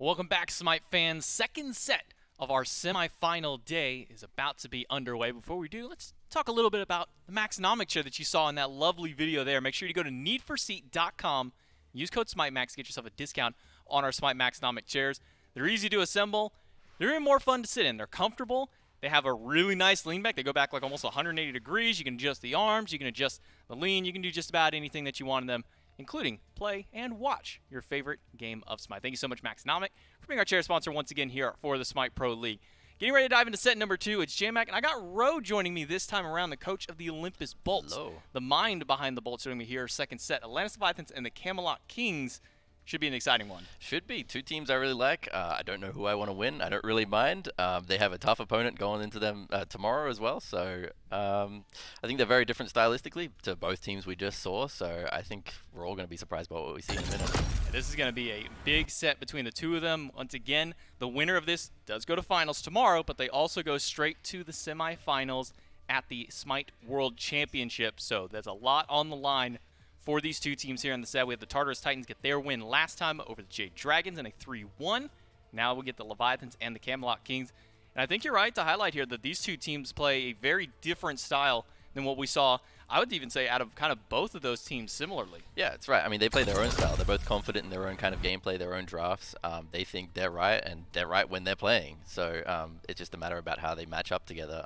Welcome back, SMITE fans. Second set of our semifinal day is about to be underway. Before we do, let's talk a little bit about the Maxnomic chair that you saw in that lovely video there. Make sure you go to needforseat.com, use code SMITEMAX to get yourself a discount on our SMITE Maxnomic chairs. They're easy to assemble. They're even more fun to sit in. They're comfortable. They have a really nice lean back. They go back like almost 180 degrees. You can adjust the arms. You can adjust the lean. You can do just about anything that you want in them, including play and watch your favorite game of SMITE. Thank you so much, Maxnomic, for being our chair sponsor once again here for the SMITE Pro League. Getting ready to dive into set number 2. It's J-Mac, and I got Ro joining me this time around, the coach of the Olympus Bolts. Hello. The mind behind the Bolts joining me here, second set. Atlantis Leviathans and the Camelot Kings. Should be an exciting one. Should be. Two teams I really like. I don't know who I want to win. I don't really mind. They have a tough opponent going into them tomorrow as well. So I think they're very different stylistically to both teams we just saw. So I think we're all going to be surprised by what we see in a minute. This is going to be a big set between the two of them. Once again, the winner of this does go to finals tomorrow, but they also go straight to the semifinals at the SMITE World Championship. So there's a lot on the line for these two teams here in the set. We have the Tartarus Titans get their win last time over the Jade Dragons in a 3-1. Now we'll get the Leviathans and the Camelot Kings. And I think you're right to highlight here that these two teams play a very different style than what we saw, I would even say, out of kind of both of those teams similarly. Yeah, that's right. I mean, they play their own style. They're both confident in their own kind of gameplay, their own drafts. They think they're right, and they're right when they're playing. So it's just a matter about how they match up together.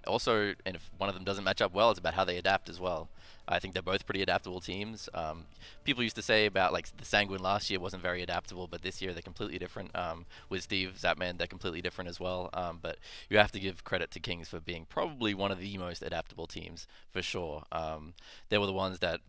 Also, and if one of them doesn't match up well, it's about how they adapt as well. I think they're both pretty adaptable teams. People used to say about like the Sanguine last year wasn't very adaptable, but this year they're completely different. With Steve Zapman, they're completely different as well. But you have to give credit to Kings for being probably one of the most adaptable teams for sure. They were the ones that,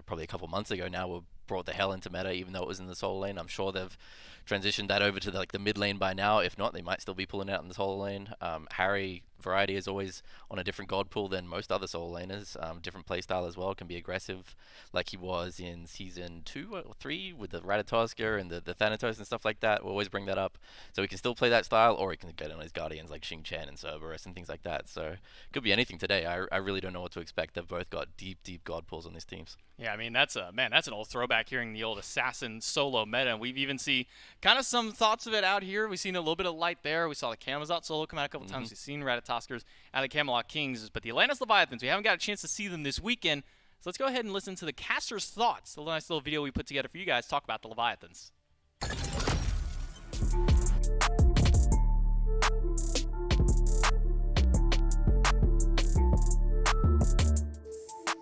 probably a couple months ago now, were brought the hell into meta, even though it was in the solo lane. I'm sure they've transitioned that over to the mid lane by now. If not, they might still be pulling out in the solo lane. Harry Variety is always on a different god pool than most other solo laners. Different playstyle as well. Can be aggressive like he was in season 2 or 3 with the Ratatoskr and the Thanatos and stuff like that. We'll always bring that up. So he can still play that style, or he can get on his Guardians like Xing Chen and Cerberus and things like that. So it could be anything today. I really don't know what to expect. They've both got deep god pools on these teams. Yeah, I mean, that's an old throwback, hearing the old assassin solo meta. And we've even seen kind of some thoughts of it out here. We've seen a little bit of light there. We saw the Camelot solo come out a couple times. We've seen Ratatoskrs out of Camelot Kings. But the Atlantis Leviathans, we haven't got a chance to see them this weekend. So let's go ahead and listen to the caster's thoughts. A nice little video we put together for you guys to talk about the Leviathans.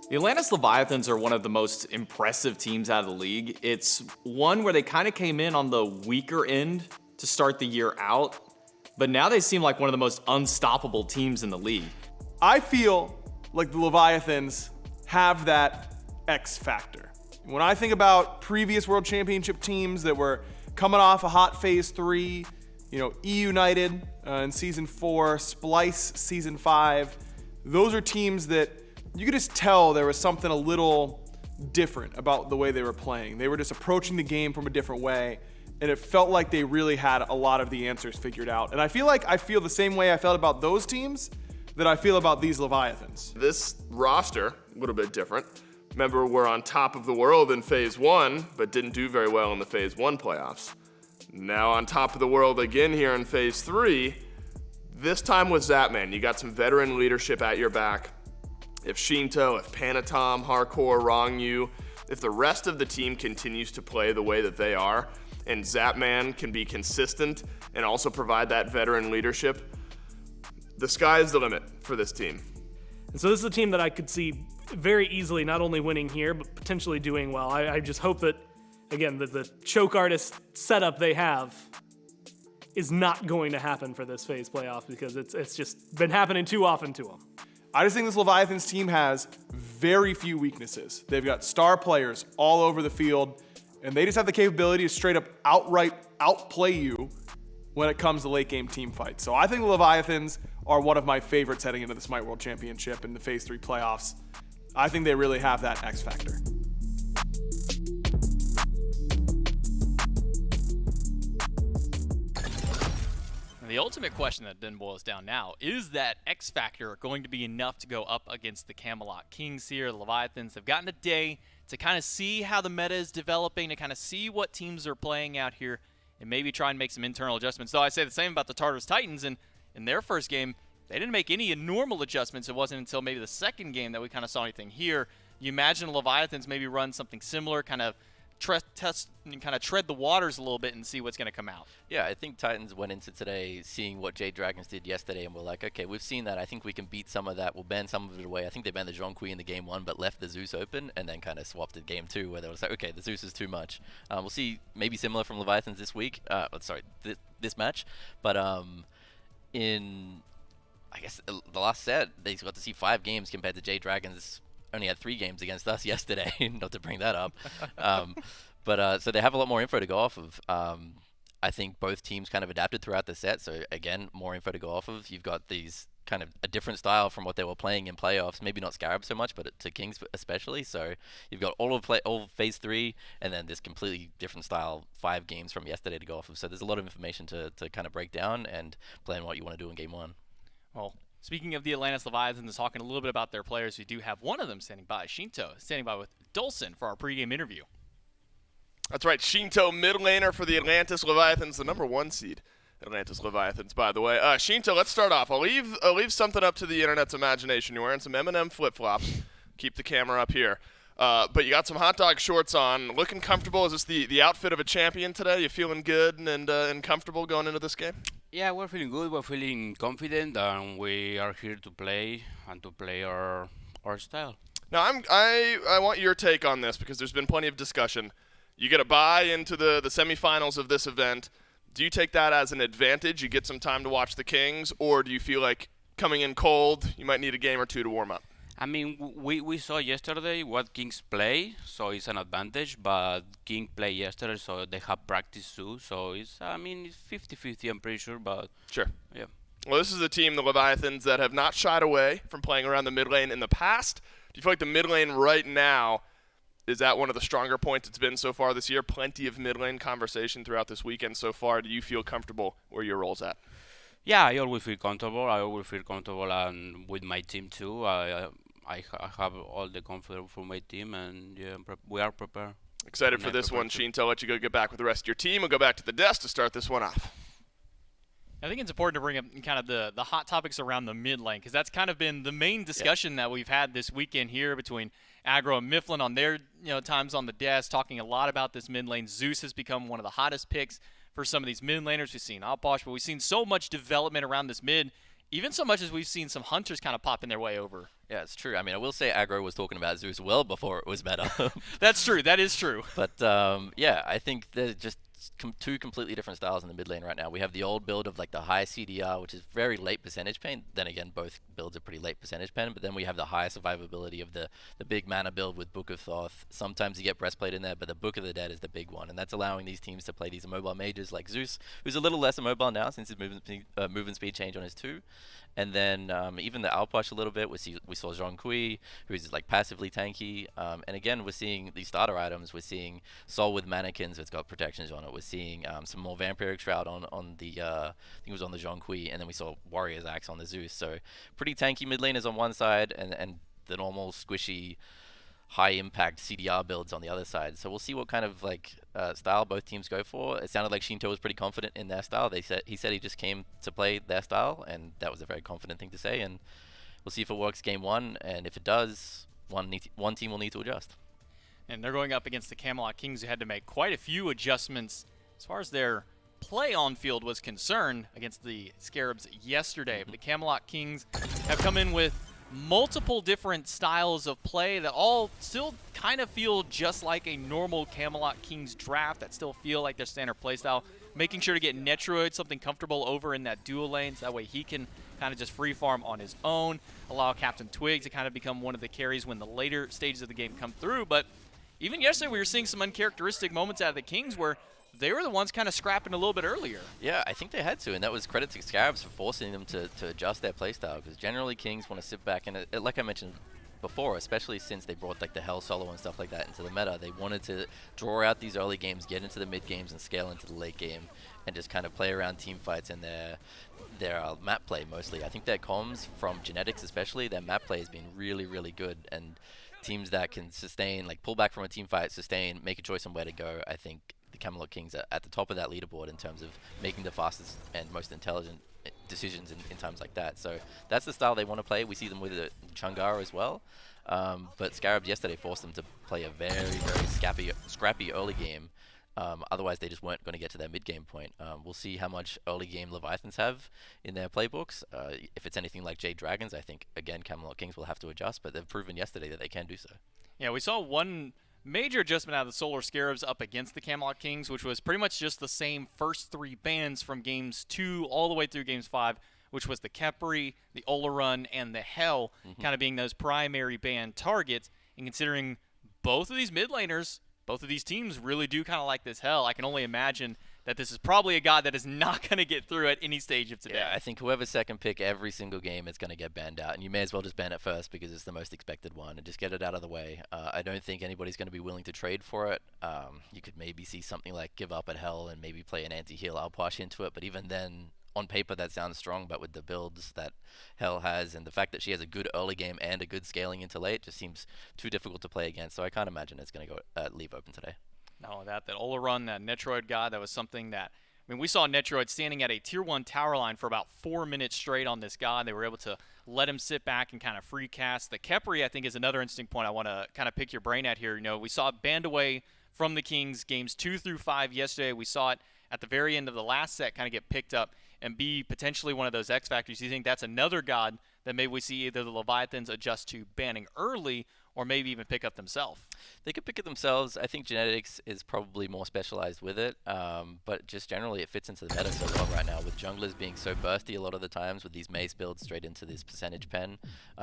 The Atlantis Leviathans are one of the most impressive teams out of the league. It's one where they kind of came in on the weaker end to start the year out, but now they seem like one of the most unstoppable teams in the league. I feel like the Leviathans have that X factor. When I think about previous World Championship teams that were coming off a hot Phase 3, E-United in Season 4, Splice Season 5, those are teams that you could just tell there was something a little different about the way they were playing. They were just approaching the game from a different way, and it felt like they really had a lot of the answers figured out. And I feel like I feel the same way I felt about those teams that I feel about these Leviathans. This roster, a little bit different. Remember, we're on top of the world in Phase 1, but didn't do very well in the Phase 1 playoffs. Now on top of the world again here in Phase 3, this time with Zapman. You got some veteran leadership at your back. If Shinto, if Panatom, Hardcore, Rongyu, if the rest of the team continues to play the way that they are, and Zapman can be consistent and also provide that veteran leadership, the sky is the limit for this team. And so this is a team that I could see very easily not only winning here, but potentially doing well. I just hope that, again, the choke artist setup they have is not going to happen for this phase playoff, because it's just been happening too often to them. I just think this Leviathans team has very few weaknesses. They've got star players all over the field, and they just have the capability to straight up outright outplay you when it comes to late game team fights. So I think the Leviathans are one of my favorites heading into the SMITE World Championship and the Phase 3 playoffs. I think they really have that X factor. And the ultimate question that then boils down now, is that X factor going to be enough to go up against the Camelot Kings here? The Leviathans have gotten a day to kind of see how the meta is developing, to kind of see what teams are playing out here and maybe try and make some internal adjustments. Though I say the same about the Tartarus Titans, and in their first game, they didn't make any normal adjustments. It wasn't until maybe the second game that we kind of saw anything here. You imagine Leviathans maybe run something similar, kind of test and kind of tread the waters a little bit and see what's going to come out. Yeah, I think Titans went into today seeing what Jade Dragons did yesterday, and we're like, okay, we've seen that. I think we can beat some of that. We'll ban some of it away. I think they banned the Jonqui in the game 1, but left the Zeus open, and then kind of swapped it game 2, where they was like, okay, the Zeus is too much. We'll see maybe similar from Leviathans this week. This match. But in, I guess, the last set, they got to see 5 games compared to Jade Dragons only had 3 games against us yesterday, not to bring that up. So they have a lot more info to go off of. I think both teams kind of adapted throughout the set, so again, more info to go off of. You've got these kind of a different style from what they were playing in playoffs, maybe not Scarab so much, but to Kings especially. So you've got all of phase 3, and then this completely different style 5 games from yesterday to go off of. So there's a lot of information to kind of break down and plan what you want to do in game 1. Well, speaking of the Atlantis Leviathans, talking a little bit about their players, we do have one of them standing by, Shinto, standing by with Dolson for our pregame interview. That's right, Shinto, mid laner for the Atlantis Leviathans, the number 1 seed. Atlantis Leviathans, by the way. Shinto, let's start off. I'll leave something up to the internet's imagination. You're wearing some M&M flip-flops. Keep the camera up here. But you got some hot dog shorts on. Looking comfortable. Is this the outfit of a champion today? You feeling good and comfortable going into this game? Yeah, we're feeling good. We're feeling confident, and we are here to play and to play our style. Now, I want your take on this because there's been plenty of discussion. You get a bye into the semifinals of this event. Do you take that as an advantage? You get some time to watch the Kings, or do you feel like coming in cold, you might need a game or 2 to warm up? I mean, we saw yesterday what Kings play, so it's an advantage, but King play yesterday, so they have practice too, so it's 50-50, I'm pretty sure, but Sure. yeah. Well, this is a team, the Leviathans, that have not shied away from playing around the mid lane in the past. Do you feel like the mid lane right now, is that one of the stronger points it's been so far this year? Plenty of mid lane conversation throughout this weekend so far. Do you feel comfortable where your role's at? Yeah, I always feel comfortable. And with my team too. I have all the confidence for my team, and yeah, we are prepared. Excited for this one, Shinto. I'll let you go get back with the rest of your team and go back to the desk to start this one off. I think it's important to bring up kind of the hot topics around the mid lane, because that's kind of been the main discussion that we've had this weekend here between Aggro and Mifflin on their times on the desk, talking a lot about this mid lane. Zeus has become one of the hottest picks for some of these mid laners. We've seen Outbosh, but we've seen so much development around this mid, even so much as we've seen some hunters kind of popping their way over. Yeah, it's true. I mean, I will say Aggro was talking about Zeus well before it was meta. That's true. That is true. But yeah, I think there's just 2 completely different styles in the mid lane right now. We have the old build of like the high CDR, which is very late percentage pen. Then again, both builds are pretty late percentage pen. But then we have the high survivability of the big mana build with Book of Thoth. Sometimes you get Breastplate in there, but the Book of the Dead is the big one. And that's allowing these teams to play these immobile mages like Zeus, who's a little less immobile now since his movement speed change on his 2. And then even the Outpush a little bit. We saw Jonqui, who's like passively tanky. And again, we're seeing these starter items. We're seeing Soul with Mannequins that's got protections on it. We're seeing some more Vampiric Shroud on the, I think it was on the Jonqui. And then we saw Warrior's Axe on the Zeus. So pretty tanky mid laners on one side, and the normal squishy high impact CDR builds on the other side. So we'll see what kind of like style both teams go for. It sounded like Shinto was pretty confident in their style. He said he just came to play their style, and that was a very confident thing to say. And we'll see if it works game 1, and if it does, one team will need to adjust. And they're going up against the Camelot Kings, who had to make quite a few adjustments as far as their play on field was concerned against the Scarabs yesterday. But the Camelot Kings have come in with multiple different styles of play that all still kind of feel just like a normal Camelot Kings draft, that still feel like their standard play style, making sure to get Netroid something comfortable over in that dual lane, so that way he can kind of just free farm on his own, allow Captain Twig to kind of become one of the carries when the later stages of the game come through. But even yesterday we were seeing some uncharacteristic moments out of the Kings where they were the ones kind of scrapping a little bit earlier. Yeah, I think they had to, and that was credit to Scarabs for forcing them to adjust their playstyle, because generally Kings want to sit back, and like I mentioned before, especially since they brought like the Hell Solo and stuff like that into the meta, they wanted to draw out these early games, get into the mid games, and scale into the late game, and just kind of play around team fights and their map play mostly. I think their comms, from Genetics especially, their map play has been really, really good, and teams that can sustain, like pull back from a team fight, sustain, make a choice on where to go, I think the Camelot Kings at the top of that leaderboard in terms of making the fastest and most intelligent decisions in times like that. So that's the style they want to play. We see them with Changara as well. But Scarabs yesterday forced them to play a very, very scrappy early game. Otherwise, they just weren't going to get to their mid-game point. We'll see how much early game Leviathans have in their playbooks. If it's anything like Jade Dragons, I think, again, Camelot Kings will have to adjust, but they've proven yesterday that they can do so. Yeah, we saw one major adjustment out of the Solar Scarabs up against the Camelot Kings, which was pretty much just the same first 3 bans from games 2 all the way through games 5, which was the Khepri, the Olarun, and the Hell, kind of being those primary ban targets. And considering both of these mid laners, both of these teams really do kind of like this Hell, I can only imagine that this is probably a god that is not going to get through at any stage of today. Yeah, I think whoever's second pick every single game is going to get banned out, and you may as well just ban it first because it's the most expected one and just get it out of the way. I don't think anybody's going to be willing to trade for it. You could maybe see something like give up at Hell and maybe play an anti-heal Alpash into it, but even then, on paper that sounds strong, but with the builds that Hell has and the fact that she has a good early game and a good scaling into late, just seems too difficult to play against, so I can't imagine it's going to go leave open today. Not only that Olarun, that Netroid god, that was something that, I mean, we saw Netroid standing at a tier 1 tower line for about 4 minutes straight on this god. They were able to let him sit back and kind of free cast. The Khepri, I think, is another interesting point I want to kind of pick your brain at here. You know, we saw it banned away from the Kings games 2 through 5 yesterday. We saw it at the very end of the last set kind of get picked up and be potentially one of those X factors. You think that's another god that maybe we see either the Leviathans adjust to banning early or maybe even pick up themselves? They could pick it themselves. I think genetics is probably more specialized with it, but just generally it fits into the meta so well right now with junglers being so bursty a lot of the times with these mace builds straight into this percentage pen.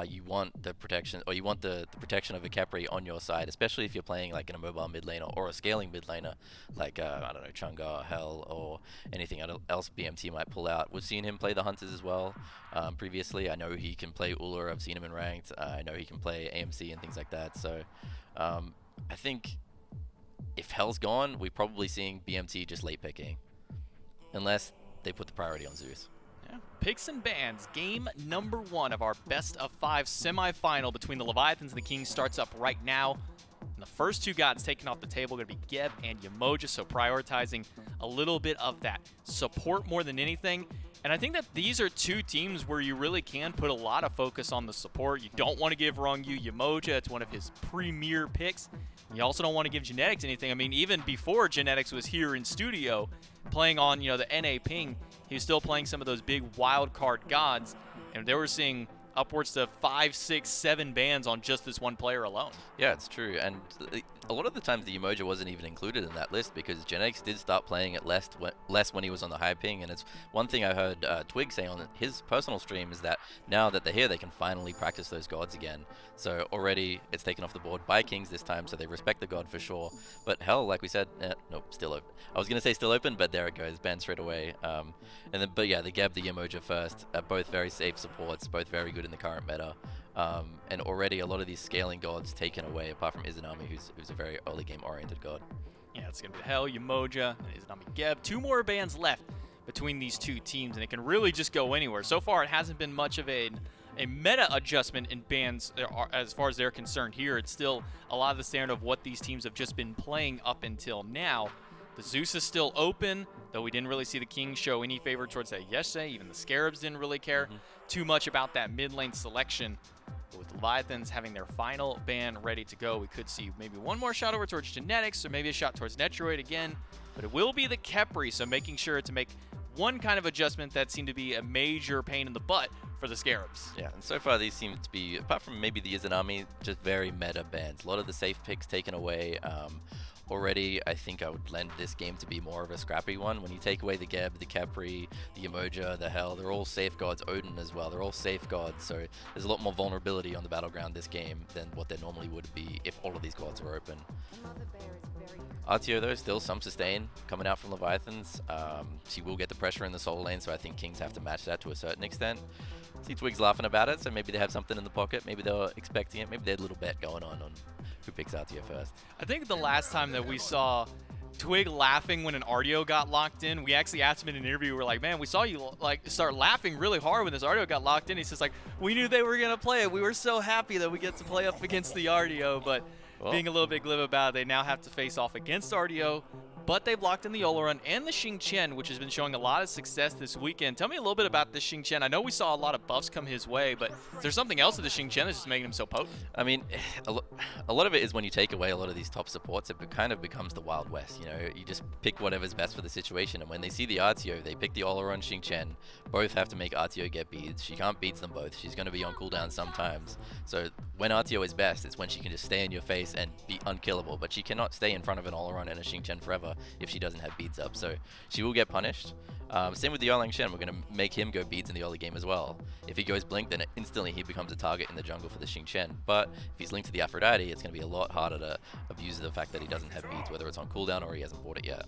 You want the protection, or you want the protection of a Khepri on your side, especially if you're playing like in a mobile mid laner or a scaling mid laner like, I don't know, Chunga, Hell, or anything else BMT might pull out. We've seen him play the Hunters as well previously. I know he can play Ullr. I've seen him in ranked. I know he can play AMC and things like that. So I think if Hell's gone, we're probably seeing BMT just late picking, unless they put the priority on Zeus. Yeah. Picks and bans. Game number 1 of our best of 5 semifinal between the Leviathans and the Kings starts up right now. And the first 2 gods taken off the table are going to be Geb and Yemoja, so prioritizing a little bit of that support more than anything. And I think that these are 2 teams where you really can put a lot of focus on the support. You don't want to give Rongyu Yemoja. It's one of his premier picks. You also don't want to give Genetics anything. I mean, even before Genetics was here in studio playing on, you know, the NA ping, he was still playing some of those big wild card gods. And they were seeing upwards to 5, 6, 7 bans on just this one player alone. Yeah, it's true. And a lot of the times the Yemoja wasn't even included in that list because Genetics did start playing it less when he was on the high ping. And it's one thing I heard Twig say on his personal stream is that now that they're here, they can finally practice those gods again. So already it's taken off the board by Kings this time, so they respect the god for sure. But Hell, like we said, nope, still open. I was going to say still open, but there it goes, banned straight away. But yeah, the Geb, the Yemoja first, both very safe supports, both very good in the current meta. And already a lot of these scaling gods taken away, apart from Izanami, who's a very early game oriented god. Yeah, it's going to be Hell, Yemoja, and Izanami Geb. 2 more bans left between these 2 teams, and it can really just go anywhere. So far, it hasn't been much of a meta adjustment in bans as far as they're concerned here. It's still a lot of the standard of what these teams have just been playing up until now. The Zeus is still open, though we didn't really see the Kings show any favor towards that yesterday. Even the Scarabs didn't really care too much about that mid lane selection. But with Leviathans having their final ban ready to go, we could see maybe one more shot over towards Genetics, or maybe a shot towards Netroid again. But it will be the Khepri, so making sure to make one kind of adjustment that seemed to be a major pain in the butt for the Scarabs. Yeah, and so far these seem to be, apart from maybe the Izanami, just very meta bans. A lot of the safe picks taken away. Already, I think I would lend this game to be more of a scrappy one. When you take away the Geb, the Khepri, the Yemoja, the Hell, they're all safe gods. Odin as well, they're all safe gods. So there's a lot more vulnerability on the battleground this game than what there normally would be if all of these gods were open. RTO though, still some sustain coming out from Leviathans. She will get the pressure in the solo lane, so I think Kings have to match that to a certain extent. See Twig's laughing about it, so maybe they have something in the pocket. Maybe they were expecting it. Maybe they had a little bet going on who picks RTO first. I think the last time that we saw Twig laughing when an RDO got locked in, we actually asked him in an interview, we're like, man, we saw you like start laughing really hard when this RDO got locked in. He says like, we knew they were going to play it. We were so happy that we get to play up against the RDO, but being a little bit glib about it, they now have to face off against RDO. but they've locked in the Olaron and the Xing Chen, which has been showing a lot of success this weekend. Tell me a little bit about the Xing Chen. I know we saw a lot of buffs come his way, but is there something else with the Xing Chen that's just making him so potent? I mean, a lot of it is when you take away a lot of these top supports, it kind of becomes the Wild West. You know, you just pick whatever's best for the situation. And when they see the Artio, they pick the Olaron Xing Chen. Both have to make Artio get beads. She can't beat them both. She's going to be on cooldown sometimes. So when Artio is best, it's when she can just stay in your face and be unkillable. But she cannot stay in front of an Olaron and a Xing Chen forever if she doesn't have beads up. So she will get punished. Same with the Erlang Shen. We're going to make him go beads in the early game as well. If he goes blink, then instantly he becomes a target in the jungle for the Xing Chen. But if he's linked to the Aphrodite, it's going to be a lot harder to abuse the fact that he doesn't have beads, whether it's on cooldown or he hasn't bought it yet.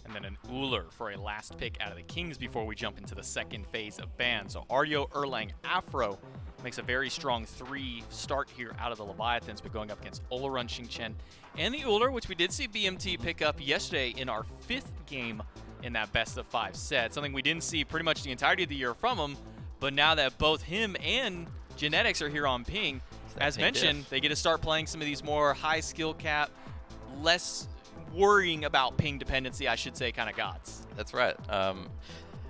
And then an Uller for a last pick out of the Kings before we jump into the second phase of ban. So Aryo, Erlang, Afro makes a very strong 3 start here out of the Leviathans, but going up against Olaron, Xing Chen, and the Uller, which we did see BMT pick up yesterday in our 5th game in that best of 5 set. Something we didn't see pretty much the entirety of the year from him, but now that both him and Genetics are here on Ping, as mentioned, they get to start playing some of these more high skill cap, less worrying about ping dependency, I should say, kind of gods. That's right.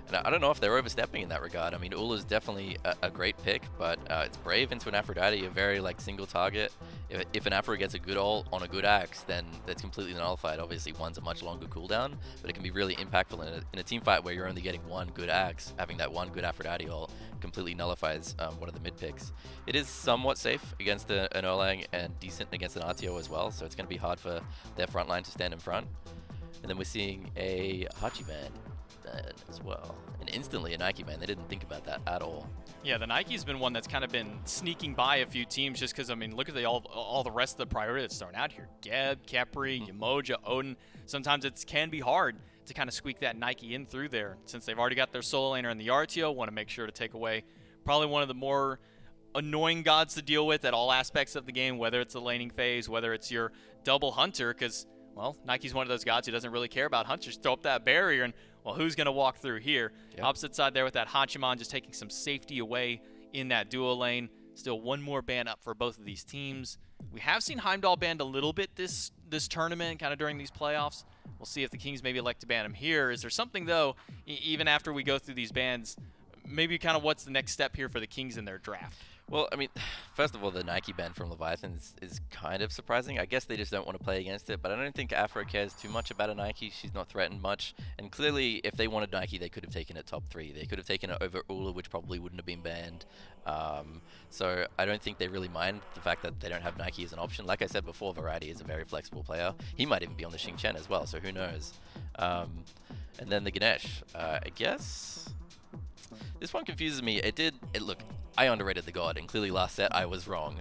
And I don't know if they're overstepping in that regard. I mean, Ula's definitely a great pick, but it's Brave into an Aphrodite, a very single target. If an Aphro gets a good ult on a good axe, then that's completely nullified. Obviously, one's a much longer cooldown, but it can be really impactful in a team fight where you're only getting one good axe. Having that one good Aphrodite ult completely nullifies one of the mid picks. It is somewhat safe against an Erlang and decent against an Artio as well, so it's going to be hard for their front line to stand in front. And then we're seeing a Hachiman as well. And instantly a Nike man. They didn't think about that at all. Yeah, the Nike's been one that's kind of been sneaking by a few teams just because, I mean, look at all the rest of the priority that's thrown out here. Geb, Kepri, Yamoja, Odin. Sometimes it can be hard to kind of squeak that Nike in through there. Since they've already got their solo laner in the RTO, want to make sure to take away probably one of the more annoying gods to deal with at all aspects of the game, whether it's the laning phase, whether it's your double hunter, because, well, Nike's one of those gods who doesn't really care about hunters. Throw up that barrier and, well, who's going to walk through here? Yep. Opposite side there with that Hachiman just taking some safety away in that duo lane. Still one more ban up for both of these teams. We have seen Heimdall banned a little bit this tournament, kind of during these playoffs. We'll see if the Kings maybe elect to ban him here. Is there something, though, even after we go through these bans, maybe kind of what's the next step here for the Kings in their draft? Well, I mean, first of all, the Nike ban from Leviathans is kind of surprising. I guess they just don't want to play against it, but I don't think Afro cares too much about a Nike. She's not threatened much. And clearly, if they wanted Nike, they could have taken it top 3. They could have taken it over Ula, which probably wouldn't have been banned. So I don't think they really mind the fact that they don't have Nike as an option. Like I said before, Variety is a very flexible player. He might even be on the Xing Chen as well, so who knows. And then the Ganesh. I guess this one confuses me. Look, I underrated the god, and clearly last set I was wrong.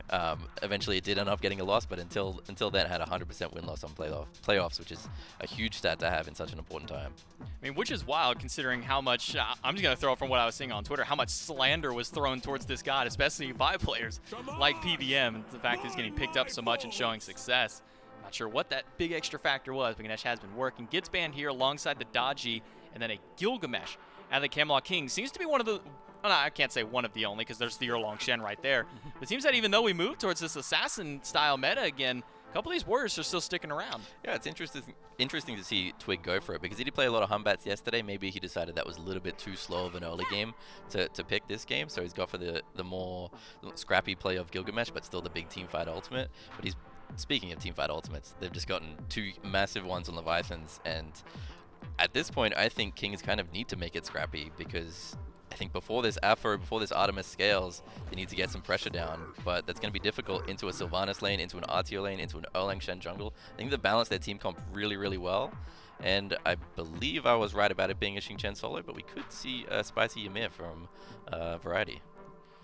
Eventually it did end up getting a loss, but until then had a 100% win-loss on playoffs, which is a huge stat to have in such an important time. I mean, which is wild considering how much, I'm just going to throw it from what I was seeing on Twitter, how much slander was thrown towards this god, especially by players like PBM, and the fact that he's getting picked up so much and showing success. Not sure what that big extra factor was, but Ganesh has been working. Gets banned here alongside the Dodgy, and then a Gilgamesh out of the Camelot Kings. Seems to be one of the, well, no, I can't say one of the only because there's the Erlang Shen right there. But it seems that even though we move towards this assassin-style meta again, a couple of these warriors are still sticking around. Yeah, it's interesting to see Twig go for it because he did play a lot of Humbats yesterday. Maybe he decided that was a little bit too slow of an early game to pick this game, so he's got for the more scrappy play of Gilgamesh, but still the big teamfight ultimate. But he's, speaking of teamfight ultimates, they've just gotten 2 massive ones on Leviathans, and at this point, I think Kings kind of need to make it scrappy because I think before this Afro, before this Artemis scales, they need to get some pressure down, but that's going to be difficult into a Sylvanas lane, into an Artio lane, into an Erlang Shen jungle. I think they balance their team comp really, really well, and I believe I was right about it being a Xing Chen solo, but we could see a spicy Ymir from Variety.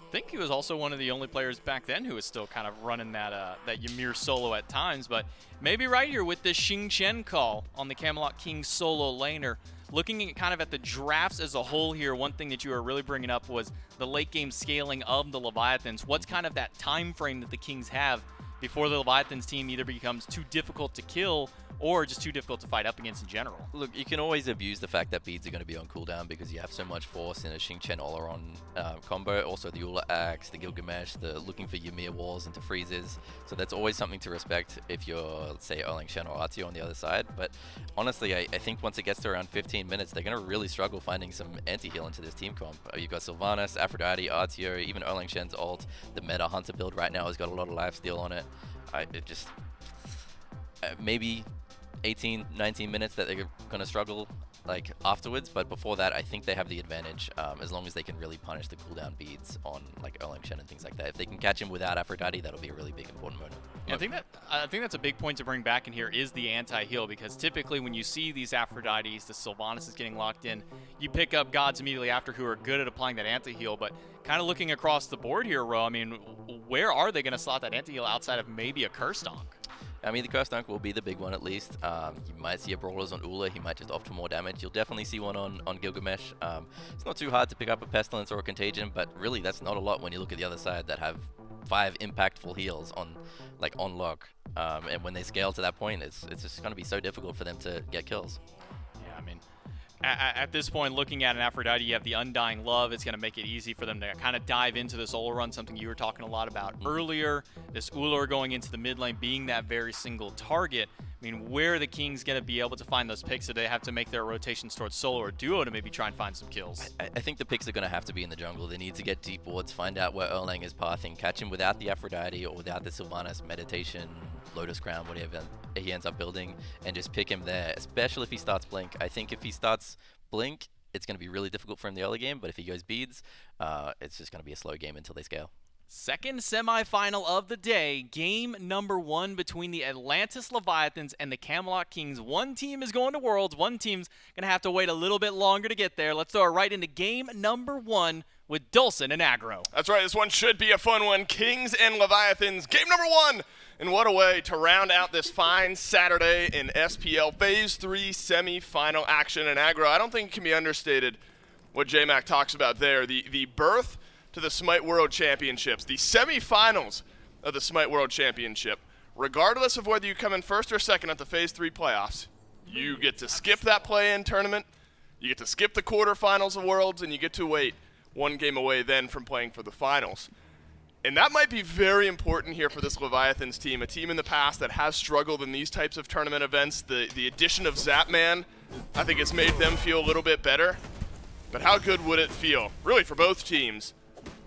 I think he was also one of the only players back then who was still kind of running that Ymir solo at times, but maybe right here with this Xing Chen call on the Camelot Kings solo laner. Looking at kind of at the drafts as a whole here, one thing that you were really bringing up was the late game scaling of the Leviathans. What's kind of that time frame that the Kings have before the Leviathans team either becomes too difficult to kill or just too difficult to fight up against in general. Look, you can always abuse the fact that beads are going to be on cooldown because you have so much force in a Xingqian Oleron combo. Also the Ula Axe, the Gilgamesh, the looking for Ymir walls into freezes. So that's always something to respect if you're, say, Erling Shen or Artio on the other side. But honestly, I think once it gets to around 15 minutes, they're going to really struggle finding some anti-heal into this team comp. You've got Sylvanas, Aphrodite, Artio, even Erling Shen's ult. The meta Hunter build right now has got a lot of lifesteal on it. Maybe 18, 19 minutes that they're going to struggle like afterwards, but before that I think they have the advantage as long as they can really punish the cooldown beads on like Erling Shen and things like that. If they can catch him without Aphrodite, that'll be a really big important moment. Yeah, I think that's a big point to bring back in here is the anti-heal, because typically when you see these Aphrodites, the Sylvanas is getting locked in, you pick up gods immediately after who are good at applying that anti-heal, but kind of looking across the board here, Ro, I mean, where are they going to slot that anti-heal outside of maybe a Curse Donk? I mean, the Curse Dunk will be the big one at least. You might see a Brawlers on Ula. He might just opt for more damage. You'll definitely see one on Gilgamesh. It's not too hard to pick up a Pestilence or a Contagion, but really that's not a lot when you look at the other side that have 5 impactful heals on lock. And when they scale to that point, it's just going to be so difficult for them to get kills. Yeah, I mean, at this point, looking at an Aphrodite, you have the Undying Love. It's going to make it easy for them to kind of dive into this Ula run, something you were talking a lot about earlier. This Ula going into the mid lane being that very single target. I mean, where are the Kings going to be able to find those picks? Do they have to make their rotations towards solo or duo to maybe try and find some kills? I think the picks are going to have to be in the jungle. They need to get deep wards, find out where Erlang is pathing, catch him without the Aphrodite or without the Sylvanas, Meditation, Lotus Crown, whatever he ends up building, and just pick him there, especially if he starts Blink. I think if he starts Blink, it's going to be really difficult for him the early game, but if he goes beads, it's just going to be a slow game until they scale. Second semifinal of the day, game number 1 between the Atlantis Leviathans and the Camelot Kings. One team is going to Worlds, one team's going to have to wait a little bit longer to get there. Let's throw it right into game number 1 with Dulcin and Aggro. That's right, this one should be a fun one. Kings and Leviathans, game number 1. And what a way to round out this fine Saturday in SPL Phase 3 semi-final action. And Aggro, I don't think it can be understated what J-Mac talks about there. The birth to the SMITE World Championships, the semi-finals of the SMITE World Championship. Regardless of whether you come in first or second at the Phase 3 playoffs, you get to skip that play-in tournament, you get to skip the quarterfinals of Worlds, and you get to wait one game away then from playing for the finals. And that might be very important here for this Leviathans team, a team in the past that has struggled in these types of tournament events. The addition of Zapman, I think it's made them feel a little bit better. But how good would it feel, really for both teams?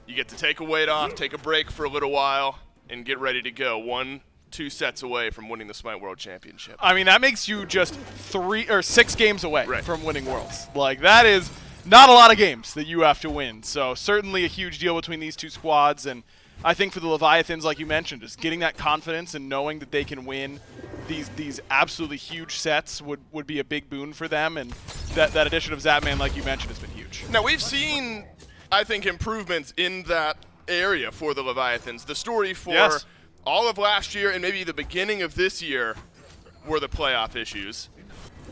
You get to take a weight off, take a break for a little while, and get ready to go 1-2 sets away from winning the SMITE World Championship. I mean, that makes you just 3 or 6 games away from winning Worlds. Like, that is not a lot of games that you have to win. So certainly a huge deal between these two squads, and I think for the Leviathans, like you mentioned, just getting that confidence and knowing that they can win these absolutely huge sets would be a big boon for them, and that addition of Zapman, like you mentioned, has been huge. Now, we've seen, I think, improvements in that area for the Leviathans. The story for all of last year and maybe the beginning of this year were the playoff issues.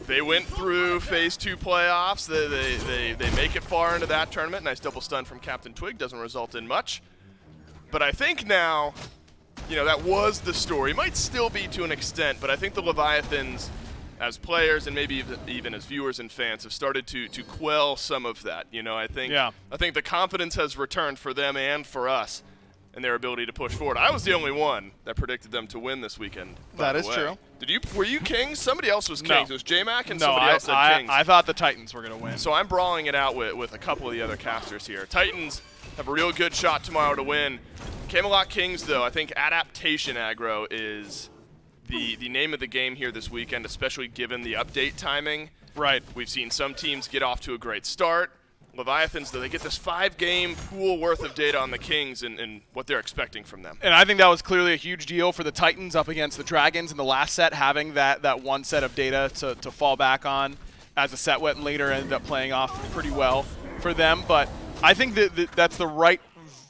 They went through Phase 2 playoffs. They make it far into that tournament. Nice double stun from Captain Twig. Doesn't result in much. But I think now, you know, that was the story. Might still be to an extent, but I think the Leviathans, as players and maybe even as viewers and fans, have started to quell some of that. You know, I think the confidence has returned for them and for us and their ability to push forward. I was the only one that predicted them to win this weekend. That is true. Were you Kings? Somebody else was Kings. No. It was J-Mac and No, somebody else said Kings. I thought the Titans were going to win. So I'm brawling it out with a couple of the other casters here. Titans have a real good shot tomorrow to win. Camelot Kings, though, I think adaptation aggro is the name of the game here this weekend, especially given the update timing. Right. We've seen some teams get off to a great start. Leviathans, though, they get this 5-game pool worth of data on the Kings and what they're expecting from them. And I think that was clearly a huge deal for the Titans up against the Dragons in the last set, having that one set of data to fall back on as a set went and later ended up playing off pretty well for them. But I think that's the right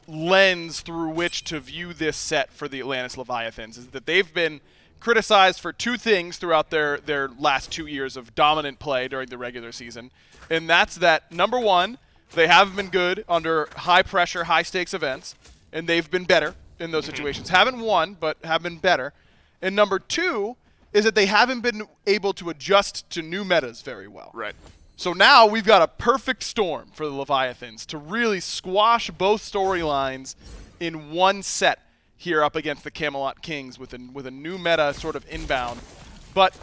lens through which to view this set for the Atlantis Leviathans, is that they've been criticized for 2 things throughout their last 2 years of dominant play during the regular season. And that's that, number 1, they haven't been good under high-pressure, high-stakes events, and they've been better in those situations. Haven't won, but have been better. And number 2, is that they haven't been able to adjust to new metas very well. Right. So now we've got a perfect storm for the Leviathans to really squash both storylines in one set here up against the Camelot Kings with a new meta sort of inbound. But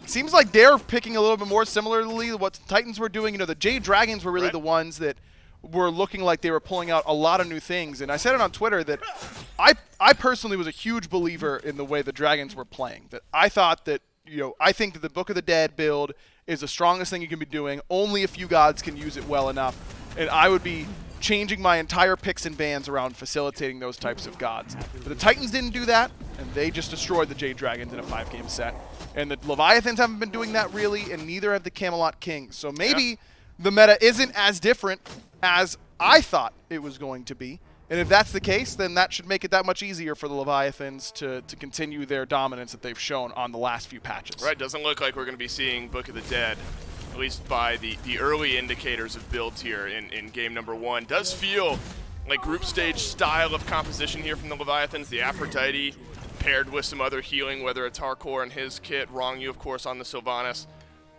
it seems like they're picking a little bit more similarly what the Titans were doing. You know, the Jade Dragons were really the ones that were looking like they were pulling out a lot of new things. And I said it on Twitter that I personally was a huge believer in the way the Dragons were playing. That I thought that, you know, I think that the Book of the Dead build is the strongest thing you can be doing. Only a few gods can use it well enough. And I would be changing my entire picks and bans around facilitating those types of gods. But the Titans didn't do that, and they just destroyed the Jade Dragons in a 5-game set. And the Leviathans haven't been doing that really, and neither have the Camelot Kings. So maybe the meta isn't as different as I thought it was going to be. And if that's the case, then that should make it that much easier for the Leviathans to continue their dominance that they've shown on the last few patches. Right, doesn't look like we're going to be seeing Book of the Dead, at least by the early indicators of builds here in game number 1. Does feel like group stage style of composition here from the Leviathans. The Aphrodite paired with some other healing, whether it's Hardcore and his kit, Wrong You, of course, on the Sylvanas.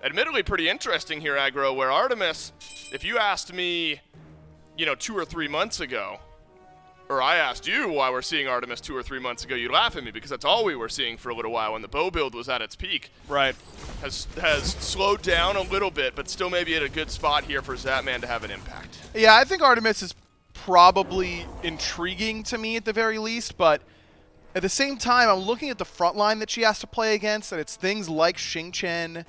Admittedly pretty interesting here, Aggro, where Artemis, if you asked me, you know, 2 or 3 months ago, or I asked you why we're seeing Artemis 2 or 3 months ago, you'd laugh at me because that's all we were seeing for a little while when the bow build was at its peak. Right. Has slowed down a little bit, but still maybe at a good spot here for Zapman to have an impact. Yeah, I think Artemis is probably intriguing to me at the very least, but at the same time, I'm looking at the front line that she has to play against, and it's things like Xing Chen.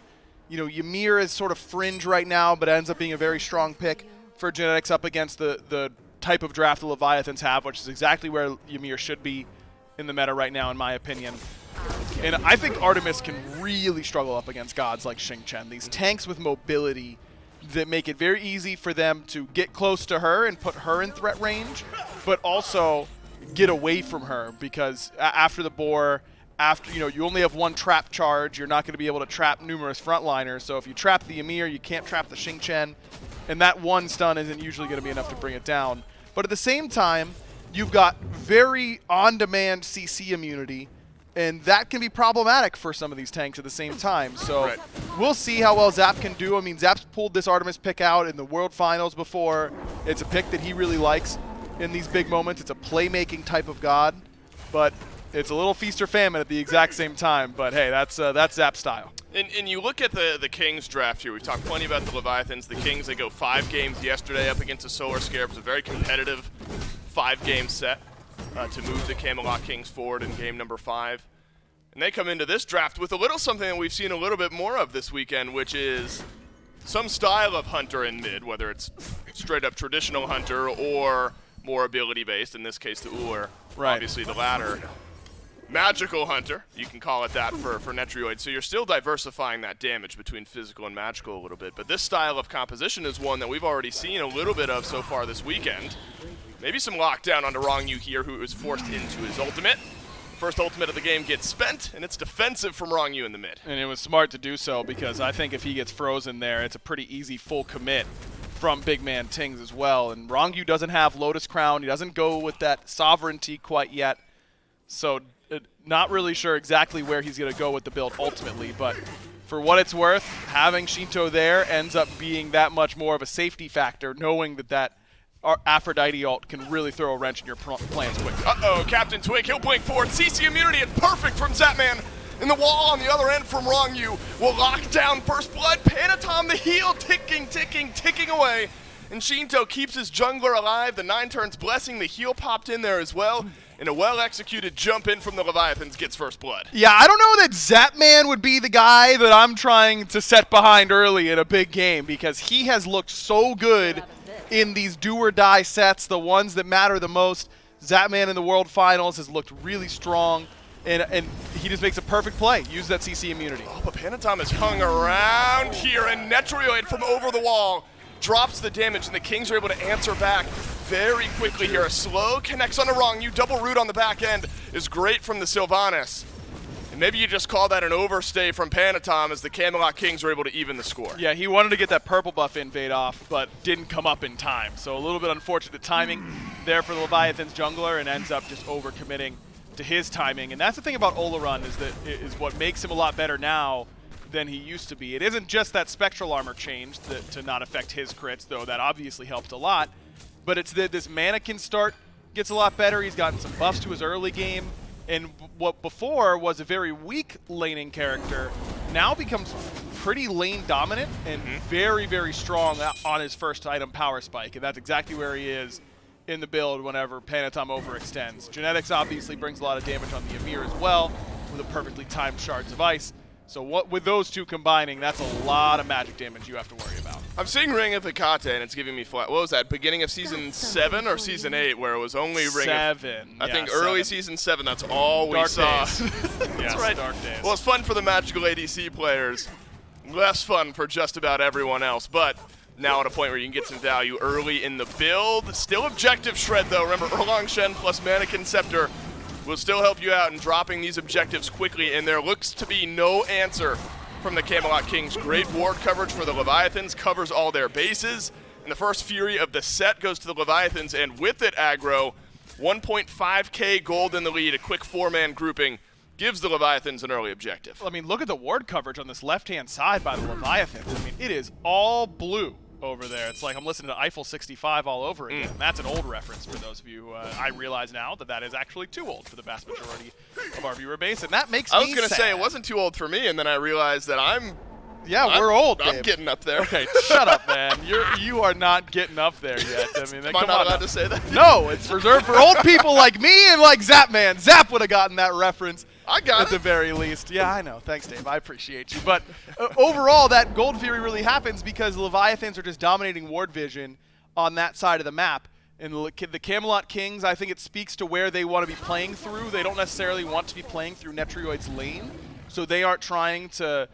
You know, Ymir is sort of fringe right now, but ends up being a very strong pick for genetics up against the type of draft the Leviathans have, which is exactly where Ymir should be in the meta right now, in my opinion. And I think Artemis can really struggle up against gods like Xing Chen. These tanks with mobility that make it very easy for them to get close to her and put her in threat range, but also get away from her because after the boar, after, you know, you only have one trap charge, you're not going to be able to trap numerous frontliners. So if you trap the Ymir, you can't trap the Xing Chen, and that one stun isn't usually going to be enough to bring it down. But at the same time, you've got very on-demand CC immunity, and that can be problematic for some of these tanks at the same time. So we'll see how well Zap can do. I mean, Zap's pulled this Artemis pick out in the World Finals before. It's a pick that he really likes in these big moments. It's a playmaking type of god, but it's a little feast or famine at the exact same time. But hey, that's Zap style. And you look at the Kings draft here. We've talked plenty about the Leviathans. The Kings, they go 5 games yesterday up against the Solar Scare. It was a very competitive 5-game set to move the Camelot Kings forward in game number 5. And they come into this draft with a little something that we've seen a little bit more of this weekend, which is some style of Hunter in mid, whether it's straight up traditional Hunter or more ability-based, in this case the Uller, obviously the latter. Magical Hunter, you can call it that for Netrioid. So you're still diversifying that damage between physical and magical a little bit. But this style of composition is one that we've already seen a little bit of so far this weekend. Maybe some lockdown onto Wrong You here, who was forced into his ultimate. First ultimate of the game gets spent, and it's defensive from Wrong You in the mid. And it was smart to do so because I think if he gets frozen there, it's a pretty easy full commit from big man Tings as well. And Wrong You doesn't have Lotus Crown. He doesn't go with that sovereignty quite yet. So not really sure exactly where he's going to go with the build ultimately, but for what it's worth, having Shinto there ends up being that much more of a safety factor, knowing that Aphrodite ult can really throw a wrench in your plans quickly. Uh-oh, Captain Twig, he'll blink forward. CC immunity is perfect from Zapman. And the wall on the other end from Wrong You will lock down First Blood. Panatom, the heal, ticking away. And Shinto keeps his jungler alive. The 9 turns blessing, the heal popped in there as well. And a well-executed jump in from the Leviathans gets First Blood. Yeah, I don't know that Zapman would be the guy that I'm trying to set behind early in a big game because he has looked so good in these do-or-die sets, the ones that matter the most. Zapman in the World Finals has looked really strong, and he just makes a perfect play. Use that CC immunity. Oh, but Panatom is hung around here, and Netrioid from over the wall drops the damage, and the Kings are able to answer back very quickly here. A slow connects on a Wrong You. Double root on the back end is great from the Sylvanas. And maybe you just call that an overstay from Panatom as the Camelot Kings were able to even the score. Yeah, he wanted to get that purple buff invade off, but didn't come up in time. So a little bit unfortunate timing there for the Leviathan's jungler, and ends up just overcommitting to his timing. And that's the thing about Oleron is what makes him a lot better now than he used to be. It isn't just that spectral armor change to not affect his crits, though that obviously helped a lot, but it's that this mannequin start gets a lot better. He's gotten some buffs to his early game, and what before was a very weak laning character now becomes pretty lane dominant and very, very strong on his first item, Power Spike, and that's exactly where he is in the build whenever Panatom overextends. Genetics obviously brings a lot of damage on the Amir as well with a perfectly timed Shards of Ice. So with those two combining, that's a lot of magic damage you have to worry about. I'm seeing Ring of Hecate, and it's giving me flat. What was that, beginning of Season 7 or Season 8, where it was only Ring of... 7. I think early Season 7, that's all we Dark saw. Days. That's Yes, right. Dark Days. Well, it's fun for the magical ADC players, less fun for just about everyone else, but now at a point where you can get some value early in the build. Still objective shred, though. Remember, Erlang Shen plus Mannequin Scepter will still help you out in dropping these objectives quickly, and there looks to be no answer from the Camelot Kings. Great ward coverage for the Leviathans, covers all their bases, and the first Fury of the set goes to the Leviathans, and with it, aggro, 1.5k gold in the lead, a quick 4-man grouping, gives the Leviathans an early objective. I mean, look at the ward coverage on this left-hand side by the Leviathans. I mean, it is all blue over there. It's like I'm listening to Eiffel 65 all over again. That's an old reference for those of you. I realize now that is actually too old for the vast majority of our viewer base, and that makes me I was going to sad. say it wasn't too old for me, and then I realized that we're old, I'm Dave. getting up there. Okay, shut up, man. You are not getting up there yet. I mean, Am I come not on allowed now. to say that? No, it's reserved for old people like me and like Zapman. Zap would have gotten that reference. I got at it. the very least. Yeah, I know. Thanks, Dave. I appreciate you. But overall, that Gold Fury really happens because Leviathans are just dominating ward vision on that side of the map. And the Camelot Kings, I think it speaks to where they want to be playing through. They don't necessarily want to be playing through Netrioid's lane, so they aren't trying to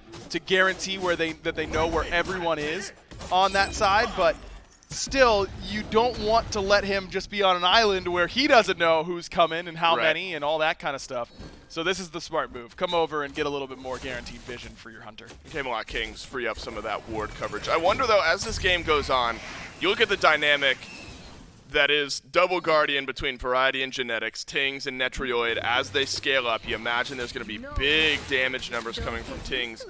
guarantee that they know where everyone is on that side. But still, you don't want to let him just be on an island where he doesn't know who's coming and how many and all that kind of stuff. So this is the smart move. Come over and get a little bit more guaranteed vision for your Hunter. Camelot Kings free up some of that ward coverage. I wonder, though, as this game goes on, you look at the dynamic that is double Guardian between Variety and Genetics, Tings and Netrioid. As they scale up, you imagine there's going to be big damage numbers coming from Tings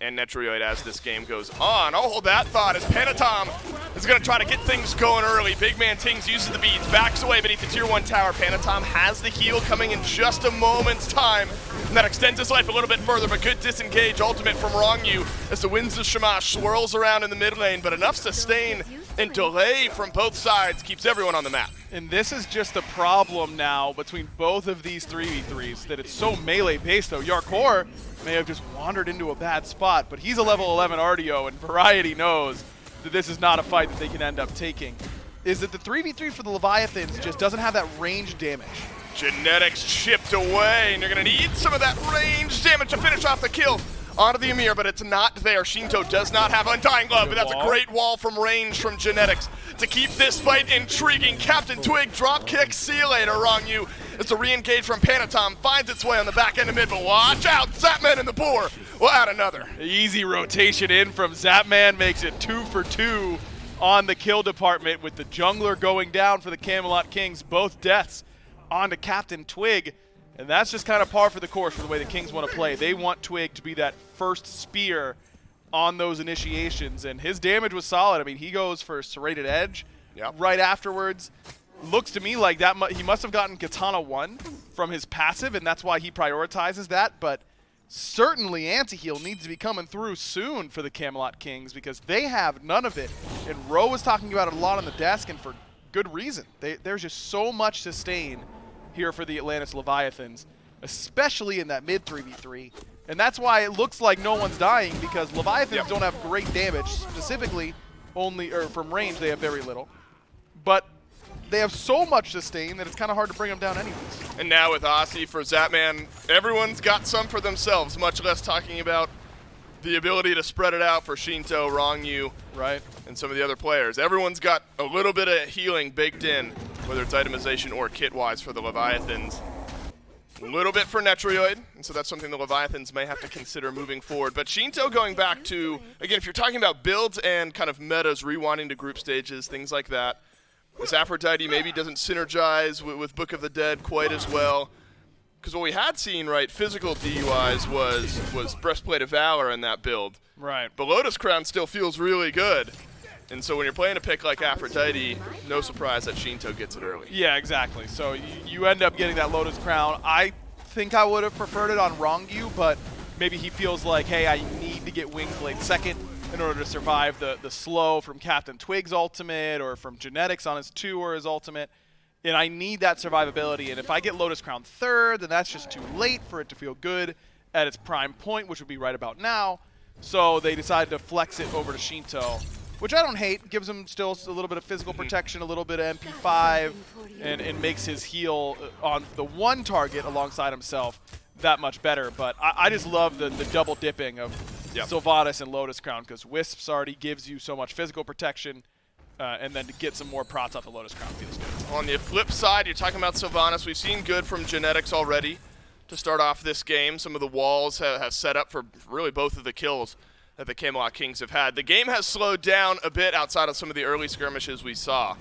and Netrioid as this game goes on. I'll hold that thought as Panatom is going to try to get things going early. Big man Tings uses the beads, backs away beneath the tier 1 tower. Panatom has the heal coming in just a moment's time, and that extends his life a little bit further, but good disengage ultimate from Rongyu as the Winds of Shamash swirls around in the mid lane, but enough sustain and delay from both sides keeps everyone on the map. And this is just the problem now between both of these 3v3s, that it's so melee based though. Yarkor may have just wandered into a bad spot, but he's a level 11 RDO, and Variety knows that this is not a fight that they can end up taking. Is that the 3v3 for the Leviathans just doesn't have that range damage. Genetics chipped away, and you're going to need some of that range damage to finish off the kill onto the Amir, but it's not there. Shinto does not have Undying Glove, but that's a great wall from range from Genetics to keep this fight intriguing. Captain Twig drop kick, see you later, Rongyu. It's a re-engage from Panatom, finds its way on the back end of mid, but watch out, Zapman in the boar will add another. Easy rotation in from Zapman makes it 2 for 2 on the kill department with the jungler going down for the Camelot Kings. Both deaths onto Captain Twig. And that's just kind of par for the course for the way the Kings want to play. They want Twig to be that first spear on those initiations, and his damage was solid. I mean, he goes for Serrated Edge right afterwards. Looks to me like that he must have gotten Katana 1 from his passive, and that's why he prioritizes that. But certainly Anti-Heal needs to be coming through soon for the Camelot Kings because they have none of it. And Ro was talking about it a lot on the desk, and for good reason. There's just so much sustain here for the Atlantis Leviathans, especially in that mid 3v3. And that's why it looks like no one's dying, because Leviathans don't have great damage, specifically from range they have very little. But they have so much sustain that it's kind of hard to bring them down anyways. And now with Aussie for Zapman, everyone's got some for themselves, much less talking about the ability to spread it out for Shinto, Rongyu, and some of the other players. Everyone's got a little bit of healing baked in, whether it's itemization or kit-wise for the Leviathans. A little bit for Netrioid, and so that's something the Leviathans may have to consider moving forward. But Shinto going back to, again, if you're talking about builds and kind of metas, rewinding to group stages, things like that, this Aphrodite maybe doesn't synergize with Book of the Dead quite as well. Because what we had seen, right, physical DUIs was Breastplate of Valor in that build. Right. But Lotus Crown still feels really good. And so when you're playing a pick like Aphrodite, no surprise that Shinto gets it early. Yeah, exactly. So you end up getting that Lotus Crown. I think I would have preferred it on Rongyu, but maybe he feels like, hey, I need to get Wingblade second in order to survive the slow from Captain Twig's ultimate or from Genetics on his 2 or his ultimate. And I need that survivability. And if I get Lotus Crown third, then that's just too late for it to feel good at its prime point, which would be right about now. So they decided to flex it over to Shinto, which I don't hate. Gives him still a little bit of physical protection, a little bit of MP5, and makes his heal on the one target alongside himself that much better. But I just love the double dipping of Sylvanas and Lotus Crown, because Wisps already gives you so much physical protection, and then to get some more prots off the Lotus Crown feels good. On the flip side, you're talking about Sylvanas. We've seen good from Genetics already to start off this game. Some of the walls have set up for really both of the kills that the Camelot Kings have had. The game has slowed down a bit outside of some of the early skirmishes we saw,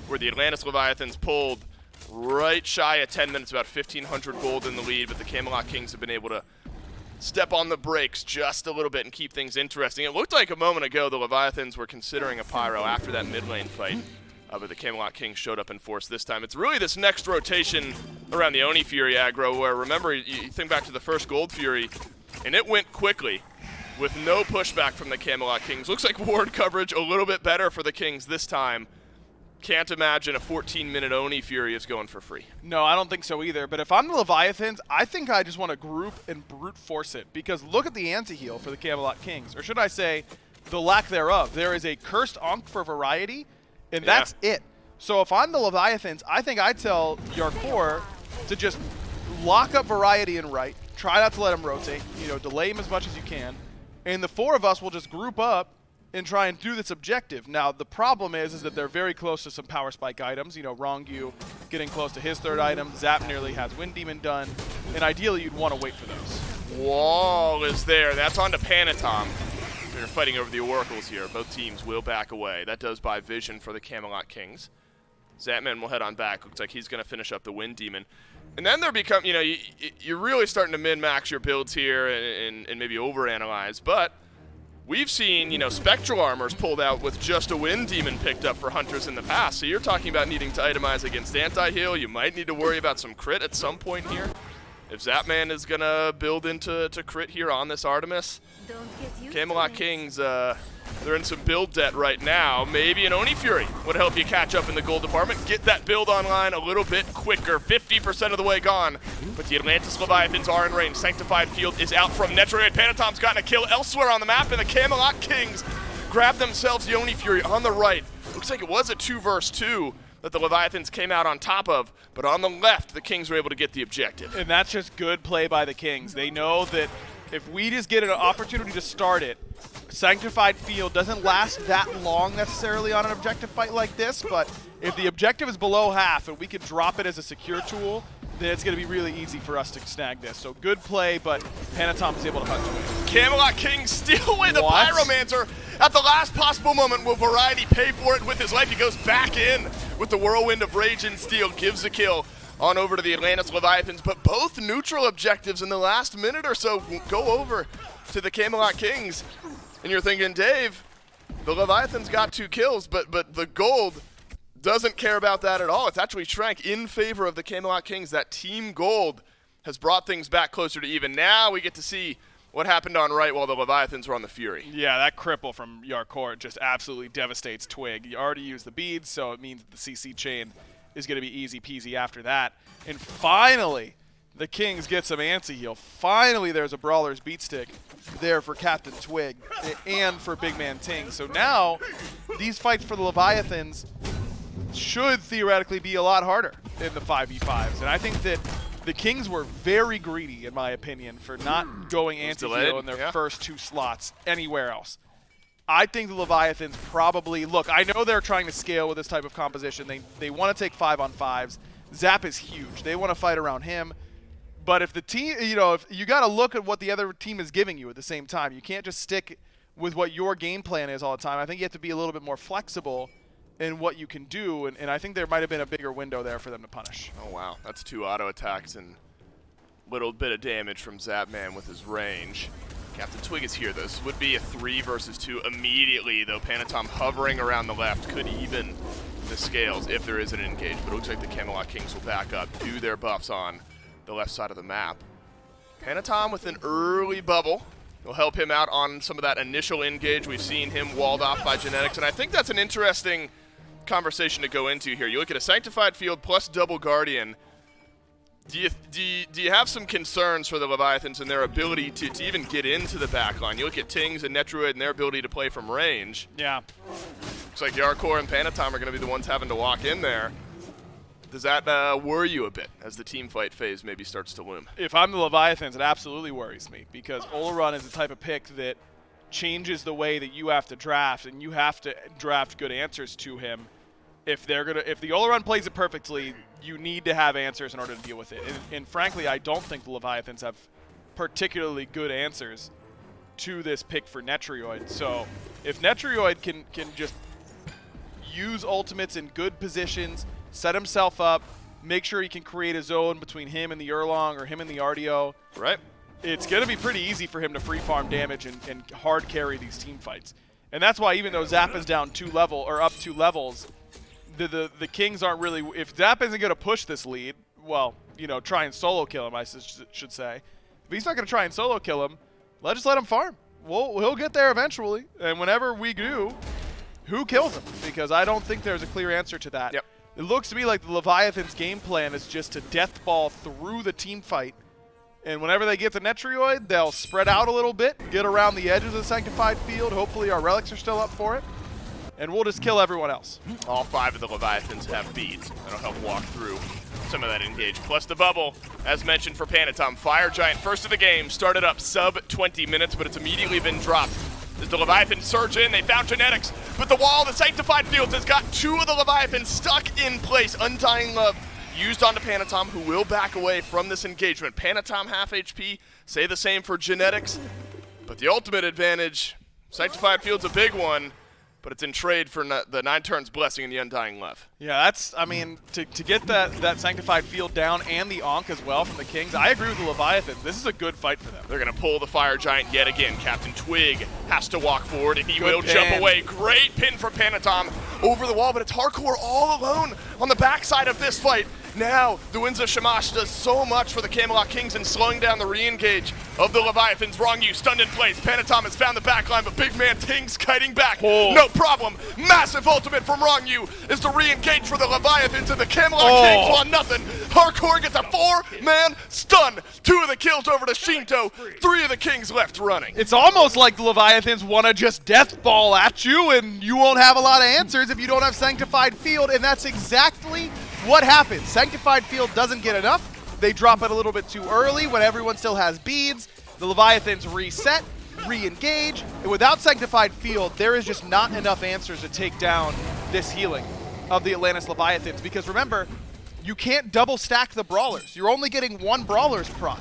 where the Atlantis Leviathans pulled right shy of 10 minutes, about 1,500 gold in the lead, but the Camelot Kings have been able to step on the brakes just a little bit and keep things interesting. It looked like a moment ago the Leviathans were considering a pyro after that mid lane fight, but the Camelot Kings showed up in force this time. It's really this next rotation around the Oni Fury aggro where, remember, you think back to the first Gold Fury, and it went quickly with no pushback from the Camelot Kings. Looks like ward coverage a little bit better for the Kings this time. Can't imagine a 14-minute Oni Fury is going for free. No, I don't think so either. But if I'm the Leviathans, I think I just want to group and brute force it. Because look at the anti-heal for the Camelot Kings. Or should I say, the lack thereof. There is a cursed Ankh for variety, and that's it. So if I'm the Leviathans, I think I tell Yarkor to just lock up variety and right. Try not to let him rotate. Delay him as much as you can. And the 4 of us will just group up and try and do this objective. Now, the problem is that they're very close to some power spike items. Rongyu getting close to his 3rd item. Zap nearly has Wind Demon done. And ideally, you'd want to wait for those. Wall is there. That's on to Panatom. They're fighting over the Oracles here. Both teams will back away. That does buy vision for the Camelot Kings. Zapman will head on back. Looks like he's going to finish up the Wind Demon. And then there become, you're really starting to min-max your builds here and maybe overanalyze. But we've seen, Spectral Armors pulled out with just a Wind Demon picked up for Hunters in the past. So you're talking about needing to itemize against anti-heal. You might need to worry about some crit at some point here. If Zapman is going to build into crit here on this Artemis, Camelot Kings, they're in some build debt right now. Maybe an Oni Fury would help you catch up in the gold department. Get that build online a little bit quicker. 50% of the way gone. But the Atlantis Leviathans are in range. Sanctified Field is out from Netrate. Panatom's gotten a kill elsewhere on the map, and the Camelot Kings grab themselves the Oni Fury on the right. Looks like it was a 2 versus 2 that the Leviathans came out on top of. But on the left, the Kings were able to get the objective. And that's just good play by the Kings. They know that if we just get an opportunity to start it, Sanctified Field doesn't last that long necessarily on an objective fight like this, but if the objective is below half and we can drop it as a secure tool, then it's going to be really easy for us to snag this. So good play, but Panatom is able to hunt away. Camelot Kings steal away the Pyromancer at the last possible moment. Will Variety pay for it with his life? He goes back in with the Whirlwind of Rage and Steel, gives the kill on over to the Atlantis Leviathans, but both neutral objectives in the last minute or so go over to the Camelot Kings. And you're thinking, Dave, the Leviathans got 2 kills, but the gold doesn't care about that at all. It's actually shrank in favor of the Camelot Kings. That team gold has brought things back closer to even. Now we get to see what happened on right while the Leviathans were on the Fury. Yeah, that cripple from Yarkor just absolutely devastates Twig. You already used the beads, so it means that the CC chain is going to be easy peasy after that. And finally, the Kings get some anti-heal. Finally, there's a Brawler's Beat Stick there for Captain Twig and for Big Man Ting. So now, these fights for the Leviathans should theoretically be a lot harder in the 5v5s. And I think that the Kings were very greedy, in my opinion, for not going anti-heal in their first 2 slots anywhere else. I think the Leviathans probably, look, I know they're trying to scale with this type of composition. They want to take 5-on-5s. Zap is huge. They want to fight around him. But if the team, if you got to look at what the other team is giving you at the same time. You can't just stick with what your game plan is all the time. I think you have to be a little bit more flexible in what you can do, and I think there might have been a bigger window there for them to punish. Oh, wow. That's 2 auto attacks, and Little bit of damage from Zapman with his range. Captain Twig is here. This would be a 3 versus 2 immediately, though Panatom hovering around the left could even the scales if there is an engage. But it looks like the Camelot Kings will back up, do their buffs on the left side of the map. Panatom with an early bubble will help him out on some of that initial engage. We've seen him walled off by Genetics, and I think that's an interesting conversation to go into here. You look at a Sanctified Field plus double Guardian. Do you have some concerns for the Leviathans and their ability to even get into the backline? You look at Tings and Netroid and their ability to play from range. Yeah. Looks like Yarkor and Panatom are going to be the ones having to walk in there. Does that worry you a bit as the team fight phase maybe starts to loom? If I'm the Leviathans, it absolutely worries me because Oleron is the type of pick that changes the way that you have to draft, and you have to draft good answers to him. If the Oleron plays it perfectly, you need to have answers in order to deal with it. And frankly, I don't think the Leviathans have particularly good answers to this pick for Netrioid. So if Netrioid can just use ultimates in good positions, set himself up, make sure he can create a zone between him and the Erlong or him and the RDO, Right. it's going to be pretty easy for him to free farm damage and hard carry these team fights. And that's why even though Zap is down up 2 levels, the Kings aren't really, if Zap isn't going to push this lead, well, you know, try and solo kill him, I should say. If he's not going to try and solo kill him, just let him farm. He'll get there eventually, and whenever we do, who kills him? Because I don't think there's a clear answer to that. Yep. It looks to me like the Leviathan's game plan is just to death ball through the team fight, and whenever they get to Netrioid, they'll spread out a little bit, get around the edges of the Sanctified Field. Hopefully our relics are still up for it, and we'll just kill everyone else. All 5 of the Leviathans have beads. That'll help walk through some of that engage. Plus the bubble, as mentioned for Panatom. Fire Giant, first of the game, started up sub 20 minutes, but it's immediately been dropped. As the Leviathans surge in, they found Genetics, but the wall of the Sanctified Fields has got 2 of the Leviathans stuck in place. Undying Love used onto Panatom, who will back away from this engagement. Panatom half HP, say the same for Genetics, but the ultimate advantage, Sanctified Field's a big one, but it's in trade for the 9 turns blessing and the Undying Love. Yeah, that's, I mean, to get that Sanctified Field down and the Ankh as well from the Kings, I agree with the Leviathans. This is a good fight for them. They're going to pull the Fire Giant yet again. Captain Twig has to walk forward, and he Good will pin. jump away. Great pin for Panatom over the wall, but it's Hardcore all alone on the backside of this fight. Now, the Winds of Shamash does so much for the Camelot Kings in slowing down the re-engage of the Leviathans. Wrong you, stunned in place. Panatom has found the backline, but big man Tings kiting back. Oh. No problem. Massive ultimate from Wrong you is the re-engage for the Leviathans, and the Camelot Kings want nothing. Hardcore gets a 4-man stun. 2 of the kills over to Shinto. 3 of the Kings left running. It's almost like the Leviathans want to just death ball at you, and you won't have a lot of answers if you don't have Sanctified Field, and that's exactly what happens. Sanctified Field doesn't get enough. They drop it a little bit too early when everyone still has beads. The Leviathans reset, re-engage, and without Sanctified Field, there is just not enough answers to take down this healing of the Atlantis Leviathans, because remember, you can't double stack the Brawlers. You're only getting 1 Brawler's proc.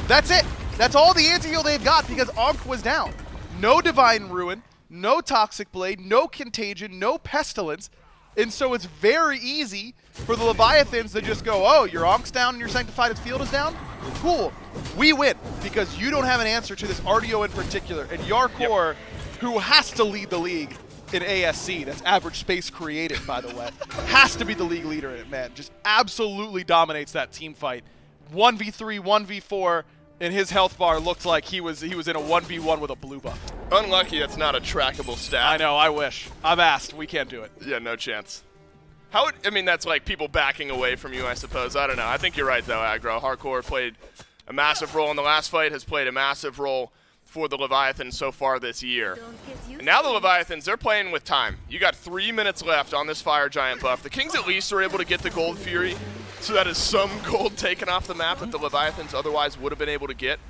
That's it. That's all the anti-heal they've got because Ankh was down. No Divine Ruin, no Toxic Blade, no Contagion, no Pestilence, and so it's very easy for the Leviathans to just go, oh, your Ankh's down and your Sanctified Field is down? Cool. We win because you don't have an answer to this RDO in particular. And Yarkor, who has to lead the league in ASC, that's average space created, by the way, has to be the league leader in it, man. Just absolutely dominates that team fight. 1v3, 1v4, and his health bar looked like he was in a 1v1 with a blue buff. Unlucky that's not a trackable stat. I know, I wish. I've asked. We can't do it. Yeah, no chance. I mean, that's like people backing away from you, I suppose. I don't know. I think you're right, though, Aggro. Hardcore played a massive role in the last fight, has played a massive role for the Leviathans so far this year. And now the Leviathans, they're playing with time. You got 3 minutes left on this Fire Giant buff. The Kings at least are able to get the Gold Fury, so that is some gold taken off the map that the Leviathans otherwise would have been able to get.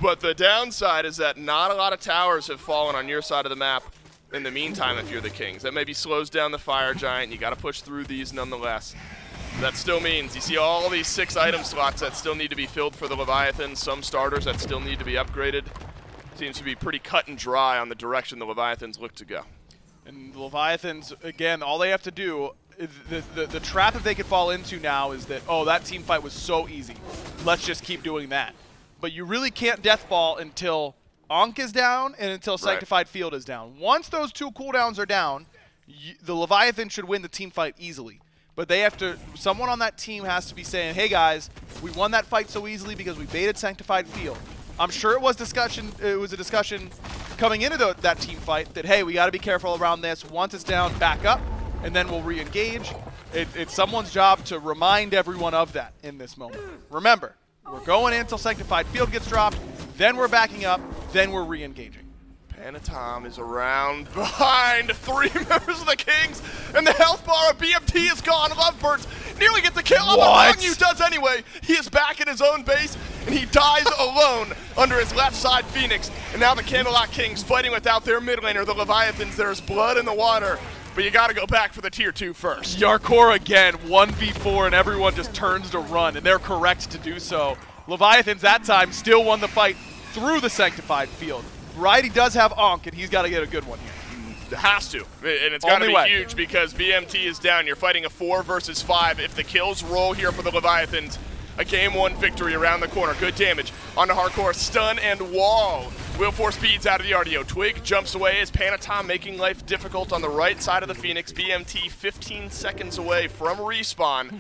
But the downside is that not a lot of towers have fallen on your side of the map in the meantime if you're the Kings. That maybe slows down the Fire Giant. You got to push through these nonetheless. That still means you see all these 6 item slots that still need to be filled for the Leviathans, some starters that still need to be upgraded. Seems to be pretty cut and dry on the direction the Leviathans look to go. And the Leviathans, again, all they have to do, the trap that they could fall into now is that, oh, that team fight was so easy. Let's just keep doing that. But you really can't deathball until Ankh is down and until Sanctified Field is down. Once those 2 cooldowns are down, the Leviathan should win the team fight easily. But they have to, someone on that team has to be saying, hey guys, we won that fight so easily because we baited Sanctified Field. I'm sure it was a discussion coming into that team fight that, hey, we got to be careful around this. Once it's down, back up, and then we'll re-engage. It's someone's job to remind everyone of that in this moment. Remember, we're going in until Sanctified Field gets dropped, then we're backing up, then we're re-engaging. Panatom is around behind 3 members of the Kings, and the health bar of BMT is gone. Lovebirds nearly get the kill. What? You does anyway. He is back at his own base, and he dies alone under his left side Phoenix. And now the Camelot Kings fighting without their mid laner, the Leviathans. There's blood in the water, but you got to go back for the tier 2 first. Yarkor again, 1v4, and everyone just turns to run, and they're correct to do so. Leviathans that time still won the fight through the Sanctified Field. Right, he does have Ankh, and he's got to get a good one here. Has to, and it's got to be huge because BMT is down. You're fighting a 4 versus 5. If the kills roll here for the Leviathans, a game 1 victory around the corner. Good damage onto Hardcore, stun and wall. Willforce speeds out of the RDO. Twig jumps away as Panatom making life difficult on the right side of the Phoenix. BMT 15 seconds away from respawn.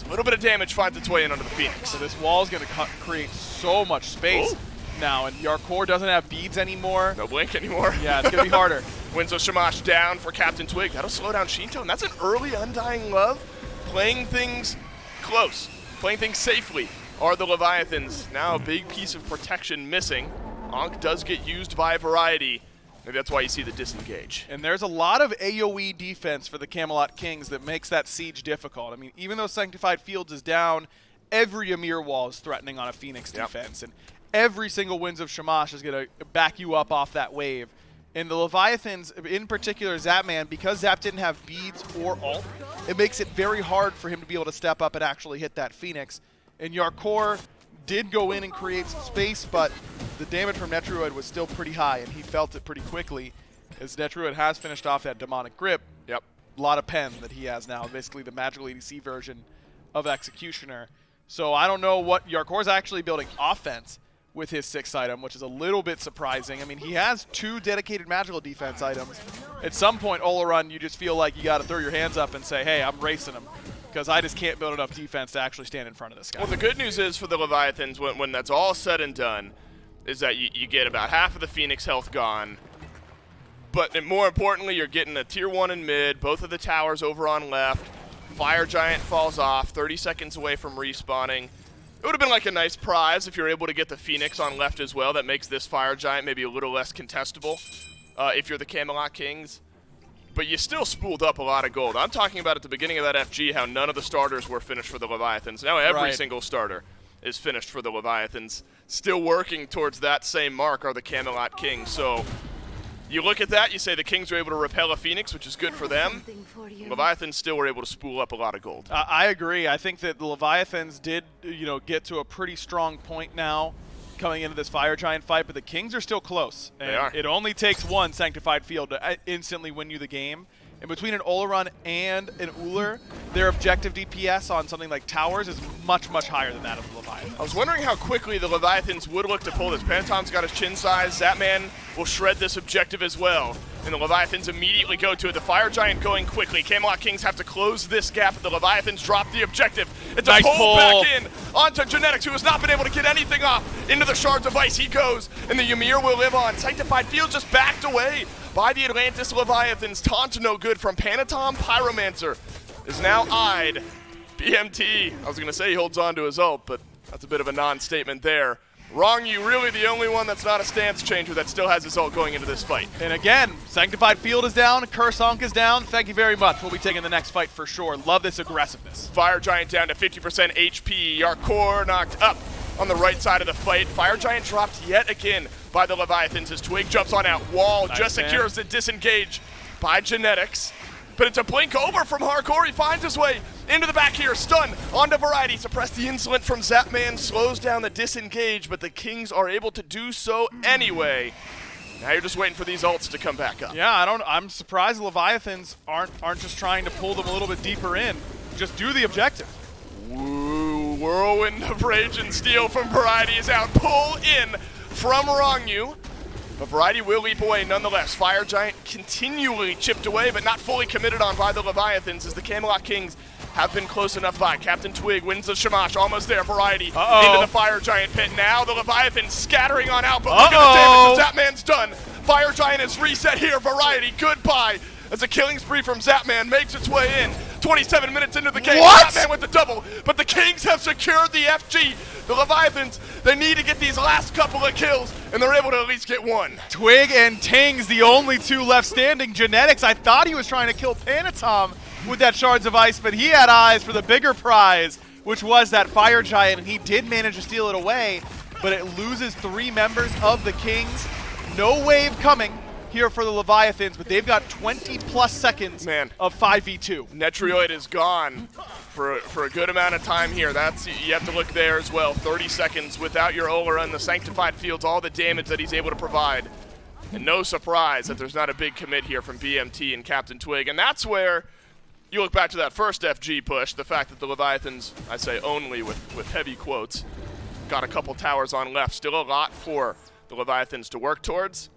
A little bit of damage finds its way in under the Phoenix. So this wall is going to create so much space now, and Yarkor doesn't have beads anymore. No blink anymore. Yeah, it's going to be harder. Winzo Shamash down for Captain Twig. That'll slow down Shinto, and that's an early Undying Love. Playing things close, playing things safely are the Leviathans. Now a big piece of protection missing. Ankh does get used by Variety. Maybe that's why you see the disengage. And there's a lot of AoE defense for the Camelot Kings that makes that siege difficult. I mean, even though Sanctified Fields is down, every Ymir wall is threatening on a Phoenix defense. And every single Winds of Shamash is going to back you up off that wave. And the Leviathans, in particular Zapman, because Zap didn't have beads or ult, it makes it very hard for him to be able to step up and actually hit that Phoenix. And Yarkor did go in and create some space, but the damage from Netruid was still pretty high, and he felt it pretty quickly, as Netruid has finished off that Demonic Grip. Yep. A lot of pen that he has now, basically the magical ADC version of Executioner. So I don't know what Yarkor's actually building offense with his 6th item, which is a little bit surprising. I mean, he has 2 dedicated magical defense items. At some point, Olaron, you just feel like you got to throw your hands up and say, hey, I'm racing him, because I just can't build enough defense to actually stand in front of this guy. Well, the good news is for the Leviathans, when that's all said and done, is that you get about half of the Phoenix health gone. But more importantly, you're getting a tier 1 in mid, both of the towers over on left. Fire Giant falls off, 30 seconds away from respawning. It would have been like a nice prize if you're able to get the Phoenix on left as well. That makes this Fire Giant maybe a little less contestable if you're the Camelot Kings. But you still spooled up a lot of gold. I'm talking about at the beginning of that FG how none of the starters were finished for the Leviathans. Now every single starter is finished for the Leviathans. Still working towards that same mark are the Camelot Kings. So you look at that, you say the Kings were able to repel a Phoenix, which is good for them. Leviathans still were able to spool up a lot of gold. I agree. I think that the Leviathans did, get to a pretty strong point now coming into this Fire Giant fight, but the Kings are still close. And they are. It only takes one Sanctified Field to instantly win you the game. And between an Olaron and an Uller, their objective DPS on something like towers is much, much higher than that of the Leviathans. I was wondering how quickly the Leviathans would look to pull this. Panatom's got his chin size. Zapman will shred this objective as well. And the Leviathans immediately go to it. The Fire Giant going quickly. Camelot Kings have to close this gap. The Leviathans drop the objective. It's a pull back in onto Genetics, who has not been able to get anything off. Into the Shards of Ice he goes, and the Ymir will live on. Sanctified Field just backed away by the Atlantis Leviathans. Taunt no good from Panatom. Pyromancer is now eyed. BMT, I was going to say he holds on to his ult, but that's a bit of a non-statement there. Wrong, you really the only one that's not a stance changer that still has his ult going into this fight. And again, Sanctified Field is down, Curse Ankh is down. Thank you very much. We'll be taking the next fight for sure. Love this aggressiveness. Fire Giant down to 50% HP. Yarkor knocked up on the right side of the fight. Fire Giant dropped yet again by the Leviathans as Twig jumps on out. Wall just secures the disengage by Genetics. But it's a blink over from Hardcore. He finds his way into the back here. Stun onto Variety. Suppress the insolent from Zapman. Slows down the disengage, but the Kings are able to do so anyway. Now you're just waiting for these ults to come back up. Yeah, I'm surprised Leviathans aren't just trying to pull them a little bit deeper in. Just do the objective. Woo, whirlwind of rage and steel from Variety is out. Pull in from Rongyu. But Variety will leap away nonetheless. Fire Giant continually chipped away, but not fully committed on by the Leviathans as the Camelot Kings have been close enough by. Captain Twig wins the Shamash, almost there. Variety into the Fire Giant pit. Now the Leviathans scattering on out, but look at the damage that Zapman's done. Fire Giant is reset here. Variety, goodbye. As a killing spree from Zapman makes its way in. 27 minutes into the game, Zapman with the double, but the Kings have secured the FG. The Leviathans, they need to get these last couple of kills, and they're able to at least get one. Twig and Ting's the only two left standing. Genetics, I thought he was trying to kill Panatom with that Shards of Ice, but he had eyes for the bigger prize, which was that Fire Giant, and he did manage to steal it away, but it loses 3 members of the Kings. No wave coming here for the Leviathans, but they've got 20+ seconds of 5v2. Netrioid is gone for a good amount of time here. You have to look there as well. 30 seconds without your Ola and the Sanctified Fields, all the damage that he's able to provide. And no surprise that there's not a big commit here from BMT and Captain Twig. And that's where you look back to that first FG push, the fact that the Leviathans, I say only with heavy quotes, got a couple towers on left. Still a lot for the Leviathans to work towards,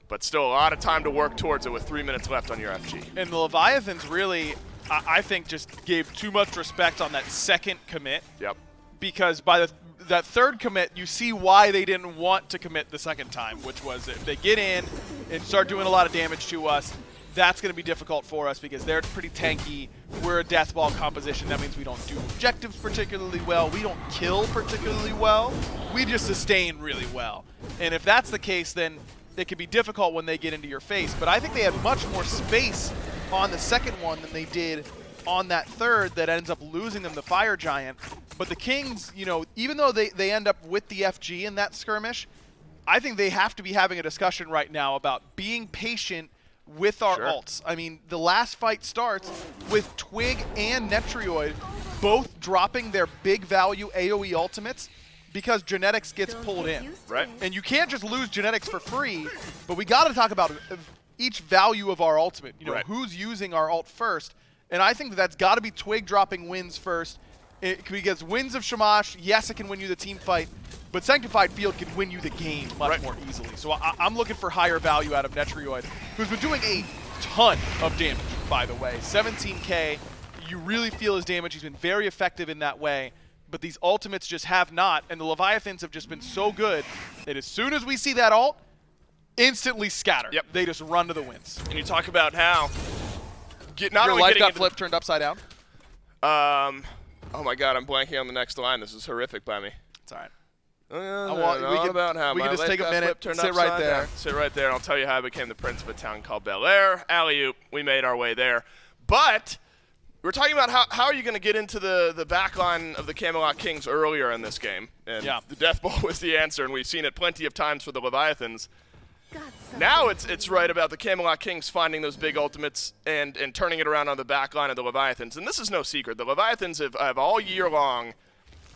but still a lot of time to work towards it with 3 minutes left on your FG. And the Leviathans really, I think, just gave too much respect on that second commit. Yep. Because by that third commit, you see why they didn't want to commit the second time, which was if they get in and start doing a lot of damage to us, that's going to be difficult for us because they're pretty tanky. We're a death ball composition. That means we don't do objectives particularly well. We don't kill particularly well. We just sustain really well. And if that's the case, then it can be difficult when they get into your face. But I think they had much more space on the second one than they did on that third that ends up losing them the Fire Giant. But the Kings, you know, even though they end up with the FG in that skirmish, I think they have to be having a discussion right now about being patient with our ults. I mean, the last fight starts with Twig and Netrioid both dropping their big value AoE ultimates because Genetics gets pulled in. Right. And you can't just lose Genetics for free, but we got to talk about each value of our ultimate. You know, who's using our ult first. And I think that's got to be Twig dropping wins first. Because wins of Shamash, yes, it can win you the team fight, but Sanctified Field can win you the game much more easily. So I'm looking for higher value out of Netrioid, who's been doing a ton of damage, by the way. 17k, you really feel his damage. He's been very effective in that way, but these ultimates just have not, and the Leviathans have just been so good that as soon as we see that ult, instantly scatter. Yep. They just run to the wins. And you talk about how Your life got flipped, turned upside down? Oh my god, I'm blanking on the next line. This is horrific by me. It's all right. We can just take a minute, sit right there. Sit right there, and I'll tell you how I became the prince of a town called Bel Air. Alley-oop, we made our way there. But we're talking about how are you going to get into the back line of the Camelot Kings earlier in this game. And the Death Ball was the answer, and we've seen it plenty of times for the Leviathans. Now it's right about the Camelot Kings finding those big ultimates and turning it around on the back line of the Leviathans. And this is no secret. The Leviathans have all year long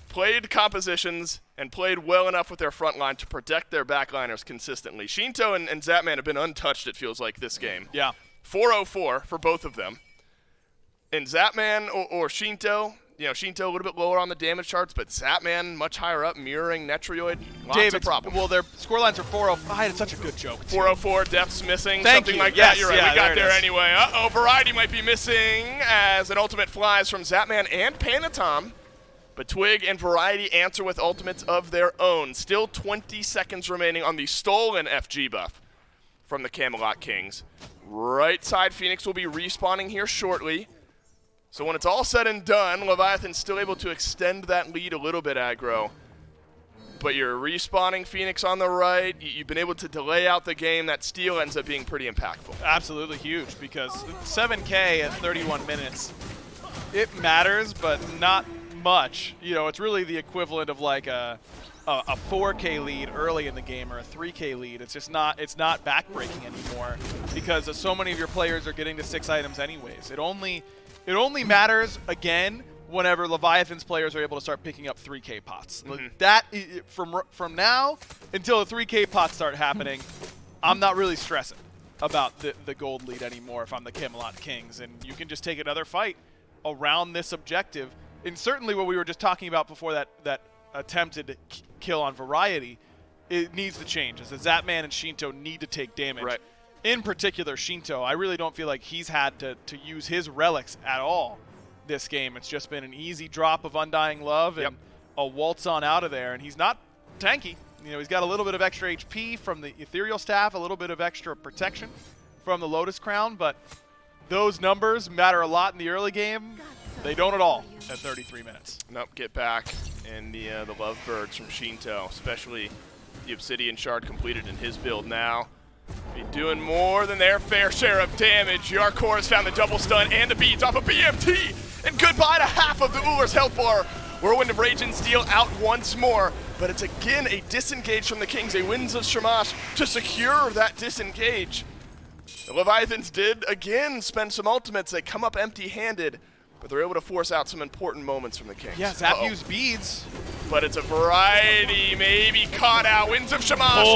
played compositions and played well enough with their front line to protect their backliners consistently. Shinto and Zapman have been untouched, it feels like, this game. Yeah. 404 for both of them. And Zapman or Shinto, you know, Shinto a little bit lower on the damage charts, but Zapman much higher up, mirroring Netrioid. Lots of problems. Well, their scorelines are 405. I had such a good joke, too. 404, deaths missing, Thank something you. like Yes, that. You're right, yeah, we got there it there is. anyway. Uh-oh, Variety might be missing as an ultimate flies from Zapman and Panatom. But Twig and Variety answer with ultimates of their own. Still 20 seconds remaining on the stolen FG buff from the Camelot Kings. Right side Phoenix will be respawning here shortly. So when it's all said and done, Leviathan's still able to extend that lead a little bit, aggro. But you're respawning Phoenix on the right. You've been able to delay out the game. That steal ends up being pretty impactful. Absolutely huge because 7K at 31 minutes, it matters, but not much. You know, it's really the equivalent of like a 4K lead early in the game or a 3K lead. It's just not, it's not backbreaking anymore because so many of your players are getting to 6 items anyways. It only matters, again, whenever Leviathans players are able to start picking up 3K pots. That, from now until the 3K pots start happening, I'm not really stressing about the gold lead anymore if I'm the Camelot Kings, and you can just take another fight around this objective. And certainly what we were just talking about before that attempted kill on Variety, it needs to change. As Zapman and Shinto need to take damage. Right. In particular, Shinto, I really don't feel like he's had to use his relics at all this game. It's just been an easy drop of Undying Love and a waltz on out of there, and he's not tanky. You know, he's got a little bit of extra HP from the Ethereal Staff, a little bit of extra protection from the Lotus Crown, but those numbers matter a lot in the early game. They don't at all at 33 minutes. Nope, get back. And the Lovebirds from Shinto, especially the Obsidian Shard completed in his build now. Be doing more than their fair share of damage. Yarkor has found the double stun and the beads off of BMT. And goodbye to half of the Ullr's health bar. Whirlwind of Rage and Steel out once more. But it's again a disengage from the Kings. A Winds of Shamash to secure that disengage. The Leviathans did again spend some ultimates. They come up empty-handed, but they're able to force out some important moments from the Kings. Yeah, Zap used beads. But it's a Variety, maybe caught out. Winds of Shamash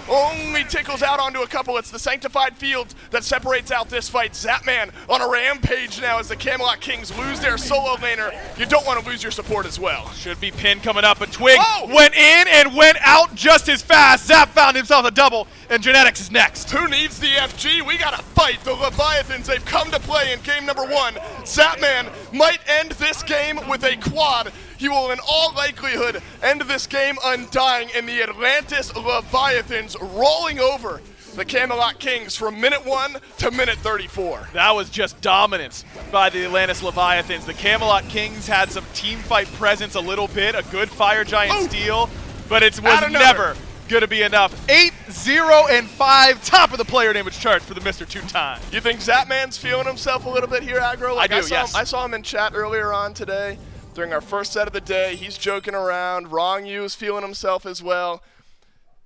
only tickles out onto a couple. It's the Sanctified Field that separates out this fight. Zapman on a rampage now as the Camelot Kings lose their solo laner. You don't want to lose your support as well. Should be Pin coming up, but Twig went in and went out just as fast. Zap found himself a double, and Genetics is next. Who needs the FG? We gotta fight the Leviathans. They've come to play in game number 1. Zapman might end this game with a quad. He will in all likelihood end this game undying, and the Atlantis Leviathans rolling over the Camelot Kings from minute 1 to minute 34. That was just dominance by the Atlantis Leviathans. The Camelot Kings had some team fight presence a little bit, a good Fire Giant steal, but it was never going to be enough. 8-0-5, top of the player damage chart for the Mr. Two-Time. You think Zapman's feeling himself a little bit here, Aggro? I do, yes. I saw him in chat earlier on today. During our first set of the day, he's joking around. Wrong U is feeling himself as well.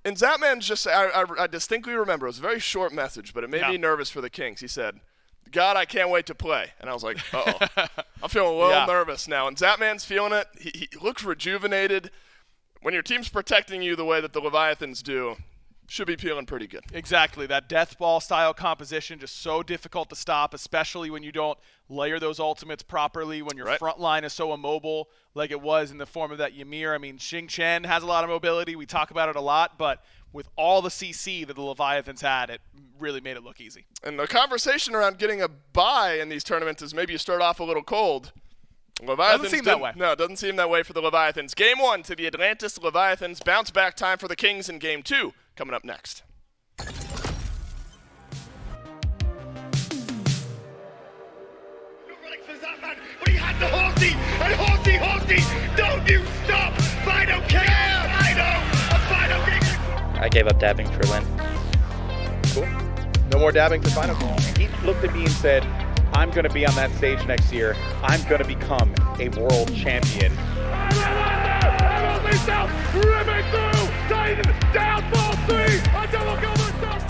And Zapman's just, I distinctly remember, it was a very short message, but it made me nervous for the Kings. He said, God, I can't wait to play. And I was like, uh-oh. I'm feeling a little nervous now. And Zapman's feeling it. He looks rejuvenated. When your team's protecting you the way that the Leviathans do, should be feeling pretty good. Exactly. That death ball style composition, just so difficult to stop, especially when you don't layer those ultimates properly, when your front line is so immobile like it was in the form of that Ymir. I mean, Xing Chen has a lot of mobility. We talk about it a lot, but with all the CC that the Leviathans had, it really made it look easy. And the conversation around getting a bye in these tournaments is maybe you start off a little cold. Leviathans doesn't seem that way. No, it doesn't seem that way for the Leviathans. Game 1 to the Atlantis Leviathans. Bounce back time for the Kings in Game 2 coming up next. But he had the Horsey, and Horsey, don't you stop! Fido King! Fido King! I gave up dabbing for Lynn. Cool. No more dabbing for Final Call. He looked at me and said, I'm going to be on that stage next year. I'm going to become a world champion. Ripping through! Titan down, ball 3! A double kill myself!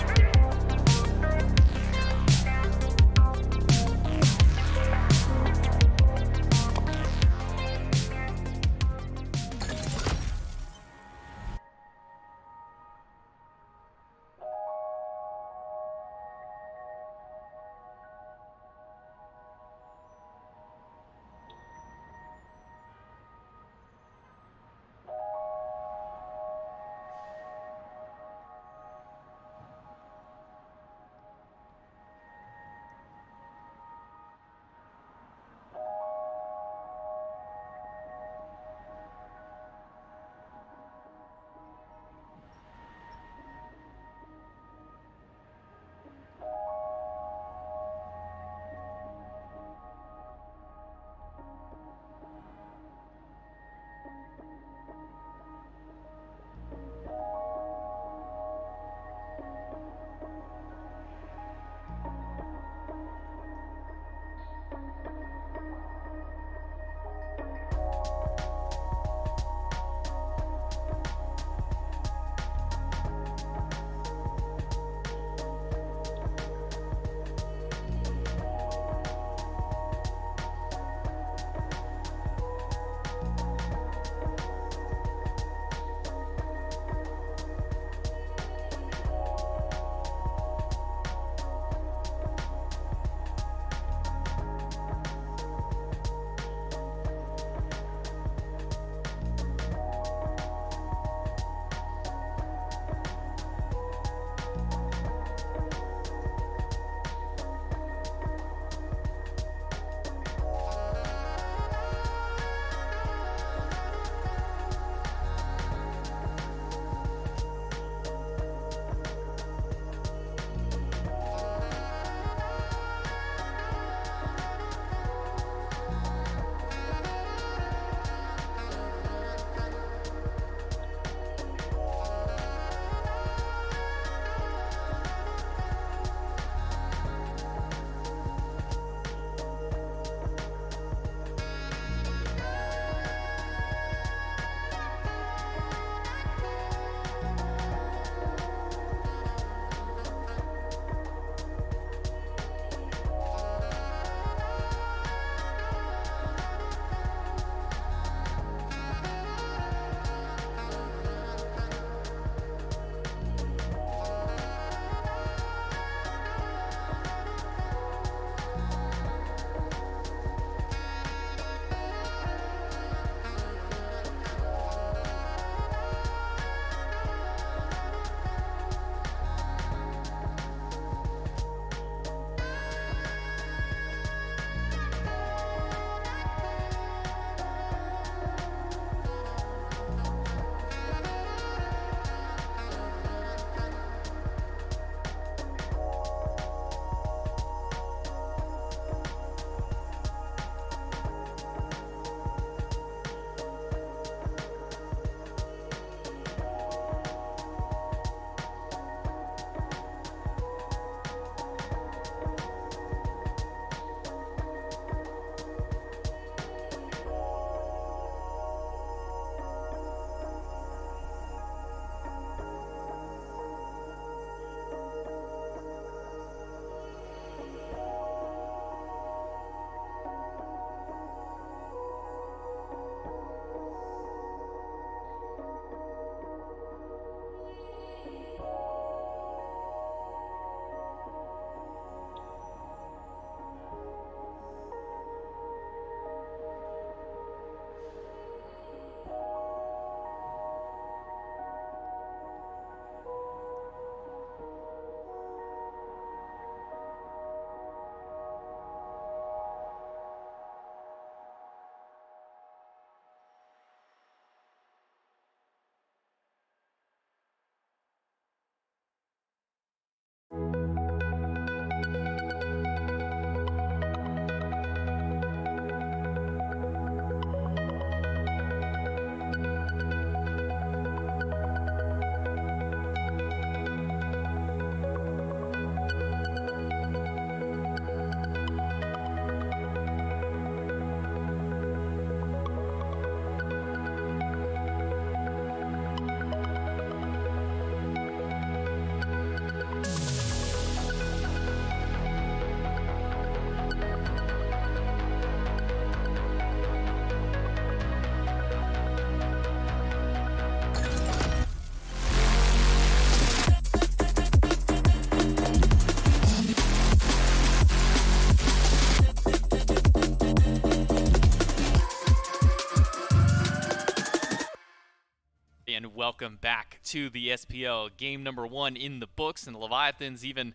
welcome back to the SPL. Game number 1 in the books, and the Leviathans, even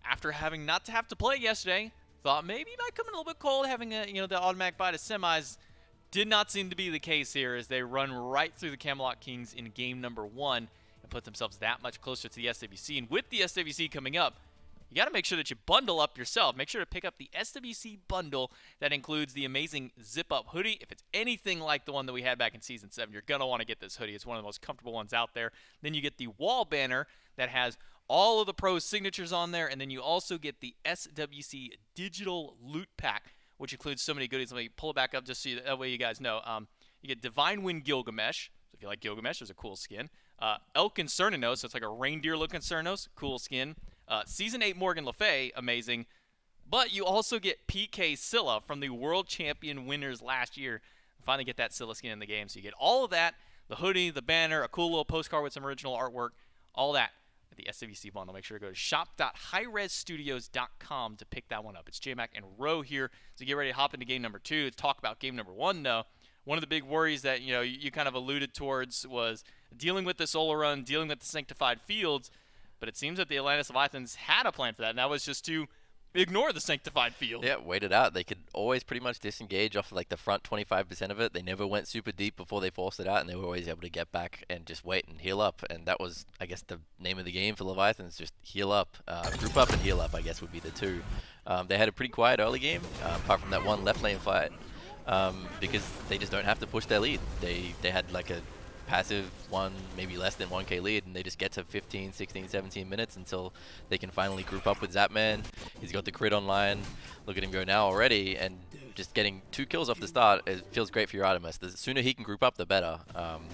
after having not to have to play yesterday, thought maybe might come in a little bit cold, having the automatic bye to semis. Did not seem to be the case here, as they run right through the Camelot Kings in game number 1 and put themselves that much closer to the SWC. And with the SWC coming up, you got to make sure that you bundle up yourself. Make sure to pick up the SWC bundle that includes the amazing zip-up hoodie. If it's anything like the one that we had back in Season 7, you're going to want to get this hoodie. It's one of the most comfortable ones out there. Then you get the wall banner that has all of the pros' signatures on there, and then you also get the SWC digital loot pack, which includes so many goodies. Let me pull it back up just so that way you guys know. You get Divine Wind Gilgamesh. So if you like Gilgamesh, there's a cool skin. Elkin Cernanos, so it's like a reindeer-looking Cernos, cool skin. Season 8 Morgan Le Fay, amazing. But you also get PK Scylla from the World Champion winners last year. Finally get that Scylla skin in the game. So you get all of that, the hoodie, the banner, a cool little postcard with some original artwork, all that at the SWC bundle. Make sure to go to shop.hi-rezstudios.com to pick that one up. It's J-Mac and Ro here. So get ready to hop into game number 2. Let's talk about game number 1, though. One of the big worries that you kind of alluded towards was dealing with the solo run, dealing with the sanctified fields. But it seems that the Atlantis Leviathans had a plan for that, and that was just to ignore the sanctified field. Yeah, wait it out. They could always pretty much disengage off of like the front 25% of it. They never went super deep before they forced it out, and they were always able to get back and just wait and heal up. And that was, I guess, the name of the game for Leviathans, just heal up. Group up and heal up, I guess, would be the two. They had a pretty quiet early game, apart from that one left lane fight, because they just don't have to push their lead. They had like a passive maybe less than 1k lead, and they just get to 15, 16, 17 minutes until they can finally group up with Zapman. He's got the crit online. Look at him go now already, and just getting 2 kills off the start, it feels great for your Artemis. The sooner he can group up, the better. And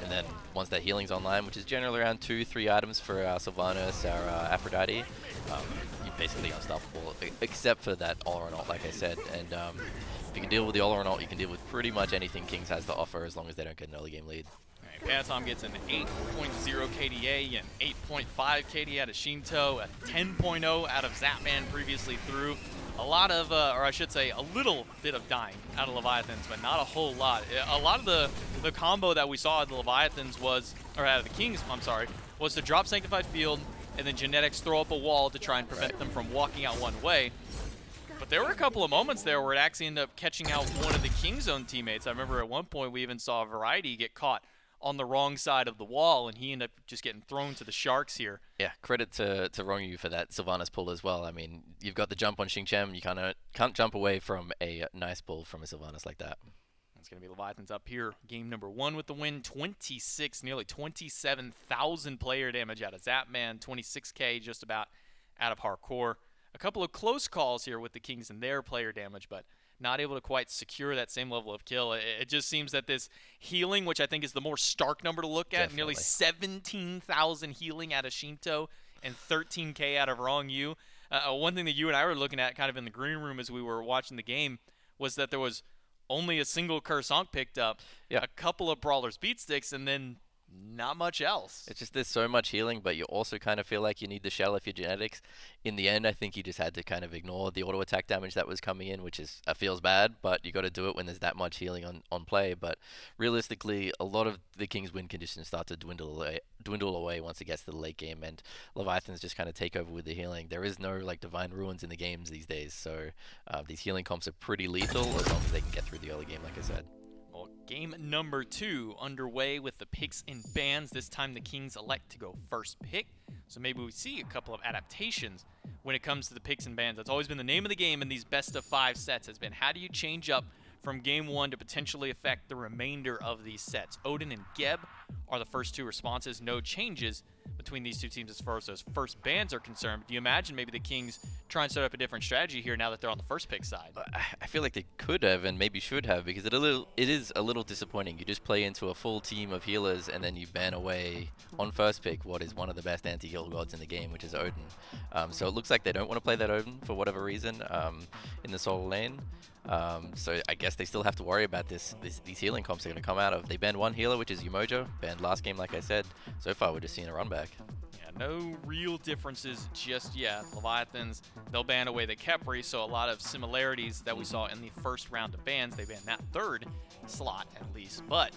then once that healing's online, which is generally around 2-3 items for our Sylvanas, our Aphrodite, you're basically unstoppable, except for that all-around, like I said. And if you can deal with the all-around, you can deal with pretty much anything Kings has to offer, as long as they don't get an early game lead. Panatom gets an 8.0 KDA, an 8.5 KDA out of Shinto, a 10.0 out of Zapman previously through. A lot of, or I should say, a little bit of dying out of Leviathans, but not a whole lot. A lot of the combo that we saw out of the Leviathans was, or out of the Kings, I'm sorry, was to drop Sanctified Field and then Genetics throw up a wall to try and prevent them from walking out one way. But there were a couple of moments there where it actually ended up catching out one of the King's own teammates. I remember at one point we even saw Variety get caught on the wrong side of the wall, and he ended up just getting thrown to the Sharks here. Yeah, credit to Rongyu for that Sylvanas pull as well. I mean, you've got the jump on Xingqian. You can't jump away from a nice pull from a Sylvanas like that. It's going to be Leviathans up here. Game number 1 with the win. 26, nearly 27,000 player damage out of Zapman. 26k just about out of Hardcore. A couple of close calls here with the Kings and their player damage, but not able to quite secure that same level of kill. It just seems that this healing, which I think is the more stark number to look at, Definitely. nearly 17,000 healing out of Shinto and 13k out of Rongyu. One thing that you and I were looking at kind of in the green room as we were watching the game was that there was only a single Kursonk picked up, a couple of Brawlers beat sticks, and then not much else. It's just there's so much healing, but you also kind of feel like you need the shell if you're Genetics. In the end, I think you just had to kind of ignore the auto attack damage that was coming in, which is feels bad, but you got to do it when there's that much healing on play. But realistically, a lot of the King's win conditions start to dwindle away once it gets to the late game, and Leviathans just kind of take over with the healing. There is no like Divine Ruins in the games these days, so these healing comps are pretty lethal as long as they can get through the early game, like I said. Well, game number 2 underway with the picks and bans. This time the Kings elect to go first pick. So maybe we see a couple of adaptations when it comes to the picks and bans. That's always been the name of the game in these best of 5 sets, has been how do you change up from game 1 to potentially affect the remainder of these sets. Odin and Geb are the first 2 responses. No changes between these two teams as far as those first bans are concerned. Do you imagine maybe the Kings try and set up a different strategy here now that they're on the first pick side? I feel like they could have and maybe should have, because it is a little disappointing. You just play into a full team of healers and then you ban away on first pick what is one of the best anti-heal gods in the game, which is Odin. So it looks like they don't want to play that Odin for whatever reason in the solo lane. So I guess they still have to worry about these healing comps they're going to come out of. They banned one healer, which is Umojo. Banned last game, like I said. So far, we're just seeing a run back. comeback. Yeah, no real differences just yet. Leviathans, they'll ban away the Khepri, so a lot of similarities that we saw in the first round of bans. They banned that third slot at least, but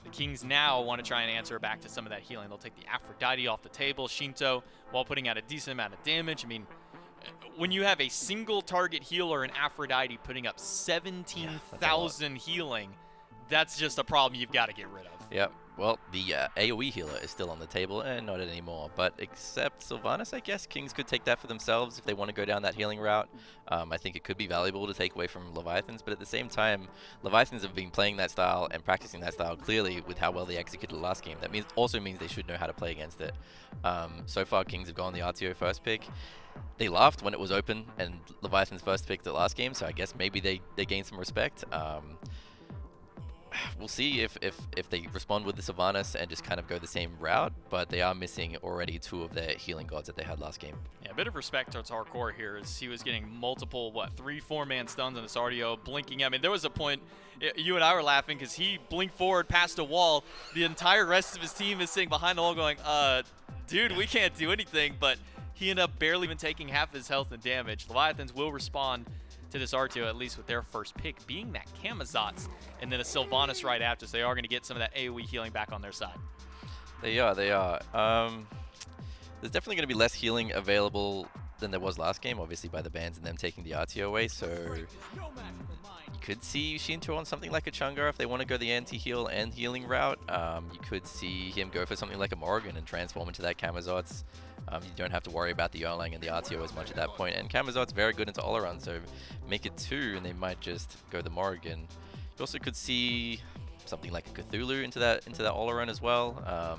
the Kings now want to try and answer back to some of that healing. They'll take the Aphrodite off the table, Shinto, while putting out a decent amount of damage. I mean, when you have a single target healer in Aphrodite putting up 17,000 healing, that's just a problem you've got to get rid of. Yep. Well, the AoE healer is still on the table, and not anymore. But except Sylvanas, I guess Kings could take that for themselves if they want to go down that healing route. I think it could be valuable to take away from Leviathans, but at the same time, Leviathans have been playing that style and practicing that style clearly with how well they executed the last game. That also means they should know how to play against it. So far, Kings have gone the RTO first pick. They laughed when it was open, and Leviathans first picked the last game, so I guess maybe they gained some respect. We'll see if they respond with the Sylvanas and just kind of go the same route, but they are missing already 2 of their healing gods that they had last game. Yeah, a bit of respect towards Hardcore here as he was getting multiple, 3-4-man stuns on this RDO, blinking. I mean, there was a point, you and I were laughing because he blinked forward past a wall. The entire rest of his team is sitting behind the wall going, dude, we can't do anything, but he ended up barely even taking half his health and damage. Leviathans will respond to this RTO, at least with their first pick being that Camelot, and then a Sylvanas right after, so they are going to get some of that AoE healing back on their side. They are. There's definitely going to be less healing available than there was last game, obviously by the bans and them taking the RTO away, so you could see Shinto on something like a Chungar if they want to go the anti-heal and healing route. You could see him go for something like a Morrigan and transform into that Camazotz. You don't have to worry about the Erlang and the RTO as much at that point. And Camazot's very good into Olaron, so make it 2 and they might just go the Morrigan. You also could see something like a Cthulhu into that Olaron as well.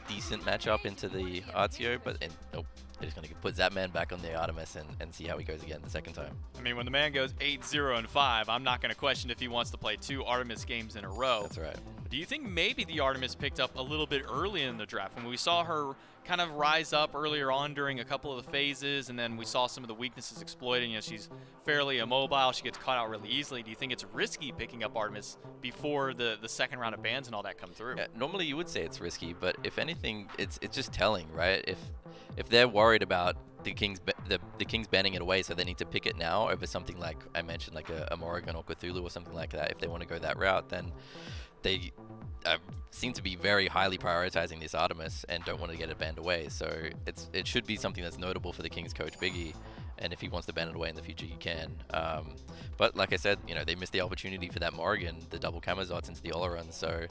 Decent matchup into the RTO, but nope. They're just going to put Zapman back on the Artemis and see how he goes again the second time. I mean, when the man goes 8-0-5, I'm not going to question if he wants to play 2 Artemis games in a row. That's right. Do you think maybe the Artemis picked up a little bit early in the draft? When we saw her kind of rise up earlier on during a couple of the phases, and then we saw some of the weaknesses exploited. You know, she's fairly immobile. She gets caught out really easily. Do you think it's risky picking up Artemis before the second round of bans and all that come through? Yeah, normally you would say it's risky, but if anything, it's just telling, right? If they're worried about the Kings banning it away, so they need to pick it now over something like I mentioned, like a Morrigan or Cthulhu or something like that. If they want to go that route, then they seem to be very highly prioritizing this Artemis and don't want to get it banned away. So it should be something that's notable for the Kings coach Biggie, and if he wants to ban it away in the future, he can. But like I said, you know, they missed the opportunity for that Morrigan, the double Camazotz into the Olaron. So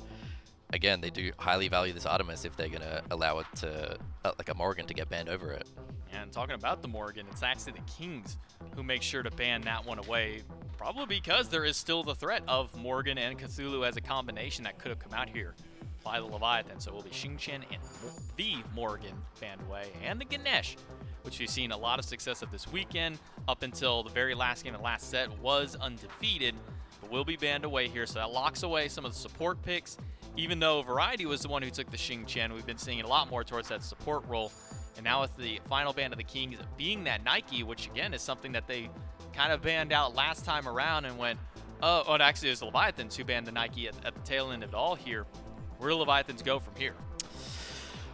again, they do highly value this Artemis if they're going to allow it to, like a Morrigan, to get banned over it. And talking about the Morrigan, it's actually the Kings who make sure to ban that one away, probably because there is still the threat of Morrigan and Cthulhu as a combination that could have come out here by the Leviathan. So it will be Xingqian and the Morrigan banned away, and the Ganesh, which we've seen a lot of success of this weekend. Up until the very last game, the last set was undefeated, but will be banned away here. So that locks away some of the support picks. Even though Variety was the one who took the Xingqian, we've been seeing a lot more towards that support role. And now with the final ban of the Kings being that Nike, which again is something that they kind of banned out last time around and went, oh, and actually it was the Leviathans who banned the Nike at the tail end of it all here. Where do Leviathans go from here?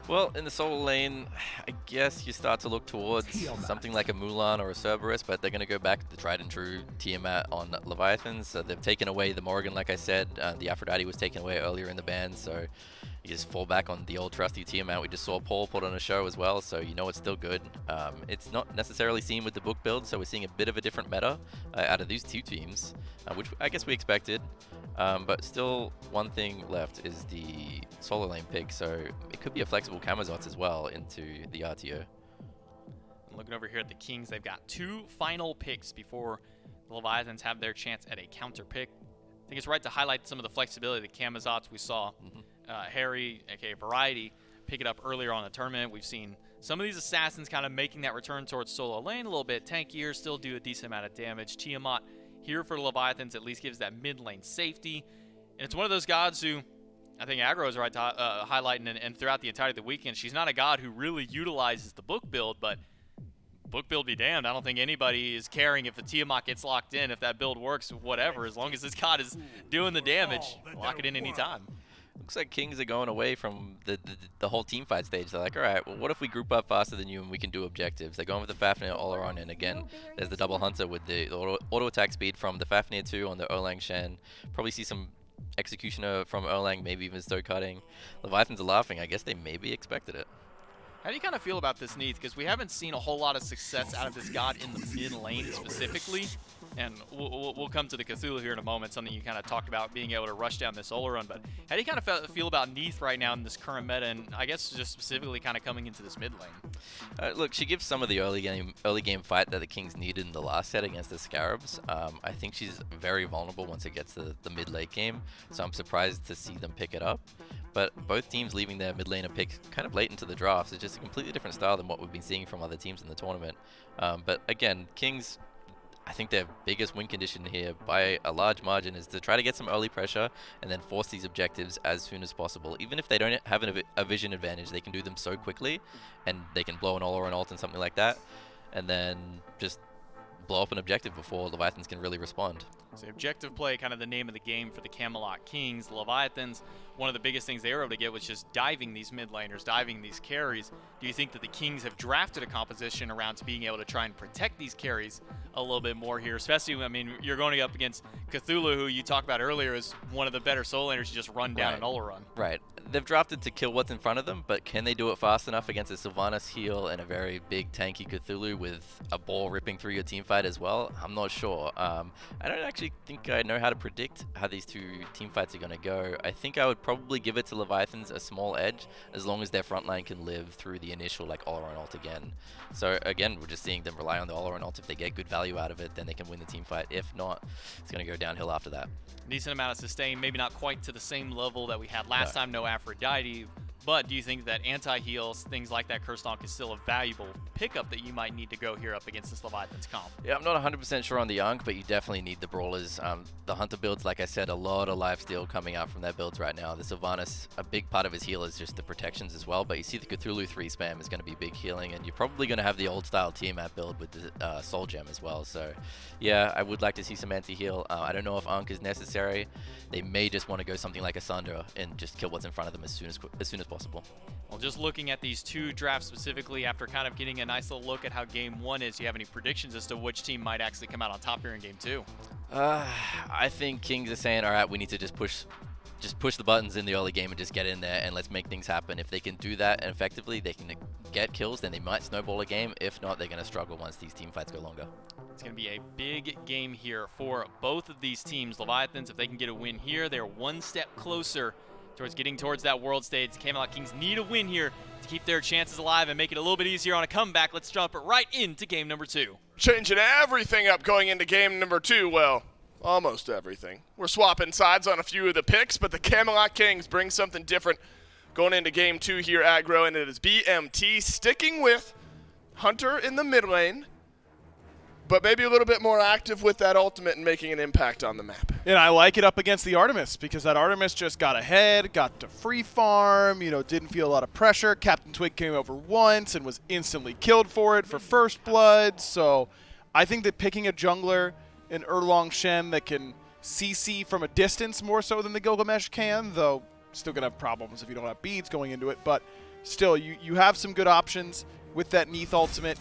Well, in the solo lane, I guess you start to look towards something like a Mulan or a Cerberus, but they're going to go back to the tried and true Tiamat on Leviathans. So they've taken away the Morrigan, like I said. The Aphrodite was taken away earlier in the ban, so you just fall back on the old trusty Tiamat. We just saw Paul put on a show as well, so you know it's still good. It's not necessarily seen with the book build, so we're seeing a bit of a different meta out of these two teams, which I guess we expected. But still, one thing left is the solo lane pick, so it could be a flexible Camazotz as well into the RTO. Looking over here at the Kings, they've got 2 final picks before the Leviathans have their chance at a counter pick. I think it's right to highlight some of the flexibility of the Camazotz we saw. Harry, aka Variety, pick it up earlier on in the tournament. We've seen some of these assassins kind of making that return towards solo lane a little bit tankier, still do a decent amount of damage. Tiamat here for the Leviathans at least gives that mid lane safety. And it's one of those gods who, I think Aggro is right to highlight, and throughout the entirety of the weekend, she's not a god who really utilizes the book build, but book build be damned. I don't think anybody is caring if the Tiamat gets locked in, if that build works, whatever. As long as this god is doing the damage, lock it in anytime. Looks like Kings are going away from the whole team fight stage. They're like, all right, well, what if we group up faster than you and we can do objectives? They're going with the Fafnir Oleron, and again, there's the double hunter with the auto attack speed from the Fafnir 2 on the Erlang Shen. Probably see some executioner from Erlang, maybe even stow cutting. Leviathans are laughing. I guess they maybe expected it. How do you kind of feel about this Neath? Because we haven't seen a whole lot of success out of this god in the mid lane specifically. And we'll come to the Cthulhu here in a moment, something you kind of talked about being able to rush down this Oleron. But how do you kind of feel about Neath right now in this current meta, and I guess just specifically kind of coming into this mid lane? Look, she gives some of the early game fight that the Kings needed in the last set against the Scarabs. I think she's very vulnerable once it gets to the mid-late game, so I'm surprised to see them pick it up. But both teams leaving their mid laner pick kind of late into the drafts. It's just a completely different style than what we've been seeing from other teams in the tournament. But again, Kings, I think their biggest win condition here by a large margin is to try to get some early pressure and then force these objectives as soon as possible. Even if they don't have a vision advantage, they can do them so quickly, and they can blow an ult or an ult and something like that, and then just blow up an objective before Leviathans can really respond. So objective play, kind of the name of the game for the Camelot Kings. The Leviathans, one of the biggest things they were able to get was just diving these mid laners, diving these carries. Do you think that the Kings have drafted a composition around to being able to try and protect these carries a little bit more here? Especially, I mean, you're going up against Cthulhu, who you talked about earlier is one of the better solo laners to just run down an Oleron. Right. They've drafted to kill what's in front of them, but can they do it fast enough against a Sylvanas heal and a very big tanky Cthulhu with a ball ripping through your team fight as well? I'm not sure. I don't actually think I know how to predict how these two team fights are going to go. I think I would probably give it to Leviathans a small edge as long as their front line can live through the initial like Oleron ult again. So again, we're just seeing them rely on the Oleron ult. If they get good value out of it, then they can win the team fight. If not, it's going to go downhill after that. Decent amount of sustain, maybe not quite to the same level that we had last time, no Aphrodite, but do you think that anti-heals, things like that Curse Donk is still a valuable pickup that you might need to go here up against this Leviathan's comp? Yeah, I'm not 100% sure on the Ankh, but you definitely need the Brawlers. The Hunter builds, like I said, a lot of lifesteal coming out from their builds right now. The Sylvanas, a big part of his heal is just the protections as well, but you see the Cthulhu 3 spam is going to be big healing, and you're probably going to have the old style Tiamat build with the Soul Gem as well. So yeah, I would like to see some anti-heal. I don't know if Ankh is necessary. They may just want to go something like a Sandra and just kill what's in front of them as soon as possible. Well, just looking at these two drafts specifically, after kind of getting a nice little look at how game one is, do you have any predictions as to which team might actually come out on top here in game two? I think Kings are saying, all right, we need to just push the buttons in the early game and just get in there and let's make things happen. If they can do that and effectively they can get kills, then they might snowball a game. If not, they're going to struggle once these team fights go longer. It's going to be a big game here for both of these teams. Leviathans, if they can get a win here, they're one step closer towards getting towards that world stage. Camelot Kings need a win here to keep their chances alive and make it a little bit easier on a comeback. Let's jump right into game number two. Changing everything up going into game number two. Well, almost everything. We're swapping sides on a few of the picks, but the Camelot Kings bring something different going into game two here aggro, and it is BMT sticking with Hunter in the mid lane, but maybe a little bit more active with that ultimate and making an impact on the map. And I like it up against the Artemis because that Artemis just got ahead, got to free farm, didn't feel a lot of pressure. Captain Twig came over once and was instantly killed for it for first blood. So I think that picking a jungler in Erlang Shen that can CC from a distance more so than the Gilgamesh can, though still going to have problems if you don't have beads going into it. But still, you have some good options with that Neath ultimate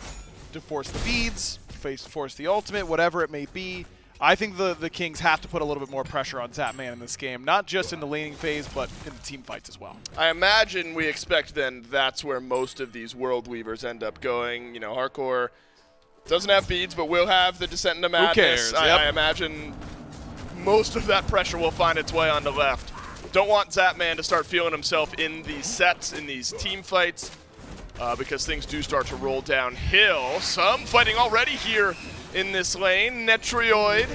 to force the beads, force the ultimate, whatever it may be. I think the Kings have to put a little bit more pressure on Zapman in this game, not just in the laning phase, but in the team fights as well. I imagine we expect then that's where most of these World Weavers end up going. Hardcore doesn't have beads, but will have the Descent into Madness. Who cares? I imagine most of that pressure will find its way on the left. Don't want Zapman to start feeling himself in these sets, in these team fights, because things do start to roll downhill. Some fighting already here in this lane. Netrioid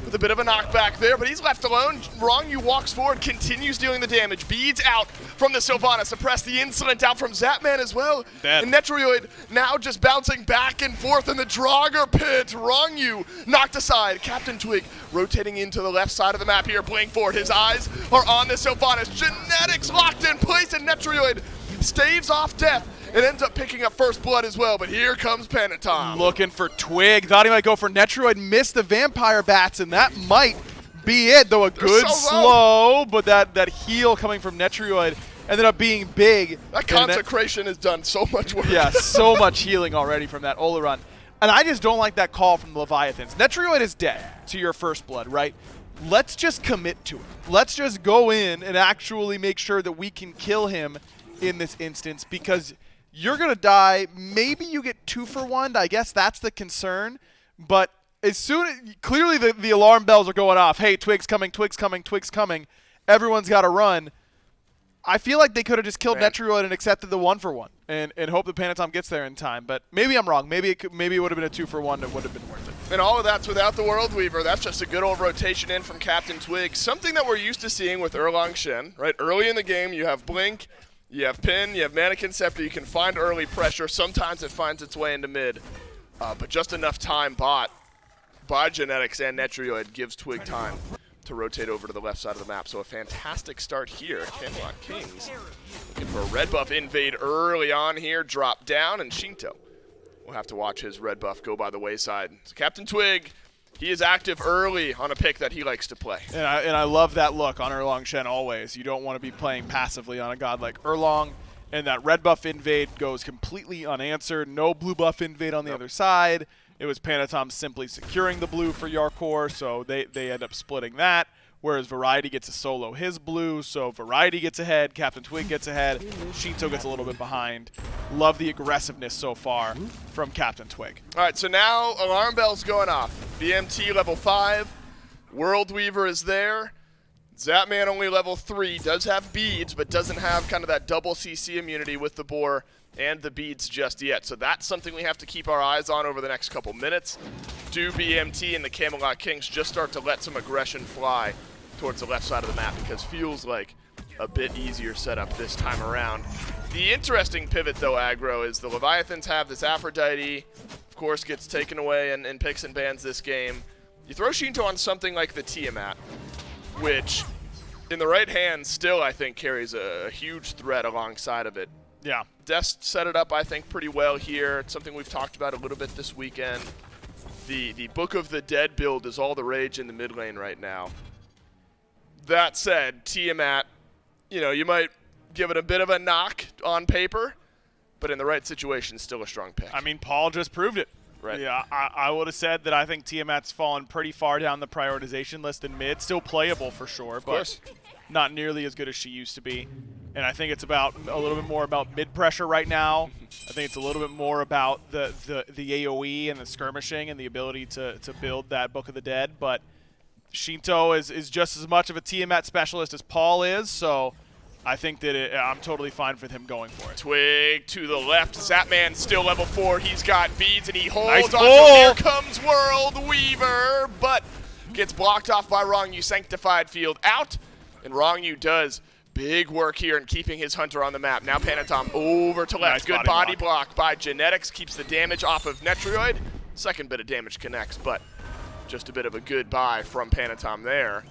with a bit of a knockback there, but he's left alone. Wrong walks forward, continues dealing the damage. Beads out from the Sylvanas. Suppress the Insolent out from Zapman as well. Dead. And Netrioid now just bouncing back and forth in the Draugr pit. Wrong knocked aside. Captain Twig rotating into the left side of the map here. Blink forward. His eyes are on the Sylvanas. Genetics locked in place, and Netrioid staves off death. It ends up picking up first blood as well, but here comes Pentatom. Looking for Twig. Thought he might go for Netrioid, missed the Vampire Bats, and that might be it, though. A good so slow, but that heal coming from Netrioid ended up being big. That consecration has done so much work. Yeah, so much healing already from that Ola run. And I just don't like that call from the Leviathans. Netrioid is dead to your first blood, right? Let's just commit to it. Let's just go in and actually make sure that we can kill him in this instance, because you're going to die. Maybe you get 2 for 1. I guess that's the concern. But as soon as clearly the alarm bells are going off. Hey, Twig's coming, Twig's coming, Twig's coming. Everyone's got to run. I feel like they could have just killed Netrioid and accepted the 1 for 1 and hope that Panatom gets there in time. But maybe I'm wrong. Maybe it would have been a 2 for 1 that would have been worth it. And all of that's without the World Weaver. That's just a good old rotation in from Captain Twig. Something that we're used to seeing with Erlang Shen, right? Early in the game, you have Blink, you have Pin, you have Mannequin Scepter. You can find early pressure. Sometimes it finds its way into mid. But just enough time bought by Genetics and Netrioid gives Twig time to rotate over to the left side of the map. So a fantastic start here. Camelot Kings looking for a red buff invade early on here, drop down, and Shinto will have to watch his red buff go by the wayside. So Captain Twig, he is active early on a pick that he likes to play. And I love that look on Erlang Shen always. You don't want to be playing passively on a god like Erlang. And that red buff invade goes completely unanswered. No blue buff invade on the other side. It was Panatom simply securing the blue for Yarkor, so they end up splitting that. Whereas Variety gets to solo his blue, so Variety gets ahead, Captain Twig gets ahead, Shinto gets a little bit behind. Love the aggressiveness so far from Captain Twig. All right, so now alarm bells going off. BMT level 5, World Weaver is there. Zapman only level 3, does have beads, but doesn't have kind of that double CC immunity with the boar and the beads just yet. So that's something we have to keep our eyes on over the next couple minutes. Do BMT and the Camelot Kings just start to let some aggression fly towards the left side of the map, because feels like a bit easier setup this time around. The interesting pivot, though, Aggro, is the Leviathans have this Aphrodite, of course, gets taken away and picks and bans this game. You throw Shinto on something like the Tiamat, which in the right hand still, I think, carries a huge threat alongside of it. Yeah. Dest set it up, I think, pretty well here. It's something we've talked about a little bit this weekend. The Book of the Dead build is all the rage in the mid lane right now. That said, Tiamat, you know, you might give it a bit of a knock on paper, but in the right situation, still a strong pick. I mean, Paul just proved it. Right. Yeah, I would have said that I think Tiamat's fallen pretty far down the prioritization list in mid. Still playable for sure, but not nearly as good as she used to be. And I think it's about a little bit more about mid pressure right now. I think it's a little bit more about the AoE and the skirmishing and the ability to build that Book of the Dead. But Shinto is just as much of a Tiamat specialist as Paul is, so I think that I'm totally fine with him going for it. Twig to the left. Zapman still level 4. He's got beads and he holds Nice on. pull. Here comes World Weaver, but gets blocked off by Rongyu. Sanctified Field out, and Rongyu does big work here in keeping his hunter on the map. Now Panatom over to left. Nice Good body block by Genetics. Keeps the damage off of Netrioid. Second bit of damage connects, but just a bit of a good buy from Panatom there.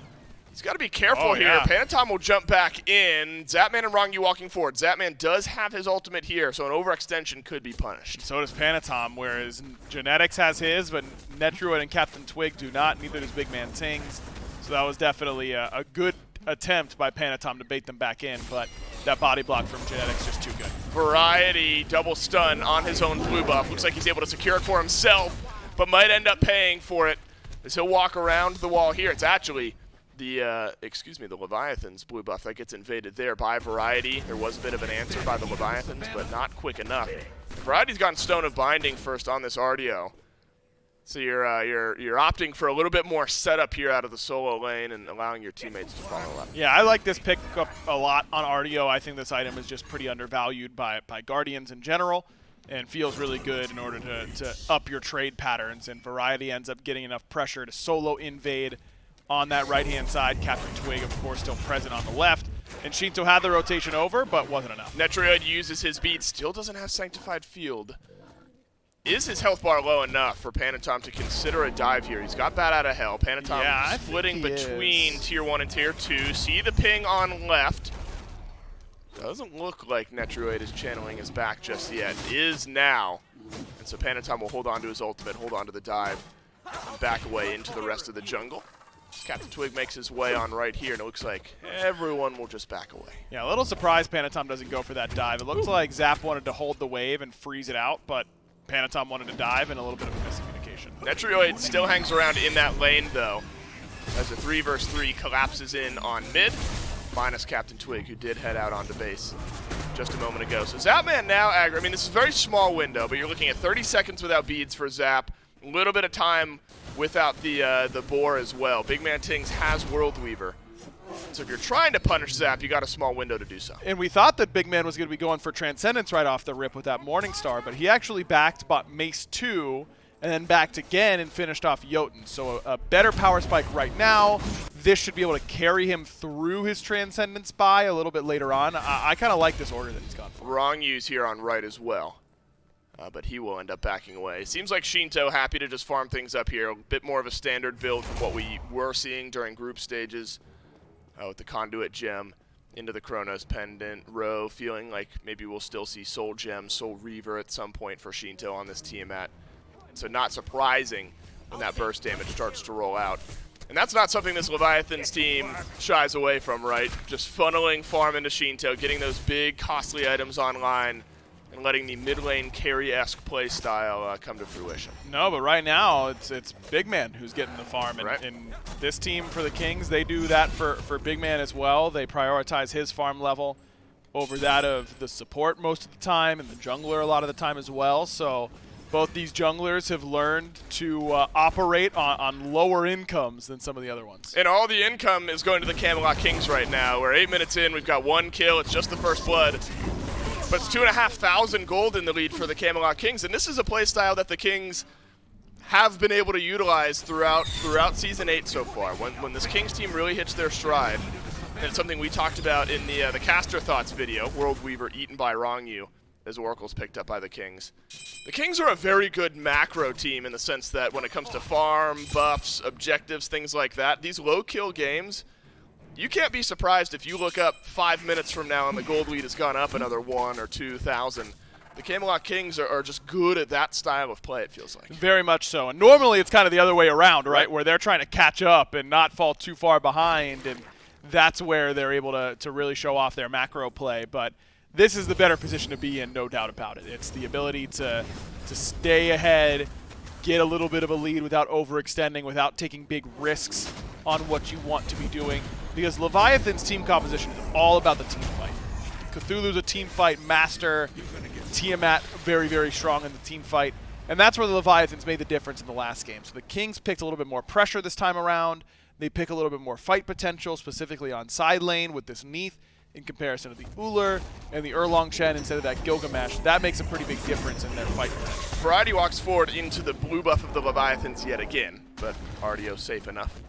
He's got to be careful here. Yeah. Panatom will jump back in. Zapman and Rongyu walking forward. Zapman does have his ultimate here, so an overextension could be punished. So does Panatom, whereas Genetics has his, but Netrioid and Captain Twig do not. Neither does Big Man Tings. So that was definitely a good attempt by Panatom to bait them back in, but that body block from Genetics just too good. Variety double stun on his own blue buff. Looks like he's able to secure it for himself, but might end up paying for it as he'll walk around the wall here. It's actually the Leviathans blue buff that gets invaded there by Variety. There was a bit of an answer by the Leviathans, but not quick enough. Variety's gotten Stone of Binding first on this RDO. So you're opting for a little bit more setup here out of the solo lane and allowing your teammates to follow up. Yeah, I like this pick up a lot on RDO. I think this item is just pretty undervalued by Guardians in general and feels really good in order to up your trade patterns. And Variety ends up getting enough pressure to solo invade on that right-hand side. Captain Twig, of course, still present on the left. And Shinto had the rotation over, but wasn't enough. Netrioid uses his beat, still doesn't have Sanctified Field. Is his health bar low enough for Panatom to consider a dive here? He's got Bat Out of Hell. Panatom splitting between Tier 1 and Tier 2. See the ping on left. Doesn't look like Netrioid is channeling his back just yet. Is now. And so Panatom will hold on to his ultimate, hold on to the dive, and back away into the rest of the jungle. Captain Twig makes his way on right here, and it looks like everyone will just back away. Yeah, a little surprised Panatom doesn't go for that dive. It looks like Zap wanted to hold the wave and freeze it out, but Panatom wanted to dive, and a little bit of a miscommunication. Netrioid still hangs around in that lane, though, as the 3 versus 3 collapses in on mid, minus Captain Twig, who did head out onto base just a moment ago. So Zapman now aggro. I mean, this is a very small window, but you're looking at 30 seconds without beads for Zap, a little bit of time without the boar as well. Big Man Tings has World Weaver. So if you're trying to punish Zap, you got a small window to do so. And we thought that Big Man was going to be going for Transcendence right off the rip with that Morningstar, but he actually backed, bought Mace 2, and then backed again and finished off Jotun. So a better power spike right now. This should be able to carry him through his Transcendence buy a little bit later on. I kind of like this order that he's gone for. Wrong use here on right as well. But he will end up backing away. Seems like Shinto happy to just farm things up here. A bit more of a standard build from what we were seeing during group stages. With the Conduit Gem into the Chronos Pendant row, feeling like maybe we'll still see Soul Gem, Soul Reaver at some point for Shinto on this Tiamat. So not surprising when that burst damage starts to roll out. And that's not something this Leviathans team shies away from, right? Just funneling farm into Shinto, getting those big, costly items online, and letting the mid lane carry-esque play style come to fruition. No, but right now it's Big Man who's getting the farm. And, Right. and this team for the Kings, they do that for Big Man as well. They prioritize his farm level over that of the support most of the time and the jungler a lot of the time as well. So both these junglers have learned to operate on lower incomes than some of the other ones. And all the income is going to the Camelot Kings right now. We're 8 minutes in, we've got 1 kill, it's just the first blood. But it's 2,500 gold in the lead for the Camelot Kings, and this is a playstyle that the Kings have been able to utilize throughout Season 8 so far. When this Kings team really hits their stride, and it's something we talked about in the Caster Thoughts video, World Weaver eaten by Wrong-U, as Oracle's picked up by the Kings. The Kings are a very good macro team in the sense that when it comes to farm, buffs, objectives, things like that, these low-kill games, you can't be surprised if you look up 5 minutes from now and the gold lead has gone up another 1,000 or 2,000. The Camelot Kings are just good at that style of play, it feels like. Very much so. And normally it's kind of the other way around, right? Where they're trying to catch up and not fall too far behind, and that's where they're able to really show off their macro play. But this is the better position to be in, no doubt about it. It's the ability to stay ahead, get a little bit of a lead without overextending, without taking big risks on what you want to be doing. Because Leviathan's team composition is all about the team fight. Cthulhu's a team fight master. Tiamat very, very strong in the team fight. And that's where the Leviathans made the difference in the last game. So the Kings picked a little bit more pressure this time around. They pick a little bit more fight potential, specifically on side lane with this Neath in comparison to the Ullr and the Erlong Shen instead of that Gilgamesh. That makes a pretty big difference in their fight potential. Variety walks forward into the blue buff of the Leviathans yet again, but RDO safe enough.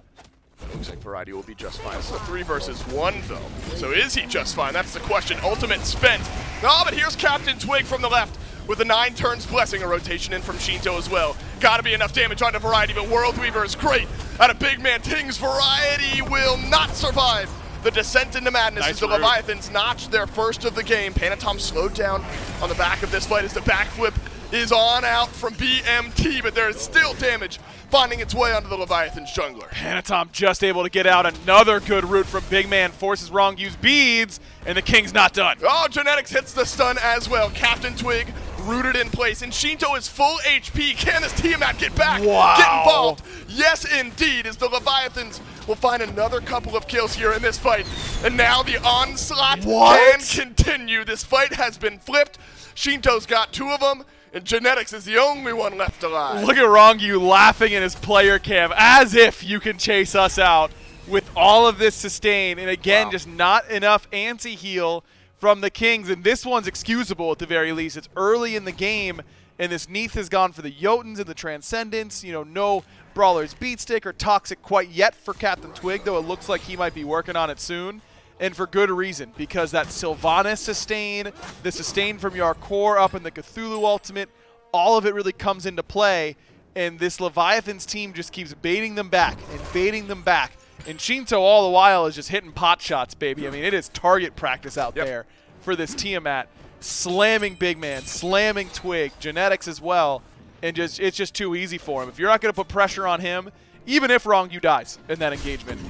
It looks like Variety will be just fine. This is a 3 versus 1, though. So is he just fine? That's the question. Ultimate spent. No, but here's Captain Twig from the left with the 9 turns blessing. A rotation in from Shinto as well. Gotta be enough damage onto Variety, but World Weaver is great. Out of Big Man Tings, Variety will not survive the descent into madness as the Leviathans notch their first of the game. Panatom slowed down on the back of this fight as the backflip is on out from BMT, but there is still damage finding its way onto the Leviathan's jungler. Panatom just able to get out. Another good route from Big Man, forces Wrong-U's beads, and the King's not done. Oh, Genetics hits the stun as well. Captain Twig rooted in place, and Shinto is full HP. Can this Tiamat get back? Wow. Get involved. Yes, indeed, as the Leviathans will find another couple of kills here in this fight. And now the onslaught can continue. This fight has been flipped. Shinto's got 2 of them, and Genetics is the only one left alive. Look at Wrong-U laughing in his player cam as if you can chase us out with all of this sustain. And again, just not enough anti-heal from the Kings. And this one's excusable at the very least. It's early in the game, and this Neath has gone for the Jotuns and the Transcendence. You know, no Brawler's Beatstick or Toxic quite yet for Captain Twig, though it looks like he might be working on it soon. And for good reason, because that Sylvanas sustain, the sustain from your core up in the Cthulhu ultimate, all of it really comes into play. And this Leviathans team just keeps baiting them back and baiting them back. And Shinto all the while is just hitting pot shots, baby. I mean, it is target practice out there for this Tiamat. Slamming Big Man, slamming Twig, Genetics as well. And it's just too easy for him. If you're not going to put pressure on him, even if Rongyu dies in that engagement,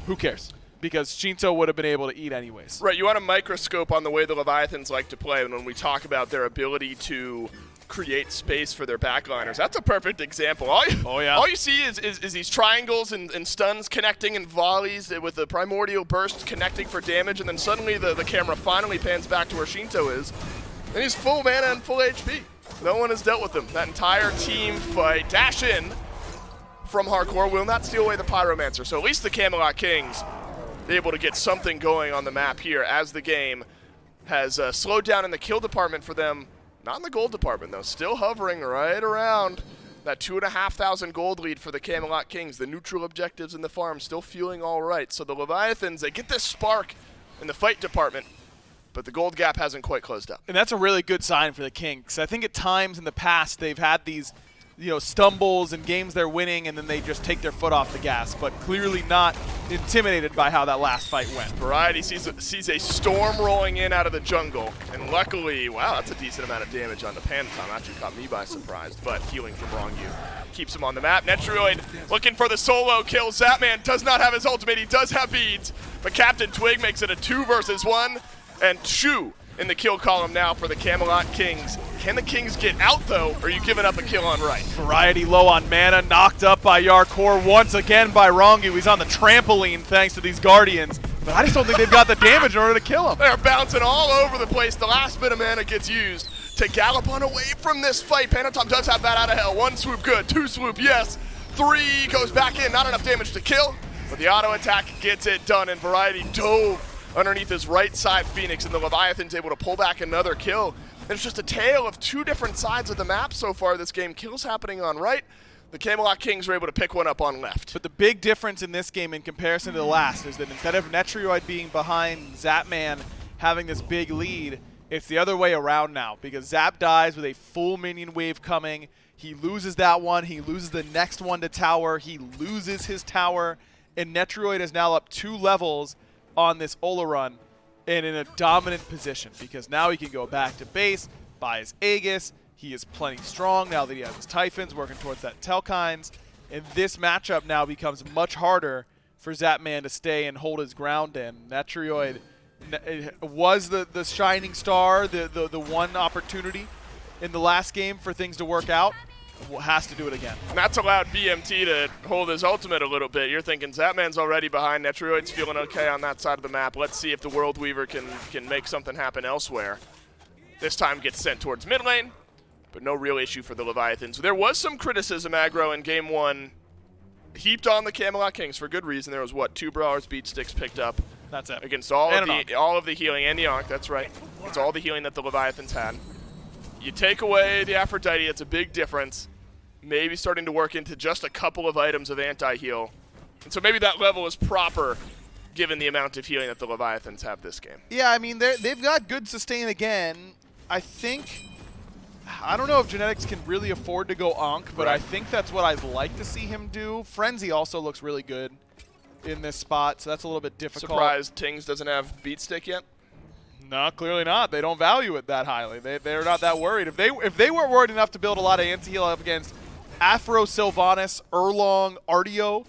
who cares? Because Shinto would have been able to eat anyways. Right, you want a microscope on the way the Leviathans like to play, and when we talk about their ability to create space for their backliners, that's a perfect example. All you see is these triangles and stuns connecting and volleys with the primordial burst connecting for damage, and then suddenly the camera finally pans back to where Shinto is, and he's full mana and full HP. No one has dealt with him. That entire team fight, dash in from Hardcore will not steal away the Pyromancer, so at least the Camelot Kings able to get something going on the map here as the game has slowed down in the kill department for them. Not in the gold department, though. Still hovering right around that 2,500 gold lead for the Camelot Kings. The neutral objectives in the farm still feeling all right. So the Leviathans, they get this spark in the fight department, but the gold gap hasn't quite closed up. And that's a really good sign for the Kings. I think at times in the past they've had these stumbles in games they're winning, and then they just take their foot off the gas, but clearly not intimidated by how that last fight went. Variety sees a storm rolling in out of the jungle, and luckily, wow, that's a decent amount of damage on the Phantom. Actually caught me by surprise, but healing from Rongyu keeps him on the map. Netroid looking for the solo kill. Zapman does not have his ultimate. He does have beads, but Captain Twig makes it a 2 versus 1, and Shu in the kill column now for the Camelot Kings. Can the Kings get out, though, or are you giving up a kill on right? Variety low on mana, knocked up by Yarkor once again by Rongyu. He's on the trampoline thanks to these Guardians, but I just don't think they've got the damage in order to kill him. They're bouncing all over the place. The last bit of mana gets used to gallop on away from this fight. Panatom does have that out of hell. 1 swoop, good. 2 swoop, yes. 3 goes back in, not enough damage to kill, but the auto attack gets it done, and Variety dove underneath his right side Phoenix, and the Leviathan's able to pull back another kill. And it's just a tale of 2 different sides of the map so far this game. Kills happening on right. The Camelot Kings are able to pick one up on left. But the big difference in this game in comparison to the last is that instead of Netroid being behind Zapman having this big lead, it's the other way around now, because Zap dies with a full minion wave coming. He loses that one. He loses the next one to tower. He loses his tower. And Netroid is now up 2 levels on this Ola run and in a dominant position, because now he can go back to base, buy his Aegis. He is plenty strong now that he has his Typhons, working towards that Telkines. And this matchup now becomes much harder for Zapman to stay and hold his ground in. Netroid was the shining star, the one opportunity in the last game for things to work out. Has to do it again. And that's allowed BMT to hold his ultimate a little bit. You're thinking Zapman's already behind. Netroid's feeling okay on that side of the map. Let's see if the World Weaver can make something happen elsewhere. This time gets sent towards mid lane, but no real issue for the Leviathans. There was some criticism, aggro, in game 1 heaped on the Camelot Kings for good reason. There was, 2 Brawlers beat sticks picked up. That's it. Against all of the healing, and the Ankh, that's right. It's all the healing that the Leviathans had. You take away the Aphrodite, it's a big difference. Maybe starting to work into just a couple of items of anti-heal. And so maybe that level is proper given the amount of healing that the Leviathans have this game. Yeah, I mean, they've got good sustain again. I don't know if Genetics can really afford to go Ankh, but I think that's what I'd like to see him do. Frenzy also looks really good in this spot, so that's a little bit difficult. Surprised Tings doesn't have Beat Stick yet? No, clearly not. They don't value it that highly. They're not that worried. If they were worried enough to build a lot of anti-heal up against Afro, Sylvanas, Erlong, Artio,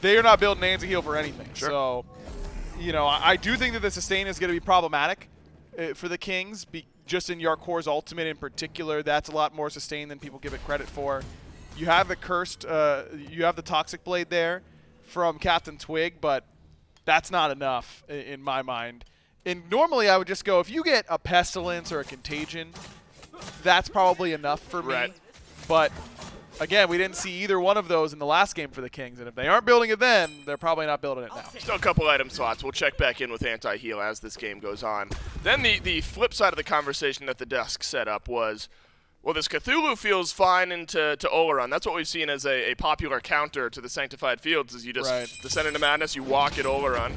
they are not building anti-heal for anything. Sure. So, I do think that the sustain is going to be problematic for the Kings, just in Yarkor's ultimate in particular. That's a lot more sustain than people give it credit for. You have the cursed, you have the Toxic Blade there from Captain Twig, but that's not enough in my mind. And normally I would just go, if you get a Pestilence or a Contagion, that's probably enough for me. Right. But again, we didn't see either one of those in the last game for the Kings, and if they aren't building it then, they're probably not building it now. Still a couple item slots. We'll check back in with anti-heal as this game goes on. Then the flip side of the conversation that the desk set up was, well, this Cthulhu feels fine into Oleron. That's what we've seen as a popular counter to the Sanctified Fields, is you just descend into Madness, you walk at Oleron.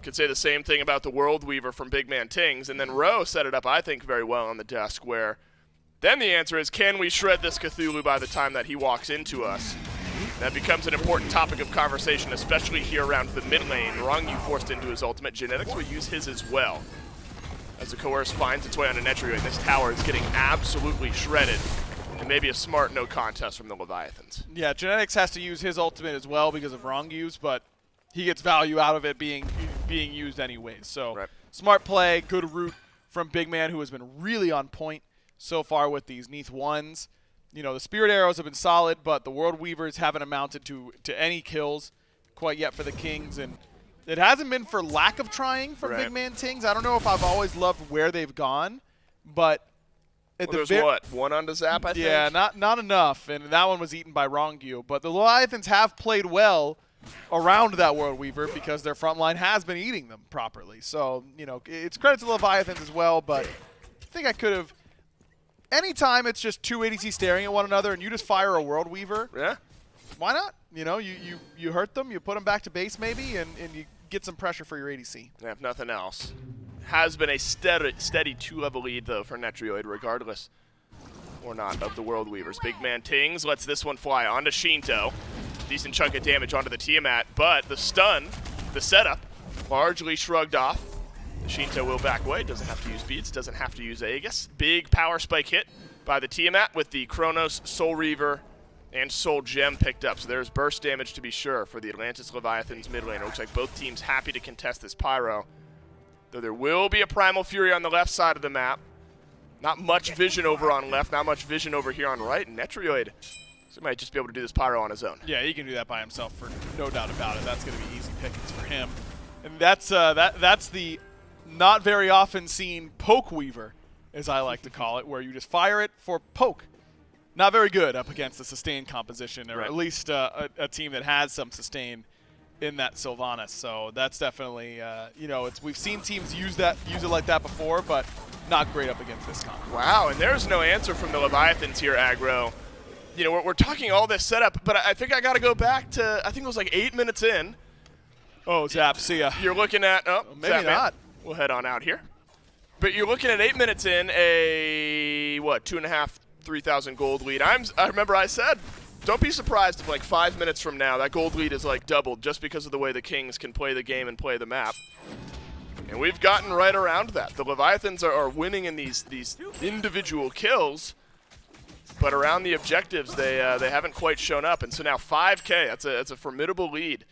Could say the same thing about the World Weaver from Big Man Tings. And then Rowe set it up, I think, very well on the desk, where then the answer is, can we shred this Cthulhu by the time that he walks into us? That becomes an important topic of conversation, especially here around the mid lane. Rongyu forced into his ultimate. Genetics will use his as well, as the Coerce finds its way onto Netroid. This tower is getting absolutely shredded. and maybe a smart no contest from the Leviathans. Yeah, Genetics has to use his ultimate as well because of wrong use, but he gets value out of it being used anyways. So smart play, good route from Big Man, who has been really on point so far with these Neath 1s. You know, the Spirit Arrows have been solid, but the World Weavers haven't amounted to any kills quite yet for the Kings, and it hasn't been for lack of trying from Big Man Tings. I don't know if I've always loved where they've gone, but at there's what, one on the Zap, I think? Yeah, not enough, and that one was eaten by Wrongyu. But the Leviathans have played well around that World Weaver because their front line has been eating them properly. So, you know, it's credit to the Leviathans as well, but I think I could have... Anytime it's just two ADC staring at one another and you just fire a World Weaver, why not? You know, you hurt them, you put them back to base maybe, and you get some pressure for your ADC. Yeah, if nothing else. Has been a steady 2-level lead, though, for Netrioid, regardless or not of the World Weavers. Big Man Tings lets this one fly onto Shinto. Decent chunk of damage onto the Tiamat, but the stun, the setup, largely shrugged off. The Shinto will back away, doesn't have to use beats, doesn't have to use Aegis. Big power spike hit by the Tiamat with the Chronos, Soul Reaver, and Soul Gem picked up. So there's burst damage to be sure for the Atlantis Leviathans mid lane. It looks like both teams happy to contest this Pyro. Though there will be a Primal Fury on the left side of the map. Not much vision over on left, not much vision over here on right. And Netrioid might just be able to do this Pyro on his own. Yeah, he can do that by himself, for no doubt about it. That's going to be easy pickings for him. And that's the not very often seen Poke Weaver, as I like to call it, where you just fire it for poke. Not very good up against a sustained composition, or at least a team that has some sustain in that Sylvanas. So that's definitely, you know, we've seen teams use it like that before, but not great up against this comp. Wow, and there's no answer from the Leviathans here, Aggro. You know, we're talking all this setup, but I think I got to go back to, I think it was like 8 minutes in. Oh, Zap, see ya. You're looking at, maybe not. We'll head on out here. But you're looking at 8 minutes in, a, what, 2,500, 3,000 gold lead. I remember I said, don't be surprised if like 5 minutes from now that gold lead is like doubled just because of the way the Kings can play the game and play the map. And we've gotten right around that. The Leviathans are winning in these individual kills, but around the objectives they haven't quite shown up. And so now 5K, that's a formidable lead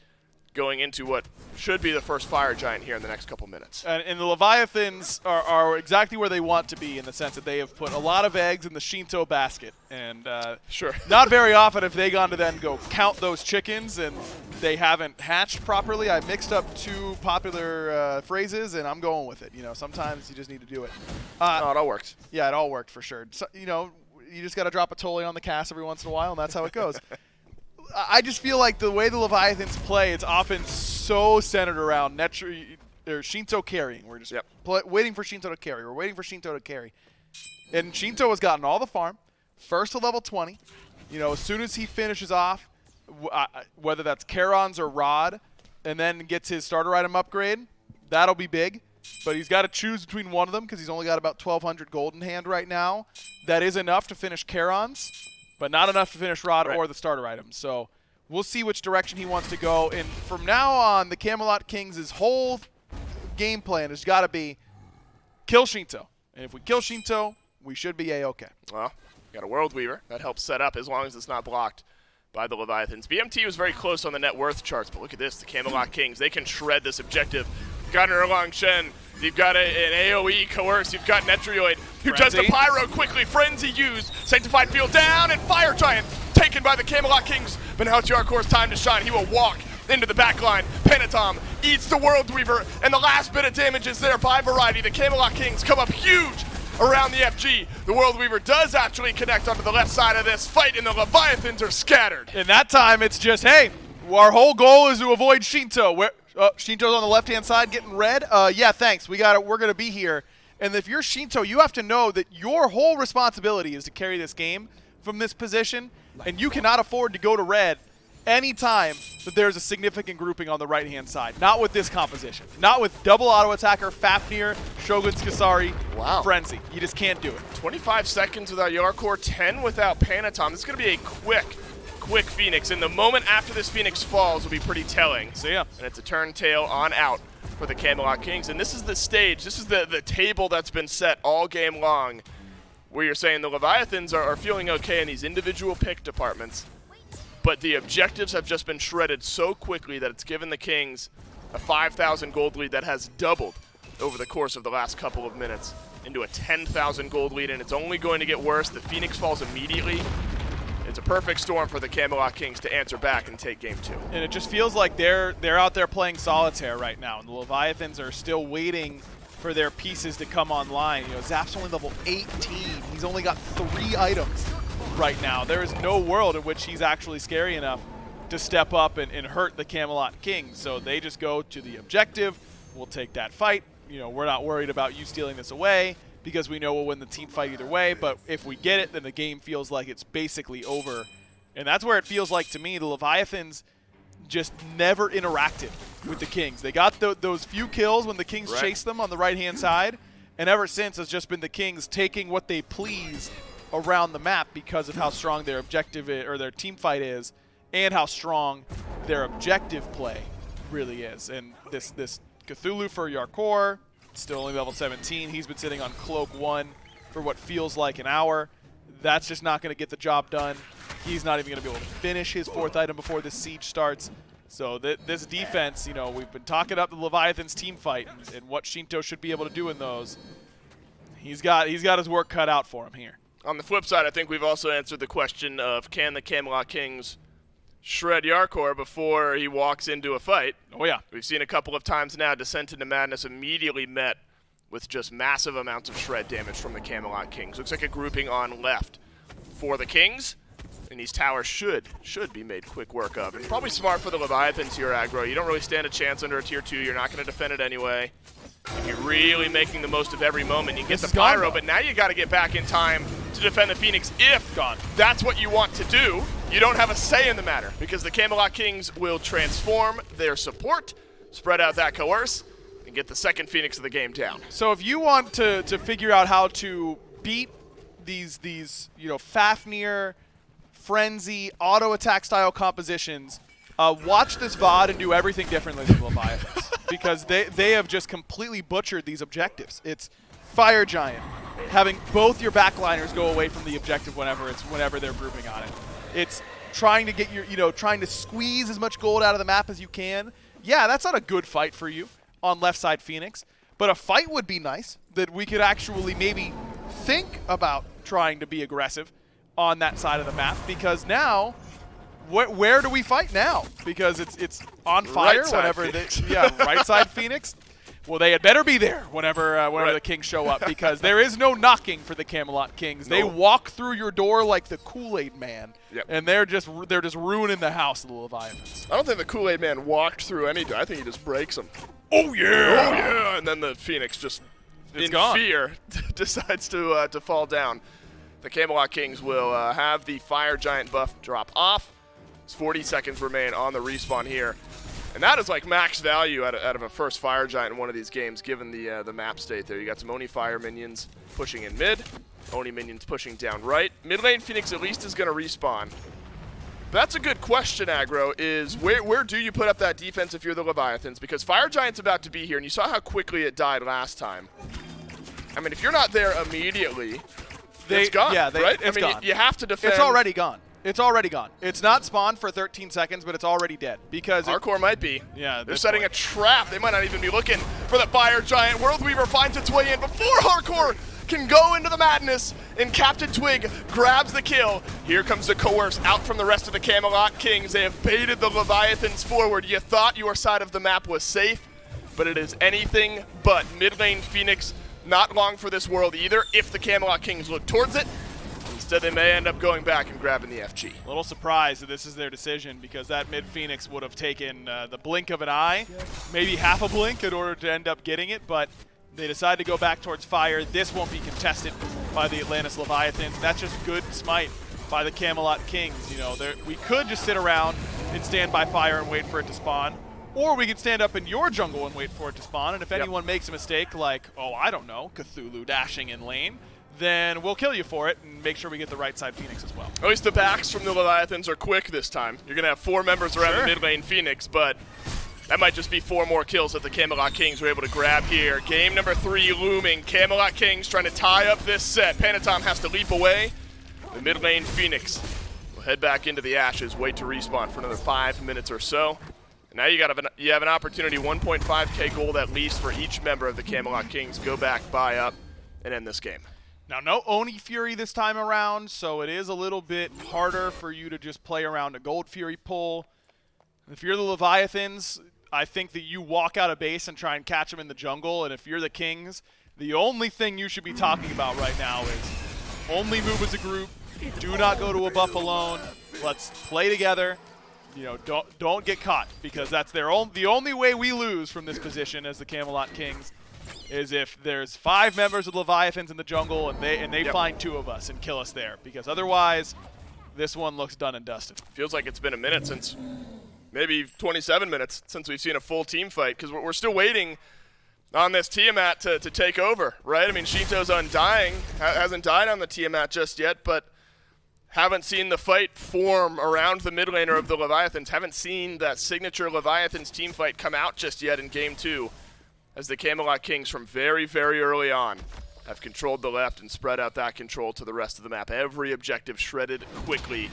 going into what should be the first Fire Giant here in the next couple minutes. And the Leviathans are exactly where they want to be, in the sense that they have put a lot of eggs in the Shinto basket. And not very often have they gone to then go count those chickens and they haven't hatched properly. I mixed up two popular phrases, and I'm going with it. You know, sometimes you just need to do it. No, it all worked. Yeah, it all worked for sure. So, you know, you just got to drop a Tolly on the cast every once in a while, and that's how it goes. I just feel like the way the Leviathans play, it's often so centered around Shinto carrying. We're just waiting for Shinto to carry. We're waiting for Shinto to carry. And Shinto has gotten all the farm, first to level 20. You know, as soon as he finishes off, whether that's Charon's or Rod, and then gets his starter item upgrade, that'll be big. But he's got to choose between one of them because he's only got about 1,200 gold in hand right now. That is enough to finish Charon's, but not enough to finish Rod or the starter items. So we'll see which direction he wants to go. And from now on, the Camelot Kings' whole game plan has got to be kill Shinto. And if we kill Shinto, we should be A-okay. Well, got a World Weaver. That helps set up as long as it's not blocked by the Leviathans. BMT was very close on the net worth charts, but look at this. The Camelot Kings, they can shred this objective. You've got an Erlang Shen. You've got an AoE coerce. You've got Netrioid, who does the Pyro quickly. Frenzy used. Sanctified Field down, and Fire Giant taken by the Camelot Kings. But now it's Yarkor's time to shine. He will walk into the backline. Pentatom eats the World Weaver, and the last bit of damage is there by Variety. The Camelot Kings come up huge around the FG. The World Weaver does actually connect onto the left side of this fight, and the Leviathans are scattered. And that time, it's just, hey, our whole goal is to avoid Shinto. Shinto's on the left-hand side getting red. Yeah, thanks. We're going to be here. And if you're Shinto, you have to know that your whole responsibility is to carry this game from this position, and you cannot afford to go to red any time that there's a significant grouping on the right-hand side. Not with this composition. Not with double auto-attacker, Fafnir, Shogun's Kasari, Frenzy. You just can't do it. 25 seconds without Yarkor, 10 without Panatom. This is going to be a quick Phoenix, and the moment after this Phoenix falls will be pretty telling. See ya. And it's a turn tail on out for the Camelot Kings. And this is the stage, this is the table that's been set all game long. where you're saying the Leviathans are feeling okay in these individual pick departments, but the objectives have just been shredded so quickly that it's given the Kings a 5,000 gold lead that has doubled over the course of the last couple of minutes into a 10,000 gold lead, and it's only going to get worse. The Phoenix falls immediately. It's a perfect storm for the Camelot Kings to answer back and take game 2. And it just feels like they're out there playing solitaire right now, and the Leviathans are still waiting for their pieces to come online. You know, Zap's only level 18. He's only got 3 items right now. There is no world in which he's actually scary enough to step up and hurt the Camelot Kings. So they just go to the objective. We'll take that fight. You know, we're not worried about you stealing this away because we know we'll win the team fight either way. But if we get it, then the game feels like it's basically over. And that's where it feels like to me the Leviathans just never interacted with the Kings. They got those few kills when the Kings chased them on the right-hand side. And ever since, it's just been the Kings taking what they please around the map because of how strong their objective or their team fight is and how strong their objective play really is. And this Cthulhu for Yarkor, still only level 17. He's been sitting on Cloak 1 for what feels like an hour. That's just not going to get the job done. He's not even going to be able to finish his 4th item before the siege starts. So this defense, you know, we've been talking up the Leviathans team fight and what Shinto should be able to do in those. He's got his work cut out for him here. On the flip side, I think we've also answered the question of can the Camelot Kings shred Yarkor before he walks into a fight. Oh, yeah. We've seen a couple of times now Descent into Madness immediately met with just massive amounts of shred damage from the Camelot Kings. Looks like a grouping on left for the Kings, and these towers should be made quick work of. And probably smart for the Leviathans here, aggro. You don't really stand a chance under a tier 2. You're not going to defend it anyway. If you're really making the most of every moment, you can get the Pyro, but now you got to get back in time to defend the Phoenix if that's what you want to do. You don't have a say in the matter because the Camelot Kings will transform their support, spread out that coerce, and get the second Phoenix of the game down. So if you want to figure out how to beat these you know, Fafnir, Frenzy, auto attack style compositions, watch this VOD and do everything differently than Leviathans because they have just completely butchered these objectives. It's Fire Giant, having both your backliners go away from the objective whenever they're grouping on it. It's trying to get trying to squeeze as much gold out of the map as you can. Yeah, that's not a good fight for you on left side Phoenix, but a fight would be nice that we could actually maybe think about trying to be aggressive on that side of the map because now where do we fight now? Because it's on fire whenever right side Phoenix. Well, they had better be there whenever the Kings show up because there is no knocking for the Camelot Kings. They walk through your door like the Kool-Aid Man, and they're just ruining the house of the Leviathans. I don't think the Kool-Aid Man walked through any door. I think he just breaks them. Oh yeah! Oh yeah! And then the Phoenix just in fear decides to fall down. The Camelot Kings will have the Fire Giant buff drop off. 40 seconds remain on the respawn here. And that is like max value out of a first Fire Giant in one of these games, given the map state there. You got some Oni Fire minions pushing in mid, Oni minions pushing down right. Mid lane Phoenix at least is going to respawn. That's a good question, aggro, is where do you put up that defense if you're the Leviathans? Because Fire Giant's about to be here, and you saw how quickly it died last time. I mean, if you're not there immediately, it's gone, right? It's gone. You have to defend. It's already gone. It's already gone. It's not spawned for 13 seconds, but it's already dead. Because Hardcore might be. Yeah, they're setting a trap. They might not even be looking for the Fire Giant. Worldweaver finds its way in before Hardcore can go into the madness, and Captain Twig grabs the kill. Here comes the coerce out from the rest of the Camelot Kings. They have baited the Leviathans forward. You thought your side of the map was safe, but it is anything but. Mid lane Phoenix not long for this world either if the Camelot Kings look towards it. Instead, they may end up going back and grabbing the FG. A little surprised that this is their decision because that mid Phoenix would have taken the blink of an eye, maybe half a blink in order to end up getting it, but they decided to go back towards fire. This won't be contested by the Atlantis Leviathans. That's just good smite by the Camelot Kings. You know, we could just sit around and stand by fire and wait for it to spawn, or we could stand up in your jungle and wait for it to spawn, and if anyone makes a mistake like, oh, I don't know, Cthulhu dashing in lane, then we'll kill you for it and make sure we get the right side Phoenix as well. At least the backs from the Leviathans are quick this time. You're going to have 4 members around the mid lane Phoenix, but That might just be 4 more kills that the Camelot Kings were able to grab here. Game number 3 looming. Camelot Kings trying to tie up this set. Panatom has to leap away. The mid lane Phoenix will head back into the ashes, wait to respawn for another 5 minutes or so. And now you have an opportunity, 1.5k gold at least for each member of the Camelot Kings. Go back, buy up, and end this game. Now, no Oni Fury this time around, so it is a little bit harder for you to just play around a Gold Fury pull. If you're the Leviathans, I think that you walk out of base and try and catch them in the jungle, and if you're the Kings, the only thing you should be talking about right now is only move as a group, do not go to a buff alone, let's play together, you know, don't get caught, because that's the only way we lose from this position as the Camelot Kings is if there's 5 members of Leviathans in the jungle and they find 2 of us and kill us there, because otherwise this one looks done and dusted. Feels like it's been a minute since, maybe 27 minutes since we've seen a full team fight, because we're still waiting on this Tiamat to take over, right? I mean, Shinto's undying, hasn't died on the Tiamat just yet, but haven't seen the fight form around the mid laner of the Leviathans, haven't seen that signature Leviathans team fight come out just yet in Game 2, as the Camelot Kings from very, very early on have controlled the left and spread out that control to the rest of the map. Every objective shredded quickly.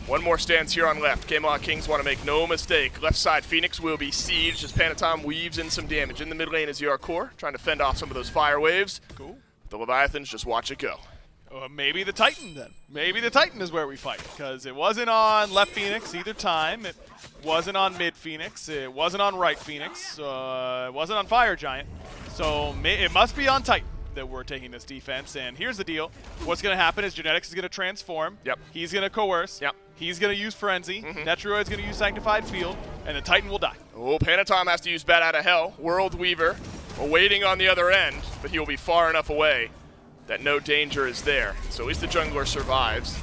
One more stance here on left. Camelot Kings want to make no mistake. Left side, Phoenix will be sieged as Panatom weaves in some damage. In the mid lane is Yarkor, trying to fend off some of those fire waves. Cool. The Leviathans just watch it go. Maybe the Titan then. Maybe the Titan is where we fight, because it wasn't on left Phoenix either time. It wasn't on mid Phoenix. It wasn't on right Phoenix. It wasn't on Fire Giant. So it must be on Titan that we're taking this defense. And here's the deal. What's going to happen is Genetics is going to transform. Yep. He's going to coerce. Yep. He's going to use Frenzy. Netroid's going to use Sanctified Field. And the Titan will die. Oh, Panatom has to use Bat Out of Hell. World Weaver awaiting on the other end, but he will be far enough away that no danger is there. So at least the jungler survives.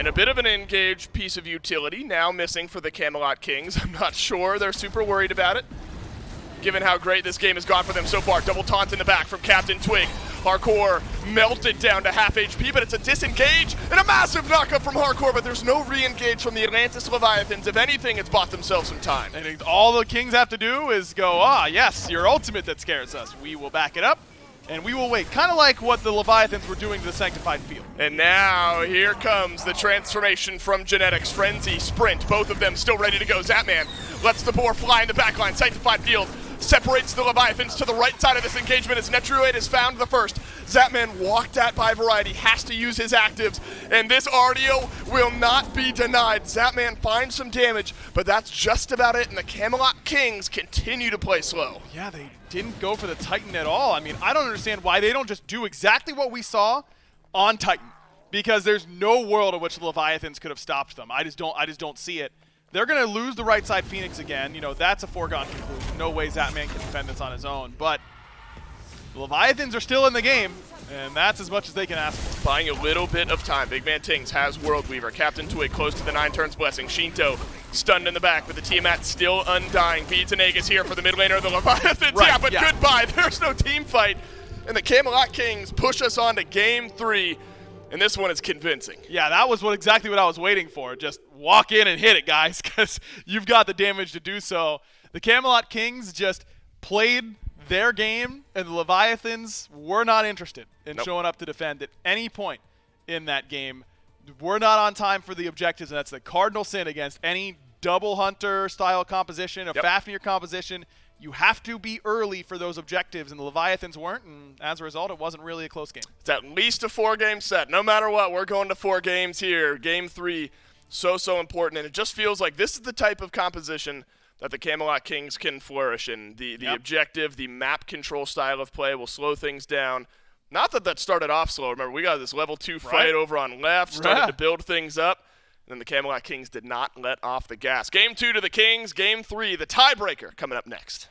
And a bit of an engaged piece of utility now missing for the Camelot Kings. I'm not sure they're super worried about it, given how great this game has gone for them so far. Double taunt in the back from Captain Twig. Hardcore melted down to half HP, but it's a disengage and a massive knockup from Hardcore, but there's no re-engage from the Atlantis Leviathans. If anything, it's bought themselves some time. And all the Kings have to do is go, yes, your ultimate that scares us. We will back it up, and we will wait. Kind of like what the Leviathans were doing to the Sanctified Field. And now, here comes the transformation from Genetics. Frenzy, Sprint, both of them still ready to go. Zapman lets the boar fly in the backline. Sanctified Field separates the Leviathans to the right side of this engagement as Netroid has found the first. Zapman, walked at by Variety, has to use his actives, and this RDO will not be denied. Zapman finds some damage, but that's just about it, and the Camelot Kings continue to play slow. Yeah, they didn't go for the Titan at all. I mean, I don't understand why they don't just do exactly what we saw on Titan, because there's no world in which the Leviathans could have stopped them. I just don't see it. They're going to lose the right side Phoenix again. You know, that's a foregone conclusion. No way Zapman can defend this on his own. But the Leviathans are still in the game, and that's as much as they can ask for. Buying a little bit of time. Big Man Tings has World Weaver. Captain Twig close to the 9 turns blessing. Shinto stunned in the back with the Tiamat still undying. Beads and Aegis here for the mid laner of the Leviathans. Right, But goodbye. There's no team fight. And the Camelot Kings push us on to Game 3. And this one is convincing. Yeah, that was exactly what I was waiting for. Just walk in and hit it, guys, because you've got the damage to do so. The Camelot Kings just played their game, and the Leviathans were not interested in showing up to defend at any point in that game. We're not on time for the objectives, and that's the cardinal sin against any double hunter style composition, a Fafnir composition. You have to be early for those objectives, and the Leviathans weren't, and as a result, it wasn't really a close game. It's at least a 4-game set. No matter what, we're going to 4 games here. Game 3, so important, and it just feels like this is the type of composition that the Camelot Kings can flourish in. The objective, the map control style of play will slow things down. Not that started off slow. Remember, we got this level 2 fight over on left, started to build things up, and then the Camelot Kings did not let off the gas. Game 2 to the Kings. Game 3, the tiebreaker, coming up next.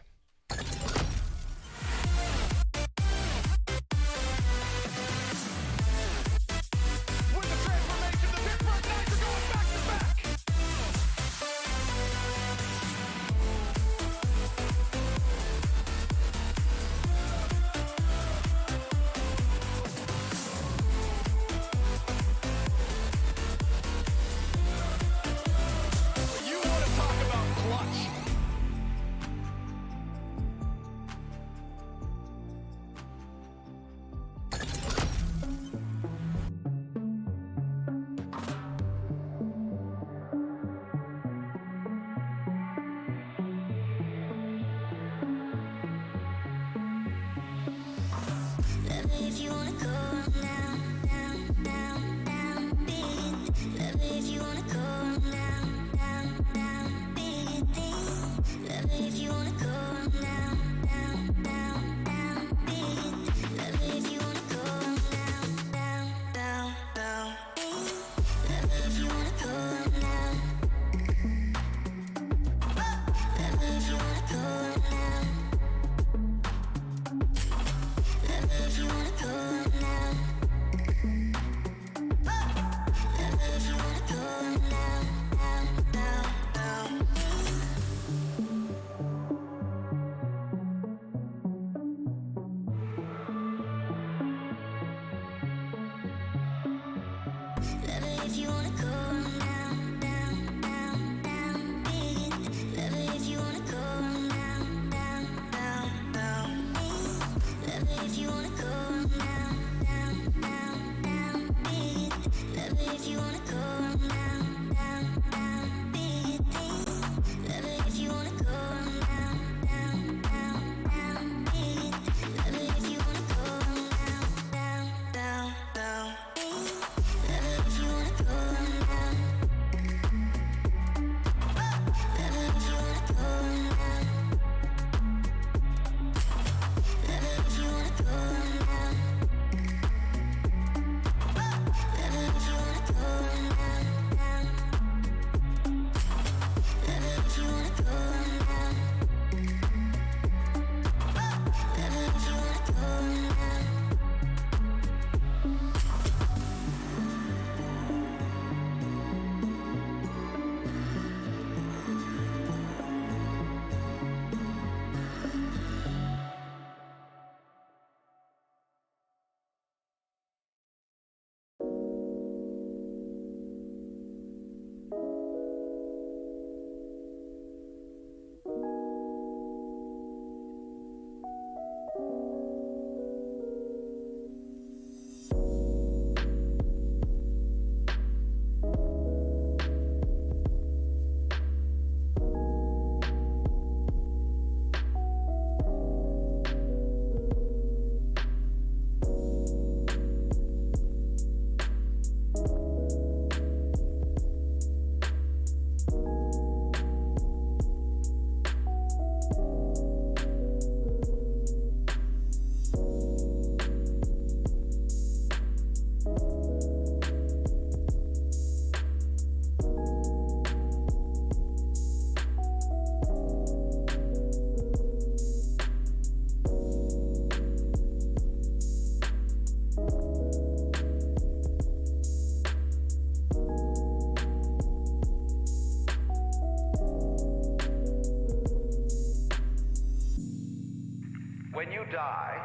When you die,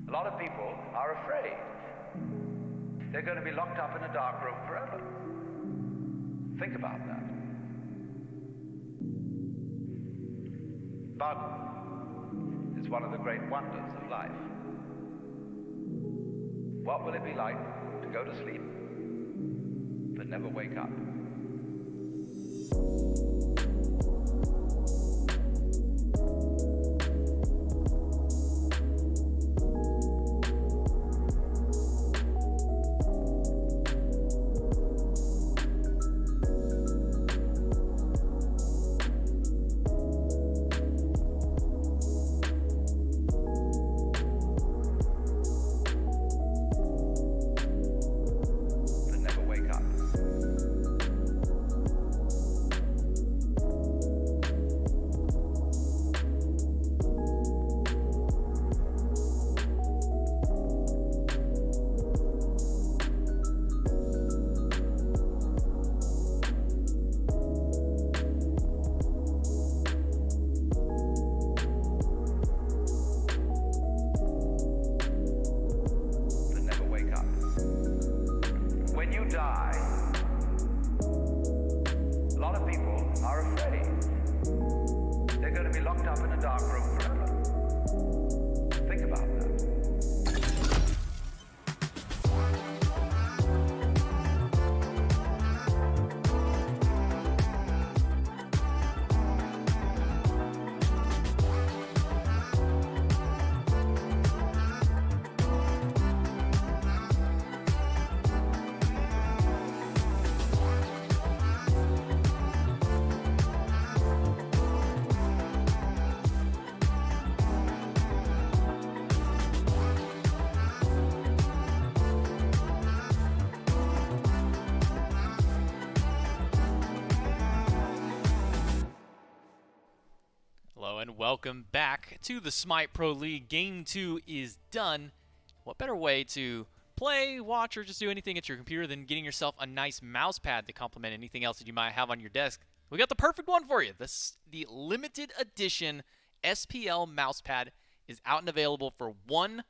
a lot of people are afraid. They're going to be locked up in a dark room forever. Think about that. But it's one of the great wonders of life. What will it be like to go to sleep but never wake up? and welcome back to the SMITE Pro League. Game 2 is done. What better way to play, watch, or just do anything at your computer than getting yourself a nice mouse pad to complement anything else that you might have on your desk? We got the perfect one for you. The limited edition SPL mouse pad is out and available for one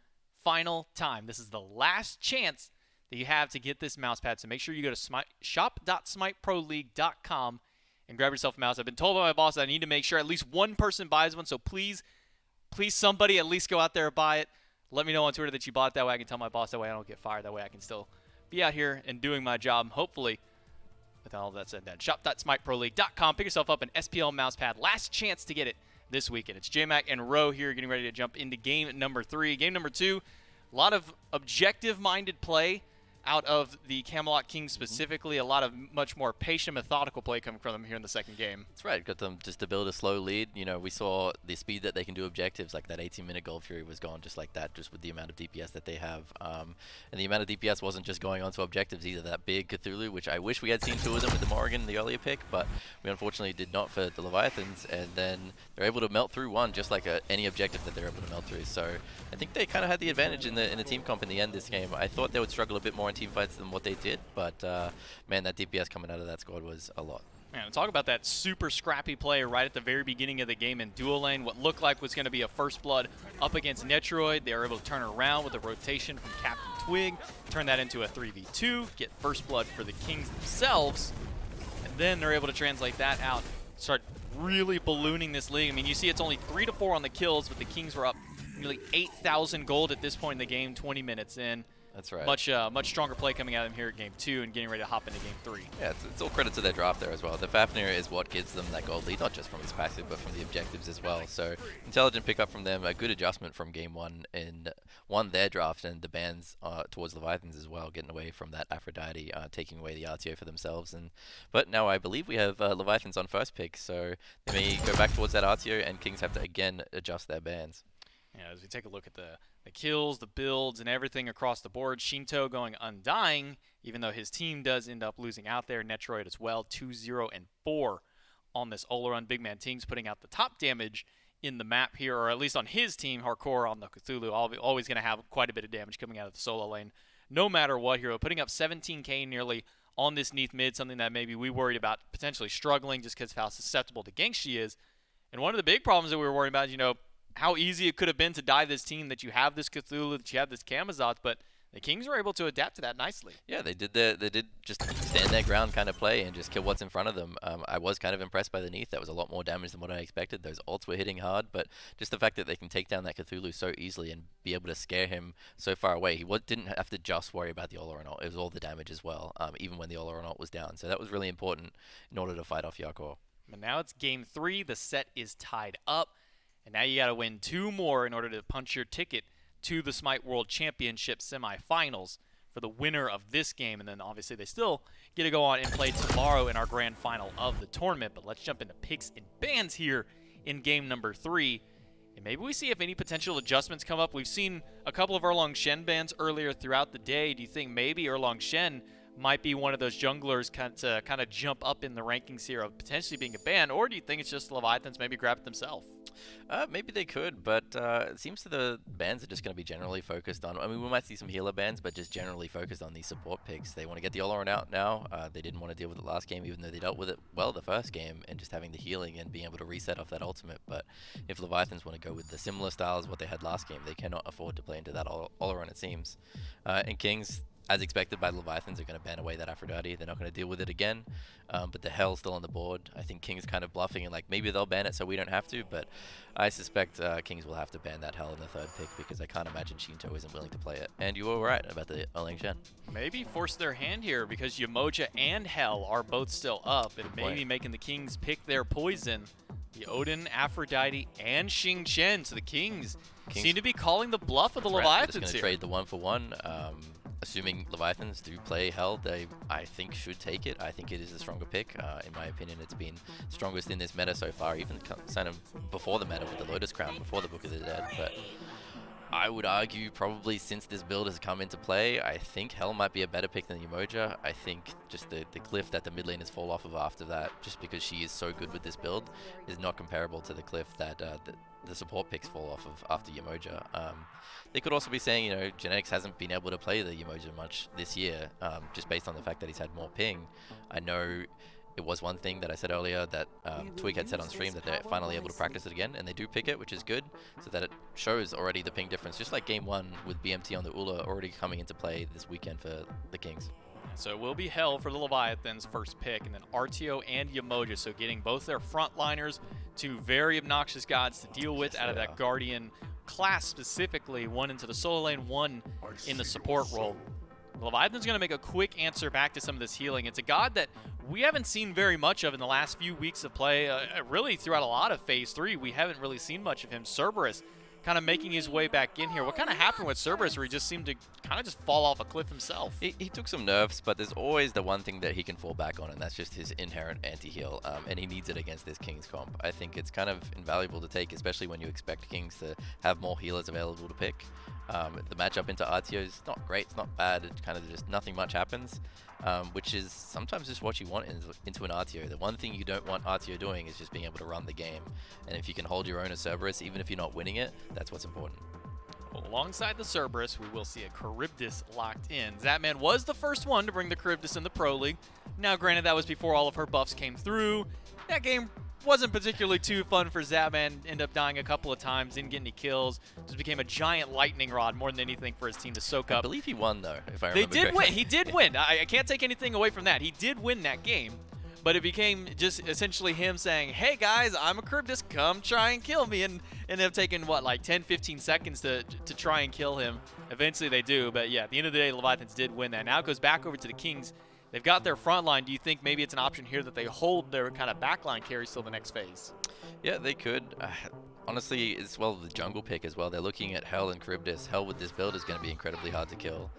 final time. This is the last chance that you have to get this mouse pad, so make sure you go to shop.smiteproleague.com and grab yourself a mouse. I've been told by my boss that I need to make sure at least one person buys one, so please somebody at least go out there and buy it. Let me know on Twitter that you bought it. That way I can tell my boss. That way I don't get fired. That way I can still be out here and doing my job, hopefully. With all of that said and done, shop.smiteproleague.com. Pick yourself up an SPL mouse pad. Last chance to get it this weekend. It's J-Mac and Ro here getting ready to jump into game number 3. Game number 2, a lot of objective-minded play out of the Camelot Kings specifically. A lot of much more patient, methodical play coming from them here in the second game. That's right. Got them just to build a slow lead. You know, we saw the speed that they can do objectives, like that 18-minute Gold Fury was gone just like that, just with the amount of DPS that they have. And the amount of DPS wasn't just going on to objectives either. That big Cthulhu, which I wish we had seen 2 of them with the Morrigan in the earlier pick, but we unfortunately did not for the Leviathans. And then they're able to melt through one, just like any objective that they're able to melt through. So I think they kind of had the advantage in the team comp in the end this game. I thought they would struggle a bit more in team fights than what they did, but man, that DPS coming out of that squad was a lot. Man, talk about that super scrappy play right at the very beginning of the game in dual lane. What looked like was going to be a first blood up against Netroid. They were able to turn around with a rotation from Captain Twig, turn that into a 3v2, get first blood for the Kings themselves, and then they're able to translate that out, start really ballooning this league. I mean, you see it's only 3 to 4 on the kills, but the Kings were up nearly 8,000 gold at this point in the game, 20 minutes in. That's right. Much stronger play coming out of them here at Game 2 and getting ready to hop into Game 3. Yeah, it's all credit to their draft there as well. The Fafnir is what gives them that gold lead, not just from his passive, but from the objectives as well. So intelligent pickup from them, a good adjustment from Game 1 in their draft, and the bans towards Leviathans as well, getting away from that Aphrodite, taking away the RTO for themselves. But now I believe we have Leviathans on first pick, so they may go back towards that RTO, and Kings have to again adjust their bans. Yeah, as we take a look at the kills, the builds, and everything across the board, Shinto going undying, even though his team does end up losing out there. Netroid as well, 2-0-4 on this Oleron. Big Man Tings putting out the top damage in the map here, or at least on his team. Hardcore on the Cthulhu, always going to have quite a bit of damage coming out of the solo lane, no matter what hero. Putting up 17k nearly on this Neath mid, something that maybe we worried about potentially struggling just because of how susceptible to gank she is. And one of the big problems that we were worried about is, how easy it could have been to die this team, that you have this Cthulhu, that you have this Camazotz, but the Kings were able to adapt to that nicely. Yeah, they did just stand their ground kind of play and just kill what's in front of them. I was kind of impressed by the Neath. That was a lot more damage than what I expected. Those ults were hitting hard, but just the fact that they can take down that Cthulhu so easily and be able to scare him so far away. He didn't have to just worry about the Oleron ult. It was all the damage as well, even when the Oleron ult was down. So that was really important in order to fight off Yakor. But now it's Game 3. The set is tied up. And now you got to win 2 more in order to punch your ticket to the SMITE World Championship semifinals for the winner of this game. And then obviously they still get to go on and play tomorrow in our grand final of the tournament. But let's jump into picks and bans here in game number 3. And maybe we see if any potential adjustments come up. We've seen a couple of Erlong Shen bans earlier throughout the day. Do you think maybe Erlong Shen might be one of those junglers kind of jump up in the rankings here of potentially being a ban? Or do you think it's just Leviathans maybe grab it themselves? Maybe they could, but it seems that the bans are just going to be generally focused on, I mean, we might see some healer bans, but just generally focused on these support picks. They want to get the Oleron out now. They didn't want to deal with it last game, even though they dealt with it well the first game, and just having the healing and being able to reset off that ultimate. But if Leviathans want to go with the similar style as what they had last game, they cannot afford to play into that Oleron, it seems. And Kings, as expected by Leviathans, are going to ban away that Aphrodite. They're not going to deal with it again, but the Hell's still on the board. I think Kings kind of bluffing and like, maybe they'll ban it so we don't have to, but I suspect Kings will have to ban that Hell in the third pick, because I can't imagine Shinto isn't willing to play it. And you were right about the Erlang Shen. Maybe force their hand here, because Yamoja and Hell are both still up, and maybe making the Kings pick their poison. The Odin, Aphrodite, and Xing Chen. So the Kings seem to be calling the bluff of the Leviathans here. They're just going to trade the 1-for-1. Assuming Leviathans do play Hell, they, I think, should take it. I think it is the stronger pick. In my opinion, it's been strongest in this meta so far, even kind of before the meta with the Lotus Crown, before the Book of the Dead. But I would argue probably since this build has come into play, I think Hell might be a better pick than Umoja. I think just the cliff that the mid laners fall off of after that, just because she is so good with this build, is not comparable to the cliff that the support picks fall off of after Umoja. They could also be saying, you know, Genetics hasn't been able to play the Umoja much this year, just based on the fact that he's had more ping. I know it was one thing that I said earlier that Twig had said on stream, that they're finally able to practice it again, and they do pick it, which is good, so that it shows already the ping difference, just like game 1 with BMT on the Ula already coming into play this weekend for the Kings. So it will be Hell for the Leviathans' first pick, and then RTO and Umoja, so getting both their frontliners, two very obnoxious gods to deal with out of that Guardian class specifically, one into the solo lane, one in the support role. Leviathan's going to make a quick answer back to some of this healing. It's a god that we haven't seen very much of in the last few weeks of play. Really, throughout a lot of Phase 3, we haven't really seen much of him. Cerberus kind of making his way back in here. What kind of happened with Cerberus where he just seemed to kind of just fall off a cliff himself? He took some nerfs, but there's always the one thing that he can fall back on, and that's just his inherent anti-heal, and he needs it against this Kings comp. I think it's kind of invaluable to take, especially when you expect Kings to have more healers available to pick. The matchup into Artio is not great, it's not bad, it kind of just nothing much happens, which is sometimes just what you want into an Artio. The one thing you don't want Artio doing is just being able to run the game, and if you can hold your own as Cerberus, even if you're not winning it, that's what's important. Well, alongside the Cerberus, we will see a Charybdis locked in. Zatman was the first one to bring the Charybdis in the Pro League. Now, granted, that was before all of her buffs came through. That game wasn't particularly too fun for Zatman. Ended up dying a couple of times, didn't get any kills. Just became a giant lightning rod more than anything for his team to soak up. I believe he won, though, if I They remember did correctly. win. He did win. I can't take anything away from that. He did win that game. But it became just essentially him saying, hey guys, I'm a Charybdis, come try and kill me. And ended up taking, what, like 10, 15 seconds to try and kill him. Eventually they do. But yeah, at the end of the day, Leviathans did win that. Now it goes back over to the Kings. They've got their front line. Do you think maybe it's an option here that they hold their kind of backline carries till the next phase? Yeah, they could. Honestly, it's the jungle pick as well. They're looking at Hell and Charybdis. Hell with this build is going to be incredibly hard to kill.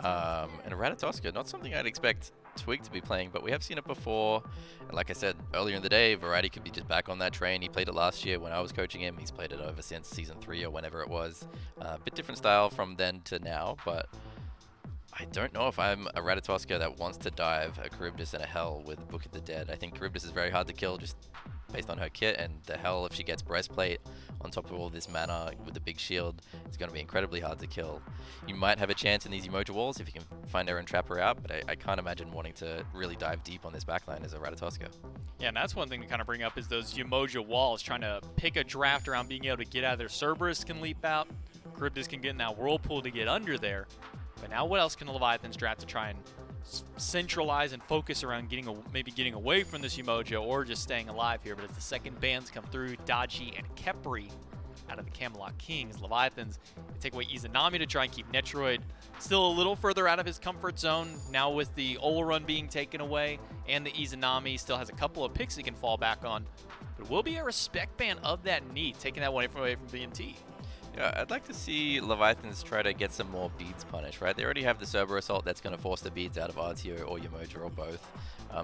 And a Ratatoska, not something I'd expect Twig to be playing, but we have seen it before. And like I said earlier in the day, Variety could be just back on that train. He played it last year when I was coaching him. He's played it over since Season 3 or whenever it was. A bit different style from then to now, but I don't know if I'm a Ratatoska that wants to dive a Charybdis and a Hell with Book of the Dead. I think Charybdis is very hard to kill just based on her kit, and the Hell, if she gets Breastplate on top of all this mana with the big shield, it's going to be incredibly hard to kill. You might have a chance in these Umoja walls if you can find her and trap her out, but I can't imagine wanting to really dive deep on this backline as a Ratatoska. Yeah, and that's one thing to kind of bring up is those Umoja walls, trying to pick a draft around being able to get out of there. Cerberus can leap out, Charybdis can get in that whirlpool to get under there. But now what else can the Leviathans draft to try and centralize and focus around maybe getting away from this Umoja or just staying alive here? But as the second bans come through, Daji and Kepri out of the Camelot Kings, Leviathans take away Izanami to try and keep Netroid still a little further out of his comfort zone. Now with the Olorun being taken away and the Izanami still has a couple of picks he can fall back on. But it will be a respect ban of that need, taking that away from BMT. Yeah, I'd like to see Leviathans try to get some more beads punished, right? They already have the Cerber Assault that's going to force the beads out of RTO or Umoja or both.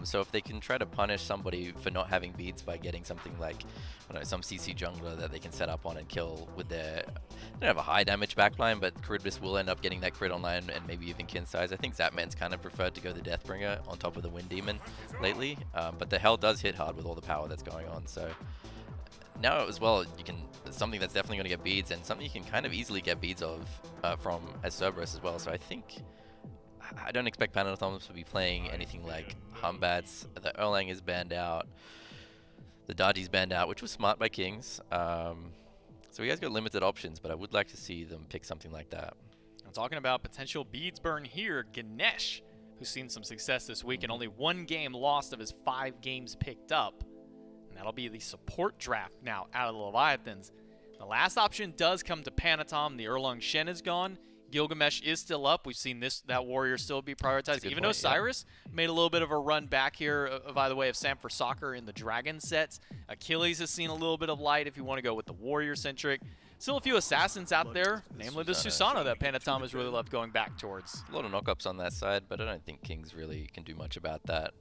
So if they can try to punish somebody for not having beads by getting something like, I don't know, some CC jungler that they can set up on and kill with their, they don't have a high damage backline, but Charybdis will end up getting that crit online and maybe even kin size. I think Zapman's kind of preferred to go the Deathbringer on top of the Wind Demon lately, but the Hell does hit hard with all the power that's going on, so now as well, you can, something that's definitely going to get beads and something you can kind of easily get beads of from as Cerberus as well. So I think, I don't expect Panatoms to be playing anything like Humbats. The Erlang is banned out. The Daji's banned out, which was smart by Kings. So he has got limited options, but I would like to see them pick something like that. I'm talking about potential beads burn here. Ganesh, who's seen some success this week and only one game lost of his 5 games picked up. That'll be the support draft now out of the Leviathans. The last option does come to Panatom. The Erlung Shen is gone. Gilgamesh is still up. We've seen that warrior still be prioritized. Even though Cyrus made a little bit of a run back here by the way of Sam for Soccer in the Dragon sets. Achilles has seen a little bit of light if you want to go with the warrior-centric. Still a few assassins out there, namely the Susano that Panatom has really loved going back towards. A lot of knockups on that side, but I don't think Kings really can do much about that.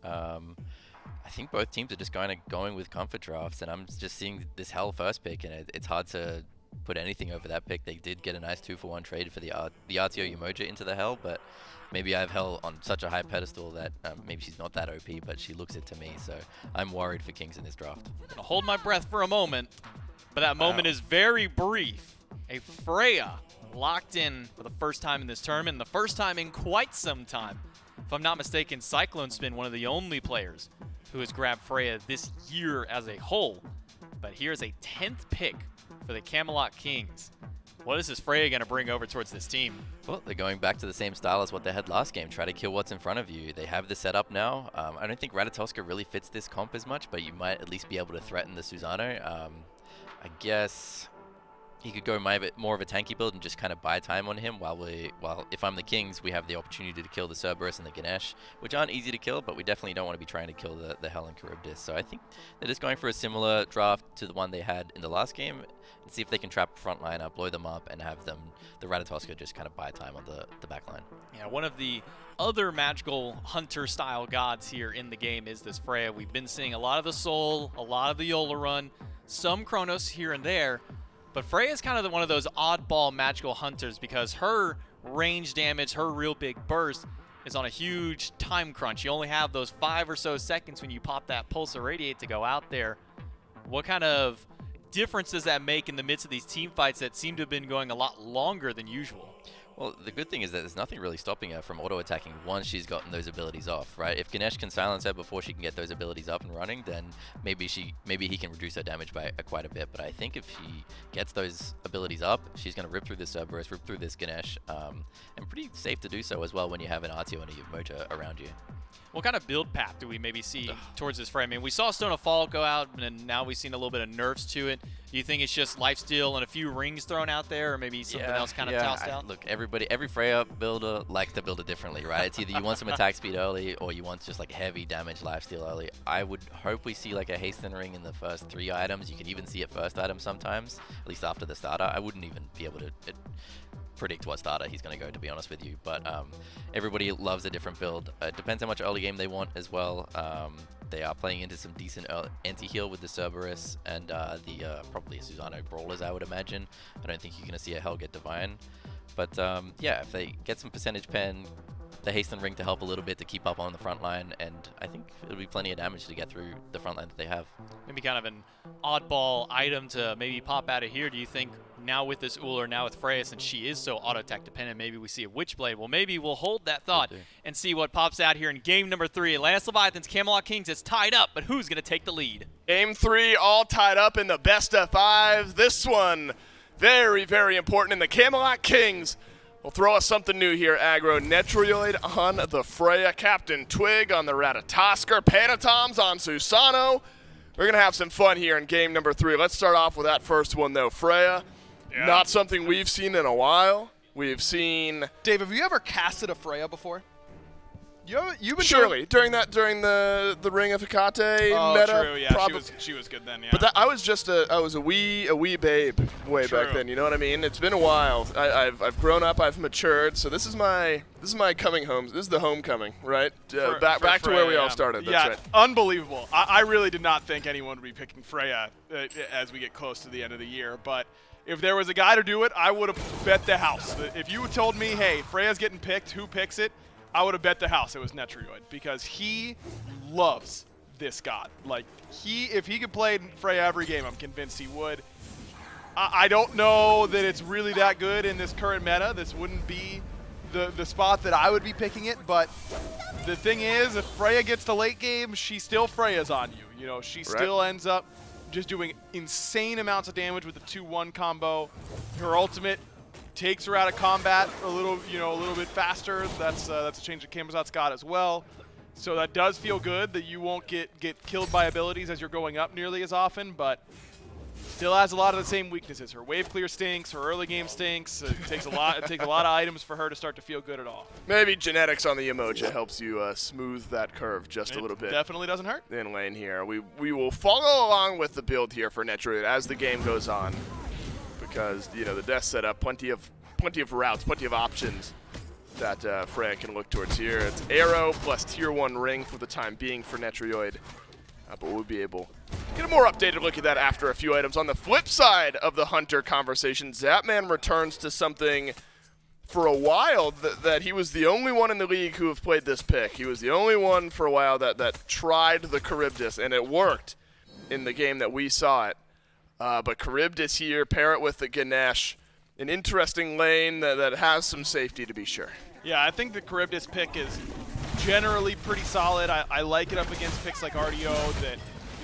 I think both teams are just kind of going with comfort drafts, and I'm just seeing this Hell first pick, and it's hard to put anything over that pick. They did get a nice 2-for-1 trade for the RTO Umoja into the Hell, but maybe I have Hell on such a high pedestal that maybe she's not that OP, but she looks it to me, so I'm worried for Kings in this draft. Gonna hold my breath for a moment, but that moment is very brief. A Freya locked in for the first time in this tournament, the first time in quite some time. If I'm not mistaken, Cyclone Spin, one of the only players who has grabbed Freya this year as a whole. But here's a 10th pick for the Camelot Kings. What is this Freya going to bring over towards this team? Well, they're going back to the same style as what they had last game. Try to kill what's in front of you. They have the setup now. I don't think Ratatoska really fits this comp as much, but you might at least be able to threaten the Susano. I guess he could go more of a tanky build and just kind of buy time on him while if I'm the Kings, we have the opportunity to kill the Cerberus and the Ganesh, which aren't easy to kill, but we definitely don't want to be trying to kill the Hell and Charybdis. So I think they're just going for a similar draft to the one they had in the last game and see if they can trap a front liner, blow them up, and have the Ratatoska just kind of buy time on the back line. Yeah, one of the other magical hunter-style gods here in the game is this Freya. We've been seeing a lot of the Soul, a lot of the Yola run, some Chronos here and there, but Freya is kind of one of those oddball magical hunters because her range damage, her real big burst, is on a huge time crunch. You only have those 5 or so seconds when you pop that Pulse Irradiate to go out there. What kind of difference does that make in the midst of these team fights that seem to have been going a lot longer than usual? Well, the good thing is that there's nothing really stopping her from auto-attacking once she's gotten those abilities off, right? If Ganesh can silence her before she can get those abilities up and running, then maybe he can reduce her damage by quite a bit. But I think if she gets those abilities up, she's going to rip through this Cerberus, rip through this Ganesh, and pretty safe to do so as well when you have an RTO and a Umoja around you. What kind of build path do we maybe see towards this Freya? I mean, we saw Stone of Fall go out, and now we've seen a little bit of nerfs to it. Do you think it's just lifesteal and a few rings thrown out there, or maybe something else kind of tossed out? Look, every Freya builder likes to build it differently, right? It's either you want some attack speed early, or you want just like heavy damage lifesteal early. I would hope we see like a hasten ring in the first 3 items. You can even see it first item sometimes, at least after the starter. I wouldn't even be able to predict what starter he's going to go, to be honest with you, but everybody loves a different build. It depends how much early game they want as well. They are playing into some decent anti-heal with the Cerberus and probably a Susano Brawlers, I would imagine. I don't think you're going to see a Hell get Divine, but yeah, if they get some percentage pen, the Hasten Ring to help a little bit to keep up on the front line, and I think it'll be plenty of damage to get through the front line that they have. Maybe kind of an oddball item to maybe pop out of here. Do you think now with this Uller, now with Freya, since she is so auto-attack dependent, maybe we see a Witchblade? Well, maybe we'll hold that thought and see what pops out here in game number 3. Atlantis Leviathans, Camelot Kings, it's tied up, but who's going to take the lead? Game 3 all tied up in the best of 5. This one very, very important, in the Camelot Kings will throw us something new here. Aggro Netroid on the Freya, Captain Twig on the Ratatoska, Panatoms on Susano. We're going to have some fun here in game number 3. Let's start off with that first one, though. Freya, not something we've seen in a while. We've seen... Dave, have you ever casted a Freya before? You've been Surely. During the Ring of Hecate meta. True, yeah. She was good then, yeah. But I was a wee babe way back then, you know what I mean? It's been a while. I've grown up, I've matured, so this is my coming home. This is the homecoming, right? Back to where we all started. That's right. Unbelievable. I really did not think anyone would be picking Freya as we get close to the end of the year, but if there was a guy to do it, I would have bet the house. If you told me, hey, Freya's getting picked, who picks it? I would have bet the house it was Netroid, because he loves this god. Like, if he could play Freya every game, I'm convinced he would. I don't know that it's really that good in this current meta. This wouldn't be the spot that I would be picking it, but the thing is, if Freya gets to late game, she still Freya's on you. You know, she still ends up just doing insane amounts of damage with the 2-1 combo. Her ultimate takes her out of combat a little bit faster. That's a change that Camelot's got as well. So that does feel good that you won't get killed by abilities as you're going up nearly as often, but still has a lot of the same weaknesses. Her wave clear stinks, her early game stinks. It takes a lot of items for her to start to feel good at all. Maybe genetics on the Umoja helps you smooth that curve just a little bit. Definitely doesn't hurt. In lane here. We will follow along with the build here for Netroid as the game goes on, because the death setup, plenty of routes, plenty of options that Freya can look towards here. It's Arrow plus tier 1 ring for the time being for Netroid. But we'll be able to get a more updated look at that after a few items. On the flip side of the Hunter conversation, Zapman returns to something for a while that he was the only one in the league who have played this pick. He was the only one for a while that tried the Charybdis, and it worked in the game that we saw it. But Charybdis here, pair it with the Ganesh, an interesting lane that has some safety to be sure. Yeah, I think the Charybdis pick is generally pretty solid. I like it up against picks like RDO that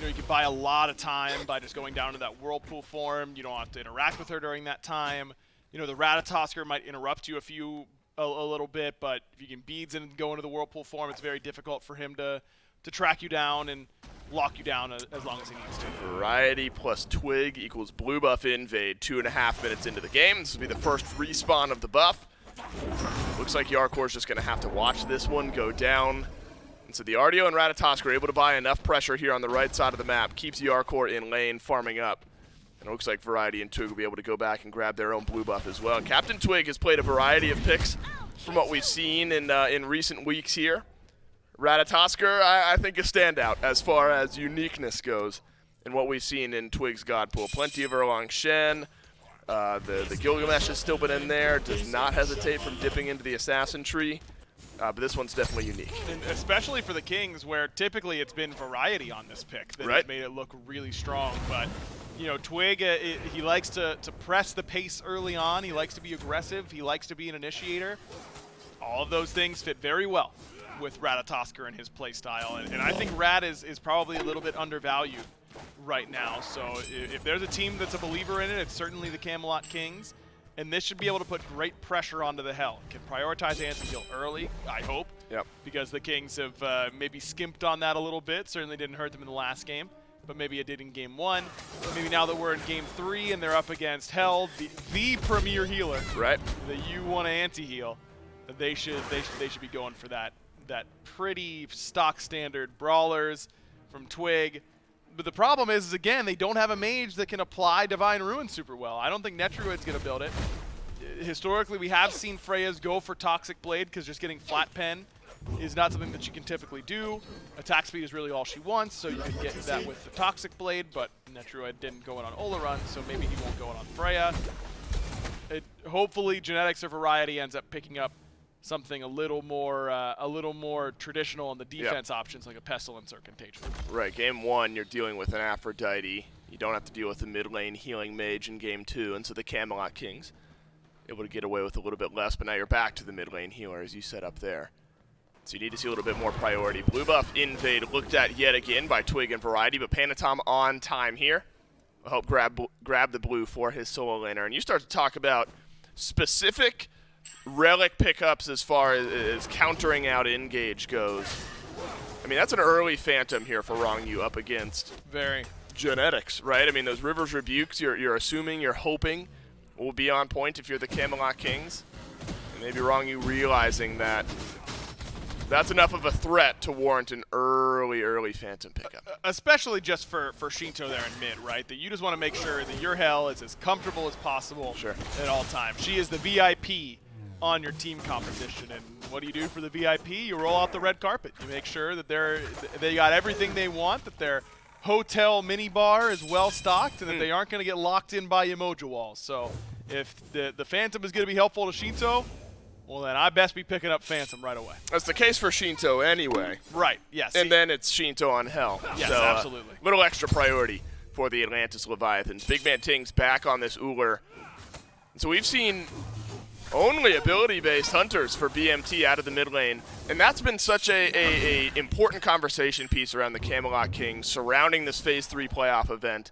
you can buy a lot of time by just going down to that Whirlpool form. You don't have to interact with her during that time. The Ratatosker might interrupt you a little bit, but if you can beads and go into the Whirlpool form, it's very difficult for him to track you down and lock you down as long as he needs to. Variety plus Twig equals blue buff invade 2.5 minutes into the game. This will be the first respawn of the buff. Looks like Yarkor's just going to have to watch this one go down. And so the RDO and Ratatosk are able to buy enough pressure here on the right side of the map, keeps Yarkor in lane, farming up. And it looks like Variety and Twig will be able to go back and grab their own blue buff as well. And Captain Twig has played a variety of picks from what we've seen in recent weeks here. Ratatosker, I think, a standout as far as uniqueness goes in what we've seen in Twig's God Pool. Plenty of Erlang Shen. The Gilgamesh has still been in there, does not hesitate from dipping into the Assassin Tree. But this one's definitely unique. And especially for the Kings, where typically it's been Variety on this pick that has made it look really strong. But, Twig, he likes to press the pace early on. He likes to be aggressive. He likes to be an initiator. All of those things fit very well with Ratatosker and his play style. And I think Rat is probably a little bit undervalued right now. So if there's a team that's a believer in it, it's certainly the Camelot Kings. And this should be able to put great pressure onto the Hell. Can prioritize anti-heal early, I hope. Yep. Because the Kings have maybe skimped on that a little bit. Certainly didn't hurt them in the last game, but maybe it did in game 1. Maybe now that we're in game 3 and they're up against Hell, the premier healer. Right. That you want to anti-heal. They should be going for that pretty stock standard brawlers from Twig. But the problem is again, they don't have a mage that can apply Divine Ruin super well. I don't think Netruid's going to build it. Historically, we have seen Freya's go for Toxic Blade because just getting flat pen is not something that she can typically do. Attack speed is really all she wants, so you can get that with the Toxic Blade, but Netruid didn't go in on Olarun, so maybe he won't go in on Freya. Hopefully, Genetics or Variety ends up picking up something a little more traditional on the defense options, like a Pestilence or Contagion. Right, game 1, you're dealing with an Aphrodite. You don't have to deal with the mid lane healing mage in game 2, and so the Camelot Kings able to get away with a little bit less, but now you're back to the mid lane healer as you set up there. So you need to see a little bit more priority. Blue buff invade looked at yet again by Twig and Variety, but Panatom on time here. Will help grab the blue for his solo laner. And you start to talk about specific relic pickups as far as countering out engage goes. I mean, that's an early Phantom here for Wrong You up against Genetics, right? I mean, those Rivers Rebukes, you're assuming, you're hoping will be on point if you're the Camelot Kings. And maybe Wrong You realizing that that's enough of a threat to warrant an early Phantom pickup. Especially just for Shinto there in mid, right? That you just want to make sure that your Hell is as comfortable as possible at all times. She is the VIP on your team composition, and what do you do for the VIP? You roll out the red carpet. You make sure that they got everything they want, that their hotel mini bar is well stocked, and that they aren't going to get locked in by emoji walls. So if the Phantom is going to be helpful to Shinto, well then I best be picking up Phantom right away. That's the case for Shinto anyway. Right, yes. And then it's Shinto on Hell. Yes, so, absolutely. Little extra priority for the Atlantis Leviathans. Big Man Ting's back on this Uller. So we've seen only ability-based hunters for BMT out of the mid lane, and that's been such a important conversation piece around the Camelot Kings surrounding this Phase 3 playoff event.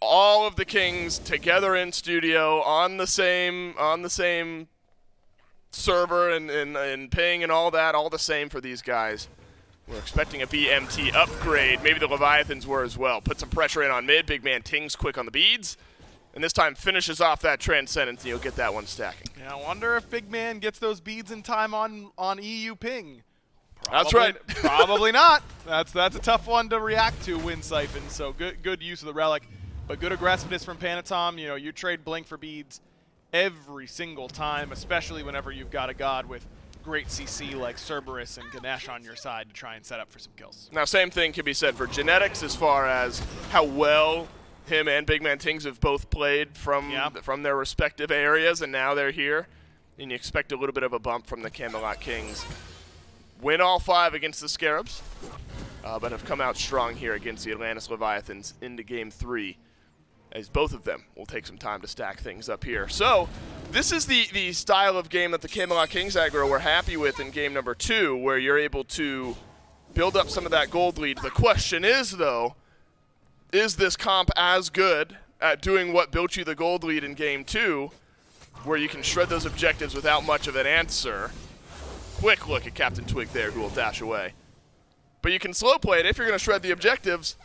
All of the Kings together in studio on the same server and paying and all that, all the same for these guys. We're expecting a BMT upgrade. Maybe the Leviathans were as well. Put some pressure in on mid. Big Man Ting's quick on the beads. And this time finishes off that Transcendence, and you'll get that one stacking. Yeah, I wonder if Big Man gets those beads in time on EU ping. That's right. Probably not. That's a tough one to react to, Wind Siphon. So good use of the relic, but good aggressiveness from Panatom. You know, you trade Blink for beads every single time, especially whenever you've got a god with great CC like Cerberus and Ganesh on your side to try and set up for some kills. Now, same thing can be said for Genetics as far as how well him and Big Man Tings have both played from their respective areas, and now they're here. And you expect a little bit of a bump from the Camelot Kings. Win all 5 against the Scarabs, but have come out strong here against the Atlantis Leviathans into Game 3, as both of them will take some time to stack things up here. So this is the style of game that the Camelot Kings aggro were happy with in game number 2, where you're able to build up some of that gold lead. The question is, though, is this comp as good at doing what built you the gold lead in game 2, where you can shred those objectives without much of an answer? Quick look at Captain Twig there, who will dash away. But you can slow play it if you're going to shred the objectives.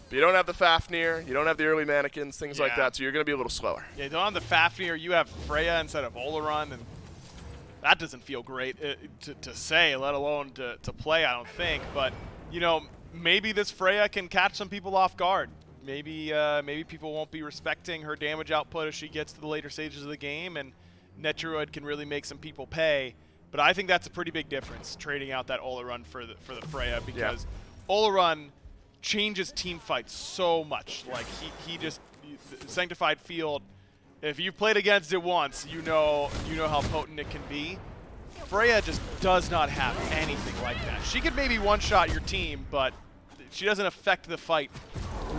But you don't have the Fafnir, you don't have the early mannequins, things like that, so you're going to be a little slower. Yeah, you don't have the Fafnir, you have Freya instead of Oleron, and that doesn't feel great to say, let alone to play, I don't think. But, you know, maybe this Freya can catch some people off guard. Maybe people won't be respecting her damage output as she gets to the later stages of the game, and Netroid can really make some people pay. But I think that's a pretty big difference, trading out that Oleron for the Freya, because Oleron changes team fights so much. Like he just Sanctified Field. If you've played against it once, you know how potent it can be. Freya just does not have anything like that. She could maybe one-shot your team, but she doesn't affect the fight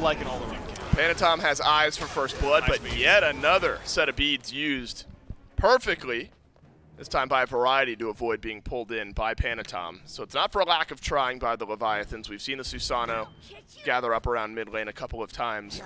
like an Oleron can. Panatom has eyes for first blood, Nice but beads. yet another set of beads used perfectly. This time by Variety to avoid being pulled in by Panatom. So it's not for a lack of trying by the Leviathans. We've seen the Susano gather up around mid lane a couple of times.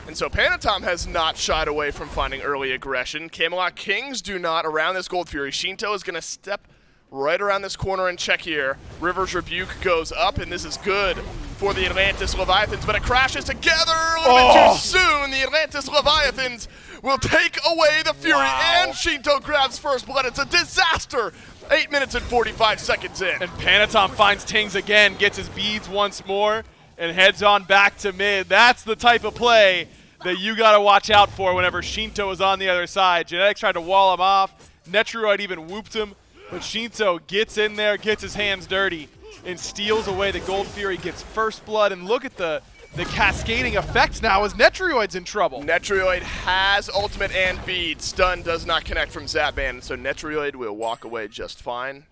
And so Panatom has not shied away from finding early aggression. Camelot Kings do not around this Gold Fury. Shinto is going to step right around this corner and check here. River's Rebuke goes up, and this is good for the Atlantis Leviathans, but it crashes together a little bit too soon. The Atlantis Leviathans will take away the Fury, and Shinto grabs first blood. It's a disaster. 8 minutes and 45 seconds in. And Panatom finds Tings again, gets his beads once more, and heads on back to mid. That's the type of play that you got to watch out for whenever Shinto is on the other side. Genetics tried to wall him off. Netroid even whooped him, but Shinto gets in there, gets his hands dirty, and steals away the Gold Fury, gets first blood. And look at the cascading effects now as Netroid's in trouble. Netroid has ultimate and bead. Stun does not connect from Zapman, so Netroid will walk away just fine.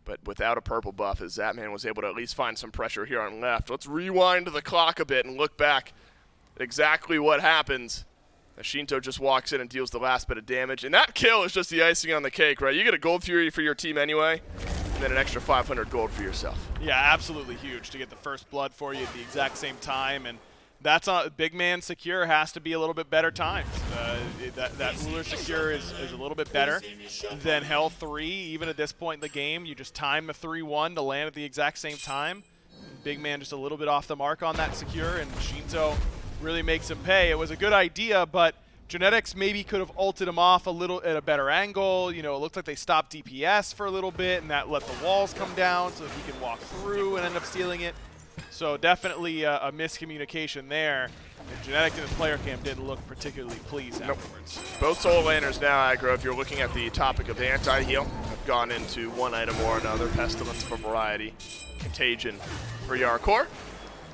But without a purple buff, as Zapman was able to at least find some pressure here on left. Let's rewind the clock a bit and look back at exactly what happens as Shinto just walks in and deals the last bit of damage. And that kill is just the icing on the cake, right? You get a Gold Fury for your team anyway, and then an extra 500 gold for yourself. Yeah, absolutely huge to get the first blood for you at the exact same time, and that's on big man secure has to be a little bit better timed. That ruler secure is a little bit better than Hell 3. Even at this point in the game, you just time the 3-1 to land at the exact same time. Big man just a little bit off the mark on that secure, and Shinto really makes him pay. It was a good idea, but Genetics maybe could have ulted him off a little at a better angle. You know, it looked like they stopped DPS for a little bit, and that let the walls come down so that he can walk through and end up stealing it. So definitely a miscommunication there. And Genetics in his player cam didn't look particularly pleased afterwards. Both solo laners now, aggro, if you're looking at the topic of anti-heal, have gone into one item or another. Pestilence for Variety, Contagion for Yarkor.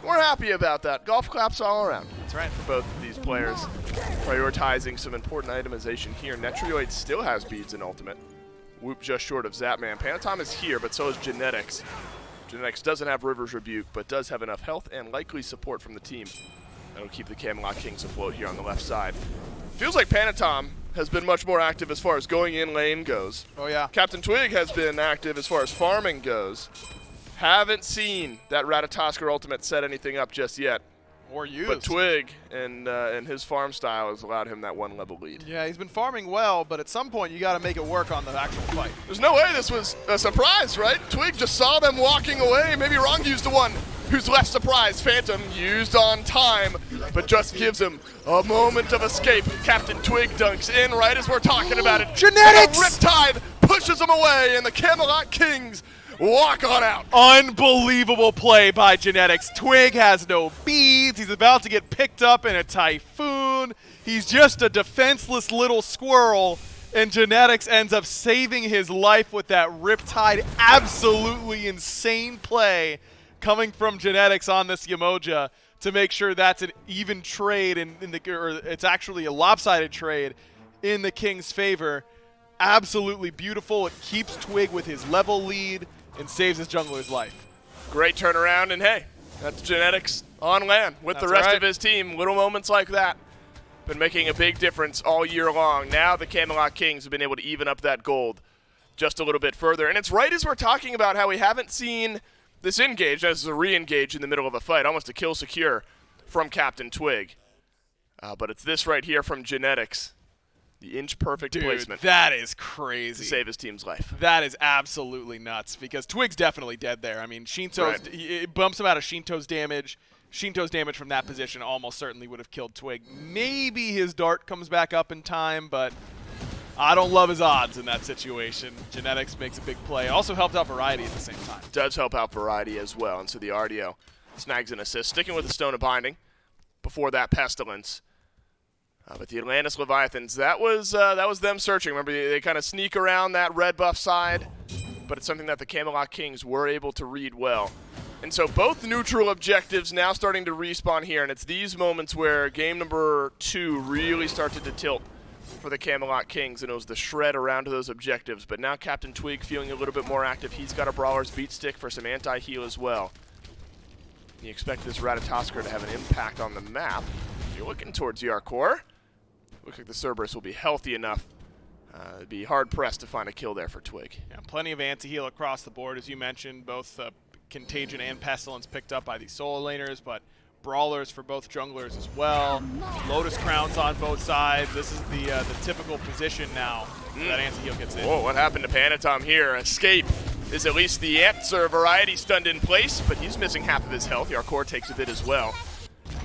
We're happy about that. Golf claps all around. That's right. For both of these players. Prioritizing some important itemization here. Netroid still has beads in ultimate. Whoop just short of Zapman. Panatom is here, but so is Genetics. Genetics doesn't have River's Rebuke, but does have enough health and likely support from the team. That'll keep the Camelot Kings afloat here on the left side. Feels like Panatom has been much more active as far as going in lane goes. Oh, yeah. Captain Twig has been active as far as farming goes. Haven't seen that Ratatosker ultimate set anything up just yet. Or used. But Twig and his farm style has allowed him that one level lead. Yeah, he's been farming well, but at some point you got to make it work on the actual fight. There's no way this was a surprise, right? Twig just saw them walking away. Maybe Wrong used the one who's left surprised. Phantom used on time, but just gives him a moment of escape. Captain Twig dunks in right as we're talking about it. Genetics! And a Riptide pushes him away, and the Camelot Kings walk on out. Unbelievable play by Genetics. Twig has no beads. He's about to get picked up in a typhoon. He's just a defenseless little squirrel, And Genetics ends up saving his life with that Riptide. Absolutely insane play coming from Genetics on this Yemoja to make sure that's an even trade or it's actually a lopsided trade in the Kings' favor. Absolutely beautiful. It keeps Twig with his level lead and saves his jungler's life. Great turnaround, and hey, that's Genetics on land with the rest of his team. Little moments like that been making a big difference all year long. Now the Camelot Kings have been able to even up that gold just a little bit further. And it's right as we're talking about how we haven't seen this engage as a re-engage in the middle of a fight, almost a kill secure from Captain Twig. But it's this right here from Genetics. The inch-perfect placement. That is crazy. To save his team's life. That is absolutely nuts because Twig's definitely dead there. I mean, it bumps him out of Shinto's damage. Shinto's damage from that position almost certainly would have killed Twig. Maybe his dart comes back up in time, but I don't love his odds in that situation. Genetics makes a big play. Also helped out Variety at the same time. Does help out Variety as well, and so the RDO snags an assist. Sticking with the Stone of Binding before that Pestilence. But the Atlantis Leviathans, that was them searching. Remember, they kind of sneak around that red buff side, but it's something that the Camelot Kings were able to read well. And so both neutral objectives now starting to respawn here, and it's these moments where game number 2 really started to tilt for the Camelot Kings, and it was the shred around to those objectives. But now Captain Twig feeling a little bit more active. He's got a Brawler's Beat Stick for some anti-heal as well. You expect this Ratatoskr to have an impact on the map. You're looking towards the Arcor. Looks like the Cerberus will be healthy enough. It'd be hard-pressed to find a kill there for Twig. Yeah, plenty of anti-heal across the board, as you mentioned. Both Contagion and Pestilence picked up by these solo laners, but Brawlers for both junglers as well. Lotus Crowns on both sides. This is the typical position now that anti-heal gets in. Whoa, what happened to Panatom here? Escape is at least the answer. Variety stunned in place, but he's missing half of his health. The Arcor takes a bit as well.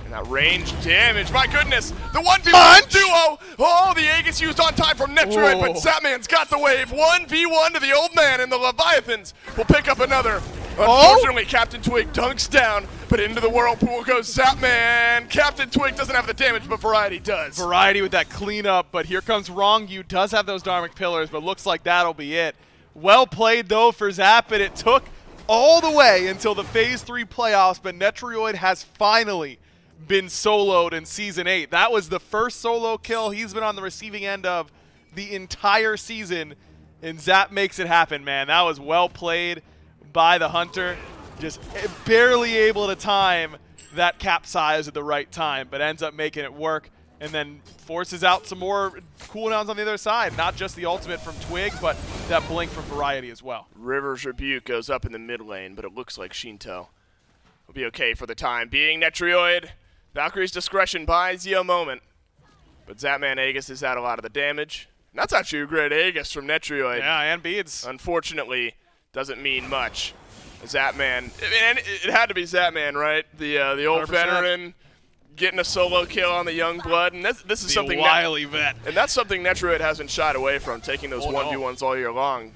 And that range damage, my goodness, the 1v1 duo! Oh, the Aegis used on time from Netroid, but Zapman's got the wave. 1v1 to the old man, and the Leviathans will pick up another. Unfortunately, Captain Twig dunks down, but into the whirlpool goes Zapman. Captain Twig doesn't have the damage, but Variety does. Variety with that cleanup, but here comes Rongyu. Does have those Dharmic Pillars, but looks like that'll be it. Well played, though, for Zapman. It took all the way until the Phase 3 playoffs, but Netroid has finally been soloed in Season 8. That was the first solo kill he's been on the receiving end of the entire season, and Zap makes it happen, man. That was well played by the Hunter. Just barely able to time that capsize at the right time, but ends up making it work, and then forces out some more cooldowns on the other side. Not just the ultimate from Twig, but that blink from Variety as well. River's Rebuke goes up in the mid lane, but it looks like Shinto will be okay for the time being. Netroid, Valkyrie's discretion buys you a moment, but Zapman Aegis has had a lot of the damage. And that's actually a great Aegis from Netroid. Yeah, and beads. Unfortunately, doesn't mean much. Zapman, it had to be Zapman, right? The old 100%. veteran getting a solo kill on the young blood, and this is something wily vet. And that's something Netroid hasn't shied away from, taking those 1v1s all year long.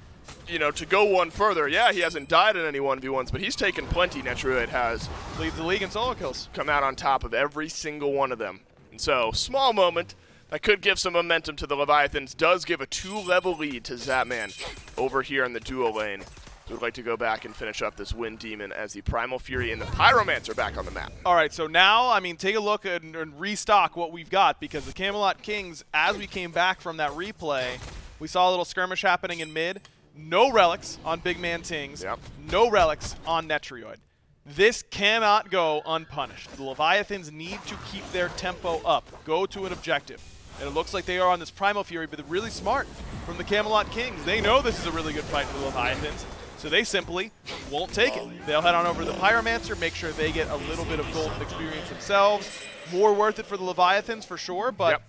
You know, to go one further, yeah, he hasn't died in any 1v1s, but he's taken plenty. Netroid has. Leads the league in solo kills. Come out on top of every single one of them. And so, small moment that could give some momentum to the Leviathans, does give a 2-level lead to Zapman over here in the duo lane. Would like to go back and finish up this Wind Demon as the Primal Fury and the Pyromancer back on the map. All right, so now, I mean, take a look and restock what we've got, because the Camelot Kings, as we came back from that replay, we saw a little skirmish happening in mid. No relics on Big Man Tings. Yep. No relics on Netroid. This cannot go unpunished. The Leviathans need to keep their tempo up, go to an objective. And it looks like they are on this Primal Fury, but they're really smart from the Camelot Kings. They know this is a really good fight for the Leviathans, so they simply won't take it. They'll head on over to the Pyromancer, make sure they get a little bit of golden experience themselves. More worth it for the Leviathans for sure, but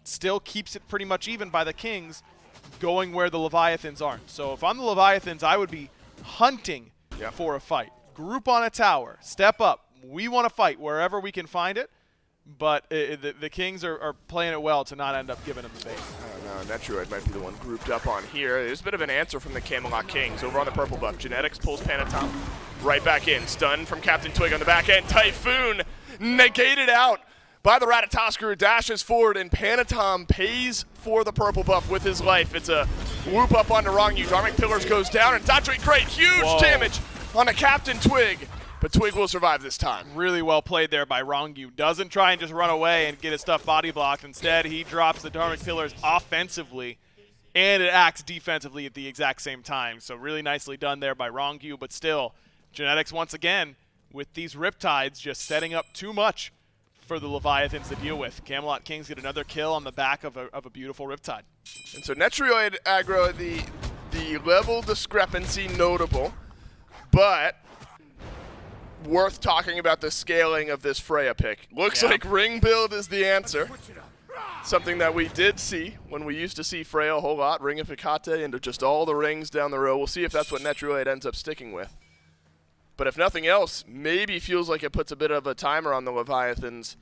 still keeps it pretty much even by the Kings going where the Leviathans aren't. So if I'm the Leviathans, I would be hunting for a fight. Group on a tower, step up. We want to fight wherever we can find it, but the Kings are playing it well to not end up giving them the bait. No, Netroid might be the one grouped up on here. There's a bit of an answer from the Camelot Kings over on the purple buff. Genetics pulls Panatom right back in. Stun from Captain Twig on the back end. Typhoon negated out by the Ratatoskr, who dashes forward, and Panatom pays for the purple buff with his life. It's a whoop up onto Rongyu. Dharmic Pillars goes down, and it's actually great. Huge damage on a Captain Twig, but Twig will survive this time. Really well played there by Rongyu. Doesn't try and just run away and get his stuff body blocked. Instead, he drops the Dharmic Pillars offensively, and it acts defensively at the exact same time. So really nicely done there by Rongyu, but still, Genetics once again, with these Riptides, just setting up too much for the Leviathans to deal with. Camelot Kings get another kill on the back of a beautiful Riptide. And so Netrioid aggro, the level discrepancy notable, but worth talking about the scaling of this Freya pick. Looks like ring build is the answer. Something that we did see when we used to see Freya a whole lot, Ringificate into just all the rings down the row. We'll see if that's what Netrioid ends up sticking with. But if nothing else, maybe feels like it puts a bit of a timer on the Leviathans,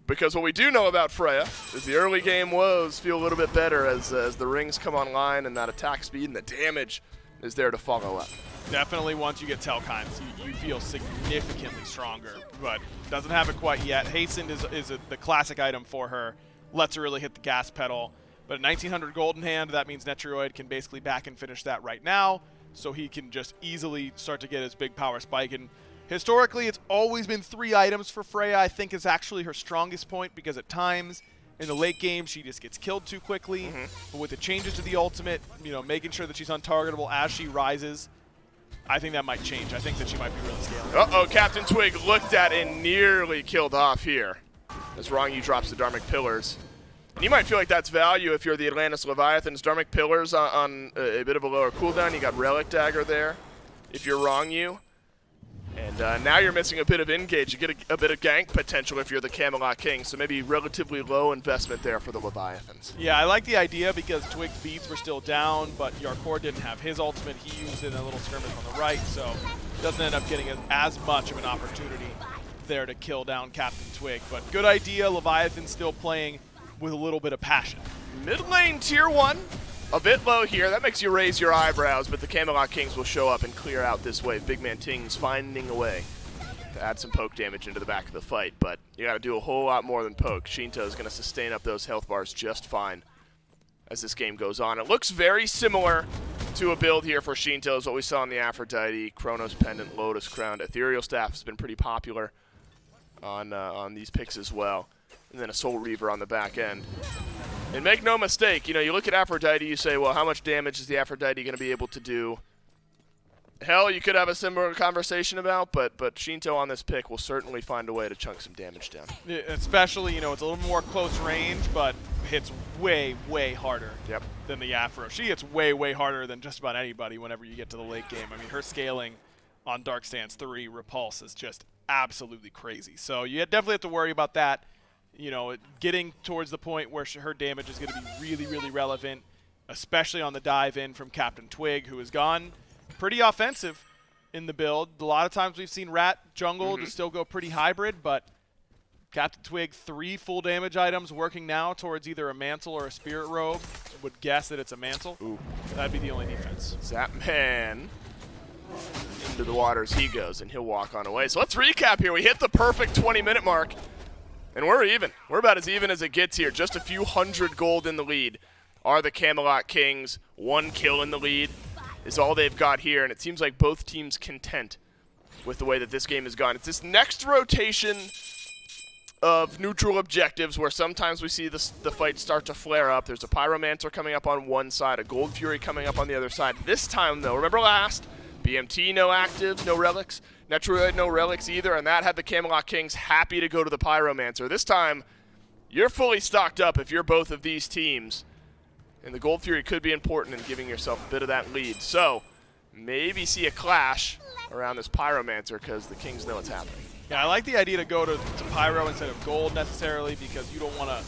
because what we do know about Freya is the early game woes feel a little bit better as the rings come online and that attack speed and the damage is there to follow up. Definitely once you get Telkines, you feel significantly stronger, but doesn't have it quite yet. Hastened is the classic item for her. Lets her really hit the gas pedal. But at 1900 gold in hand, that means Netrioid can basically back and finish that right now, so he can just easily start to get his big power spike. And historically, it's always been 3 items for Freya. I think is actually her strongest point, because at times in the late game, she just gets killed too quickly. But with the changes to the ultimate, making sure that she's untargetable as she rises, I think that might change. I think that she might be really scaling. Uh-oh, Captain Twig looked at and nearly killed off here as Rongyu drops the Dharmic Pillars. And you might feel like that's value if you're the Atlantis Leviathans. Dharmic Pillars on a bit of a lower cooldown. You got Relic Dagger there if you're Rongyu. And now you're missing a bit of engage. You get a bit of gank potential if you're the Camelot Kings, so maybe relatively low investment there for the Leviathans. Yeah, I like the idea because Twig's beats were still down, but Yarkor didn't have his ultimate. He used it in a little skirmish on the right, so doesn't end up getting as much of an opportunity there to kill down Captain Twig. But good idea, Leviathan still playing with a little bit of passion. Mid lane tier 1, a bit low here. That makes you raise your eyebrows, but the Camelot Kings will show up and clear out this wave. Big man Ting's finding a way to add some poke damage into the back of the fight, but you got to do a whole lot more than poke. Shinto is going to sustain up those health bars just fine as this game goes on. It looks very similar to a build here for Shinto as what we saw in the Aphrodite, Chronos Pendant, Lotus Crown. Ethereal Staff has been pretty popular on these picks as well. And then a Soul Reaver on the back end. And make no mistake, you look at Aphrodite, you say, well, how much damage is the Aphrodite going to be able to do? Hell, you could have a similar conversation about, but Shinto on this pick will certainly find a way to chunk some damage down. Yeah, especially, it's a little more close range, but hits way, way harder than the Aphro. She hits way, way harder than just about anybody whenever you get to the late game. I mean, her scaling on Dark Stance 3 Repulse is just absolutely crazy. So you definitely have to worry about that. Getting towards the point where her damage is going to be really, really relevant, especially on the dive in from Captain Twig, who has gone pretty offensive in the build. A lot of times we've seen Rat jungle to still go pretty hybrid, but Captain Twig, 3 full damage items working now towards either a Mantle or a Spirit Robe. Would guess that it's a Mantle. Ooh. That'd be the only defense. Zapman into the waters he goes, and he'll walk on away. So let's recap here. We hit the perfect 20-minute mark. And we're even. We're about as even as it gets here. Just a few hundred gold in the lead are the Camelot Kings. 1 kill in the lead is all they've got here, and it seems like both teams content with the way that this game has gone. It's this next rotation of neutral objectives where sometimes we see the fight start to flare up. There's a Pyromancer coming up on one side, a Gold Fury coming up on the other side. This time, though, remember last? BMT, no actives, no relics. Netrioid, no relics either, and that had the Camelot Kings happy to go to the Pyromancer. This time, you're fully stocked up if you're both of these teams, and the Gold Fury could be important in giving yourself a bit of that lead. So, maybe see a clash around this Pyromancer because the Kings know what's happening. Yeah, I like the idea to go to Pyro instead of Gold necessarily because you don't want to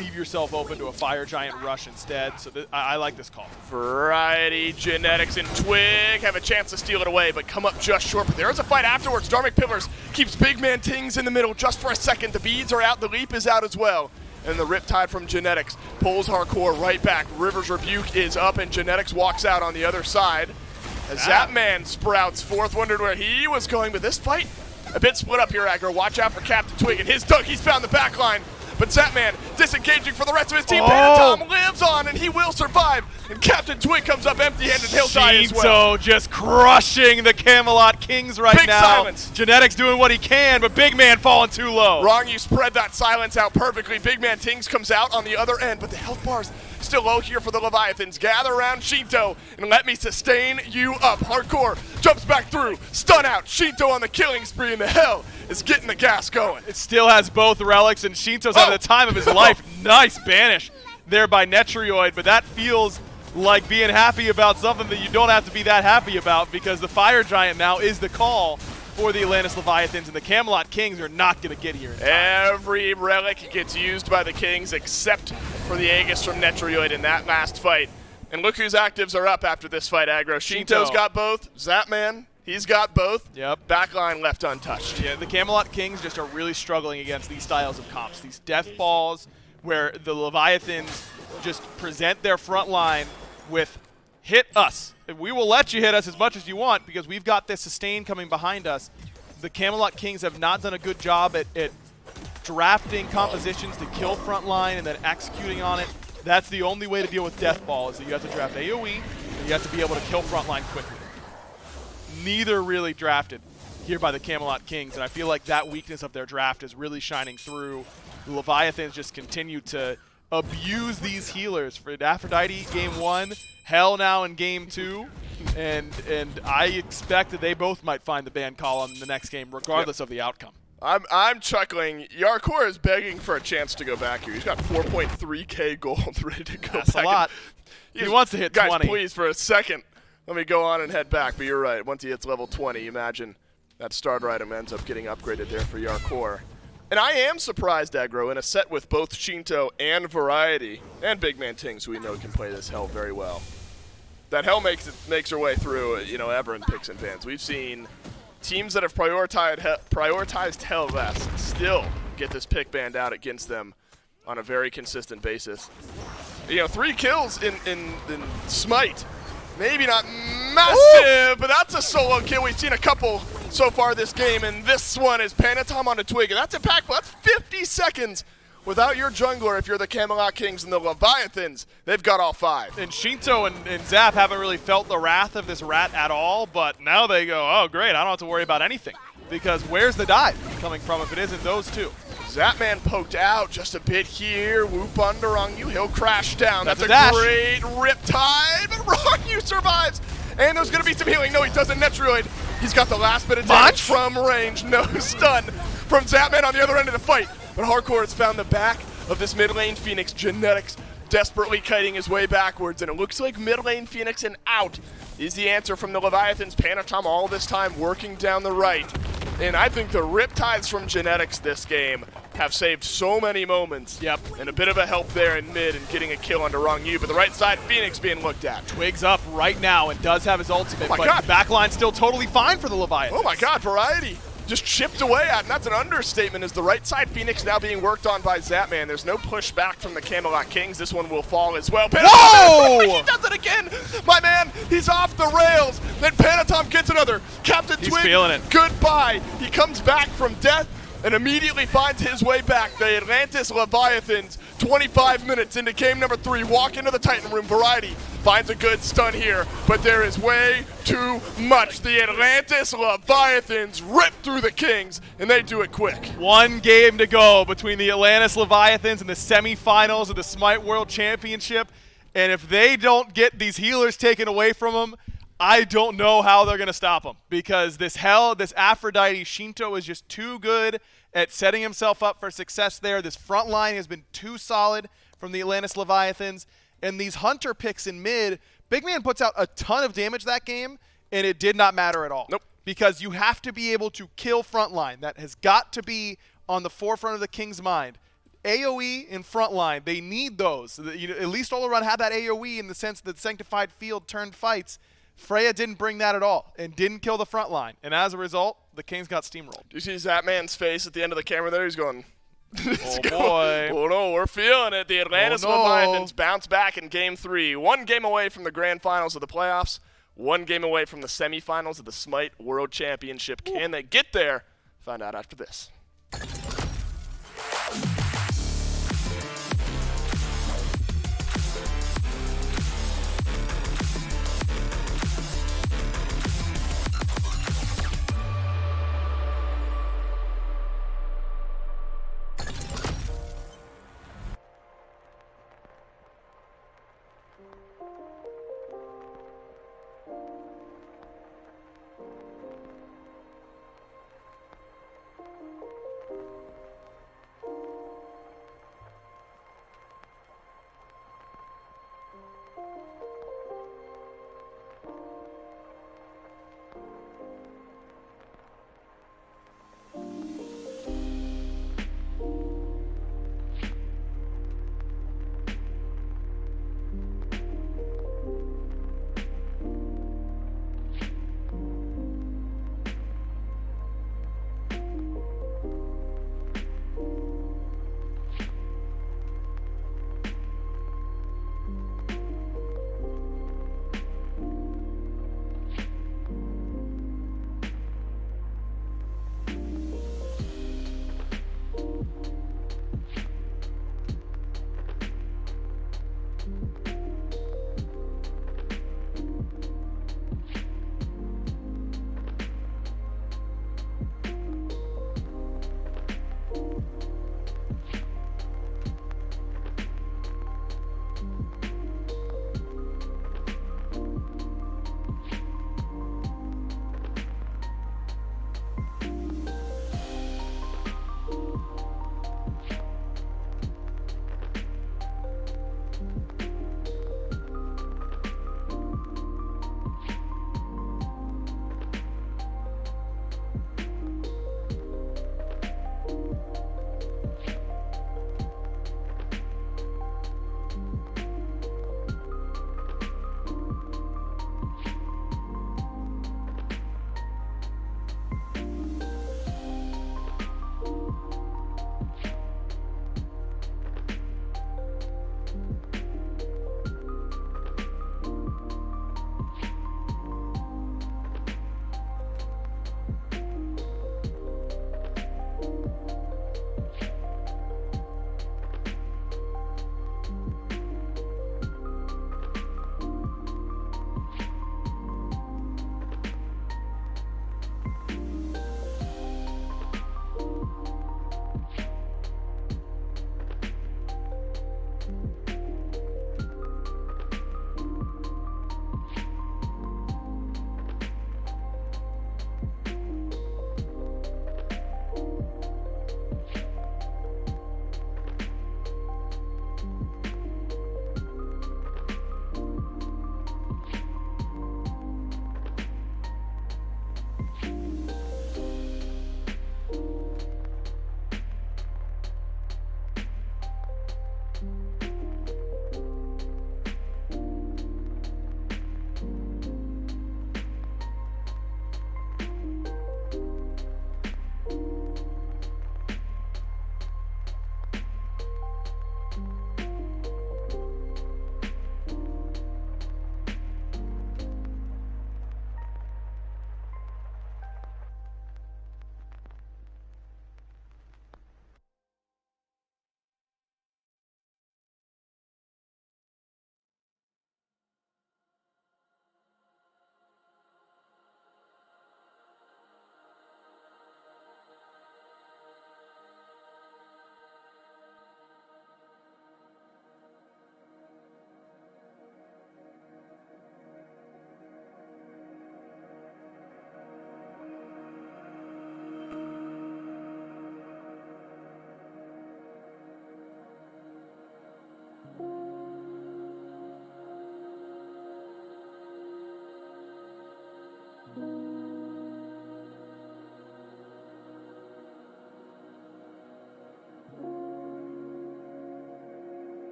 leave yourself open to a Fire Giant rush instead. So I like this call. Variety, Genetics, and Twig have a chance to steal it away, but come up just short. But there is a fight afterwards. Dharmic Pillars keeps Big Man Tings in the middle just for a second. The beads are out. The leap is out as well. And the Riptide from Genetics pulls Hardcore right back. River's Rebuke is up, and Genetics walks out on the other side. As Zapman sprouts forth, wondered where he was going, but this fight A bit split up here, Aggro. Watch out for Captain Twig and his dunk. He's found the back line. But Zapman disengaging for the rest of his team. Panatom lives on, and he will survive. And Captain Twig comes up empty-handed. He'll die as well. Shinto just crushing the Camelot Kings right Big now. silence. Genetics doing what he can, but Big Man falling too low. Wrong, you spread that silence out perfectly. Big Man Tings comes out on the other end, but the health bars still low here for the Leviathans. Gather around Shinto and let me sustain you up. Hardcore jumps back through. Stun out. Shinto on the killing spree, and the hell is getting the gas going. It still has both relics, and Shinto's having the time of his life. Nice banish there by Netrioid, but that feels like being happy about something that you don't have to be that happy about, because the Fire Giant now is the call for the Atlantis Leviathans, and the Camelot Kings are not going to get here in time. Every relic gets used by the Kings except for the Aegis from Netrioid in that last fight. And look whose actives are up after this fight, Aggro. Shinto's got both. Zapman, he's got both. Yep. Backline left untouched. Yeah, the Camelot Kings just are really struggling against these styles of comps. These death balls where the Leviathans just present their front line with hit us. We will let you hit us as much as you want because we've got this sustain coming behind us. The Camelot Kings have not done a good job at drafting compositions to kill front line and then executing on it. That's the only way to deal with death ball, is that you have to draft AoE and you have to be able to kill front line quickly. Neither really drafted here by the Camelot Kings, and I feel like that weakness of their draft is really shining through. The Leviathans just continue to abuse these healers. For Aphrodite, game 1, Hell now in game 2, and I expect that they both might find the ban column in the next game, regardless of the outcome. I'm chuckling. Yarkor is begging for a chance to go back here. He's got 4.3k gold ready to go That's back. a lot. He wants to hit guys, 20. Please, for a second, let me go on and head back. But you're right. Once he hits level 20, imagine that starter item ends up getting upgraded there for Yarkor. And I am surprised, Aggro, in a set with both Shinto and Variety, and Big Man Tings, who we know can play this Hell very well, that Hell makes her way through, ever in picks and bans. We've seen teams that have prioritized Hell less still get this pick banned out against them on a very consistent basis. 3 kills in SMITE. Maybe not massive, but that's a solo kill. We've seen a couple so far this game, and this one is Panatom on a Twig, and that's impactful. That's 50 seconds without your jungler if you're the Camelot Kings, and the Leviathans, they've got all 5. And Shinto and Zap haven't really felt the wrath of this rat at all, but now they go, oh great, I don't have to worry about anything. Because where's the dive coming from if it isn't those two? Zapman poked out just a bit here. Whoop under on you. He'll crash down. That's a a dash. great riptide, but Ronyu survives. And there's going to be some healing. No, he doesn't. Netrioid. He's got the last bit of damage from range. No stun from Zapman on the other end of the fight. But Hardcore has found the back of this mid lane Phoenix. Genetics desperately kiting his way backwards. And it looks like mid lane Phoenix and out is the answer from the Leviathans. Panatom all this time working down the right. And I think the riptides from Genetics this game have saved so many moments. Yep. And a bit of a help there in mid and getting a kill onto Ronyu. But the right side, Phoenix being looked at. Twig's up right now and does have his ultimate, Oh my but God. the backline's still totally fine for the Leviathans. Oh my God, Variety just chipped away at, and that's an understatement, is the right side Phoenix now being worked on by Zapman. There's no pushback from the Camelot Kings. This one will fall as well. Whoa! He does it again! My man, he's off the rails. Then Panatom gets another. Captain He's Twig, feeling it. goodbye. He comes back from death and immediately finds his way back. The Atlantis Leviathans, 25 minutes into game number 3, walk into the Titan room. Variety finds a good stun here, but there is way too much. The Atlantis Leviathans rip through the Kings, and they do it quick. 1 game to go between the Atlantis Leviathans and the semifinals of the SMITE World Championship. And if they don't get these healers taken away from them, I don't know how they're going to stop them, because this Aphrodite Shinto is just too good at setting himself up for success there. This front line has been too solid from the Atlantis Leviathans. And these Hunter picks in mid, Big Man puts out a ton of damage that game, and it did not matter at all. Nope. Because you have to be able to kill front line. That has got to be on the forefront of the King's mind. AoE in front line, they need those. At least Olaron had that AoE in the sense that Sanctified Field turned fights. Freya didn't bring that at all and didn't kill the front line. And as a result, the Kings got steamrolled. Do you see Zapman's face at the end of the camera there? He's going, Oh boy. Oh no, we're feeling it. The Atlantis Oh, no. Leviathans bounce back in game 3. 1 game away from the grand finals of the playoffs. 1 game away from the semifinals of the SMITE World Championship. Can they get there? Find out after this.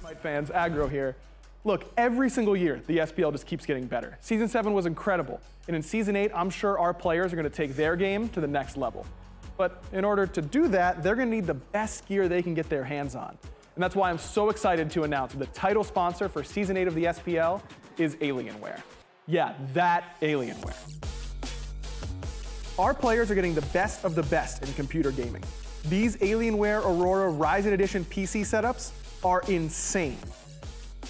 SMITE fans, Aggro here. Look, every single year, the SPL just keeps getting better. Season 7 was incredible, and in Season 8, I'm sure our players are going to take their game to the next level. But in order to do that, they're going to need the best gear they can get their hands on. And that's why I'm so excited to announce the title sponsor for Season 8 of the SPL is Alienware. Yeah, that Alienware. Our players are getting the best of the best in computer gaming. These Alienware Aurora Ryzen Edition PC setups are insane.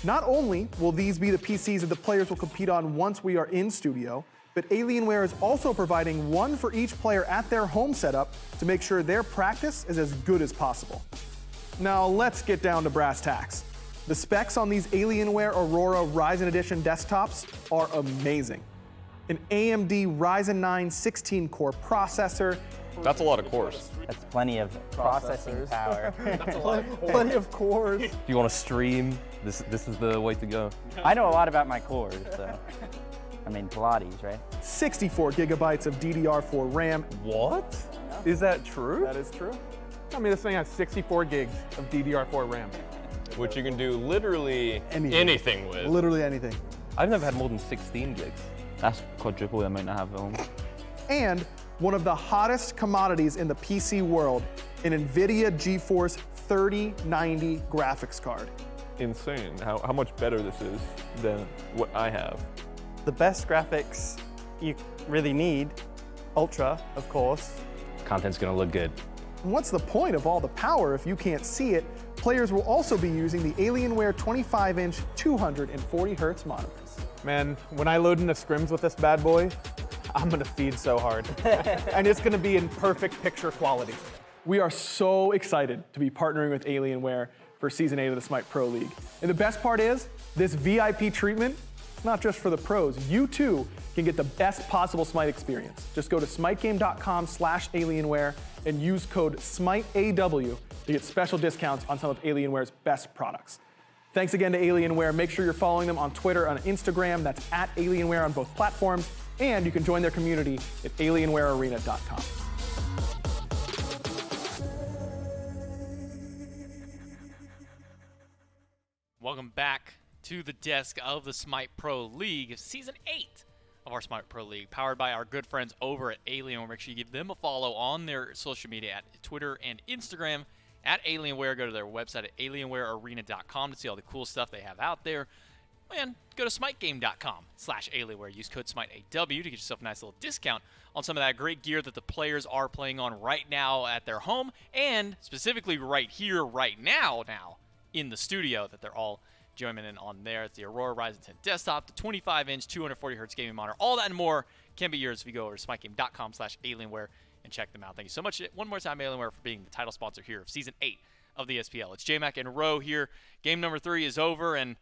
Not only will these be the PCs that the players will compete on once we are in studio, but Alienware is also providing one for each player at their home setup to make sure their practice is as good as possible. Now let's get down to brass tacks. The specs on these Alienware Aurora Ryzen Edition desktops are amazing. An AMD Ryzen 9 16-core processor. That's a lot of cores. That's plenty of processing power. Plenty of cores. If you want to stream, this is the way to go. I know a lot about my cores, so. I mean, Pilates, right? 64 gigabytes of DDR4 RAM. What? Is that true? That is true. I mean, this thing has 64 gigs of DDR4 RAM. Which you can do literally anything with. Literally anything. I've never had more than 16 gigs. That's quadruple the amount I have at home. And one of the hottest commodities in the PC world, an NVIDIA GeForce 3090 graphics card. Insane how much better this is than what I have. The best graphics you really need, Ultra, of course. Content's gonna look good. And what's the point of all the power if you can't see it? Players will also be using the Alienware 25-inch 240 Hz monitors. Man, when I load into scrims with this bad boy, I'm gonna feed so hard. And it's gonna be in perfect picture quality. We are so excited to be partnering with Alienware for Season 8 of the SMITE Pro League. And the best part is, this VIP treatment, it's not just for the pros. You too can get the best possible SMITE experience. Just go to smitegame.com/Alienware and use code SMITEAW to get special discounts on some of Alienware's best products. Thanks again to Alienware. Make sure you're following them on Twitter and Instagram. That's at Alienware on both platforms. And you can join their community at alienwarearena.com. Welcome back to the desk of the SMITE Pro League, Season 8 of our SMITE Pro League, powered by our good friends over at Alienware. Make sure you give them a follow on their social media at Twitter and Instagram at Alienware. Go to their website at alienwarearena.com to see all the cool stuff they have out there. And go to smitegame.com/Alienware. Use code SMITEAW to get yourself a nice little discount on some of that great gear that the players are playing on right now at their home, and specifically right here, right now in the studio that they're all joining in on there. It's the Aurora Ryzen 10 desktop, the 25-inch 240 Hz gaming monitor. All that and more can be yours if you go over to smitegame.com/Alienware and check them out. Thank you so much one more time, Alienware, for being the title sponsor here of Season 8 of the SPL. It's J-Mac and Roe here. Game number 3 is over, and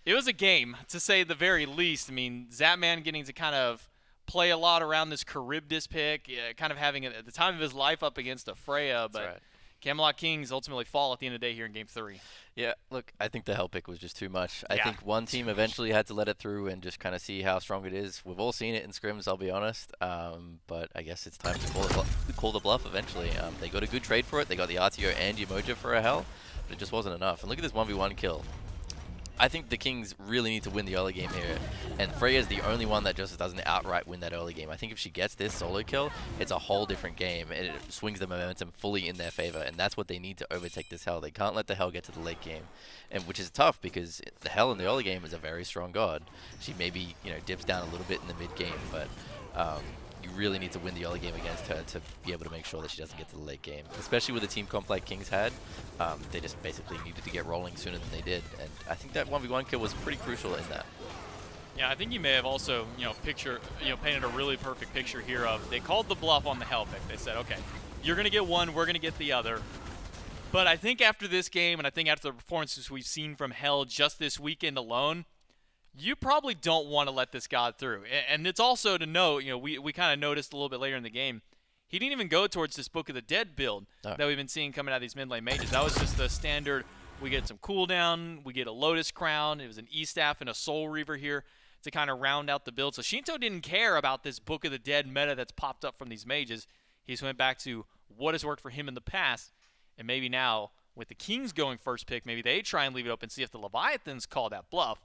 it was a game, to say the very least. I mean, Zapman getting to kind of play a lot around this Charybdis pick, kind of having at the time of his life up against a Freya, but right. Camelot Kings ultimately fall at the end of the day here in Game 3. Yeah, look, I think the hell pick was just too much. I Yeah. think one team eventually had to let it through and just kind of see how strong it is. We've all seen it in scrims, I'll be honest. But I guess it's time to call the bluff eventually. They got a good trade for it. They got the RTO and Umoja for a hell, but it just wasn't enough. And look at this 1v1 kill. I think the Kings really need to win the early game here, and Freya's the only one that just doesn't outright win that early game. I think if she gets this solo kill, it's a whole different game, and it swings the momentum fully in their favor, and that's what they need to overtake this hell. They can't let the hell get to the late game, and which is tough because the hell in the early game is a very strong god. She maybe, you know, dips down a little bit in the mid game, but you really need to win the early game against her to be able to make sure that she doesn't get to the late game. Especially with the team comp like Kings had, they just basically needed to get rolling sooner than they did, and I think that 1v1 kill was pretty crucial in that. Yeah, I think you may have also, painted a really perfect picture here of, they called the bluff on the hell pick. They said, okay, you're going to get one, we're going to get the other. But I think after this game, and I think after the performances we've seen from Hell just this weekend alone, you probably don't want to let this god through. And it's also to note, we kind of noticed a little bit later in the game, he didn't even go towards this Book of the Dead build that we've been seeing coming out of these mid lane mages. That was just the standard, we get some cooldown, we get a Lotus Crown, it was an E-Staff and a Soul Reaver here to kind of round out the build. So Shinto didn't care about this Book of the Dead meta that's popped up from these mages. He just went back to what has worked for him in the past, and maybe now with the Kings going first pick, maybe they try and leave it open, see if the Leviathans call that bluff.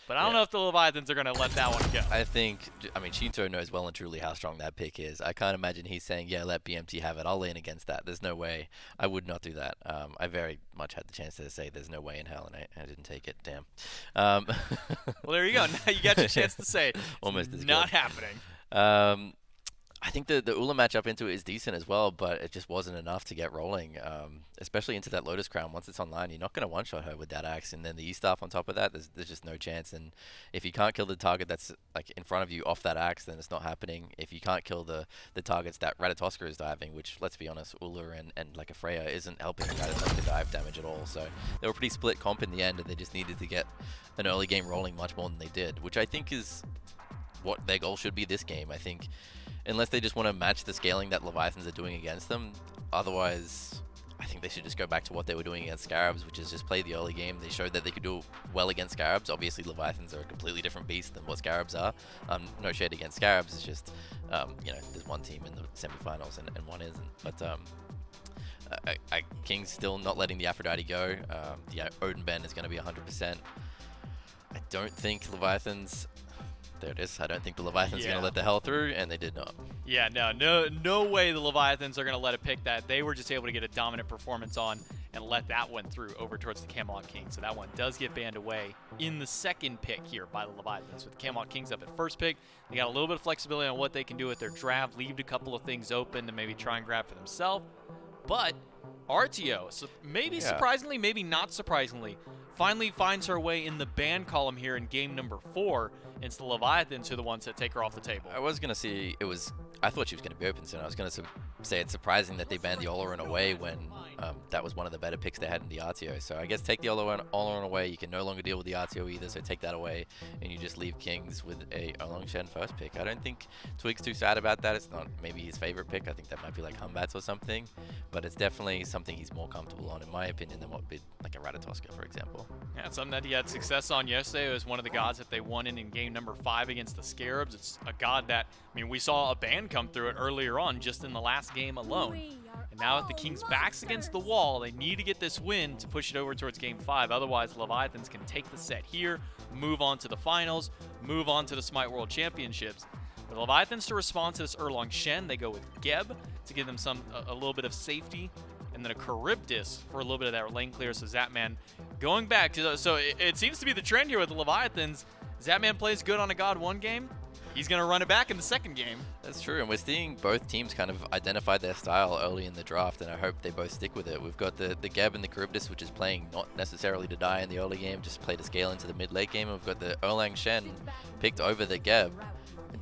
But I don't know if the Leviathans are going to let that one go. I mean, Shinto knows well and truly how strong that pick is. I can't imagine he's saying, yeah, let BMT have it. I'll lean against that. There's no way. I would not do that. I very much had the chance to say there's no way in hell, and I didn't take it. Damn. Well, there you go. Now you got your chance to say it. Almost as not good. happening. I think the Ula matchup into it is decent as well, but it just wasn't enough to get rolling, especially into that Lotus Crown. Once it's online, you're not going to one-shot her with that axe, and then the E-Staff on top of that, there's just no chance. And if you can't kill the target that's like in front of you off that axe, then it's not happening. If you can't kill the targets that Ratatoska is diving, which, let's be honest, Ula and like a Freya isn't helping Ratatoska dive damage at all. So they were pretty split comp in the end, and they just needed to get an early game rolling much more than they did, which I think is what their goal should be this game. I think unless they just want to match the scaling that Leviathans are doing against them. Otherwise, I think they should just go back to what they were doing against Scarabs, which is just play the early game. They showed that they could do well against Scarabs. Obviously, Leviathans are a completely different beast than what Scarabs are. No shade against Scarabs. It's just, you know, there's one team in the semifinals and one isn't. But King's still not letting the Aphrodite go. The Odin Ben is going to be 100%. I don't think Leviathans... There it is. I don't think the Leviathans are going to let the hell through, and they did not. Yeah, no way the Leviathans are going to let it pick that. They were just able to get a dominant performance on and let that one through over towards the Camelot Kings. So that one does get banned away in the second pick here by the Leviathans. With the Camelot Kings up at first pick, they got a little bit of flexibility on what they can do with their draft, leave a couple of things open to maybe try and grab for themselves. But RTO, so maybe surprisingly, maybe not surprisingly, finally finds her way in the ban column here in game number 4. It's the Leviathans who are the ones that take her off the table. I was going to say I thought she was going to be open soon. I was going to say it's surprising that they banned the Oloran away when that was one of the better picks they had in the RTO. So I guess take the Oloran away. You can no longer deal with the RTO either, so take that away, and you just leave Kings with a Olong Shen first pick. I don't think Twig's too sad about that. It's not maybe his favorite pick. I think that might be like Humbats or something, but it's definitely something he's more comfortable on, in my opinion, than what would be like a Ratatoska, for example. Yeah, it's something that he had success on yesterday. It was one of the gods that they won in game number 5 against the Scarabs. It's a god that, I mean, we saw a ban come through it earlier on just in the last game alone. And now with the Kings' backs against the wall, they need to get this win to push it over towards game 5. Otherwise, Leviathans can take the set here, move on to the finals, move on to the SMITE World Championships. For the Leviathans to respond to this Erlong Shen, they go with Geb to give them a little bit of safety, and then a Charybdis for a little bit of that lane clear. So Zapman going back to so it seems to be the trend here with the Leviathans. Zapman plays good on a god one game. He's going to run it back in the second game. That's true, and we're seeing both teams kind of identify their style early in the draft, and I hope they both stick with it. We've got the Geb and the Charybdis, which is playing not necessarily to die in the early game, just play to scale into the mid-late game. And we've got the Erlang Shen picked over the Geb,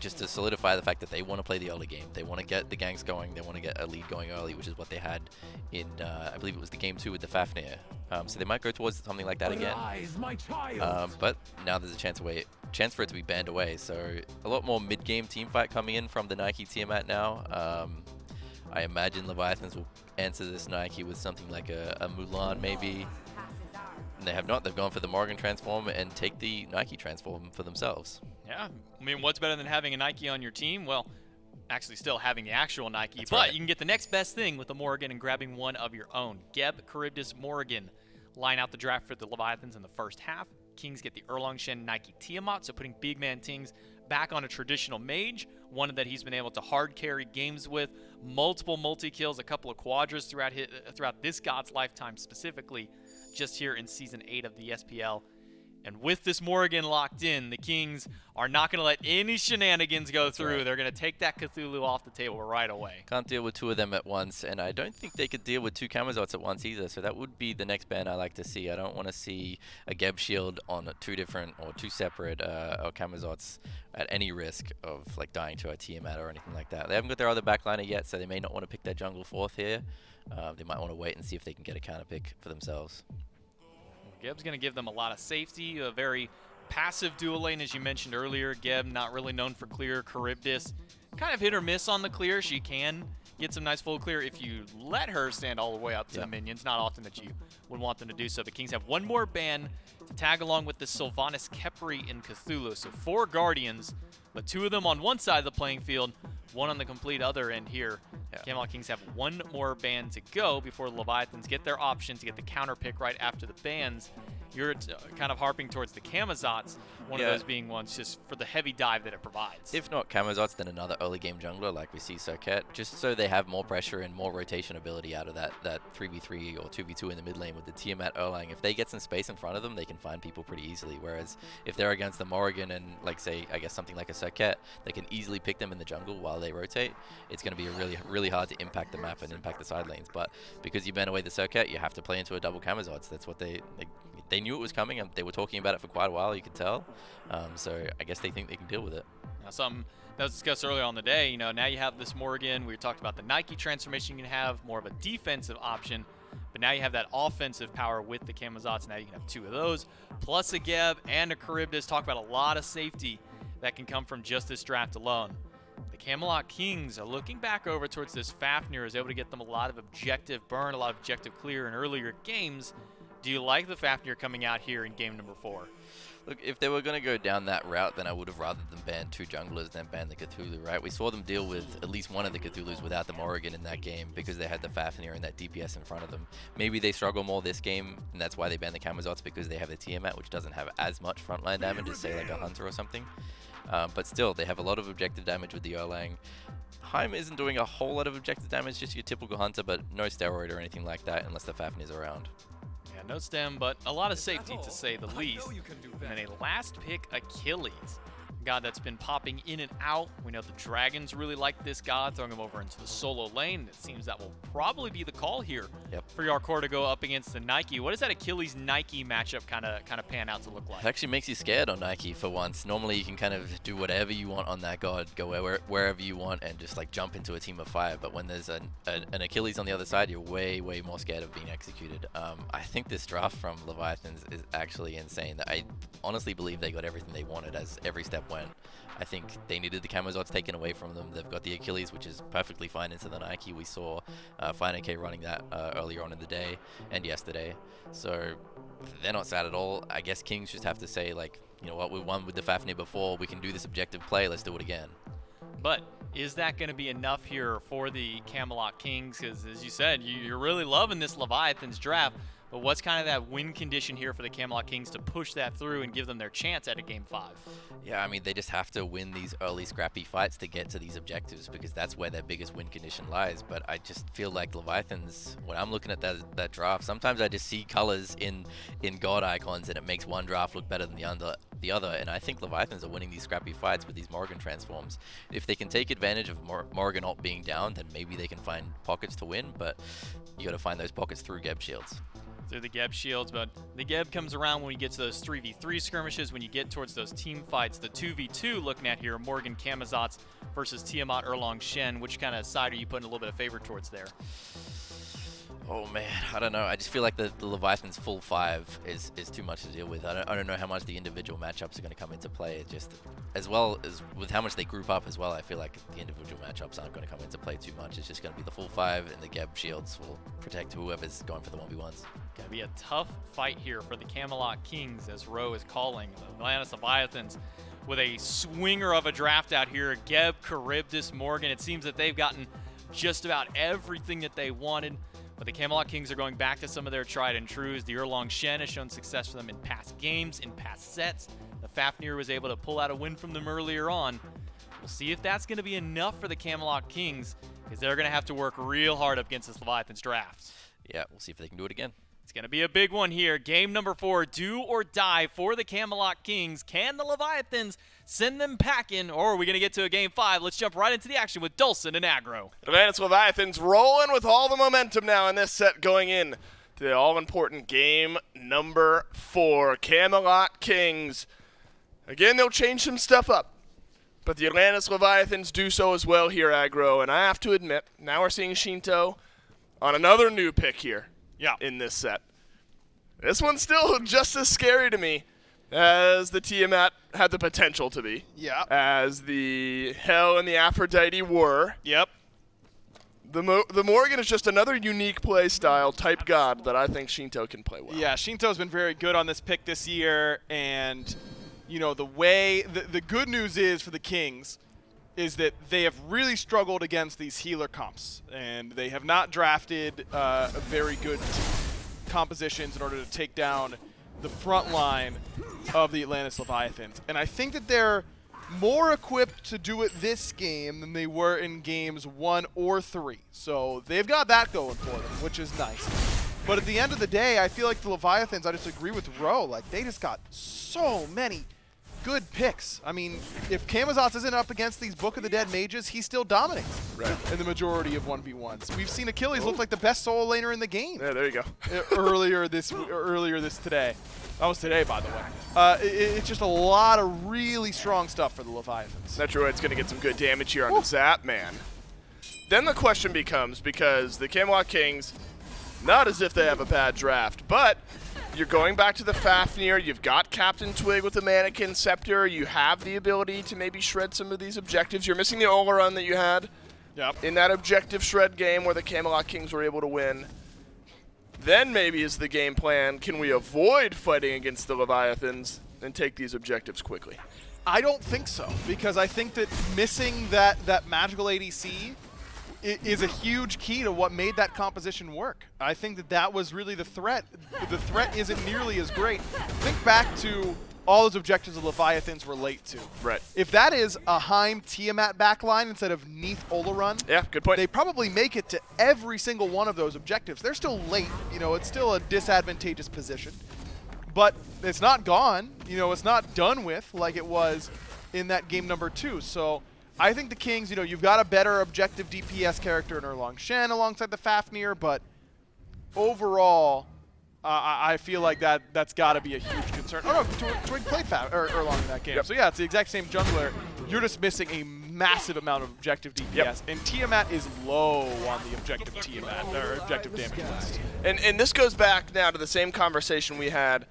just to solidify the fact that they want to play the early game. They want to get the ganks going. They want to get a lead going early, which is what they had in, I believe it was the game 2 with the Fafnir. So they might go towards something like that again. But now there's a chance for it to be banned away. So a lot more mid-game team fight coming in from the Nike Tiamat now. I imagine Leviathans will answer this Nike with something like a Mulan maybe. And they have not. They've gone for the Morrigan transform and take the Nike transform for themselves. Yeah, I mean, what's better than having a Nike on your team? Well, actually still having the actual Nike, That's but right. You can get the next best thing with the Morrigan and grabbing one of your own. Geb, Charybdis, Morrigan line out the draft for the Leviathans in the first half. Kings get the Erlong Shen Nike Tiamat, so putting big man Tings back on a traditional mage, one that he's been able to hard carry games with, multiple multi-kills, a couple of quadras throughout this god's lifetime specifically, just here in Season 8 of the SPL. And with this Morrigan locked in, the Kings are not going to let any shenanigans go through. right. They're going to take that Cthulhu off the table right away. Can't deal with 2 of them at once, and I don't think they could deal with 2 Camazots at once either, so that would be the next ban I like to see. I don't want to see a Geb shield on 2 different or 2 separate Camazots at any risk of like dying to a Tiamat or anything like that. They haven't got their other backliner yet, so they may not want to pick their jungle 4th here. They might want to wait and see if they can get a counter pick for themselves. Geb's going to give them a lot of safety, a very passive dual lane, as you mentioned earlier. Geb, not really known for clear. Charybdis, kind of hit or miss on the clear. She can get some nice full clear if you let her stand all the way up to the minions. Not often that you would want them to do so. The Kings have one more ban to tag along with the Sylvanas Khepri in Cthulhu. So 4 Guardians, but 2 of them on one side of the playing field, one on the complete other end here. Camelot Kings have one more ban to go before the Leviathans get their option to get the counter pick right after the bans. You're kind of harping towards the Camazots, one of those being ones just for the heavy dive that it provides. If not Camazots, then another early game jungler like we see Circuit, just so they have more pressure and more rotation ability out of that 3v3 or 2v2 in the mid lane with the Tiamat Erlang. If they get some space in front of them, they can find people pretty easily, whereas if they're against the Morrigan and, like, say, I guess something like a Circuit, they can easily pick them in the jungle while they rotate. It's going to be really hard to impact the map and impact the side lanes, but because you ban away the Circuit, you have to play into a double Camazots. That's what they knew it was coming, and they were talking about it for quite a while, you could tell. So I guess they think they can deal with it. Now, something that was discussed earlier on the day, you know, now you have this Morgan. We talked about the Nike transformation. You can have more of a defensive option, but now you have that offensive power with the Camazots. Now you can have two of those, plus a Geb and a Charybdis. Talk about a lot of safety that can come from just this draft alone. The Camelot Kings are looking back over towards this Fafnir, is able to get them a lot of objective burn, a lot of objective clear in earlier games. Do you like the Fafnir coming out here in game number 4? Look, if they were going to go down that route, then I would have rather them ban 2 junglers than ban the Cthulhu, right? We saw them deal with at least one of the Cthulhus without the Morrigan in that game because they had the Fafnir and that DPS in front of them. Maybe they struggle more this game, and that's why they ban the Camazots, because they have the Tiamat, which doesn't have as much frontline damage as, say, like a Hunter or something. But still, they have a lot of objective damage with the Erlang. Heim isn't doing a whole lot of objective damage, just your typical Hunter, but no steroid or anything like that unless the Fafnir's around. Yeah, no stem, but a lot of safety to say the least. And then a last pick, Achilles. God that's been popping in and out. We know the Dragons really like this god, throwing him over into the solo lane. It seems that will probably be the call here for Yarkor to go up against the Nike. What does that Achilles Nike matchup kind of pan out to look like? It actually makes you scared on Nike for once. Normally you can kind of do whatever you want on that god, go wherever you want and just like jump into a team of 5. But when there's an Achilles on the other side, you're way more scared of being executed. I think this draft from Leviathans is actually insane. I honestly believe they got everything they wanted as every step went. I think they needed the Camazots taken away from them. They've got the Achilles, which is perfectly fine into the Nike. We saw FineK running that earlier on in the day and yesterday. So they're not sad at all. I guess Kings just have to say, like, you know what, we won with the Fafnir before. We can do this objective play. Let's do it again. But is that going to be enough here for the Camelot Kings? Because, as you said, you're really loving this Leviathans draft. But what's kind of that win condition here for the Camelot Kings to push that through and give them their chance at a Game 5? Yeah, I mean, they just have to win these early scrappy fights to get to these objectives because that's where their biggest win condition lies. But I just feel like Leviathans, when I'm looking at that draft, sometimes I just see colors in god icons and it makes one draft look better than the other. And I think Leviathans are winning these scrappy fights with these Morrigan transforms. If they can take advantage of Morrigan ult being down, then maybe they can find pockets to win, but you got to find those pockets through Geb shields. Through the Geb shields, but the Geb comes around when you get to those 3v3 skirmishes, when you get towards those team fights. The 2v2 looking at here, Morgan Camazots versus Tiamat Erlang Shen. Which kind of side are you putting a little bit of favor towards there? Oh man, I don't know. I just feel like the Leviathan's full 5 is too much to deal with. I don't know how much the individual matchups are going to come into play. It just, as well as with how much they group up as well, I feel like the individual matchups aren't going to come into play too much. It's just going to be the full 5, and the Geb shields will protect whoever's going for the 1v1s. Gonna be a tough fight here for the Camelot Kings, as Roe is calling the Atlantis Leviathans with a swinger of a draft out here. Geb, Charybdis, Morgan. It seems that they've gotten just about everything that they wanted. But the Camelot Kings are going back to some of their tried and trues. The Erlang Shen has shown success for them in past games, in past sets. The Fafnir was able to pull out a win from them earlier on. We'll see if that's going to be enough for the Camelot Kings, because they're going to have to work real hard up against this Leviathans draft. Yeah, we'll see if they can do it again. It's going to be a big one here. Game number 4, do or die for the Camelot Kings. Can the Leviathans send them packing, or are we going to get to a Game 5? Let's jump right into the action with Dulcin and Agro. Atlantis Leviathans rolling with all the momentum now in this set going in to the all-important game number 4. Camelot Kings. Again, they'll change some stuff up, but the Atlantis Leviathans do so as well here, Agro. And I have to admit, now we're seeing Shinto on another new pick here. In this set. This one's still just as scary to me as the Tiamat had the potential to be. Yeah. As the Hel and the Aphrodite were. Yep. The Morgan is just another unique play style type god that I think Shinto can play well. Yeah, Shinto's been very good on this pick this year, and you know the way the good news is for the Kings is that they have really struggled against these healer comps, and they have not drafted very good compositions in order to take down the front line of the Atlantis Leviathans. And I think that they're more equipped to do it this game than they were in games 1 or 3. So they've got that going for them, which is nice. But at the end of the day, I feel like the Leviathans, I just agree with Ro, like they just got so many good picks. I mean, if Camelot isn't up against these Book of the Dead mages, he still dominates in the majority of 1v1s. We've seen Achilles look like the best solo laner in the game. Yeah, there you go. earlier this today. That was today, by the way. It's just a lot of really strong stuff for the Leviathans. Metroid's going to get some good damage here on the Zap Man. Then the question becomes, because the Camelot Kings, not as if they have a bad draft, but you're going back to the Fafnir, you've got Captain Twig with the Mannequin Scepter, you have the ability to maybe shred some of these objectives. You're missing the Ola run that you had in that objective shred game where the Camelot Kings were able to win. Then maybe is the game plan, can we avoid fighting against the Leviathans and take these objectives quickly? I don't think so, because I think that missing that magical ADC is a huge key to what made that composition work. I think that was really the threat. The threat isn't nearly as great. Think back to all those objectives the Leviathans relate to. Right. If that is a Heim Tiamat backline instead of Neath Olarun, yeah, good point. They probably make it to every single one of those objectives. They're still late. You know, it's still a disadvantageous position. But it's not gone. You know, it's not done with like it was in that game number 2. So I think the Kings, you know, you've got a better objective DPS character in Erlong Shen alongside the Fafnir, but overall, I feel like that's got to be a huge concern. Oh no, Twig played Erlong in that game. Yep. So yeah, it's the exact same jungler. You're just missing a massive amount of objective DPS, and Tiamat is low on the objective Tiamat, or objective damage list. And this goes back now to the same conversation we had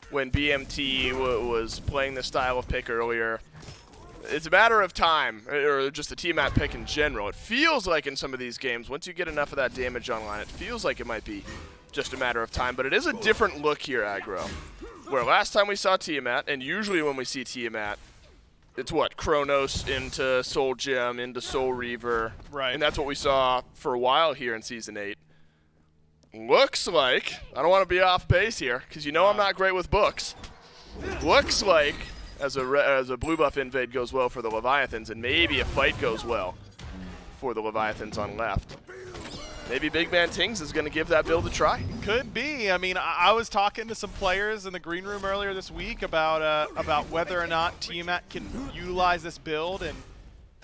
when BMT was playing this style of pick earlier. It's a matter of time, or just the Tiamat pick in general. It feels like in some of these games, once you get enough of that damage online, it feels like it might be just a matter of time. But it is a different look here, Aggro, where last time we saw Tiamat, and usually when we see Tiamat, it's what? Kronos into Soul Gem, into Soul Reaver. Right. And that's what we saw for a while here in Season 8. Looks like, I don't want to be off base here, because you know I'm not great with books. Looks like, as a blue buff invade goes well for the Leviathans, and maybe a fight goes well for the Leviathans on left, maybe Big Man Tings is going to give that build a try. Could be. I mean, I was talking to some players in the green room earlier this week about whether or not Tiamat can utilize this build, and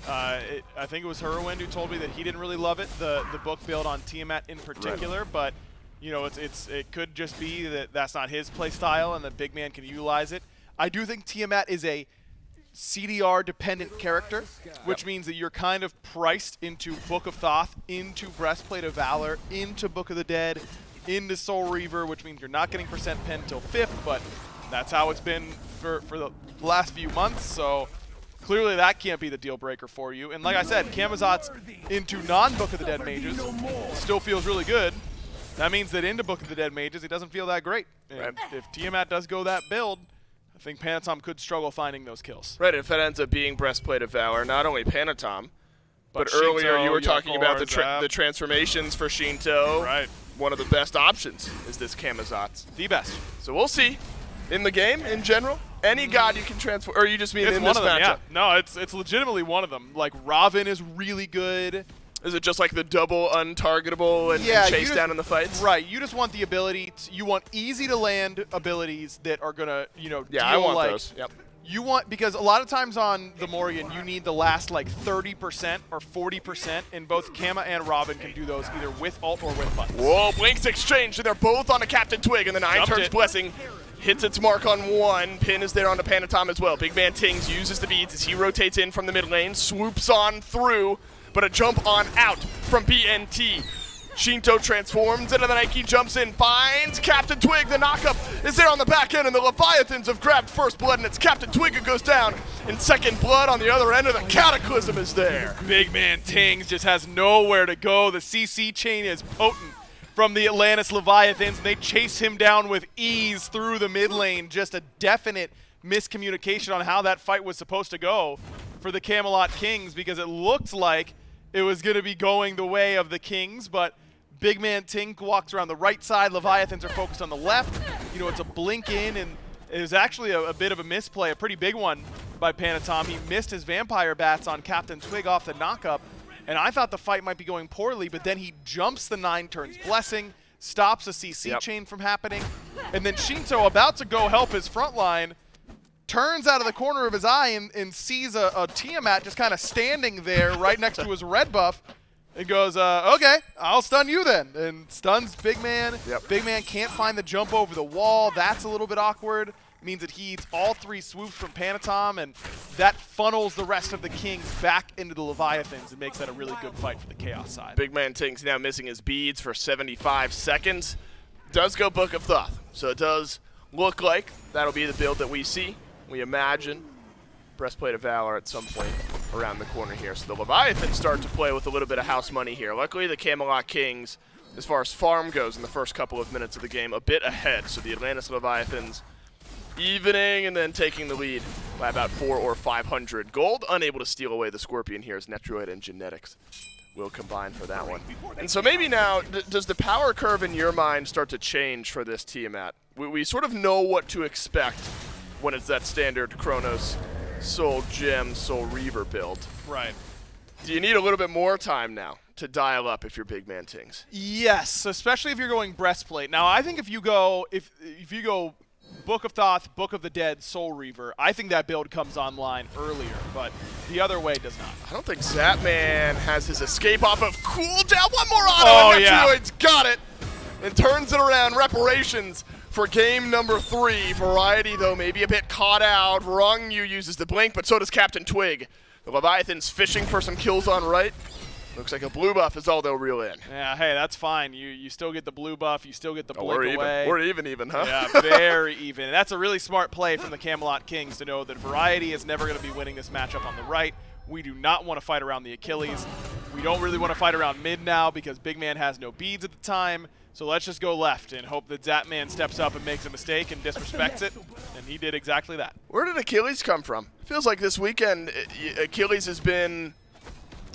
I think it was Herwind who told me that he didn't really love it, the book build on Tiamat in particular, but you know, it could just be that that's not his play style and that Big Man can utilize it. I do think Tiamat is a CDR-dependent character, which means that you're kind of priced into Book of Thoth, into Breastplate of Valor, into Book of the Dead, into Soul Reaver, which means you're not getting percent pen till 5th, but that's how it's been for the last few months, so clearly that can't be the deal breaker for you. And like I said, Camazot's into non-Book of the Dead mages still feels really good. That means that into Book of the Dead mages, it doesn't feel that great. And if Tiamat does go that build, I think Panatom could struggle finding those kills. Right, if it ends up being Breastplate of Valor, not only Panatom, but Shinto, earlier you were talking about Zap. the transformations for Shinto. Right. One of the best options is this Camazot's. The best. So we'll see. In the game, in general, any god you can transform, or you just mean It's in one this of them, matchup? yeah. No, it's legitimately one of them. Like, Ravin is really good. Is it just like the double untargetable and chase down in the fights? Right, you just want the ability, you want easy to land abilities that are going to, you know, Yeah, deal I want like, those. Yep. You want, because a lot of times on the Morrigan, you need the last like 30% or 40%, and both Kama and Robin can do those either with ult or with buttons. Whoa, Blinks exchange, and they're both on a Captain Twig, and the 9 turns Blessing hits its mark on 1. Pin is there on the Panatom as well. Big Man Tings uses the beads as he rotates in from the mid lane, swoops on through, but a jump on out from BNT. Shinto transforms into the Nike, jumps in, finds Captain Twig. The knockup is there on the back end, and the Leviathans have grabbed first blood, and it's Captain Twig who goes down. And second blood on the other end of the Cataclysm is there. Big Man Tings just has nowhere to go. The CC chain is potent from the Atlantis Leviathans, and they chase him down with ease through the mid lane. Just a definite miscommunication on how that fight was supposed to go. for the Camelot Kings because it looked like it was going to be going the way of the Kings, but big man Tink walks around the right side. Leviathans are focused on the left. You know, it's a blink in, and it was actually a bit of a misplay, a pretty big one by Panatom. He missed his vampire bats on Captain Twig off the knockup, and I thought the fight might be going poorly, but then he jumps the 9 turns blessing, stops a CC chain from happening, and then Shinto, about to go help his front line, turns out of the corner of his eye and sees a Tiamat just kind of standing there right next to his red buff, and goes, okay, I'll stun you then, and stuns Big Man. Big Man can't find the jump over the wall. That's a little bit awkward. Means that he eats all 3 swoops from Panatom, and that funnels the rest of the Kings back into the Leviathans and makes that a really good fight for the Chaos side. Big man Tink's now missing his beads for 75 seconds. Does go Book of Thoth, so it does look like that'll be the build that we see. We imagine Breastplate of Valor at some point around the corner here. So the Leviathans start to play with a little bit of house money here. Luckily, the Camelot Kings, as far as farm goes in the first couple of minutes of the game, a bit ahead. So the Atlantis Leviathans evening and then taking the lead by about 400 or 500 gold. Unable to steal away the Scorpion here as Netroid and Genetics will combine for that one. And so maybe now, does the power curve in your mind start to change for this Tiamat? We sort of know what to expect when it's that standard Chronos Soul Gem, Soul Reaver build. Right. Do you need a little bit more time now to dial up if you're big man Tings? Yes, especially if you're going Breastplate. Now, I think if you go Book of Thoth, Book of the Dead, Soul Reaver, I think that build comes online earlier, but the other way does not. I don't think Zapman has his escape off of cooldown. One more auto, and Netroid's got it and turns it around. Reparations for game number 3. Variety, though, maybe a bit caught out. Rungyu uses the blink, but so does Captain Twig. The Leviathan's fishing for some kills on right. Looks like a blue buff is all they'll reel in. Yeah, hey, that's fine. You still get the blue buff. You still get the blink away. We're even, huh? Yeah, very even. And that's a really smart play from the Camelot Kings to know that Variety is never going to be winning this matchup on the right. We do not want to fight around the Achilles. We don't really want to fight around mid now because Big Man has no beads at the time. So let's just go left and hope that Zapman steps up and makes a mistake and disrespects it. And he did exactly that. Where did Achilles come from? Feels like this weekend Achilles has been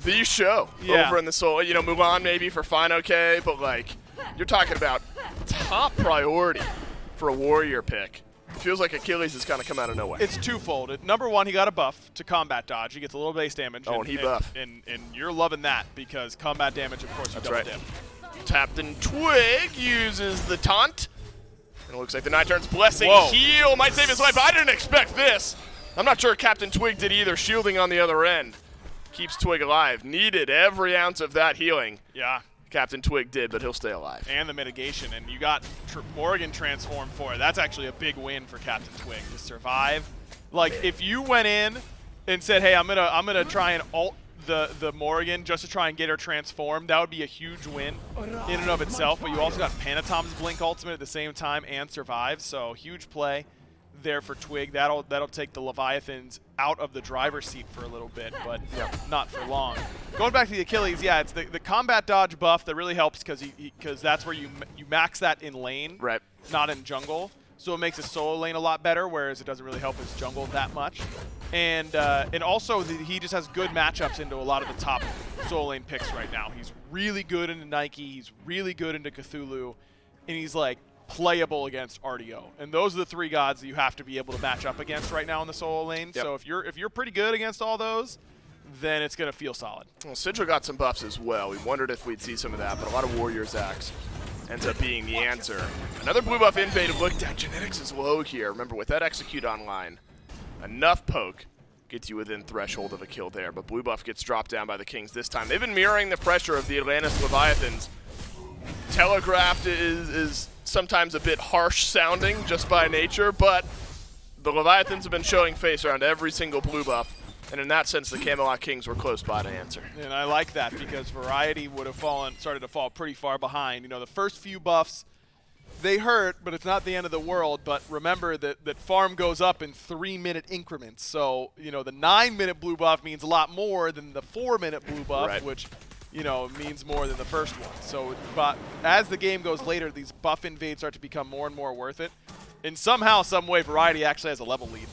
the show over in the Soul. You know, Mulan maybe for fine, okay, but like you're talking about top priority for a warrior pick. Feels like Achilles has kind of come out of nowhere. It's twofold. Number one, he got a buff to combat dodge. He gets a little base damage. Oh, and he buff. And you're loving that because combat damage, of course, you double dip. Captain Twig uses the taunt. And it looks like the 9 turns blessing heal might save his life. I didn't expect this. I'm not sure Captain Twig did either, shielding on the other end. Keeps Twig alive. Needed every ounce of that healing. Yeah. Captain Twig did, but he'll stay alive. And the mitigation, and you got Morgan transformed for it. That's actually a big win for Captain Twig to survive. Like if you went in and said, "Hey, I'm gonna try and ult the Morgan just to try and get her transformed," that would be a huge win in and of itself. But you also got Panatom's Blink ultimate at the same time and survive, so huge play there for Twig. That'll take the Leviathans out of the driver's seat for a little bit, but not for long. Going back to the Achilles, yeah, it's the combat dodge buff that really helps because that's where you max that in lane, right? Not in jungle. So it makes his solo lane a lot better, whereas it doesn't really help his jungle that much. And also he just has good matchups into a lot of the top solo lane picks right now. He's really good into Nike, he's really good into Cthulhu, and he's like playable against RDO. And those are the 3 gods that you have to be able to match up against right now in the solo lane. Yep. So if you're pretty good against all those, then it's going to feel solid. Well, Sigil got some buffs as well. We wondered if we'd see some of that, but a lot of Warriors Axe ends up being the answer. Another blue buff invade looked at. Genetics is low here. Remember, with that execute online, enough poke gets you within threshold of a kill there, but blue buff gets dropped down by the Kings this time. They've been mirroring the pressure of the Atlantis Leviathans. Telegraphed is sometimes a bit harsh sounding just by nature, but the Leviathans have been showing face around every single blue buff, and in that sense the Camelot Kings were close by to answer. And I like that because Variety would have started to fall pretty far behind. You know, the first few buffs, they hurt, but it's not the end of the world. But remember that farm goes up in 3-minute increments. So, you know, the 9-minute blue buff means a lot more than the 4-minute blue buff, which, you know, means more than the first one. So, but as the game goes later, these buff invades start to become more and more worth it. And somehow, some way, Variety actually has a level lead.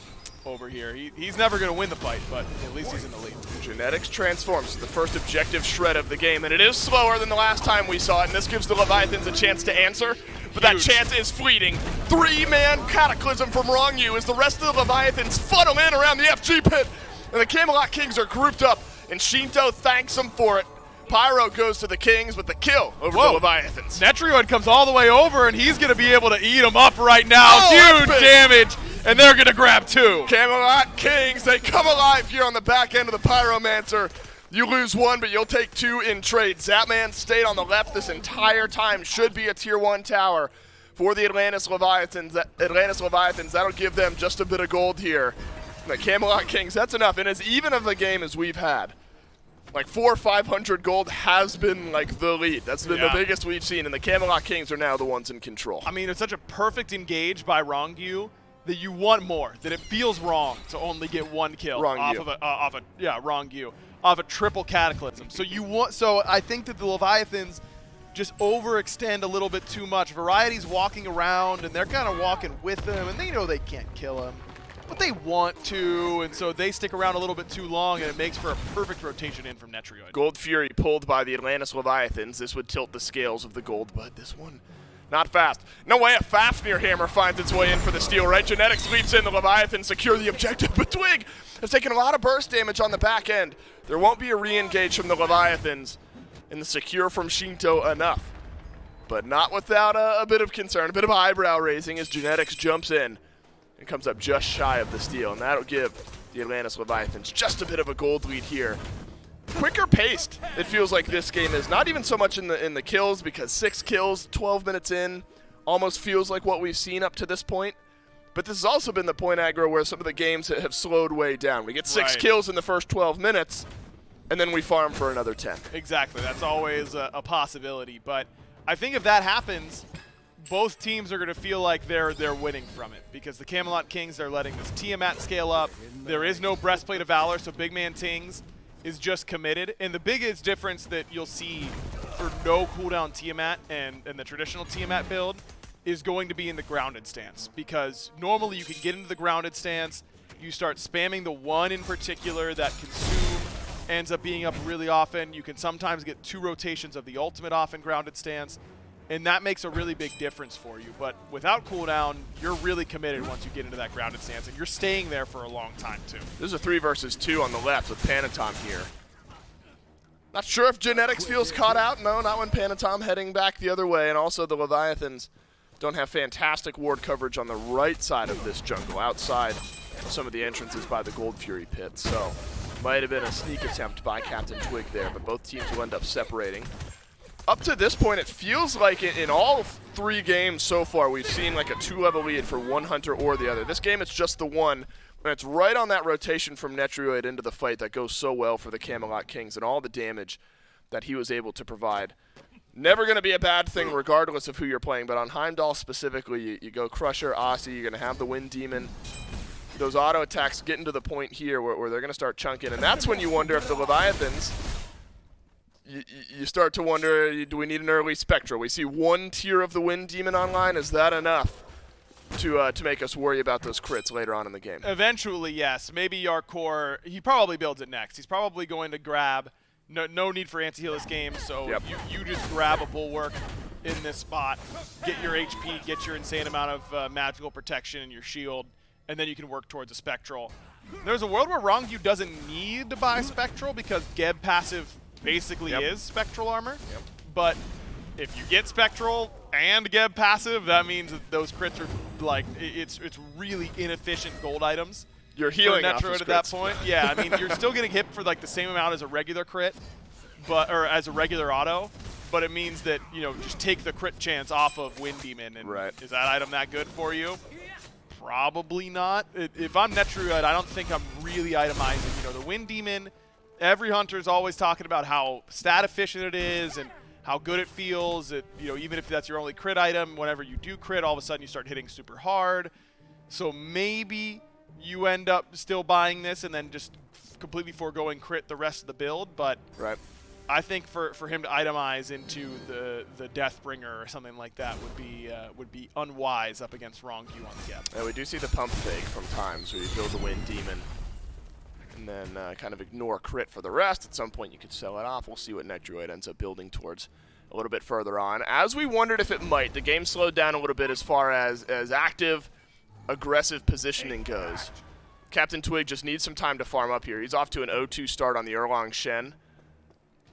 over here. He's never going to win the fight, but at least he's in the lead. Genetics transforms to the first objective shred of the game, and it is slower than the last time we saw it, and this gives the Leviathans a chance to answer, but that chance is fleeting. 3-man Cataclysm from Wrong You as the rest of the Leviathans funnel in around the FG pit, and the Camelot Kings are grouped up, and Shinto thanks them for it. Pyro goes to the Kings with the kill over the Leviathans. Netrioid comes all the way over, and he's going to be able to eat him up right now. Huge damage, and they're going to grab 2. Camelot Kings, they come alive here on the back end of the Pyromancer. You lose 1, but you'll take 2 in trade. Zapman stayed on the left this entire time. Should be a tier 1 tower for the Atlantis Leviathans. That'll give them just a bit of gold here. The Camelot Kings, that's enough. And as even of a game as we've had, like 400 or 500 gold has been like the lead. That's been the biggest we've seen, and the Camelot Kings are now the ones in control. I mean, it's such a perfect engage by Wrong-You that you want more, that it feels wrong to only get 1 kill off of a triple Cataclysm. So I think that the Leviathans just overextend a little bit too much. Variety's walking around, and they're kind of walking with them, and they know they can't kill him. But they want to, and so they stick around a little bit too long, and it makes for a perfect rotation in from Netrioid. Gold Fury pulled by the Atlantis Leviathans. This would tilt the scales of the gold, but this one, not fast. No way a Fafnir hammer finds its way in for the steal, right? Genetics leaps in, the Leviathans secure the objective, but Twig has taken a lot of burst damage on the back end. There won't be a re-engage from the Leviathans, and the secure from Shinto enough. But not without a bit of concern, a bit of eyebrow raising as Genetics jumps in. And comes up just shy of the steal, and that'll give the Atlantis Leviathans just a bit of a gold lead here. Quicker paced, it feels like this game is. Not even so much in the kills, because 6 kills, 12 minutes in, almost feels like what we've seen up to this point. But this has also been the point aggro where some of the games have slowed way down. We get 6 kills in the first 12 minutes, and then we farm for another 10. Exactly, that's always a possibility. But I think if that happens, both teams are going to feel like they're winning from it, because the Camelot Kings are letting this Tiamat scale up. There is no Breastplate of Valor, so Big Man Tings is just committed. And the biggest difference that you'll see for no cooldown Tiamat and the traditional Tiamat build is going to be in the grounded stance, because normally you can get into the grounded stance, you start spamming the 1 in particular that Consume ends up being up really often. You can sometimes get 2 rotations of the ultimate off in grounded stance, and that makes a really big difference for you. But without cooldown, you're really committed once you get into that grounded stance, and you're staying there for a long time, too. This is a 3 versus 2 on the left with Panatom here. Not sure if Genetics feels caught out. No, not when Panatom heading back the other way. And also the Leviathans don't have fantastic ward coverage on the right side of this jungle, outside some of the entrances by the Gold Fury pit. So might have been a sneak attempt by Captain Twig there, but both teams will end up separating. Up to this point, it feels like in all 3 games so far, we've seen like a 2-level lead for one hunter or the other. This game, it's just the one, and it's right on that rotation from Netrioid into the fight that goes so well for the Camelot Kings and all the damage that he was able to provide. Never going to be a bad thing regardless of who you're playing, but on Heimdall specifically, you go Crusher, Aussie, you're going to have the Wind Demon. Those auto attacks getting to the point here where they're going to start chunking, and that's when you wonder if the Leviathans, you start to wonder, do we need an early Spectral? We see 1 tier of the Wind Demon online. Is that enough to make us worry about those crits later on in the game? Eventually, yes. Maybe Yarkor, he probably builds it next. He's probably going to grab, no need for anti-heal this game, so you just grab a Bulwark in this spot, get your HP, get your insane amount of magical protection and your shield, and then you can work towards a Spectral. There's a world where Wrong You doesn't need to buy Spectral because Geb passive basically is Spectral armor, but if you get Spectral and Geb passive, that means that those crits are like, it's really inefficient gold items. You're healing off Netrioid at that point. Yeah, I mean, you're still getting hit for like the same amount as a regular crit, or as a regular auto, but it means that, just take the crit chance off of Wind Demon, and is that item that good for you? Probably not. If I'm Netrioid, I don't think I'm really itemizing. The Wind Demon, every hunter's always talking about how stat efficient it is and how good it feels. Even if that's your only crit item, whenever you do crit, all of a sudden you start hitting super hard. So maybe you end up still buying this and then just completely foregoing crit the rest of the build. But I think for him to itemize into the Deathbringer or something like that would be unwise up against Wrongview on the gap. Yeah, we do see the pump fake from times where you build the Wind Demon and then kind of ignore crit for the rest. At some point you could sell it off. We'll see what Nectroid ends up building towards a little bit further on. As we wondered if it might, the game slowed down a little bit as far as active, aggressive positioning goes. Captain Twig just needs some time to farm up here. He's off to an 0-2 start on the Erlong Shen.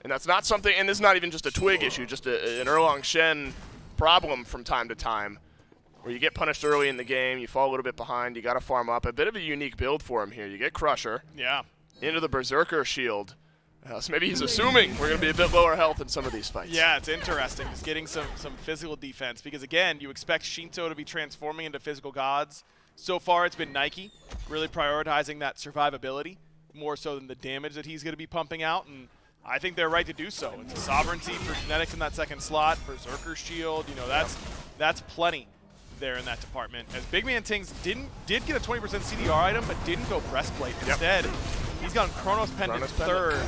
And that's not something, and this is not even just a Twig issue, just an Erlong Shen problem from time to time, where you get punished early in the game, you fall a little bit behind, you got to farm up. A bit of a unique build for him here. You get Crusher. Yeah. Into the Berserker Shield. So maybe he's assuming we're going to be a bit lower health in some of these fights. Yeah, it's interesting. Just getting some physical defense, because again, you expect Shinto to be transforming into physical gods. So far, it's been Nike really prioritizing that survivability more so than the damage that he's going to be pumping out, and I think they're right to do so. It's a sovereignty for genetics in that second slot, Berserker Shield. You know, that's plenty there in that department. As Big Man Tings did get a 20% CDR item, but didn't go Breastplate. Instead, he's gone Chronos Pendant third.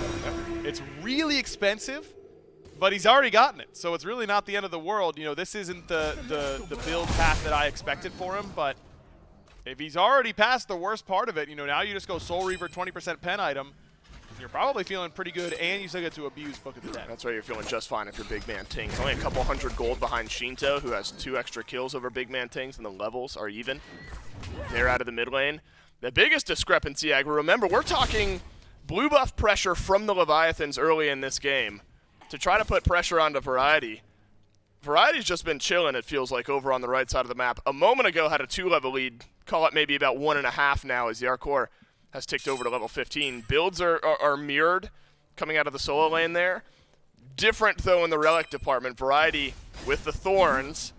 It's really expensive, but he's already gotten it, so it's really not the end of the world. You know, this isn't the build path that I expected for him, but if he's already past the worst part of it, you know, now you just go Soul Reaver 20% pen item, you're probably feeling pretty good, and you still get to abuse Book of the Dead. That's right, you're feeling just fine if you're Big Man Tings. Only a couple hundred gold behind Shinto, who has 2 extra kills over Big Man Tings, and the levels are even. They're out of the mid lane. The biggest discrepancy, Agro, remember, we're talking blue buff pressure from the Leviathans early in this game to try to put pressure onto Variety. Variety's just been chilling, it feels like, over on the right side of the map. A moment ago had a 2-level lead, call it maybe about 1.5 now, as Yarkor has ticked over to level 15. Builds are mirrored coming out of the solo lane there. Different, though, in the relic department. Variety, with the Thorns,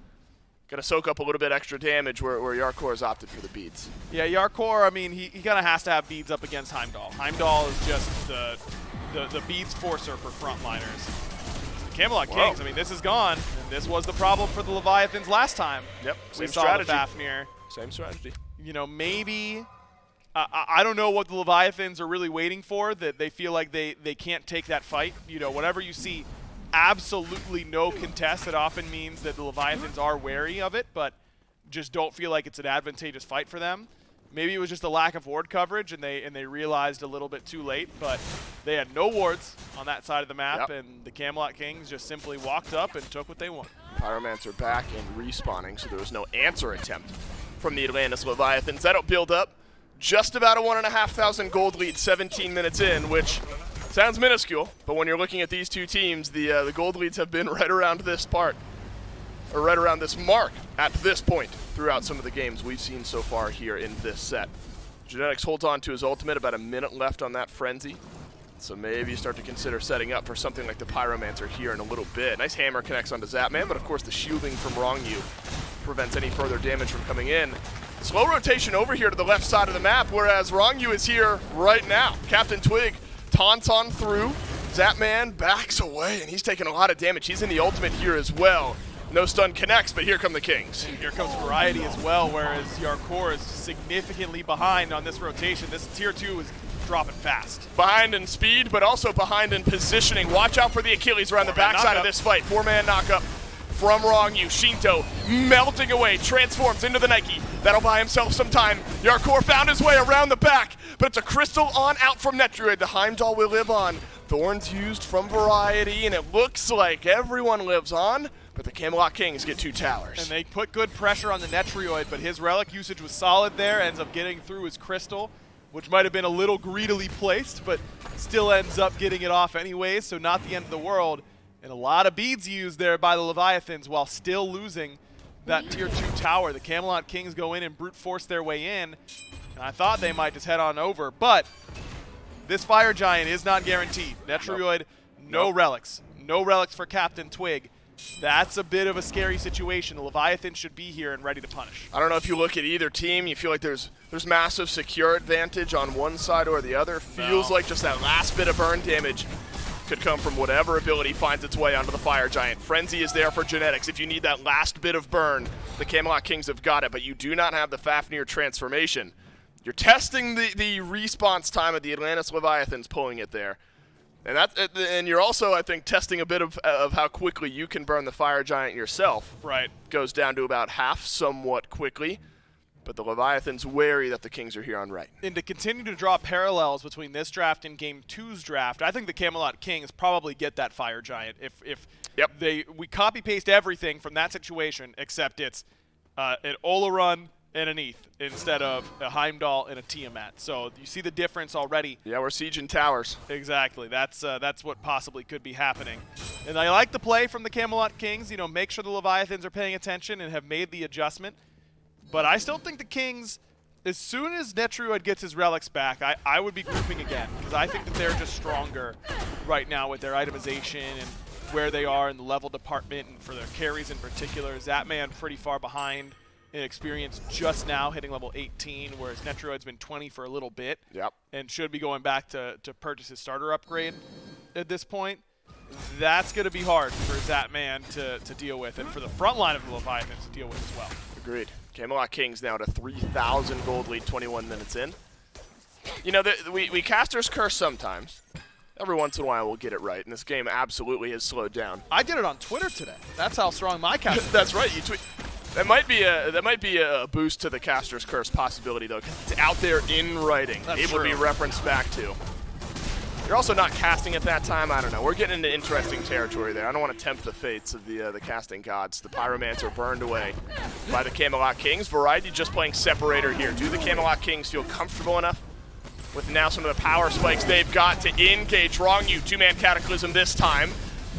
going to soak up a little bit extra damage where Yarkor has opted for the beads. Yeah, Yarkor, I mean, he kind of has to have beads up against Heimdall. Heimdall is just the beads forcer for frontliners. Camelot Kings, I mean, this is gone, and this was the problem for the Leviathans last time. Yep, we same saw strategy. the Fafnir. Same strategy. You know, maybe I don't know what the Leviathans are really waiting for, that they feel like they can't take that fight. You know, whenever you see absolutely no contest, it often means that the Leviathans are wary of it, but just don't feel like it's an advantageous fight for them. Maybe it was just a lack of ward coverage, and they realized a little bit too late, but they had no wards on that side of the map, and the Camelot Kings just simply walked up and took what they wanted. Pyromancer back and respawning, so there was no answer attempt from the Atlantis Leviathans. That'll build up just about a 1,500 gold lead 17 minutes in, which sounds minuscule, but when you're looking at these two teams, the gold leads have been right around this part, or right around this mark at this point throughout some of the games we've seen so far here in this set. Genetics holds on to his ultimate, about a minute left on that frenzy, so maybe you start to consider setting up for something like the Pyromancer here in a little bit. Nice hammer connects onto Zapman, but of course the shielding from Wrongview prevents any further damage from coming in. Slow rotation over here to the left side of the map, whereas Wrongview is here right now. Captain Twig taunts on through. Zapman backs away, and he's taking a lot of damage. He's in the ultimate here as well. No stun connects, but here come the Kings. And here comes Variety as well, whereas Yarkor is significantly behind on this rotation. This tier 2 is dropping fast. Behind in speed, but also behind in positioning. Watch out for the Achilles around the backside of this fight. 4-man knockup from Wrongview. Shinto melting away, transforms into the Nike. That'll buy himself some time. Yarkor found his way around the back, but it's a crystal on out from Netroid. The Heimdall will live on. Thorns used from Variety, and it looks like everyone lives on, but the Camelot Kings get 2 towers. And they put good pressure on the Netroid, but his relic usage was solid there, ends up getting through his crystal, which might have been a little greedily placed, but still ends up getting it off anyways, so not the end of the world. And a lot of beads used there by the Leviathans while still losing that tier 2 tower. The Camelot Kings go in and brute force their way in, and I thought they might just head on over, but this Fire Giant is not guaranteed. Netroid, no relics. No relics for Captain Twig. That's a bit of a scary situation. The Leviathan should be here and ready to punish. I don't know if you look at either team, you feel like there's massive secure advantage on one side or the other. Feels like just that last bit of burn damage could come from whatever ability finds its way onto the Fire Giant. Frenzy is there for genetics. If you need that last bit of burn, the Camelot Kings have got it, but you do not have the Fafnir transformation. You're testing the response time of the Atlantis Leviathans pulling it there. And you're also, I think, testing a bit of how quickly you can burn the Fire Giant yourself. Right. Goes down to about half somewhat quickly. But the Leviathan's wary that the Kings are here on right. And to continue to draw parallels between this draft and Game 2's draft, I think the Camelot Kings probably get that Fire Giant. If we copy-paste everything from that situation, except it's an Ola run and an ETH instead of a Heimdall and a Tiamat. So you see the difference already. Yeah, we're sieging towers. Exactly. That's what possibly could be happening. And I like the play from the Camelot Kings. You know, make sure the Leviathans are paying attention and have made the adjustment. But I still think the Kings, as soon as Netrioid gets his relics back, I would be grouping again, because I think that they're just stronger right now with their itemization and where they are in the level department, and for their carries in particular. Zatman pretty far behind in experience just now, hitting level 18, whereas Netrioid's been 20 for a little bit. Yep. And should be going back to purchase his starter upgrade at this point. That's going to be hard for Zatman to deal with, and for the front line of the Leviathans to deal with as well. Agreed. Camelot Kings now at a 3,000 gold lead, 21 minutes in. You know, we Caster's Curse sometimes. Every once in a while we'll get it right, and this game absolutely has slowed down. I did it on Twitter today. That's how strong my caster is. That's right. You tweet. That might be a boost to the Caster's Curse possibility, though, because it's out there in writing, That's able to be true. referenced back to. You're also not casting at that time. I don't know. We're getting into interesting territory there. I don't want to tempt the fates of the casting gods. The Pyromancer burned away by the Camelot Kings. Variety just playing Separator here. Do the Camelot Kings feel comfortable enough with now some of the power spikes they've got to engage Wrong You? Two-man Cataclysm this time.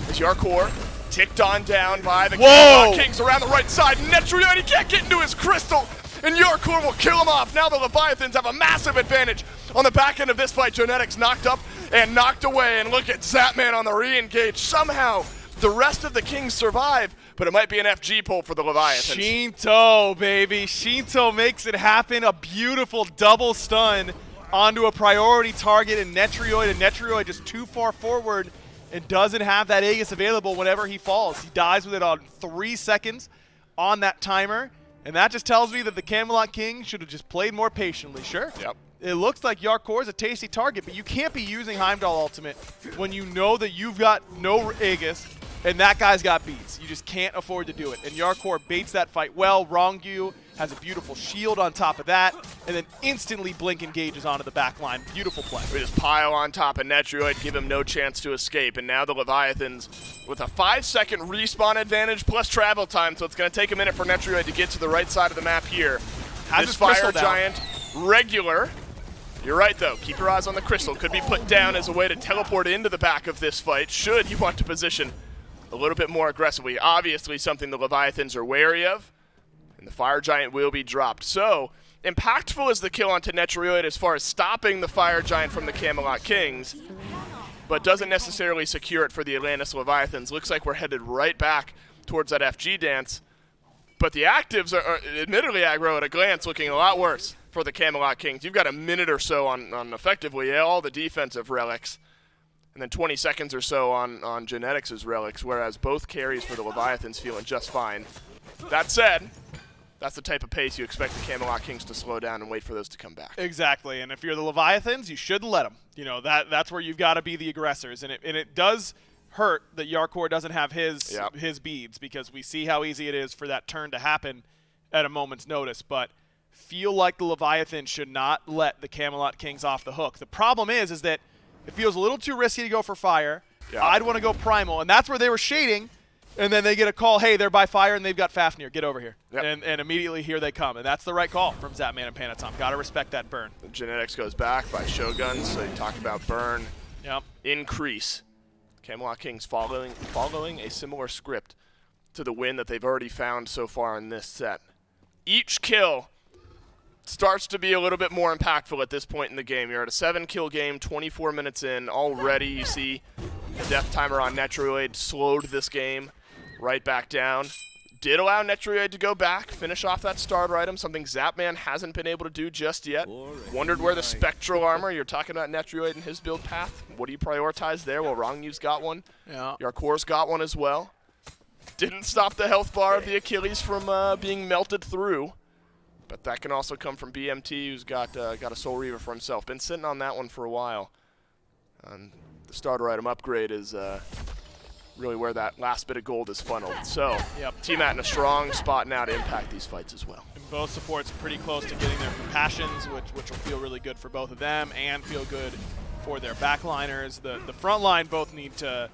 As Yarkor ticked on down by the Camelot Kings around the right side. Netrioid, he can't get into his crystal, and Yarkor will kill him off. Now the Leviathans have a massive advantage on the back end of this fight. Genetics knocked up and knocked away, and look at Zatman on the re-engage. Somehow the rest of the Kings survive, but it might be an FG pull for the Leviathans. Shinto, baby. Shinto makes it happen. A beautiful double stun onto a priority target in Netrioid, and Netrioid just too far forward and doesn't have that Aegis available whenever he falls. He dies with it on 3 seconds on that timer, and that just tells me that the Camelot King should have just played more patiently. Sure. Yep. It looks like Yarkor is a tasty target, but you can't be using Heimdall ultimate when you know that you've got no Aegis and that guy's got beats. You just can't afford to do it. And Yarkor baits that fight well. Wrongyu has a beautiful shield on top of that, and then instantly Blink engages onto the back line. Beautiful play. We just pile on top of Netrioid, give him no chance to escape, and now the Leviathans with a 5-second respawn advantage plus travel time, so it's going to take a minute for Netrioid to get to the right side of the map here. Has this his crystal Fire down. Giant regular. You're right, though. Keep your eyes on the crystal. Could be put down as a way to teleport into the back of this fight, should you want to position a little bit more aggressively. Obviously, something the Leviathans are wary of, and the Fire Giant will be dropped. So, impactful is the kill onto Netrioid as far as stopping the Fire Giant from the Camelot Kings, but doesn't necessarily secure it for the Atlantis Leviathans. Looks like we're headed right back towards that FG dance, but the actives are admittedly aggro at a glance looking a lot worse for the Camelot Kings. You've got a minute or so on effectively all the defensive relics, and then 20 seconds or so on Genetics' relics, whereas both carries for the Leviathans feeling just fine. That said, that's the type of pace you expect the Camelot Kings to slow down and wait for those to come back. Exactly, and if you're the Leviathans, you shouldn't let them. You know, that's where you've got to be the aggressors, and it does hurt that Yarkor doesn't have his beads, because we see how easy it is for that turn to happen at a moment's notice, but feel like the Leviathan should not let the Camelot Kings off the hook. The problem is that it feels a little too risky to go for fire. Yeah. I'd want to go primal, and that's where they were shading, and then they get a call, hey, they're by fire, and they've got Fafnir. Get over here. Yep. And immediately here they come, and that's the right call from Zatman and Panatom. Got to respect that burn. The Genetics goes back by Shogun, so you talk about burn. Yep. Increase. Camelot Kings following a similar script to the win that they've already found so far in this set. Each kill starts to be a little bit more impactful at this point in the game. You're at a 7-kill game, 24 minutes in. Already you see the death timer on Netrioid slowed this game right back down. Did allow Netrioid to go back, finish off that starter item, something Zapman hasn't been able to do just yet. Wondered where the Spectral Armor, you're talking about Netrioid and his build path. What do you prioritize there? Well, Wrongyu's got one. Yeah. Yarkor's got one as well. Didn't stop the health bar of the Achilles from being melted through. But that can also come from BMT, who's got a Soul Reaver for himself. Been sitting on that one for a while. the starter item upgrade is really where that last bit of gold is funneled. So, Team At in a strong spot now to impact these fights as well. And both supports pretty close to getting their compassions, which will feel really good for both of them and feel good for their backliners. The front line both need to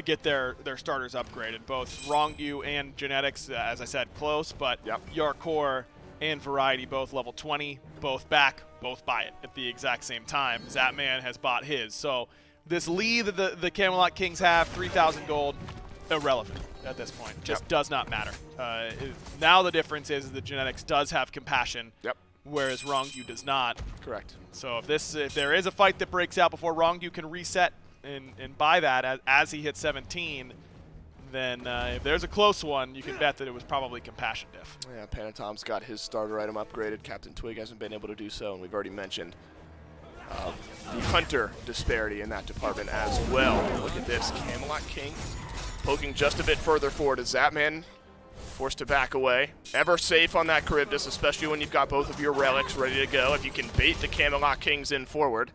get their starters upgraded. Both Rongyu and Genetics, as I said, close, but Yarkor and Variety both level 20, both back, both buy it at the exact same time. Zapman has bought his. So this lead that the Camelot Kings have, 3,000 gold, irrelevant at this point. Just does not matter. Now the difference is that Genetics does have compassion, whereas Rongyu does not. Correct. So if there is a fight that breaks out before Rongyu can reset and buy that as he hits 17, then if there's a close one, you can bet that it was probably compassion diff. Yeah, Panatom's got his starter item upgraded. Captain Twig hasn't been able to do so, and we've already mentioned the Hunter disparity in that department as well. Look at this, Camelot Kings poking just a bit further forward as Zapman forced to back away. Ever safe on that Charybdis, especially when you've got both of your relics ready to go. If you can bait the Camelot Kings in forward,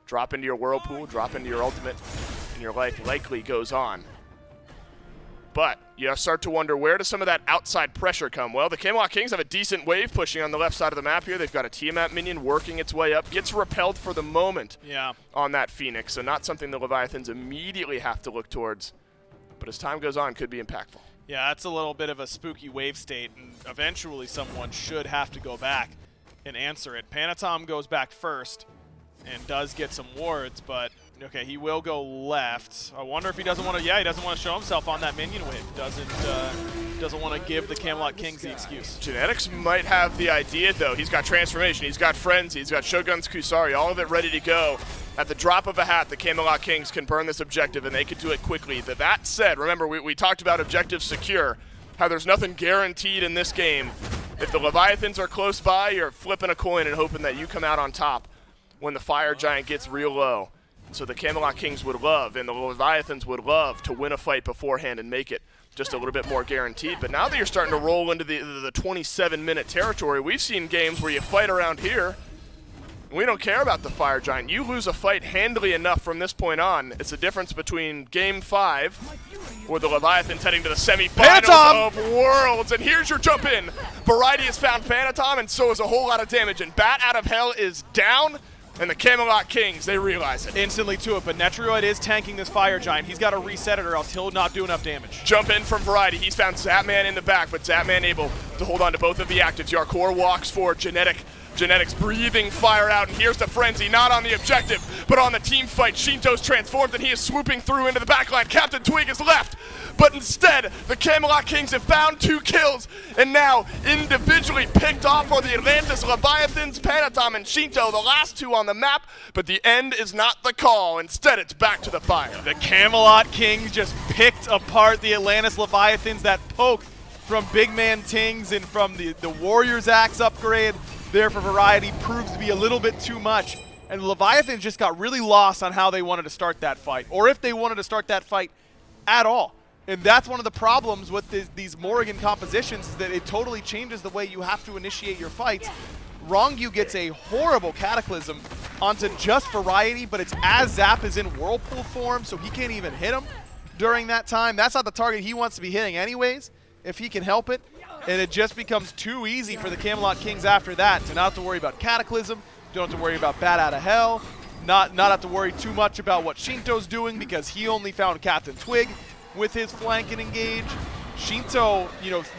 drop into your Whirlpool, drop into your ultimate, and your life likely goes on. But you start to wonder, where does some of that outside pressure come? Well, the Camelot Kings have a decent wave pushing on the left side of the map here. They've got a Tiamat minion working its way up. Gets repelled for the moment on that Phoenix, so not something the Leviathans immediately have to look towards. But as time goes on, could be impactful. Yeah, that's a little bit of a spooky wave state, and eventually someone should have to go back and answer it. Panatom goes back first and does get some wards, but okay, he will go left. I wonder if he doesn't want to. Yeah, he doesn't want to show himself on that minion wave. Doesn't want to give the Camelot Kings the excuse. Genetics might have the idea, though. He's got Transformation, he's got Frenzy, he's got Shogun's Kusari, all of it ready to go. At the drop of a hat, the Camelot Kings can burn this objective, and they can do it quickly. That said, remember, we talked about objective secure, how there's nothing guaranteed in this game. If the Leviathans are close by, you're flipping a coin and hoping that you come out on top when the Fire Giant gets real low. So the Camelot Kings would love, and the Leviathans would love, to win a fight beforehand and make it just a little bit more guaranteed. But now that you're starting to roll into the 27-minute territory, we've seen games where you fight around here. We don't care about the Fire Giant. You lose a fight handily enough from this point on. It's the difference between Game 5, where the Leviathans heading to the semifinals of Worlds. And here's your jump in. Variety has found Panatom, and so is a whole lot of damage. And Bat Out of Hell is down. And the Camelot Kings, they realize it. Instantly to it, but Netroid is tanking this Fire Giant. He's got to reset it or else he'll not do enough damage. Jump in from Variety. He's found Zapman in the back, but Zapman able to hold on to both of the actives. Yarkor walks for Genetics breathing fire out, and here's the Frenzy, not on the objective, but on the team fight. Shinto's transformed, and he is swooping through into the backline. Captain Twig is left, but instead, the Camelot Kings have found 2 kills, and now individually picked off for the Atlantis, Leviathans, Panatom, and Shinto, the last 2 on the map, but the end is not the call. Instead, it's back to the fire. The Camelot Kings just picked apart the Atlantis Leviathans. That poke from Big Man Tings and from the Warrior's Axe upgrade there for Variety proves to be a little bit too much. And the Leviathans just got really lost on how they wanted to start that fight, or if they wanted to start that fight at all. And that's one of the problems with these Morrigan compositions, is that it totally changes the way you have to initiate your fights. Rongyu gets a horrible Cataclysm onto just Variety, but it's as Zap is in Whirlpool form, so he can't even hit him during that time. That's not the target he wants to be hitting anyways, if he can help it. And it just becomes too easy for the Camelot Kings after that to not have to worry about Cataclysm, don't have to worry about Bat Out of Hell, not have to worry too much about what Shinto's doing because he only found Captain Twig with his flank and engage. Shinto,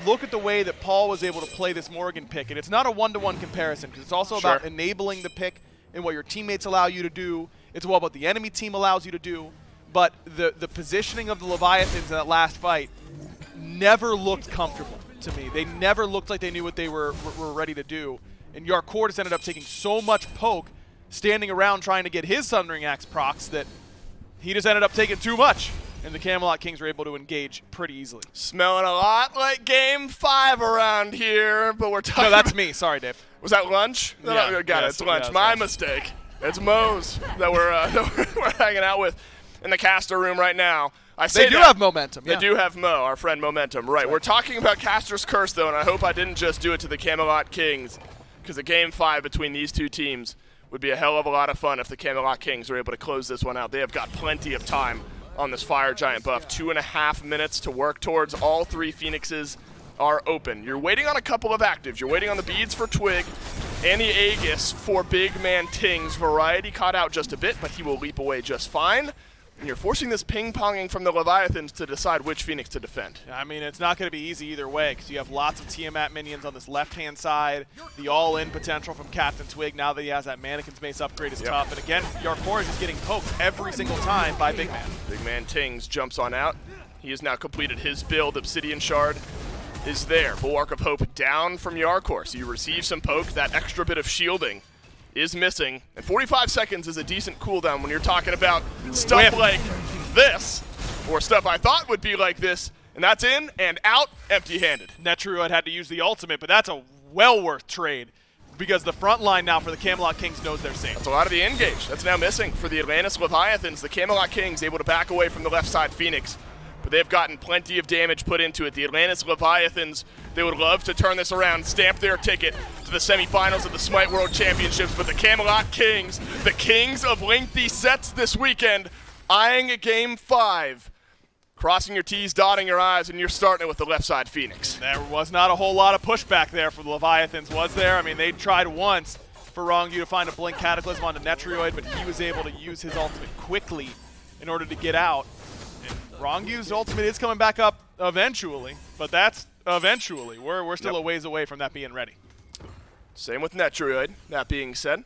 look at the way that Paul was able to play this Morrigan pick, and it's not a one-to-one comparison because it's also about enabling the pick and what your teammates allow you to do. It's what the enemy team allows you to do. But the positioning of the Leviathans in that last fight never looked comfortable to me. They never looked like they knew what they were ready to do. And Yarkor just ended up taking so much poke, standing around trying to get his Sundering Axe procs, that he just ended up taking too much. And the Camelot Kings were able to engage pretty easily. Smelling a lot like Game 5 around here, but we're talking. No, that's me. Sorry, Dave. Was that lunch? Yeah. No, got it. It's lunch. My mistake. It's Mo's that we're hanging out with in the caster room right now. They do have momentum. They do have Mo, our friend Momentum. Right. We're talking about Caster's Curse, though, and I hope I didn't just do it to the Camelot Kings, because the Game 5 between these 2 teams would be a hell of a lot of fun if the Camelot Kings are able to close this one out. They have got plenty of time on this Fire Giant buff. 2.5 minutes to work towards. All 3 Phoenixes are open. You're waiting on a couple of actives. You're waiting on the beads for Twig and the Aegis for big man Tings. Variety caught out just a bit, but he will leap away just fine. And you're forcing this ping-ponging from the Leviathans to decide which Phoenix to defend. I mean, it's not going to be easy either way because you have lots of Tiamat minions on this left-hand side. The all-in potential from Captain Twig now that he has that Mannequin's Mace upgrade is tough. And again, Yarkor is just getting poked every single time by Big Man. Big man Tings jumps on out. He has now completed his build. Obsidian Shard is there. Bulwark of Hope down from Yarkor. So you receive some poke. That extra bit of shielding is missing. And 45 seconds is a decent cooldown when you're talking about stuff like this, or stuff I thought would be like this, and that's in and out empty-handed. Netruid had to use the ultimate, but that's a well worth trade because the front line now for the Camelot Kings knows they're safe. That's a lot of the engage. That's now missing for the Atlantis Leviathans. The Camelot Kings able to back away from the left side Phoenix, but they've gotten plenty of damage put into it. The Atlantis Leviathans, they would love to turn this around, stamp their ticket to the semifinals of the SMITE World Championships, but the Camelot Kings, the kings of lengthy sets this weekend, eyeing a game 5. Crossing your T's, dotting your I's, and you're starting it with the left side Phoenix. There was not a whole lot of pushback there for the Leviathans, was there? I mean, they tried once for Wrong You to find a Blink Cataclysm onto Netruid, but he was able to use his ultimate quickly in order to get out. Wrong You's ultimate is coming back up eventually, but that's eventually. We're still a ways away from that being ready. Same with Netruid, that being said.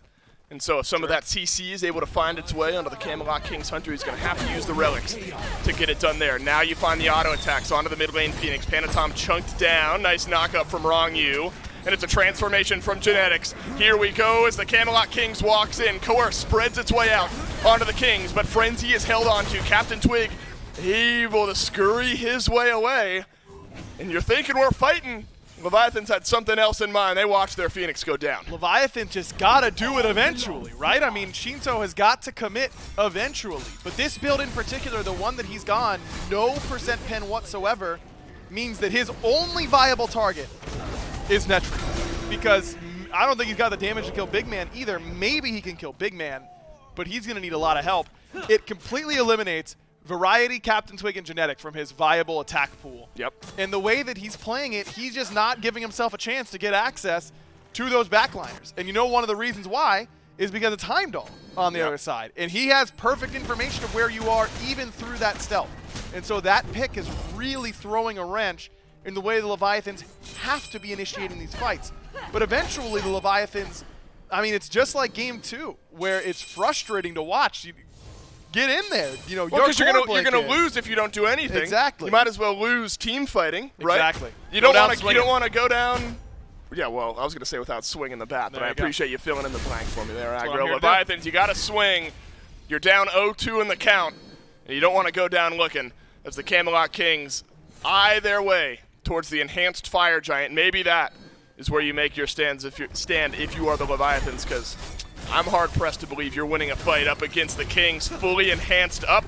And so if some of that CC is able to find its way onto the Camelot Kings Hunter, he's going to have to use the relics to get it done there. Now you find the auto attacks onto the mid lane Phoenix. Panatom chunked down. Nice knock-up from Wrong You. And it's a transformation from Genetics. Here we go as the Camelot Kings walks in. Coerce spreads its way out onto the Kings, but Frenzy is held onto. Captain Twig able to scurry his way away. And you're thinking we're fighting. Leviathans had something else in mind. They watched their Phoenix go down. Leviathan just gotta do it eventually, right? I mean, Shinto has got to commit eventually. But this build in particular, the one that he's gone, no percent pen whatsoever, means that his only viable target is Netruid. Because I don't think he's got the damage to kill Big Man either. Maybe he can kill Big Man, but he's gonna need a lot of help. It completely eliminates Variety, Captain Twig, and Genetic from his viable attack pool. Yep. And the way that he's playing it, he's just not giving himself a chance to get access to those backliners. And you know one of the reasons why is because it's Heimdall on the other side. And he has perfect information of where you are even through that stealth. And so that pick is really throwing a wrench in the way the Leviathans have to be initiating these fights. But eventually the Leviathans, I mean, it's just like game 2, where it's frustrating to watch. Get in there, you know. Well, because you're gonna lose if you don't do anything. Exactly. You might as well lose team fighting, right? Exactly. You don't want to go down. Yeah, well, I was gonna say without swinging the bat, but I appreciate you filling in the blank for me there, Aggro. Leviathans, you got to swing. You're down 0-2 in the count, and you don't want to go down looking. As the Camelot Kings eye their way towards the enhanced Fire Giant, maybe that is where you make your stand if you are the Leviathans, because I'm hard-pressed to believe you're winning a fight up against the Kings fully enhanced up.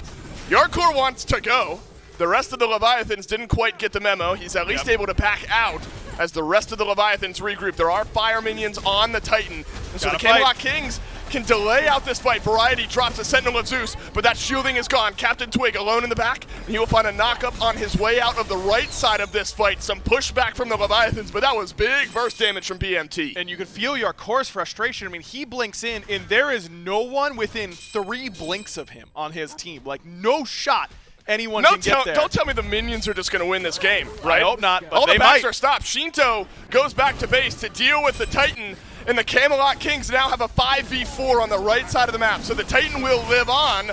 Yarkor wants to go. The rest of the Leviathans didn't quite get the memo. He's at least able to back out as the rest of the Leviathans regroup. There are fire minions on the Titan. And so the Camelot Kings can delay out this fight. Variety drops a Sentinel of Zeus, but that shielding is gone. Captain Twig alone in the back, and he will find a knock-up on his way out of the right side of this fight. Some pushback from the Leviathans, but that was big burst damage from BMT. And you can feel Yarkor's frustration. I mean, he blinks in, and there is no one within 3 blinks of him on his team. Like, no shot anyone can get there. Don't tell me the minions are just going to win this game, right? I hope not, but all they the backs might. are stopped. Shinto goes back to base to deal with the Titan, and the Camelot Kings now have a 5v4 on the right side of the map. So the Titan will live on,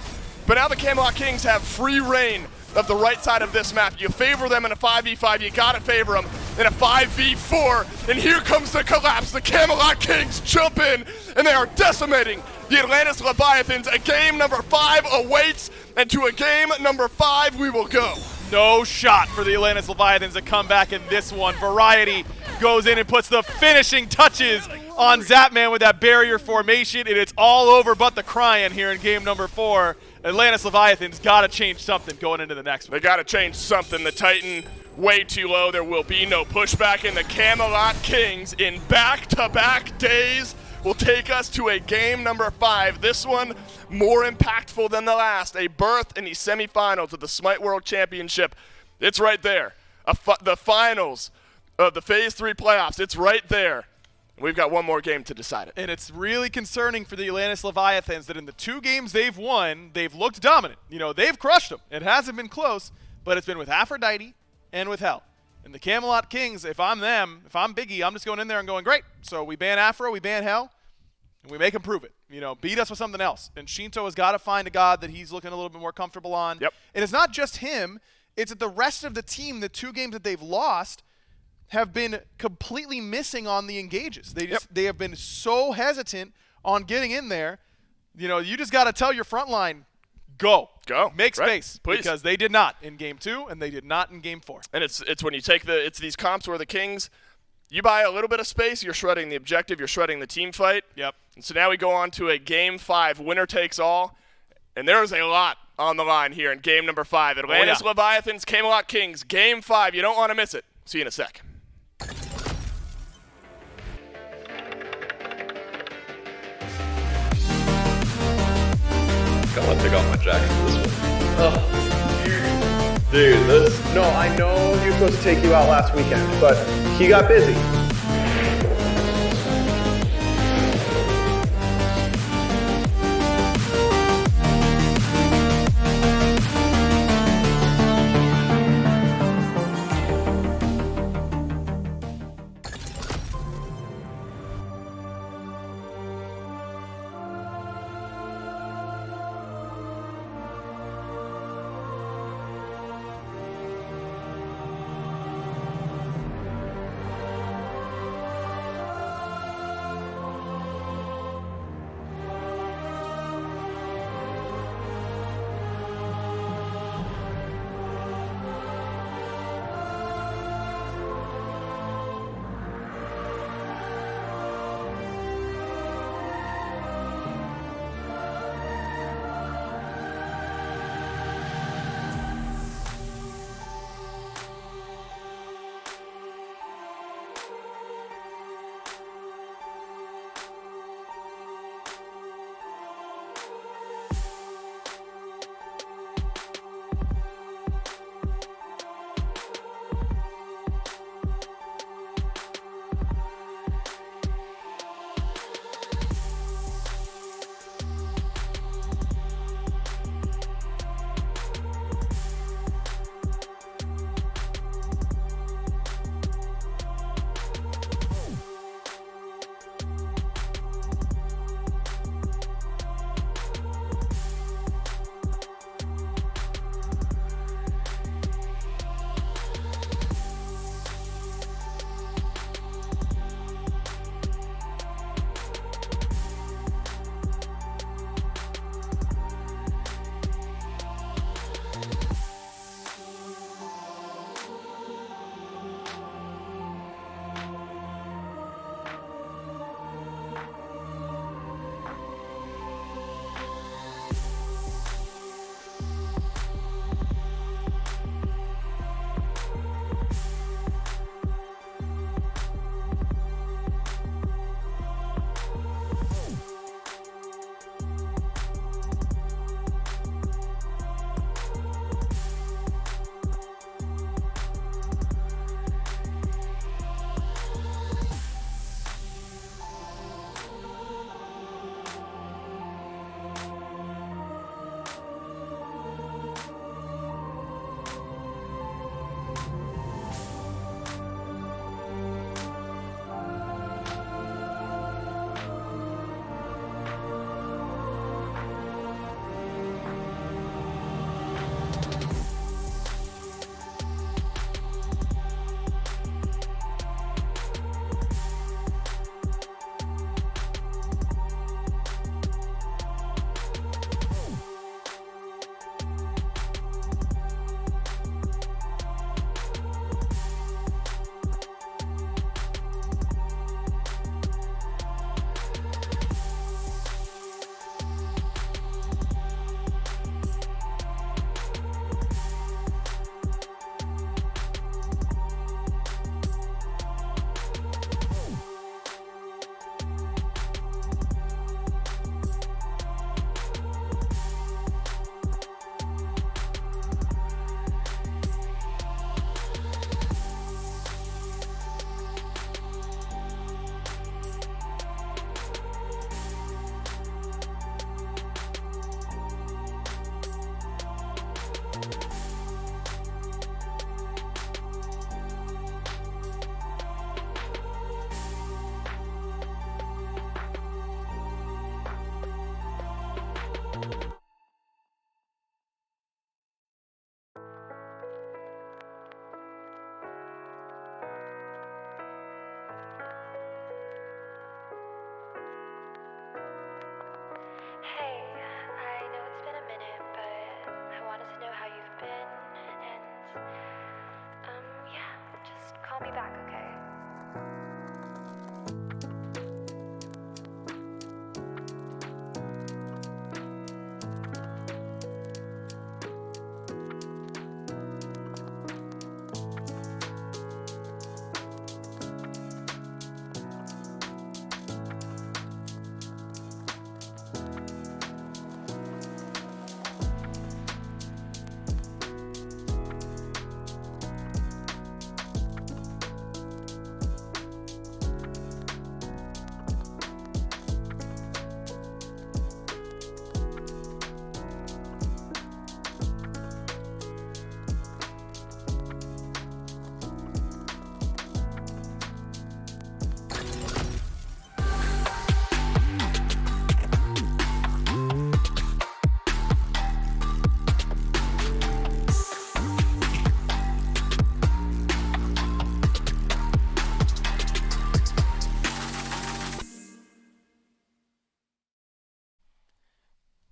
but now the Camelot Kings have free reign of the right side of this map. You favor them in a 5v5, you gotta favor them in a 5v4, and here comes the collapse. The Camelot Kings jump in, and they are decimating the Atlantis Leviathans. A game number 5 awaits, and to a game number 5 we will go. No shot for the Atlantis Leviathans to come back in this one. Variety goes in and puts the finishing touches on Zapman with that barrier formation, and it's all over but the crying here in game number 4. Atlantis Leviathans got to change something going into the next one. They got to change something. The Titan way too low. There will be no pushback, and the Camelot Kings in back-to-back days will take us to a game number 5. This one more impactful than the last. A berth in the semifinals of the SMITE World Championship. It's right there. The finals of the Phase 3 playoffs. It's right there. We've got one more game to decide it. And it's really concerning for the Atlantis Leviathans that in the 2 games they've won, they've looked dominant. You know, they've crushed them. It hasn't been close, but it's been with Aphrodite and with Hell. And the Camelot Kings, if I'm them, if I'm Biggie, I'm just going in there and going, great. So we ban Aphro, we ban Hell, and we make him prove it. You know, beat us with something else. And Shinto has got to find a god that he's looking a little bit more comfortable on. Yep. And it's not just him. It's that the rest of the team, the 2 games that they've lost, have been completely missing on the engages. They have been so hesitant on getting in there. You know, you just got to tell your front line, go. Make space. Please. Because they did not in game 2 and they did not in game 4. And it's when you take it's these comps where the Kings, you buy a little bit of space, you're shredding the objective, you're shredding the team fight. Yep. And so now we go on to a game 5, winner takes all. And there is a lot on the line here in game number 5. Atlantis Leviathans, Camelot Kings, game 5. You don't want to miss it. See you in a sec. I'm gonna take off my jacket for this one. Dude, this. No, I know he was supposed to take you out last weekend, but he got busy.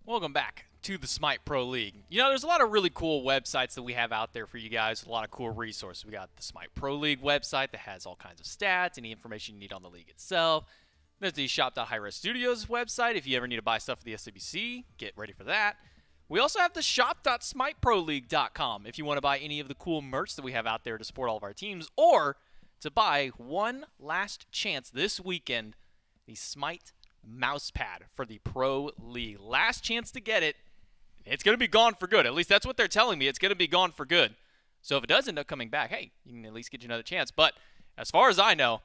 Welcome back to the SMITE Pro League. You know, there's a lot of really cool websites that we have out there for you guys, a lot of cool resources. We got the SMITE Pro League website that has all kinds of stats, any information you need on the league itself. There's the shop.hi-rez Studios website. If you ever need to buy stuff for the SWC, get ready for that. We also have the shop.smiteproleague.com if you want to buy any of the cool merch that we have out there to support all of our teams, or to buy one last chance this weekend, the SMITE mouse pad for the Pro League. Last chance to get it. It's going to be gone for good. At least that's what they're telling me. It's going to be gone for good. So if it does end up coming back, hey, you can at least get you another chance. But as far as I know,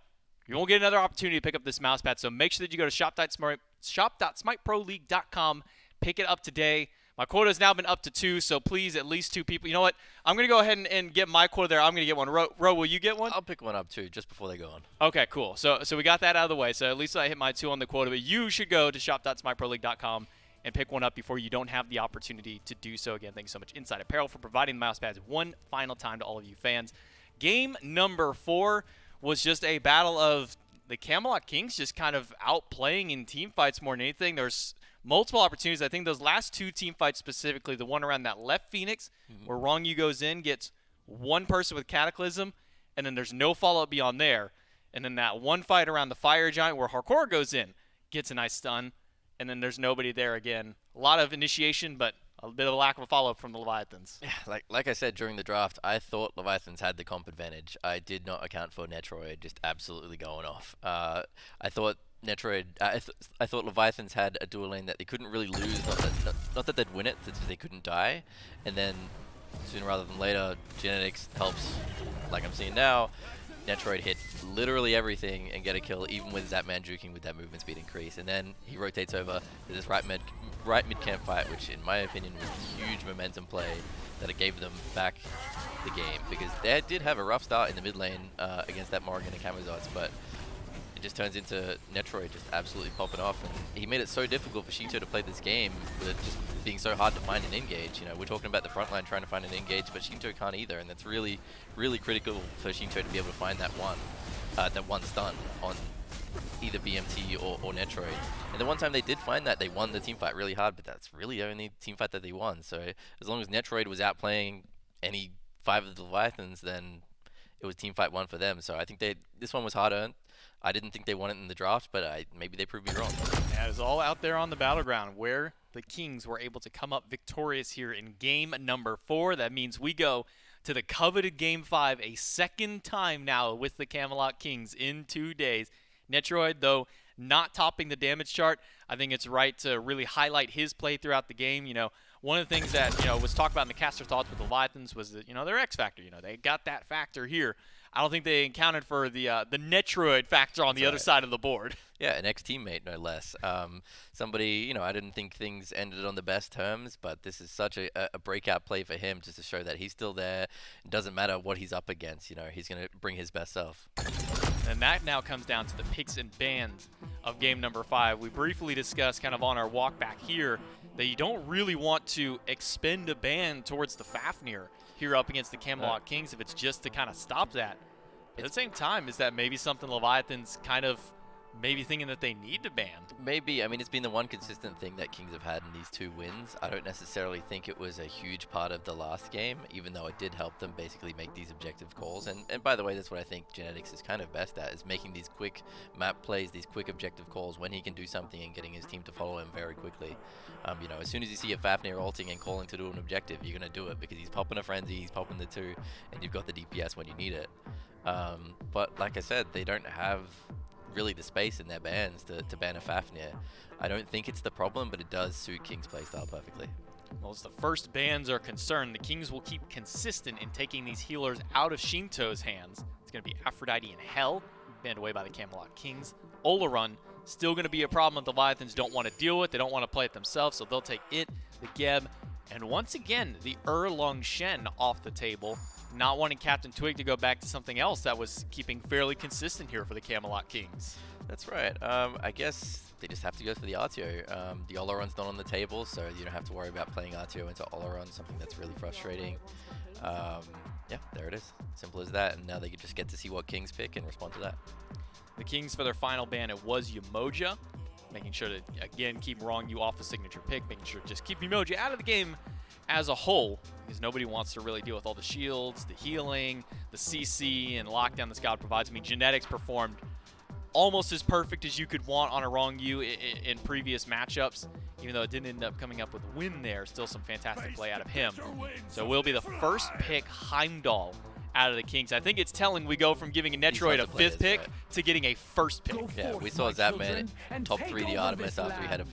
you won't get another opportunity to pick up this mouse pad. So make sure that you go to shop.smiteproleague.com. Pick it up today. My quota has now been up to 2, so please, at least 2 people. You know what? I'm going to go ahead and get my quota there. I'm going to get one. Ro, will you get one? I'll pick one up too, just before they go on. Okay, cool. So we got that out of the way. So at least I hit my 2 on the quota. But you should go to shop.smiteproleague.com and pick one up before you don't have the opportunity to do so. Again, thanks so much Inside Apparel for providing the mouse pads one final time to all of you fans. Game number 4 was just a battle of the Camelot Kings just kind of outplaying in team fights more than anything. There's multiple opportunities. I think those last 2 team fights specifically, the one around that left Phoenix, where Wrong You goes in, gets one person with Cataclysm, and then there's no follow-up beyond there. And then that one fight around the Fire Giant where Hardcore goes in, gets a nice stun, and then there's nobody there again. A lot of initiation, but a bit of a lack of a follow-up from the Leviathans. Yeah, like I said during the draft, I thought Leviathans had the comp advantage. I did not account for Netroid just absolutely going off. I thought Netroid, I thought Leviathans had a dual lane that they couldn't really lose, not that they'd win it, that they couldn't die. And then sooner rather than later, genetics helps, like I'm seeing now. Netroid hit literally everything and get a kill, even with Zapman juking with that movement speed increase. And then he rotates over to this right mid camp fight, which in my opinion was a huge momentum play that it gave them back the game, because they did have a rough start in the mid lane against that Morrigan and Camazots, but it just turns into Netroid just absolutely popping off, and he made it so difficult for Shinto to play this game with it just being so hard to find an engage. You know, we're talking about the front line trying to find an engage, but Shinto can't either, and that's really, really critical for Shinto to be able to find that one stun on either BMT or Netroid. And the one time they did find that, they won the teamfight really hard, but that's really the only teamfight that they won. So as long as Netroid was outplaying any 5 of the Leviathans, then it was teamfight 1 for them. So I think this one was hard earned. I didn't think they won it in the draft, but maybe they proved me wrong. Yeah, it's all out there on the battleground where the Kings were able to come up victorious here in game number 4. That means we go to the coveted game 5 a second time now with the Camelot Kings in 2 days. Netroid, though not topping the damage chart, I think it's right to really highlight his play throughout the game. You know, one of the things that, was talked about in the caster thoughts with the Leviathans was that, their X factor. They got that factor here. I don't think they accounted for the Netroid factor on the other side of the board. Yeah, an ex-teammate, no less. Somebody, I didn't think things ended on the best terms, but this is such a breakout play for him, just to show that he's still there. It doesn't matter what he's up against, he's going to bring his best self. And that now comes down to the picks and bans of game number 5. We briefly discussed kind of on our walk back here that you don't really want to expend a ban towards the Fafnir here up against the Camelot Kings if it's just to kind of stop that. But at the same time, is that maybe something Leviathans kind of maybe thinking that they need to ban? Maybe. I mean, it's been the one consistent thing that Kings have had in these 2 wins. I don't necessarily think it was a huge part of the last game, even though it did help them basically make these objective calls. And by the way, that's what I think Genetics is kind of best at, is making these quick map plays, these quick objective calls when he can do something and getting his team to follow him very quickly. As soon as you see a Fafnir ulting and calling to do an objective, you're going to do it because he's popping a Frenzy, he's popping the 2, and you've got the DPS when you need it. But like I said, they don't have really the space in their bans to ban a Fafnir. I don't think it's the problem, but it does suit King's playstyle perfectly. Well, as the first bans are concerned, the Kings will keep consistent in taking these healers out of Shinto's hands. It's going to be Aphrodite and Hell, banned away by the Camelot Kings. Olarun, still going to be a problem that the Leviathans don't want to deal with. They don't want to play it themselves, so they'll take it, the Geb, and once again, the Erlong Shen off the table. Not wanting Captain Twig to go back to something else that was keeping fairly consistent here for the Camelot Kings. That's right. I guess they just have to go for the Artio. The Olarun's not on the table, so you don't have to worry about playing Artio into Olarun, something that's really frustrating. Yeah, there it is. Simple as that, and now they just get to see what Kings pick and respond to that. The Kings, for their final ban, it was Umoja. making sure to, again, keep Wrong You off the signature pick, making sure to just keep Emoji out of the game as a whole, because nobody wants to really deal with all the shields, the healing, the CC, and lockdown this god provides. I mean, Genetics performed almost as perfect as you could want on a Wrong You in previous matchups, even though it didn't end up coming up with a win there. Still some fantastic play out of him. So will be the first pick Heimdall out of the Kings. I think it's telling we go from giving a Netroid a 5th pick to getting a 1st pick. Yeah, we saw Zapman top 3 the Artemis after he had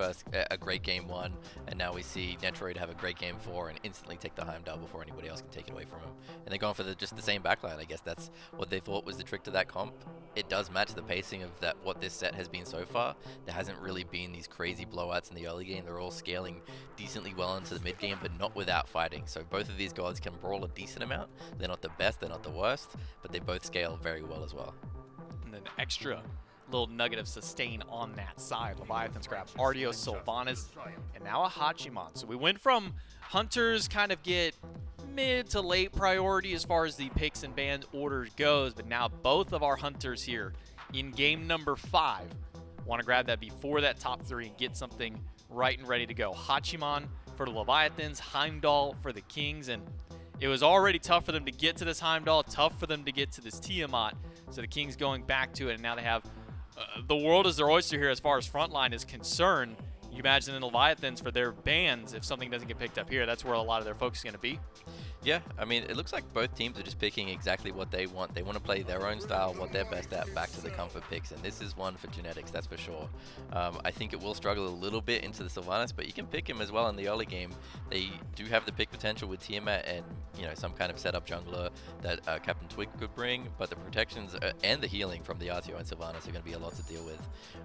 a great game 1, and now we see Netroid have a great game 4 and instantly take the Heimdall before anybody else can take it away from him. And they're going for just the same backline. I guess that's what they thought was the trick to that comp. It does match the pacing of what this set has been so far. There hasn't really been these crazy blowouts in the early game. They're all scaling decently well into the mid game, but not without fighting. So both of these gods can brawl a decent amount. They're not the best, they're not the worst, but they both scale very well as well. And then extra little nugget of sustain on that side. Leviathans grab Artios, Sylvanas, and now a Hachiman. So we went from Hunters kind of get mid to late priority as far as the picks and band order goes, but now both of our Hunters here in game number 5 want to grab that before that top 3 and get something right and ready to go. Hachiman for the Leviathans, Heimdall for the Kings, and it was already tough for them to get to this Heimdall, tough for them to get to this Tiamat, so the Kings going back to it, and now they have the world is their oyster here as far as frontline is concerned. You imagine the Leviathans for their bans, if something doesn't get picked up here, that's where a lot of their focus is going to be. Yeah, I mean, it looks like both teams are just picking exactly what they want. They want to play their own style, what they're best at, back to the comfort picks, and this is one for Genetics, that's for sure. I think it will struggle a little bit into the Sylvanas, but you can pick him as well in the early game. They do have the pick potential with Tiamat and, you know, some kind of setup jungler that Captain Twig could bring, but the protections and the healing from the RTO and Sylvanas are going to be a lot to deal with.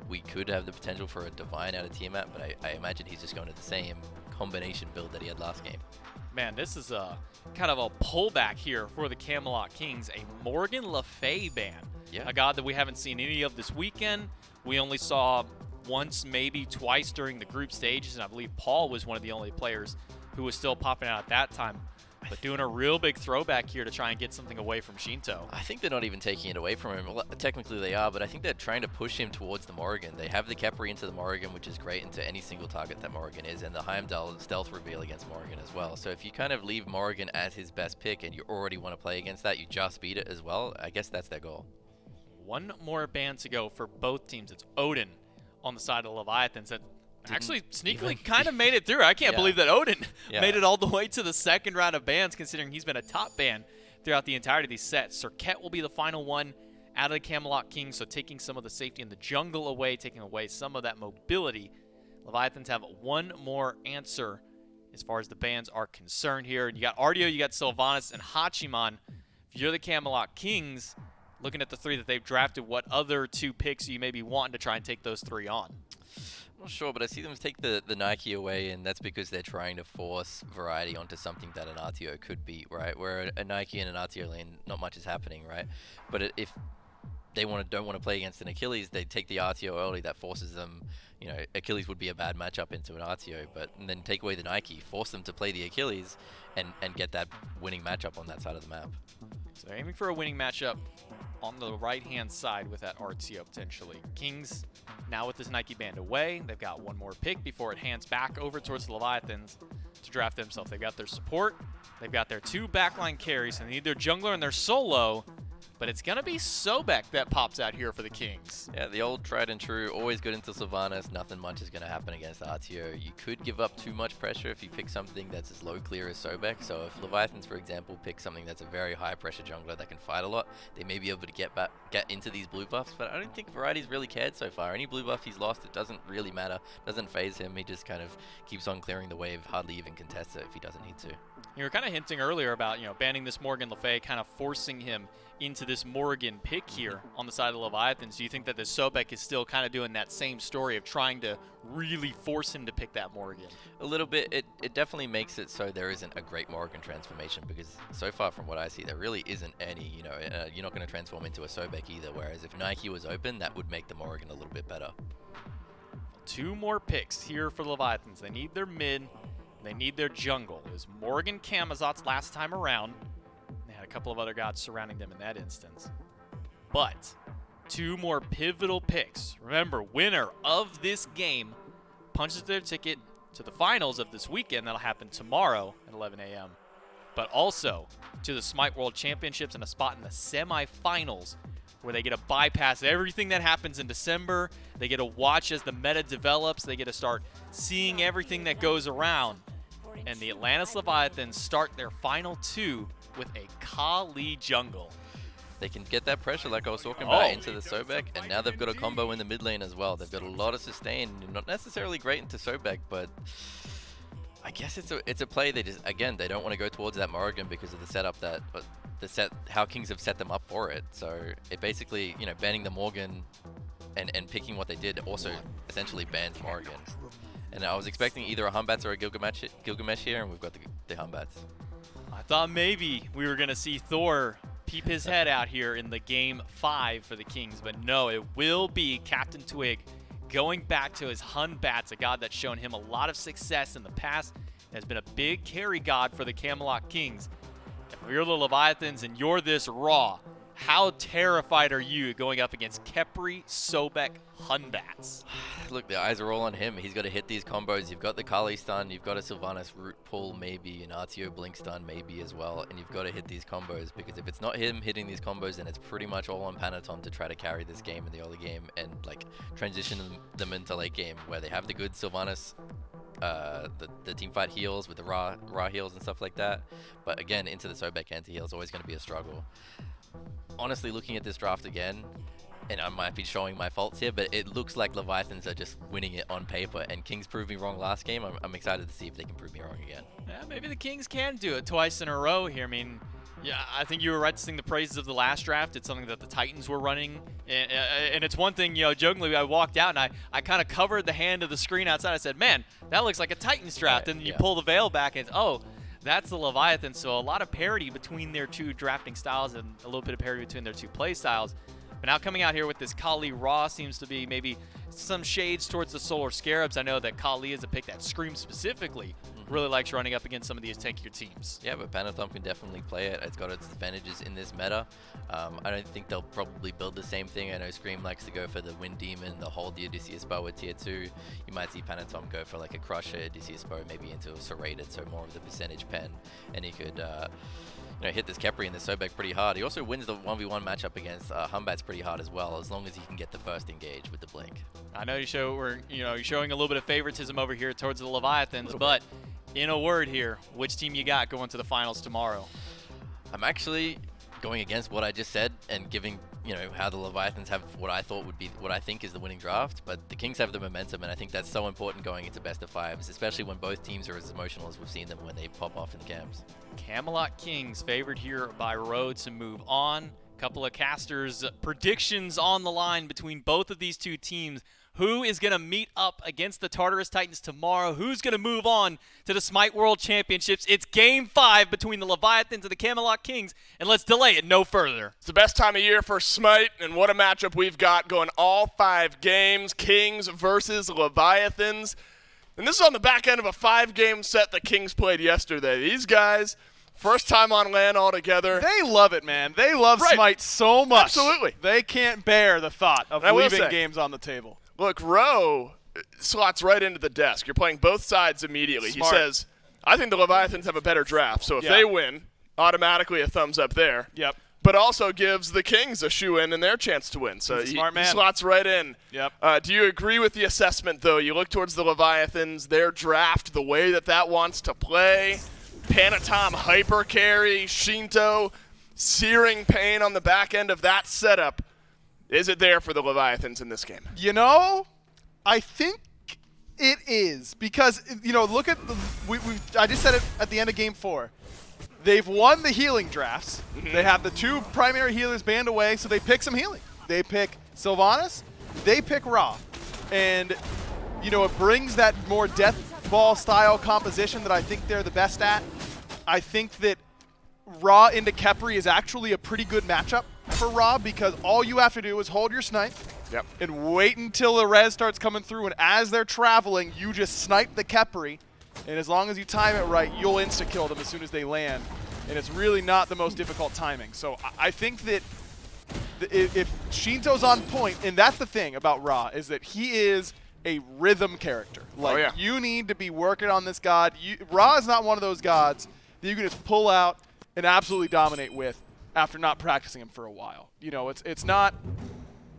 We could have the potential for a Divine out of Tiamat, but I imagine he's just going to the same combination build that he had last game. Man, this is a kind of a pullback here for the Camelot Kings, a Morgan Le Fay ban. Yeah. A god that we haven't seen any of this weekend. We only saw once, maybe twice during the group stages, and I believe Paul was one of the only players who was still popping out at that time. But doing a real big throwback here to try and get something away from Shinto. I think they're not even taking it away from him. Well, technically they are, but I think they're trying to push him towards the Morrigan. They have the Khepri into the Morrigan, which is great into any single target that Morrigan is, and the Heimdall stealth reveal against Morrigan as well. So if you kind of leave Morrigan as his best pick and you already want to play against that, you just beat it as well, I guess that's their goal. One more ban to go for both teams. It's Odin on the side of the Leviathans that actually sneakily kind of made it through. I can't believe that Odin made it all the way to the second round of bans, considering he's been a top ban throughout the entirety of these sets. Serket will be the final one out of the Camelot Kings, so taking some of the safety in the jungle away, taking away some of that mobility. Leviathans have one more answer as far as the bans are concerned here. You got Artio, you got Sylvanas, and Hachiman. If you're the Camelot Kings, looking at the 3 that they've drafted, what other 2 picks you may be wanting to try and take those 3 on? I'm not sure, but I see them take the Nike away, and that's because they're trying to force variety onto something that an RTO could beat, right? Where a Nike and an RTO lane, not much is happening, right? But if they don't want to play against an Achilles, they take the RTO early. That forces them, you know, Achilles would be a bad matchup into an RTO, but and then take away the Nike, force them to play the Achilles, and get that winning matchup on that side of the map. So they're aiming for a winning matchup on the right-hand side with that RTO potentially. Kings now with this Nike band away. They've got one more pick before it hands back over towards the Leviathans to draft themselves. They've got their support. They've got their 2 backline carries, and they need their jungler and their solo. But it's going to be Sobek that pops out here for the Kings. Yeah, the old tried and true, always good into Sylvanas. Nothing much is going to happen against RTO. You could give up too much pressure if you pick something that's as low clear as Sobek. So if Leviathans, for example, pick something that's a very high pressure jungler that can fight a lot, they may be able to get into these blue buffs. But I don't think Variety's really cared so far. Any blue buff he's lost, it doesn't really matter. Doesn't phase him. He just kind of keeps on clearing the wave, hardly even contests it if he doesn't need to. You were kind of hinting earlier about, you know, banning this Morgan Le Fay, kind of forcing him into this Morrigan pick here on the side of the Leviathans. Do you think that this Sobek is still kind of doing that same story of trying to really force him to pick that Morrigan? A little bit. It definitely makes it so there isn't a great Morrigan transformation, because so far from what I see, there really isn't any. You know, you're not going to transform into a Sobek either, whereas if Nike was open, that would make the Morrigan a little bit better. 2 more picks here for Leviathans. They need their mid. They need their jungle. It was Morgan Camazot's last time around. They had a couple of other gods surrounding them in that instance. But 2 more pivotal picks. Remember, winner of this game punches their ticket to the finals of this weekend. That'll happen tomorrow at 11 a.m. But also to the SMITE World Championships and a spot in the semifinals where they get to bypass everything that happens in December. They get to watch as the meta develops. They get to start seeing everything that goes around. And the Atlantis Leviathans start their final 2 with a Kali jungle. They can get that pressure like I was talking about into the Sobek, and now they've got a combo in the mid lane as well. They've got a lot of sustain, not necessarily great into Sobek, but I guess it's a play they just, again, they don't want to go towards that Morrigan because of the setup that, how Kings have set them up for it. So it basically, you know, banning the Morgan and picking what they did also essentially bans Morrigan. And I was expecting either a Humbats or a Gilgamesh here, and we've got the Humbats. I thought maybe we were going to see Thor peep his head out here in the game 5 for the Kings, but no, it will be Captain Twig going back to his Humbats, a god that's shown him a lot of success in the past, has been a big carry god for the Camelot Kings. If you're the Leviathans and you're this raw, how terrified are you going up against Khepri, Sobek, Humbats? Look, the eyes are all on him. He's got to hit these combos. You've got the Kali stun, you've got a Sylvanas root pull maybe, an RTO blink stun maybe as well, and you've got to hit these combos, because if it's not him hitting these combos, then it's pretty much all on Panaton to try to carry this game in the early game and like transition them into late game, where they have the good Sylvanas, the team fight heals with the raw heals and stuff like that. But again, into the Sobek anti-heal is always going to be a struggle. Honestly, looking at this draft again, and I might be showing my faults here, but it looks like Leviathans are just winning it on paper, and Kings proved me wrong last game. I'm excited to see if they can prove me wrong again. Yeah, maybe the Kings can do it twice in a row here. I mean, yeah, I think you were right to sing the praises of the last draft. It's something that the Titans were running, and it's one thing, you know, jokingly, I walked out and I kind of covered the hand of the screen outside. I said, man, that looks like a Titans draft, and then you pull the veil back and it's, oh, that's the Leviathan. So a lot of parity between their 2 drafting styles and a little bit of parity between their 2 play styles. But now coming out here with this Kali Raw seems to be maybe some shades towards the Solar Scarabs. I know that Kali is a pick that Scream specifically really likes running up against some of these tankier teams. Yeah, but Panathon can definitely play it. It's got its advantages in this meta. I don't think they'll probably build the same thing. I know Scream likes to go for the Wind Demon, the hold the Odysseus bow at tier 2. You might see Panathon go for like a Crusher, Odysseus bow, maybe into a Serrated, so more of the percentage pen. And he could you know, hit this Khepri and this Sobek pretty hard. He also wins the 1v1 matchup against Humbats pretty hard as well, as long as he can get the first engage with the blink. I know you're showing a little bit of favoritism over here towards the Leviathans, but in a word here, which team you got going to the finals tomorrow? I'm actually going against what I just said and giving, you know, how the Leviathans have what I thought would be, what I think is the winning draft, but the Kings have the momentum, and I think that's so important going into best of 5s, especially when both teams are as emotional as we've seen them when they pop off in the camps. Camelot Kings favored here by Road to move on. Couple of casters' predictions on the line between both of these 2 teams. Who is going to meet up against the Tartarus Titans tomorrow? Who's going to move on to the SMITE World Championships? It's Game 5 between the Leviathans and the Camelot Kings, and let's delay it no further. It's the best time of year for SMITE, and what a matchup we've got going all 5 games. Kings versus Leviathans. And this is on the back end of a 5-game set the Kings played yesterday. These guys, first time on LAN all together. They love it, man. They love SMITE so much. Absolutely. They can't bear the thought of leaving games on the table. Look, Rowe slots right into the desk. You're playing both sides immediately. Smart. He says, I think the Leviathans have a better draft, so if they win, automatically a thumbs up there. Yep. But also gives the Kings a shoe-in and their chance to win. So smart man. He slots right in. Yep. Do you agree with the assessment, though? You look towards the Leviathans, their draft, the way that wants to play. Panatom hyper carry, Shinto, searing pain on the back end of that setup. Is it there for the Leviathans in this game? You know, I think it is, because, you know, look at I just said it at the end of Game 4. They've won the healing drafts. They have the 2 primary healers banned away, so they pick some healing. They pick Sylvanas, they pick Ra. And, you know, it brings that more death ball style composition that I think they're the best at. I think that Ra into Khepri is actually a pretty good matchup for Ra, because all you have to do is hold your snipe and wait until the res starts coming through, and as they're traveling, you just snipe the Khepri, and as long as you time it right, you'll insta-kill them as soon as they land, and it's really not the most difficult timing. So I think that if Shinto's on point, and that's the thing about Ra, is that he is a rhythm character. Like, you need to be working on this god. Ra is not one of those gods that you can just pull out and absolutely dominate with after not practicing him for a while. You know, it's not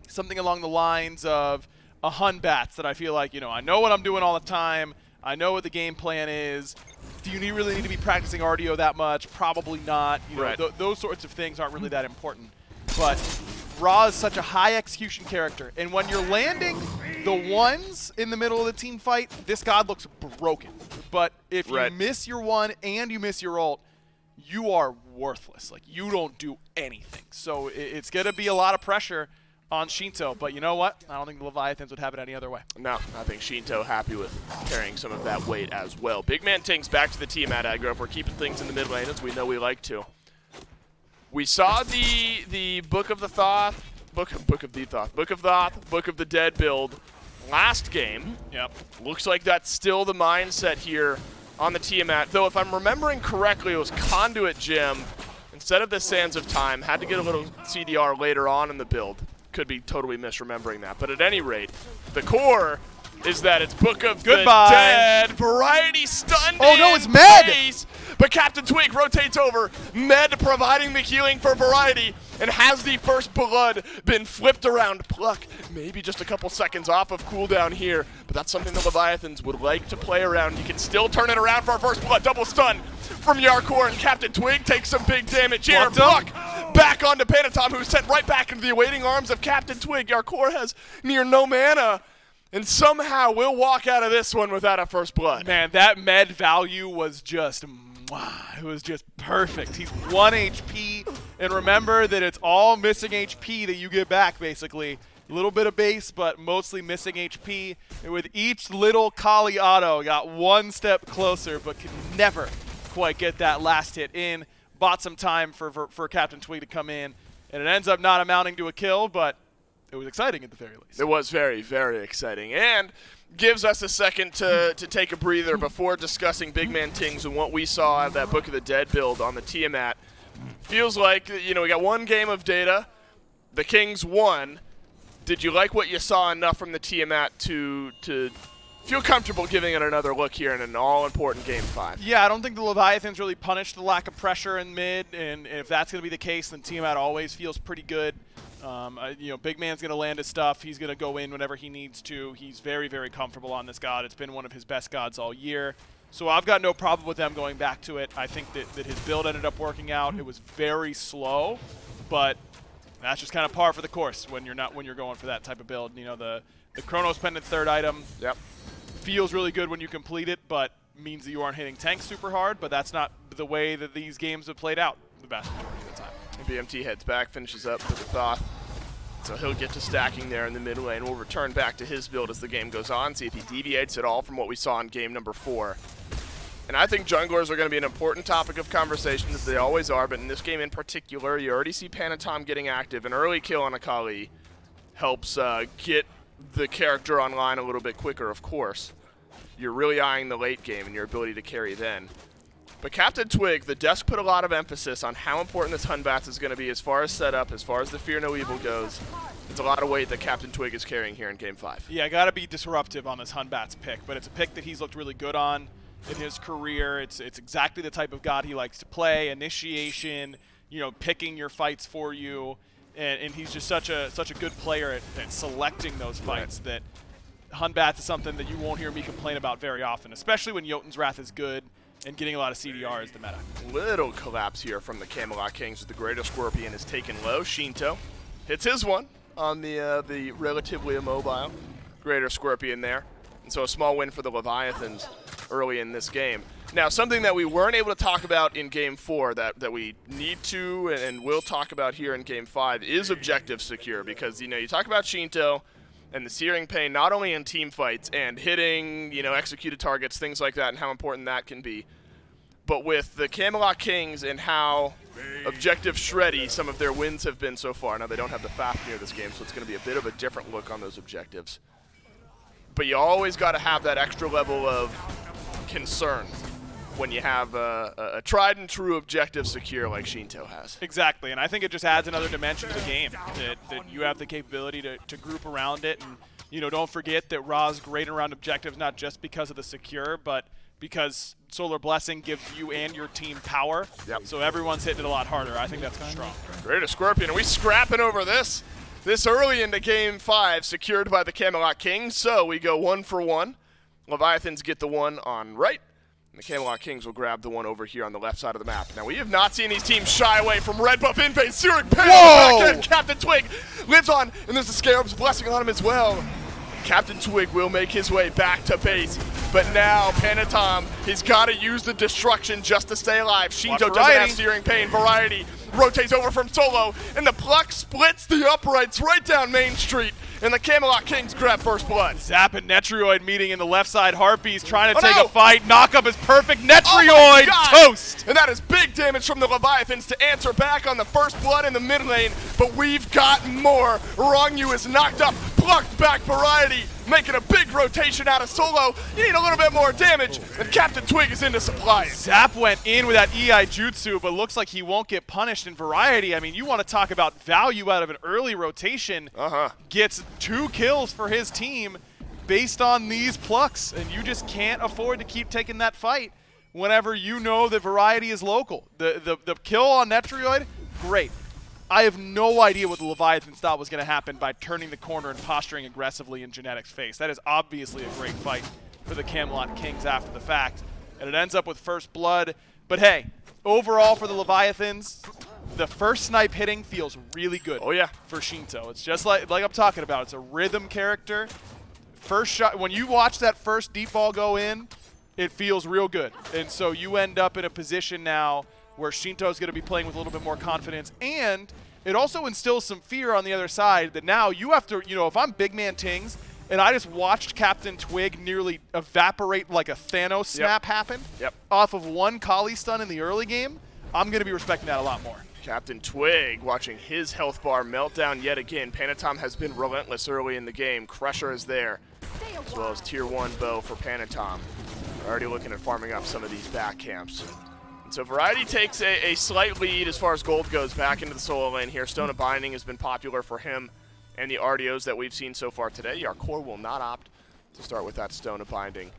something along the lines of a Hun Bats that I feel like, you know, I know what I'm doing all the time. I know what the game plan is. Do you really need to be practicing RDO that much? Probably not. You know, those sorts of things aren't really that important. But Ra is such a high execution character, and when you're landing the ones in the middle of the team fight, this god looks broken. But if you miss your one and you miss your ult, you are worthless. Like, you don't do anything. So it's going to be a lot of pressure on Shinto, but you know what? I don't think the Leviathans would have it any other way. No, I think Shinto happy with carrying some of that weight as well. Big Man Tings back to the team at aggro. If we're keeping things in the mid lane, as we know we like to. We saw the Book of the Thoth, Book of the Dead build last game. Yep. Looks like that's still the mindset here on the Tiamat. Though if I'm remembering correctly, it was Conduit Jim, instead of the Sands of Time, had to get a little CDR later on in the build. Could be totally misremembering that. But at any rate, the core is that it's Book of the Dead, Variety stunned it's Med! face, but Captain Twig rotates over, Med providing the healing for Variety, and has the first blood been flipped around? Pluck, maybe just a couple seconds off of cooldown here, but that's something the Leviathans would like to play around. You can still turn it around for our first blood. Double stun from Yarkor, and Captain Twig takes some big damage here. Pluck back onto Panatom, who's sent right back into the awaiting arms of Captain Twig. Yarkor has near no mana, and somehow we'll walk out of this one without a first blood. Man, that med value was just, it was just perfect. He's 1 HP, and remember that it's all missing HP that you get back, basically. A little bit of base, but mostly missing HP. And with each little Kali auto, got one step closer, but could never quite get that last hit in. Bought some time for Captain Twig to come in, and it ends up not amounting to a kill, but it was exciting at the very least. It was very, very exciting, and gives us a second to take a breather before discussing Big Man Tings and what we saw at that Book of the Dead build on the Tiamat. Feels like, you know, we got one game of data. The Kings won. Did you like what you saw enough from the Tiamat to feel comfortable giving it another look here in an all-important Game 5? Yeah, I don't think the Leviathans really punished the lack of pressure in mid, and if that's going to be the case, then Tiamat always feels pretty good. You know, Big Man's going to land his stuff. He's going to go in whenever he needs to. He's very, very comfortable on this god. It's been one of his best gods all year. So I've got no problem with them going back to it. I think that his build ended up working out. It was very slow, but that's just kind of par for the course when you're going for that type of build. You know, the Chronos Pendant third item feels really good when you complete it, but means that you aren't hitting tanks super hard, but that's not the way that these games have played out the vast majority of the time. BMT heads back, finishes up with the Thoth. So he'll get to stacking there in the mid lane. We'll return back to his build as the game goes on, see if he deviates at all from what we saw in game number 4. And I think junglers are going to be an important topic of conversation, as they always are, but in this game in particular, you already see Panatom getting active. An early kill on Akali helps get the character online a little bit quicker, of course. You're really eyeing the late game and your ability to carry then. But Captain Twig, the desk put a lot of emphasis on how important this Hun Bats is going to be as far as setup, as far as the Fear No Evil goes. It's a lot of weight that Captain Twig is carrying here in Game 5. Yeah, got to be disruptive on this Hun Bats pick, but it's a pick that he's looked really good on in his career. It's exactly the type of god he likes to play. Initiation, you know, picking your fights for you, and he's just such a good player at selecting those fights that Hun Bats is something that you won't hear me complain about very often, especially when Jotun's Wrath is good and getting a lot of CDR is the meta. Little collapse here from the Camelot Kings as the Greater Scorpion is taken low. Shinto hits his one on the relatively immobile Greater Scorpion there. And so a small win for the Leviathans early in this game. Now, something that we weren't able to talk about in Game 4 that we need to and will talk about here in Game 5 is objective secure, because, you know, you talk about Shinto and the searing pain not only in team fights and hitting, you know, executed targets, things like that, and how important that can be, but with the Camelot Kings and how objective shreddy some of their wins have been so far. Now, they don't have the Fafnir this game, so it's going to be a bit of a different look on those objectives. But you always got to have that extra level of concern when you have a tried and true objective secure like Shinto has. Exactly, and I think it just adds another dimension to the game, that you have the capability to group around it. And, you know, don't forget that Ra's great around objectives, not just because of the secure, but because Solar Blessing gives you and your team power. Yep. So everyone's hitting it a lot harder. I think that's strong. Great to Scorpion. Are we scrapping over this early into Game 5, secured by the Camelot Kings? So we go 1 for 1. Leviathans get the one on right. And the Camelot Kings will grab the one over here on the left side of the map. Now, we have not seen these teams shy away from red buff in phase. Searing Pain back end. Captain Twig lives on, and there's the Scarab's blessing on him as well. Captain Twig will make his way back to base. But now, Panatom, he's got to use the destruction just to stay alive. Shinto doesn't have Searing Pain. Variety rotates over from Solo, and the Pluck splits the uprights right down Main Street. And the Camelot Kings grab first blood. Zap and Netrioid meeting in the left side. Harpies trying to take a fight. Knock up is perfect. Netrioid toast. And that is big damage from the Leviathans to answer back on the first blood in the mid lane. But we've got more. Rongyu is knocked up. Plucked back Variety, making a big rotation out of Solo. You need a little bit more damage, and Captain Twig is into supply. Zap went in with that EI Jutsu, but looks like he won't get punished in Variety. I mean, you want to talk about value out of an early rotation. Gets 2 kills for his team based on these plucks, and you just can't afford to keep taking that fight whenever you know that Variety is local. The kill on Netrioid, great. I have no idea what the Leviathans thought was going to happen by turning the corner and posturing aggressively in Genetic's face. That is obviously a great fight for the Camelot Kings after the fact, and it ends up with first blood. But hey, overall for the Leviathans, the first snipe hitting feels really good. Oh yeah, for Shinto. It's just like I'm talking about. It's a rhythm character. First shot, when you watch that first deep ball go in, it feels real good. And so you end up in a position now where Shinto's going to be playing with a little bit more confidence, and it also instills some fear on the other side that now you have to, you know, if I'm Big Man Tings and I just watched Captain Twig nearly evaporate like a Thanos snap happen off of one Kali stun in the early game, I'm going to be respecting that a lot more. Captain Twig watching his health bar meltdown yet again. Panatom has been relentless early in the game. Crusher is there, as well as Tier 1 bow for Panatom. Already looking at farming up some of these back camps. And so Variety takes a slight lead as far as gold goes back into the solo lane here. Stone of Binding has been popular for him and the RDOs that we've seen so far today. Our core will not opt to start with that Stone of Binding.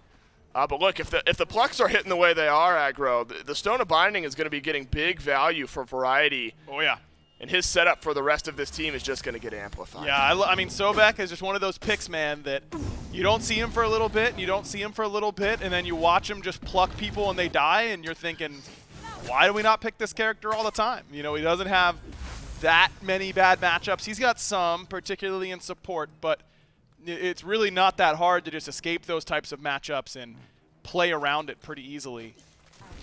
But look, if the Plucks are hitting the way they are, Aggro, the Stone of Binding is going to be getting big value for Variety. Oh yeah. And his setup for the rest of this team is just going to get amplified. Yeah, I mean, Sobek is just one of those picks, man, that you don't see him for a little bit, and you don't see him for a little bit, and then you watch him just pluck people and they die, and you're thinking, why do we not pick this character all the time? You know, he doesn't have that many bad matchups. He's got some, particularly in support, but it's really not that hard to just escape those types of matchups and play around it pretty easily.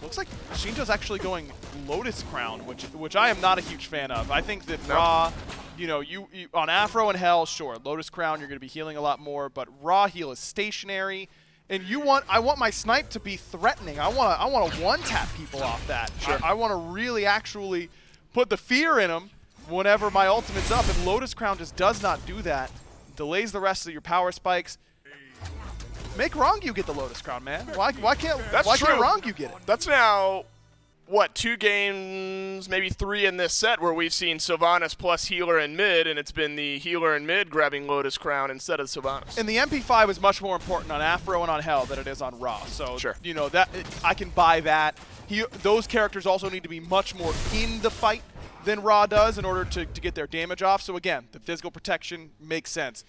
Looks like Shinto's actually going Lotus Crown, which I am not a huge fan of. I think that Ra, you know, you on Afro and Hell, sure, Lotus Crown, you're going to be healing a lot more, but Ra heal is stationary, and I want my snipe to be threatening. I want to one-tap people off that. Sure. I want to really actually put the fear in them whenever my ultimate's up, and Lotus Crown just does not do that. Delays the rest of your power spikes. Make Rongyu get the Lotus Crown, man. Why can't Rongyu get it? That's now, what, 2 games, maybe 3 in this set where we've seen Sylvanas plus healer in mid, and it's been the healer in mid grabbing Lotus Crown instead of Sylvanas. And the MP5 is much more important on Afro and on Hell than it is on Ra. So, you know, that I can buy that. Those characters also need to be much more in the fight than Ra does in order to get their damage off. So again, the physical protection makes sense.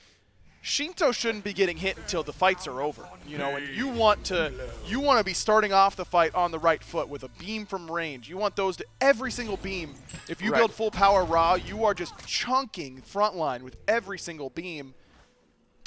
Shinto shouldn't be getting hit until the fights are over, you know, and you want to be starting off the fight on the right foot with a beam from range. You want those to every single beam. If you build full power Ra, you are just chunking frontline with every single beam.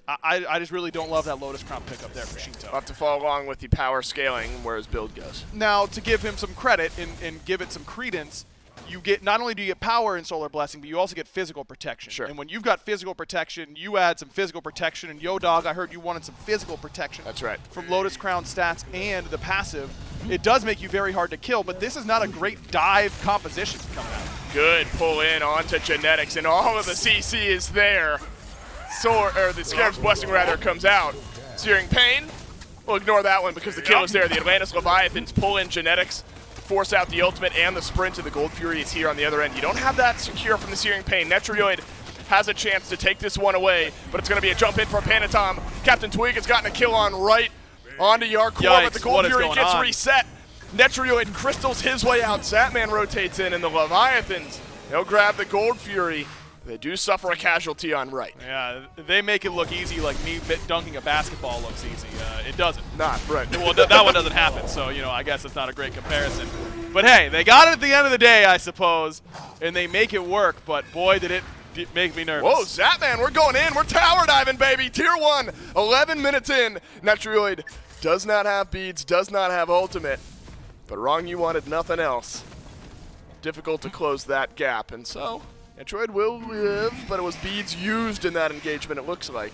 I just really don't love that Lotus Crown pickup there for Shinto. We'll have to follow along with the power scaling where his build goes. Now, to give him some credit and give it some credence, you get, not only do you get power in Solar Blessing, but you also get physical protection. Sure. And when you've got physical protection, you add some physical protection. And Yo Dog, I heard you wanted some physical protection. That's right. From Lotus Crown stats and the passive. It does make you very hard to kill, but this is not a great dive composition coming out. Good pull in onto Genetics, and all of the CC is there. The Scarab's Blessing rather comes out. Searing Pain Well, ignore that one because the kill is there. The Atlantis Leviathans pull in genetics, force out the ultimate and the sprint, and the Gold Fury is here on the other end. You don't have that secure from the Searing Pain. Netrioid has a chance to take this one away, but it's going to be a jump in from Panatom. Captain Twig has gotten a kill on right onto Yarkor, but the Gold Fury gets reset. Netrioid crystals his way out. Zatman rotates in, and the Leviathans, they'll grab the Gold Fury. They do suffer a casualty on right. Yeah, they make it look easy, like me dunking a basketball looks easy. It doesn't. Not, right. Well, that one doesn't happen, so, I guess it's not a great comparison. But hey, they got it at the end of the day, I suppose, and they make it work, but boy, did it make me nervous. Whoa, Zatman, we're going in. We're tower diving, baby. Tier 1, 11 minutes in. Netrioid does not have beads, does not have ultimate, but wrong, you wanted nothing else. Difficult to close that gap, and so Netrioid will live, but it was beads used in that engagement, it looks like.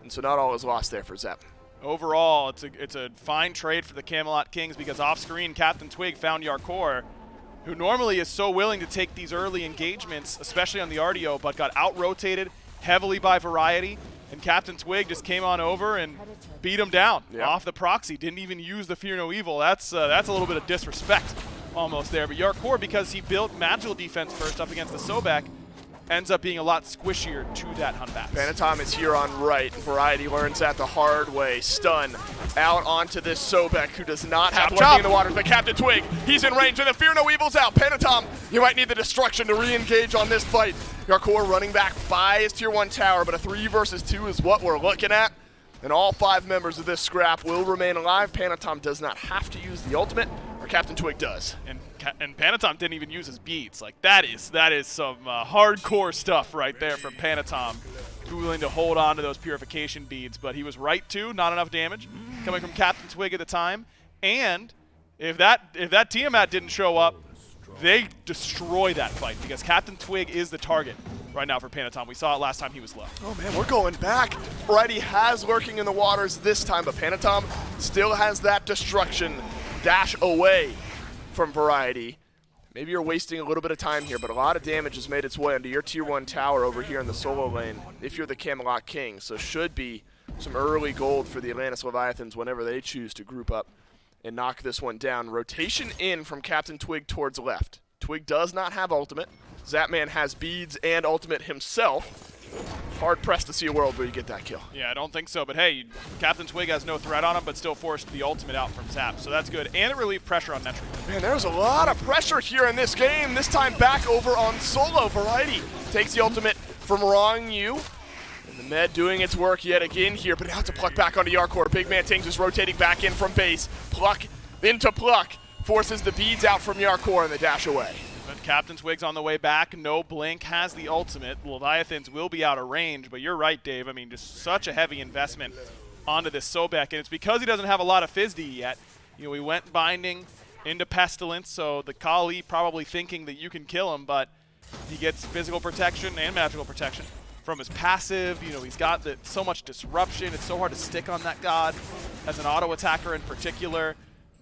And so not all is lost there for Zep. Overall, it's a fine trade for the Camelot Kings because off-screen, Captain Twig found Yarkor, who normally is so willing to take these early engagements, especially on the RDO, but got out-rotated heavily by Variety, and Captain Twig just came on over and beat him down off the proxy. Didn't even use the Fear No Evil. That's a little bit of disrespect almost there. But Yarkor, because he built magical defense first up against the Sobek, ends up being a lot squishier to that Hunbat. Panatom is here on right. Variety learns that the hard way. Stun out onto this Sobek, who does not have lurking in the waters. But Captain Twig, he's in range, and the Fear No Evil's out. Panatom, you might need the destruction to re-engage on this fight. Yarkor running back by his Tier 1 tower, but a 3 versus 2 is what we're looking at. And all 5 members of this scrap will remain alive. Panatom does not have to use the ultimate, or Captain Twig does. And Panatom didn't even use his beats. Like that is some hardcore stuff right there from Panatom, willing to hold on to those purification beads. But he was right too. Not enough damage coming from Captain Twig at the time. And if that Tiamat didn't show up, they destroy that fight because Captain Twig is the target right now for Panatom. We saw it last time he was low. Oh man, we're going back. Variety has lurking in the waters this time, but Panatom still has that destruction dash away from Variety. Maybe you're wasting a little bit of time here, but a lot of damage has made its way into your Tier 1 tower over here in the solo lane if you're the Camelot Kings. So should be some early gold for the Atlantis Leviathans whenever they choose to group up and knock this one down. Rotation in from Captain Twig towards left. Twig does not have ultimate. Zatman has beads and ultimate himself. Hard pressed to see a world where you get that kill. Yeah, I don't think so. But hey, Captain Twig has no threat on him, but still forced the ultimate out from Zap. So that's good. And it relieved pressure on Netrioid. Man, there's a lot of pressure here in this game. This time back over on solo. Variety takes the ultimate from Wrong You. And the med doing its work yet again here, but now to pluck back onto Yarkor. Big Man Tings is rotating back in from base. Pluck into Pluck. Forces the beads out from Yarkor and the dash away. But Captain Twig's on the way back. No blink, has the ultimate. Leviathans will be out of range, but you're right, Dave. I mean, just such a heavy investment onto this Sobek, and it's because he doesn't have a lot of FizzD yet. We went binding into Pestilence, so the Kali probably thinking that you can kill him, but he gets physical protection and magical protection from his passive. He's got so much disruption. It's so hard to stick on that god as an auto attacker in particular.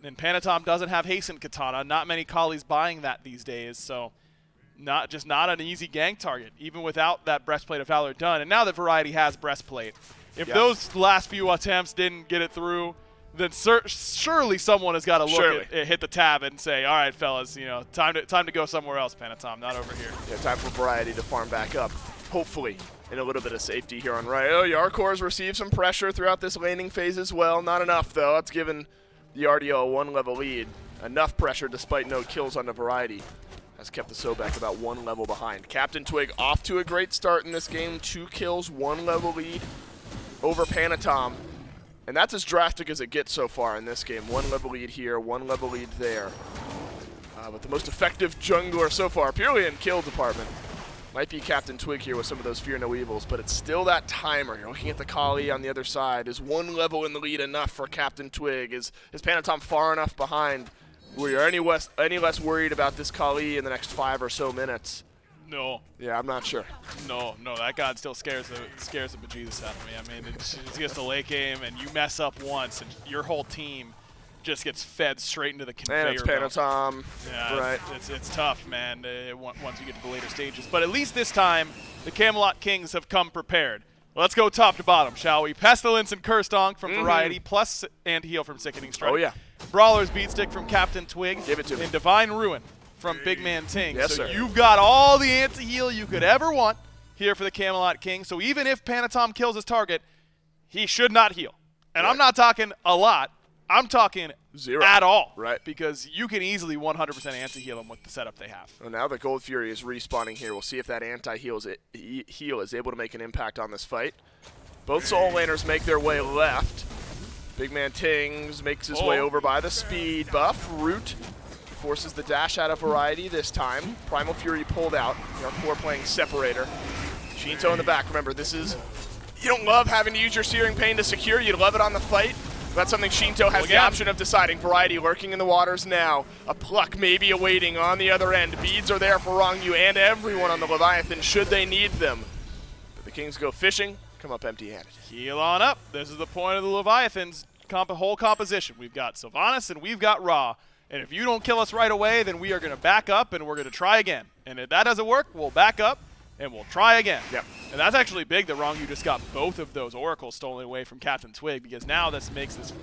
And Panatom doesn't have Hastened Katana. Not many Kalis buying that these days, so not an easy gank target, even without that Breastplate of Valor done. And now that Variety has Breastplate, if those last few attempts didn't get it through, then surely someone has got to look at hit the tab and say, all right, fellas, time to go somewhere else, Panatom, not over here. Yeah, time for Variety to farm back up, hopefully in a little bit of safety here on right. Oh, Yarkor's received some pressure throughout this laning phase as well. Not enough, though. That's given the RDO a 1-level lead. Enough pressure despite no kills on the Variety has kept the Sobek about 1 level behind. Captain Twig off to a great start in this game. 2 kills, 1-level lead over Panatom. And that's as drastic as it gets so far in this game. 1-level lead here, 1-level lead there. But the most effective jungler so far, purely in kill department, might be Captain Twig here with some of those Fear No Evils, but it's still that timer. You're looking at the Kali on the other side. Is 1 level in the lead enough for Captain Twig? Is Panatom far enough behind where you're any less worried about this Kali in the next 5 or so minutes? No. Yeah, I'm not sure. No, that god still scares the bejesus out of me. I mean, it's just a late game, and you mess up once, and your whole team just gets fed straight into the conveyor belt. And it's Panatom. Yeah, right. It's tough, man, once you get to the later stages. But at least this time, the Camelot Kings have come prepared. Let's go top to bottom, shall we? Pestilence and Cursed from Variety, plus Anti-Heal from Sickening Strike. Oh, yeah. Brawler's Beatstick from Captain Twig. Give it to me. And Divine Ruin from Big Man Ting. Yes, so sir. you've got all the anti-heal you could ever want here for the Camelot King. So even if Panatom kills his target, he should not heal. And I'm not talking a lot. I'm talking 0 at all. Right. Because you can easily 100% anti-heal him with the setup they have. Well, now the Gold Fury is respawning here. We'll see if that anti-heal is able to make an impact on this fight. Both soul laners make their way left. Big Man Tings makes his way over by the speed buff. Root forces the dash out of Variety this time. Primal Fury pulled out. Our core playing Separator. Shinto in the back. Remember, this is... You don't love having to use your Searing Pain to secure. You'd love it on the fight. That's something Shinto has the option of deciding. Variety lurking in the waters now. A pluck maybe awaiting on the other end. Beads are there for Rongyu and everyone on the Leviathan should they need them. But the Kings go fishing, come up empty-handed. Heal on up. This is the point of the Leviathan's whole composition. We've got Sylvanas and we've got Ra. And if you don't kill us right away, then we are going to back up and we're going to try again. And if that doesn't work, we'll back up and we'll try again. Yep. And that's actually big that Rongyu just got both of those oracles stolen away from Captain Twig, because now this makes this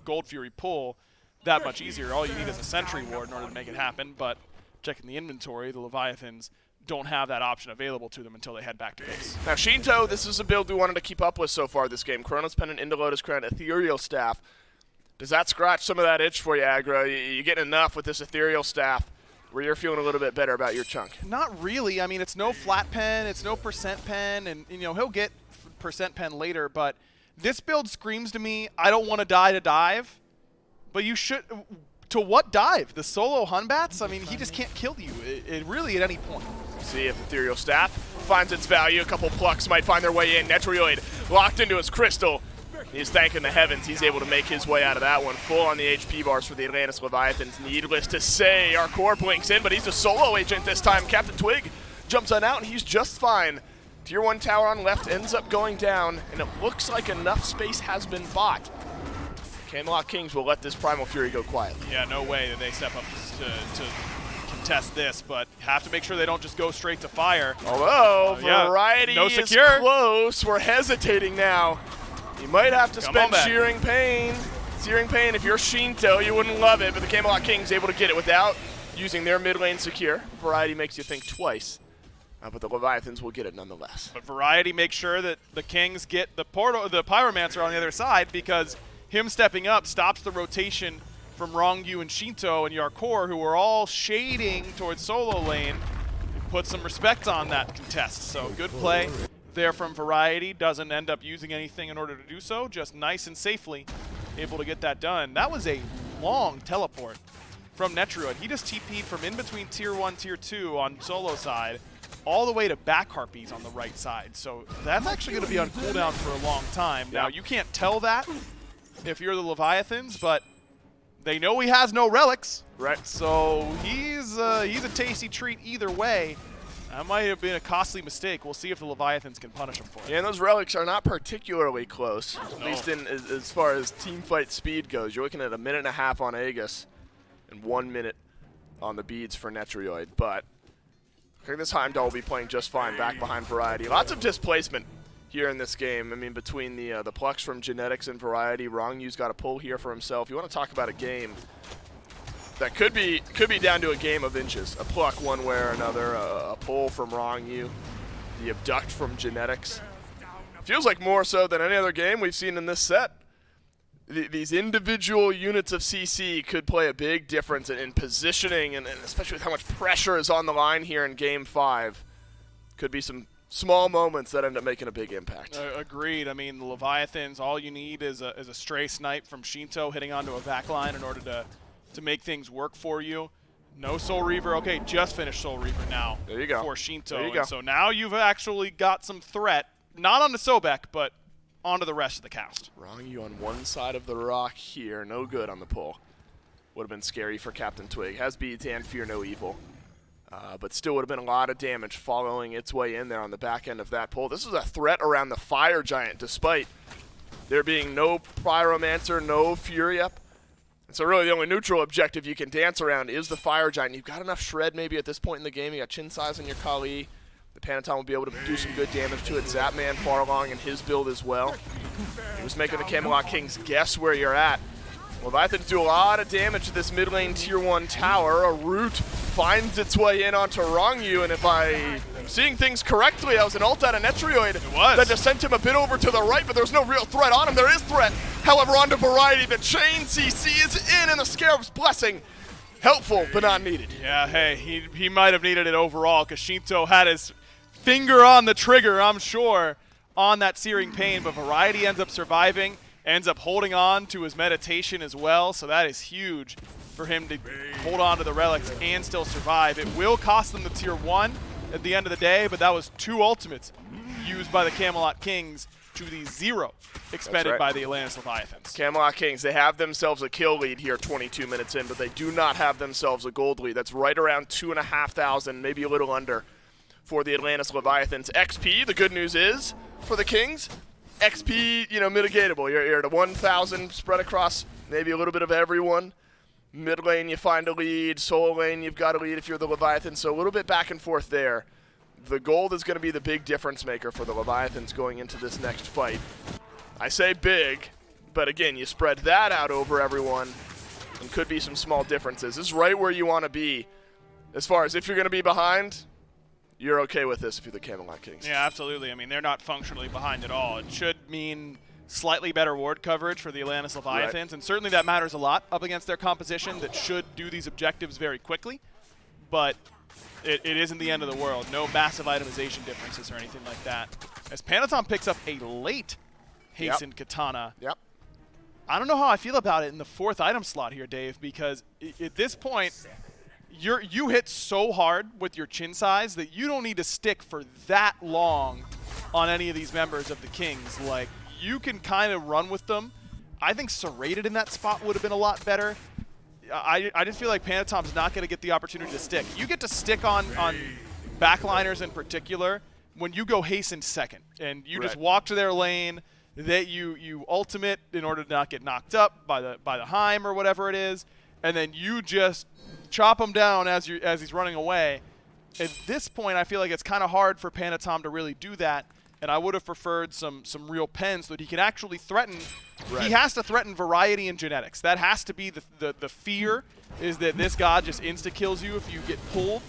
Gold Fury pull that much easier. All you need is a Sentry Ward in order to make it happen, but checking the inventory, the Leviathans don't have that option available to them until they head back to base. Now Shinto, this is a build we wanted to keep up with so far this game. Chronos Pendant into Lotus Crown, Ethereal Staff. Does that scratch some of that itch for you, Aggro? You getting enough with this Ethereal Staff where you're feeling a little bit better about your chunk? Not really. I mean, it's no flat pen, it's no percent pen, and he'll get percent pen later, but this build screams to me, I don't want to die to dive, but you should. To what dive? The solo Hunbats? I mean, he just can't kill you it really at any point. See if Ethereal Staff finds its value. A couple plucks might find their way in. Netrioid locked into his crystal. He's thanking the heavens. He's able to make his way out of that one. Full on the HP bars for the Atlantis Leviathans. Needless to say, our core blinks in, but he's a solo agent this time. Captain Twig jumps on out, and he's just fine. Tier 1 tower on left ends up going down, and it looks like enough space has been bought. Camelot Kings will let this Primal Fury go quietly. Yeah, no way that they step up to contest this, but have to make sure they don't just go straight to fire. Although, Variety no is secure. close. We're hesitating now. You might have to spend Searing Pain. Searing Pain, if you're Shinto, you wouldn't love it, but the Camelot Kings able to get it without using their mid lane secure. Variety makes you think twice, but the Leviathans will get it nonetheless. But Variety makes sure that the Kings get the Pyromancer on the other side, because him stepping up stops the rotation from Rongyu and Shinto and Yarkor, who are all shading towards solo lane. It puts some respect on that contest, so good play there from Variety. Doesn't end up using anything in order to do so, just nice and safely able to get that done. That was a long teleport from Netrioid. He just TP'd from in between Tier 1, Tier 2 on solo side, all the way to back Harpies on the right side. So that's actually going to be on cooldown for a long time. Now, you can't tell that if you're the Leviathans, but they know he has no relics. Right. So he's a tasty treat either way. That might have been a costly mistake. We'll see if the Leviathans can punish him for it. Yeah, and those relics are not particularly close, at least as far as team fight speed goes. You're looking at a minute and a half on Aegis and 1 minute on the beads for Netrioid. But I think this Heimdall will be playing just fine back behind Variety. Lots of displacement here in this game. I mean, between the plucks from Genetics and Variety, Rongyu's got a pull here for himself. You want to talk about a game that could be down to a game of inches. A pluck one way or another, a pull from Rongyu, the abduct from Genetics. Feels like more so than any other game we've seen in this set. These individual units of CC could play a big difference in positioning, and especially with how much pressure is on the line here in Game 5. Could be some small moments that end up making a big impact. Agreed. I mean, the Leviathans, all you need is a stray snipe from Shinto hitting onto a backline in order to make things work for you. No Soul Reaver. Okay, just finished Soul Reaver now. There you go. For Shinto. There you go. So now you've actually got some threat, not onto Sobek, but onto the rest of the cast. Rongyu on one side of the rock here. No good on the pull. Would have been scary for Captain Twig. Has beads and Fear No Evil. But still would have been a lot of damage following its way in there on the back end of that pull. This is a threat around the Fire Giant, despite there being no Pyromancer, no Fury up. And so really the only neutral objective you can dance around is the Fire Giant. You've got enough shred maybe at this point in the game. You got Chin Size on your Kali. The Panatom will be able to do some good damage to it. Zapman far along in his build as well. He was making the Camelot Kings guess where you're at. Leviathans do a lot of damage to this mid lane tier 1 tower. A root finds its way in onto Rongyu, and if I'm seeing things correctly, that was an ult out of Netrioid. It was. That just sent him a bit over to the right, but there's no real threat on him. There is threat. However, onto Variety, the chain CC is in, and the Scarab's Blessing. Helpful, but not needed. Yeah, hey, he might have needed it overall because Shinto had his finger on the trigger, I'm sure, on that Searing Pain, but Variety ends up surviving, ends up holding on to his meditation as well, so that is huge for him to hold on to the relics and still survive. It will cost them the tier 1 at the end of the day, but that was 2 ultimates used by the Camelot Kings to the 0 expended by the Atlantis Leviathans. Camelot Kings, they have themselves a kill lead here 22 minutes in, but they do not have themselves a gold lead. That's right around 2,500, maybe a little under for the Atlantis Leviathans. XP, the good news is, for the Kings, XP, mitigatable. You're at a 1,000 spread across maybe a little bit of everyone. Mid lane, you find a lead. Solo lane, you've got a lead if you're the Leviathans. So a little bit back and forth there. The gold is going to be the big difference maker for the Leviathans going into this next fight. I say big, but again, you spread that out over everyone, and could be some small differences. This is right where you want to be. As far as if you're going to be behind, you're okay with this if you're the Camelot Kings. Yeah, absolutely. I mean, they're not functionally behind at all. It should mean slightly better ward coverage for the Atlantis Leviathans, and certainly that matters a lot up against their composition that should do these objectives very quickly, but it isn't the end of the world. No massive itemization differences or anything like that. As Panatom picks up a late Hastened Katana. Yep. I don't know how I feel about it in the 4th item slot here, Dave, because at this point, you hit so hard with your chin size that you don't need to stick for that long on any of these members of the Kings. Like, you can kind of run with them. I think Serrated in that spot would have been a lot better. I just feel like Panatom's not going to get the opportunity to stick. You get to stick on backliners in particular when you go Hastened second, and you just walk to their lane, that you ultimate in order to not get knocked up by the Heim or whatever it is, and then you just chop him down as he's running away. At this point, I feel like it's kind of hard for Panatom to really do that, and I would have preferred some real pens so that he can actually threaten. He has to threaten Variety and Genetics. That has to be the fear, is that this god just insta-kills you if you get pulled,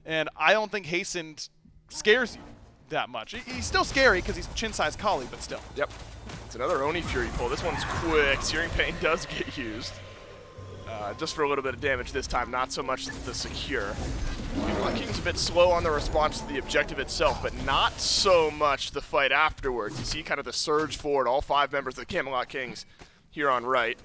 and I don't think Hastened scares you that much. He's still scary because he's chin-sized Kali, but still. Yep. It's another Oni Fury pull. This one's quick. Searing Pain does get used. Just for a little bit of damage this time, not so much the secure. Camelot King's a bit slow on the response to the objective itself, but not so much the fight afterwards. You see kind of the surge forward, all 5 members of the Camelot Kings here on right.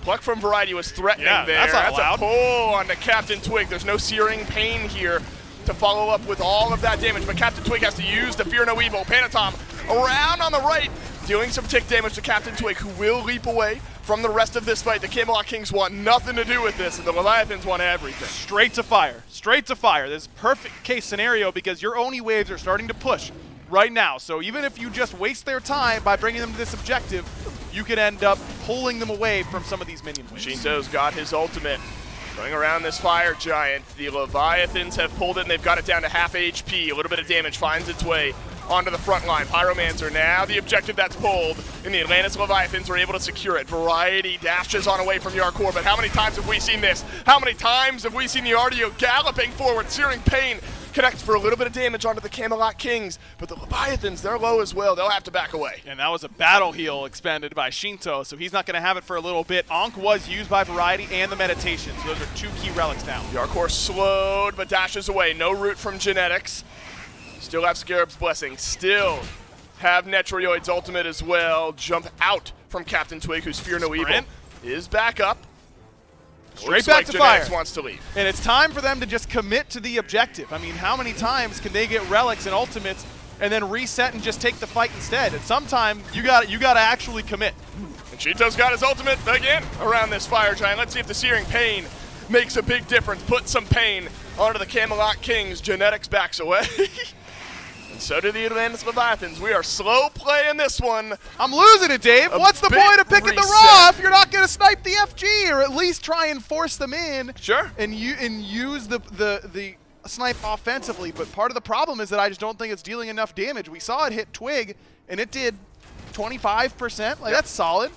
Pluck from Variety was threatening there. That's a pull onto Captain Twig. There's no Searing Pain here to follow up with all of that damage, but Captain Twig has to use the Fear No Evil. Panatom around on the right, doing some tick damage to Captain Twig, who will leap away from the rest of this fight. The Camelot Kings want nothing to do with this, and the Leviathans want everything. Straight to fire. Straight to fire. This is a perfect case scenario because your Oni waves are starting to push right now. So even if you just waste their time by bringing them to this objective, you could end up pulling them away from some of these minion waves. Shinto's got his ultimate. Going around this fire giant, the Leviathans have pulled it, and they've got it down to half HP. A little bit of damage finds its way onto the front line. Pyromancer now the objective that's pulled, and the Atlantis Leviathans are able to secure it. Variety dashes on away from Yarkor, but how many times have we seen this? How many times have we seen the Ardio galloping forward? Searing Pain connects for a little bit of damage onto the Camelot Kings, but the Leviathans, they're low as well. They'll have to back away. And that was a battle heal expended by Shinto, so he's not going to have it for a little bit. Ankh was used by Variety and the Meditation, so those are 2 key relics now. Yarkor slowed, but dashes away. No root from Genetics. Still have Scarab's Blessing. Still have Netrioid's ultimate as well. Jump out from Captain Twig, whose Fear No Evil is back up. Straight back to fire. Wants to leave. And it's time for them to just commit to the objective. I mean, how many times can they get relics and ultimates and then reset and just take the fight instead? And sometime you got to actually commit. And Shinto's got his ultimate again around this fire giant. Let's see if the Searing Pain makes a big difference. Put some pain onto the Camelot Kings. Genetics backs away. And so do the Atlantis Leviathans. We are slow playing this one. I'm losing it, Dave. What's the point of picking the Raw if you're not going to snipe the FG, or at least try and force them in? Sure. And use the snipe offensively, but part of the problem is that I just don't think it's dealing enough damage. We saw it hit Twig, and it did 25%. Like, that's solid,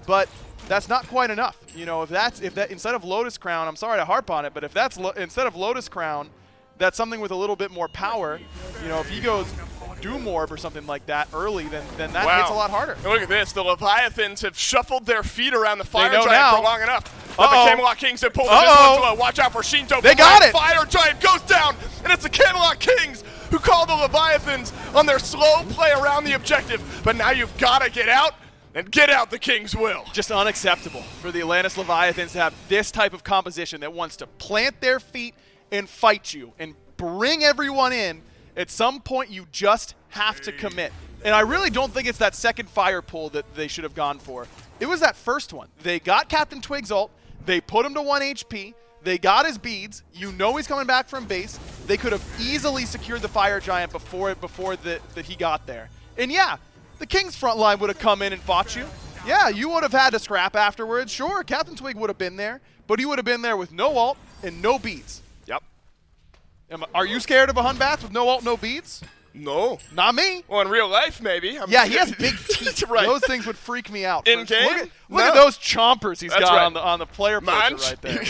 but that's not quite enough. You know, if that instead of Lotus Crown, I'm sorry to harp on it, but if that's instead of Lotus Crown, that's something with a little bit more power. You know, if he goes Doom Orb or something like that early, then that hits a lot harder. And look at this. The Leviathans have shuffled their feet around the Fire know Giant now. for long enough. But the Camelot Kings have pulled this one low. Watch out for Shinto. They got it. Fire Giant goes down, and it's the Camelot Kings who call the Leviathans on their slow play around the objective. But now you've got to get out, and get out the Kings will. Just unacceptable for the Atlantis Leviathans to have this type of composition that wants to plant their feet and fight you and bring everyone in. At some point, you just have to commit. And I really don't think it's that second fire pull that they should have gone for. It was that first one. They got Captain Twig's ult. They put him to 1 HP. They got his beads. You know he's coming back from base. They could have easily secured the Fire Giant before that he got there. And yeah, the Kings front line would have come in and fought you. Yeah, you would have had to scrap afterwards. Sure, Captain Twig would have been there, but he would have been there with no ult and no beads. Yep. Are you scared of a Hunbats with no ult, no beads? No. Not me. Well, in real life, maybe. Yeah, he has big teeth. Right. Those things would freak me out. In game? Look at those chompers he's That's got right. on the player poster Munch. right there.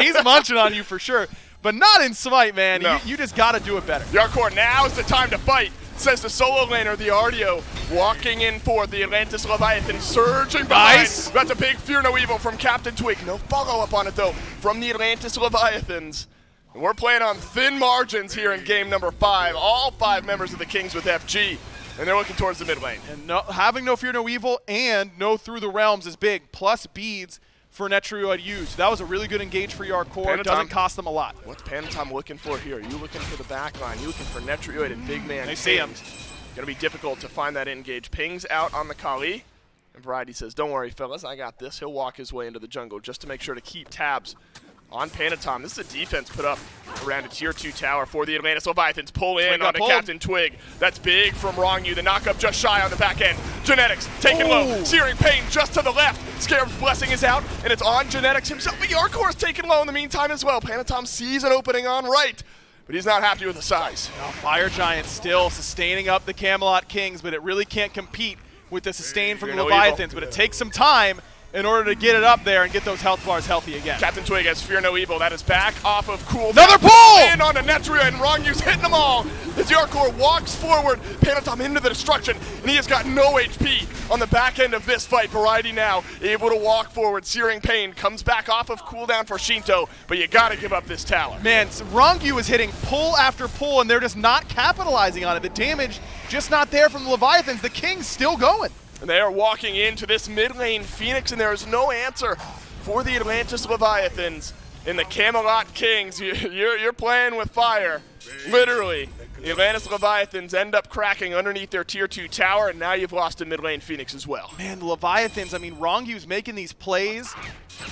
He's munching on you for sure, but not in Smite, man. No. You just got to do it better. Yarkor, now is the time to fight, says the solo laner, the Ardio, walking in for the Atlantis Leviathan, surging behind. Nice. That's a big Fear No Evil from Captain Twig. No follow-up on it, though, from the Atlantis Leviathans. And we're playing on thin margins here in game number 5. All 5 members of the Kings with FG, and they're looking towards the mid lane. And having no Fear No Evil and no Through the Realms is big, plus beads for Netrioid use. That was a really good engage for Yarkor. It doesn't cost them a lot. What's Panatom looking for here? Are you looking for the back line? You looking for Netrioid and big man? They see him. Gonna be difficult to find that engage. Pings out on the Kali, and Variety says, "Don't worry, fellas, I got this." He'll walk his way into the jungle just to make sure to keep tabs on Panatom. This is a defense put up around a tier 2 tower for the Atlantis Leviathans. Pull in onto Captain Twig. That's big from Wrong-U. The knockup just shy on the back end. Genetics taking low. Searing Pain just to the left. Scarab's Blessing is out, and it's on Genetics himself. But Yarkor is taking low in the meantime as well. Panatom sees an opening on right, but he's not happy with the size. Fire Giant still sustaining up the Camelot Kings, but it really can't compete with the sustain from the Leviathans. But it takes some time in order to get it up there and get those health bars healthy again. Captain Twig has Fear No Evil. That is back off of cooldown. Another pull! In on a Netria, and Wrong-U's hitting them all. As Yarkor walks forward, Panatom into the destruction, and he has got no HP on the back end of this fight. Variety now able to walk forward. Searing Pain comes back off of cooldown for Shinto, but you gotta give up this tower. Man, Wrong-U is hitting pull after pull, and they're just not capitalizing on it. The damage just not there from the Leviathans. The Kings still going. And they are walking into this mid lane Phoenix, and there is no answer for the Atlantis Leviathans. In the Camelot Kings, you're playing with fire, literally. The Atlantis Leviathans end up cracking underneath their tier 2 tower, and now you've lost a mid lane Phoenix as well. Man, the Leviathans, I mean, Wrong-U's making these plays,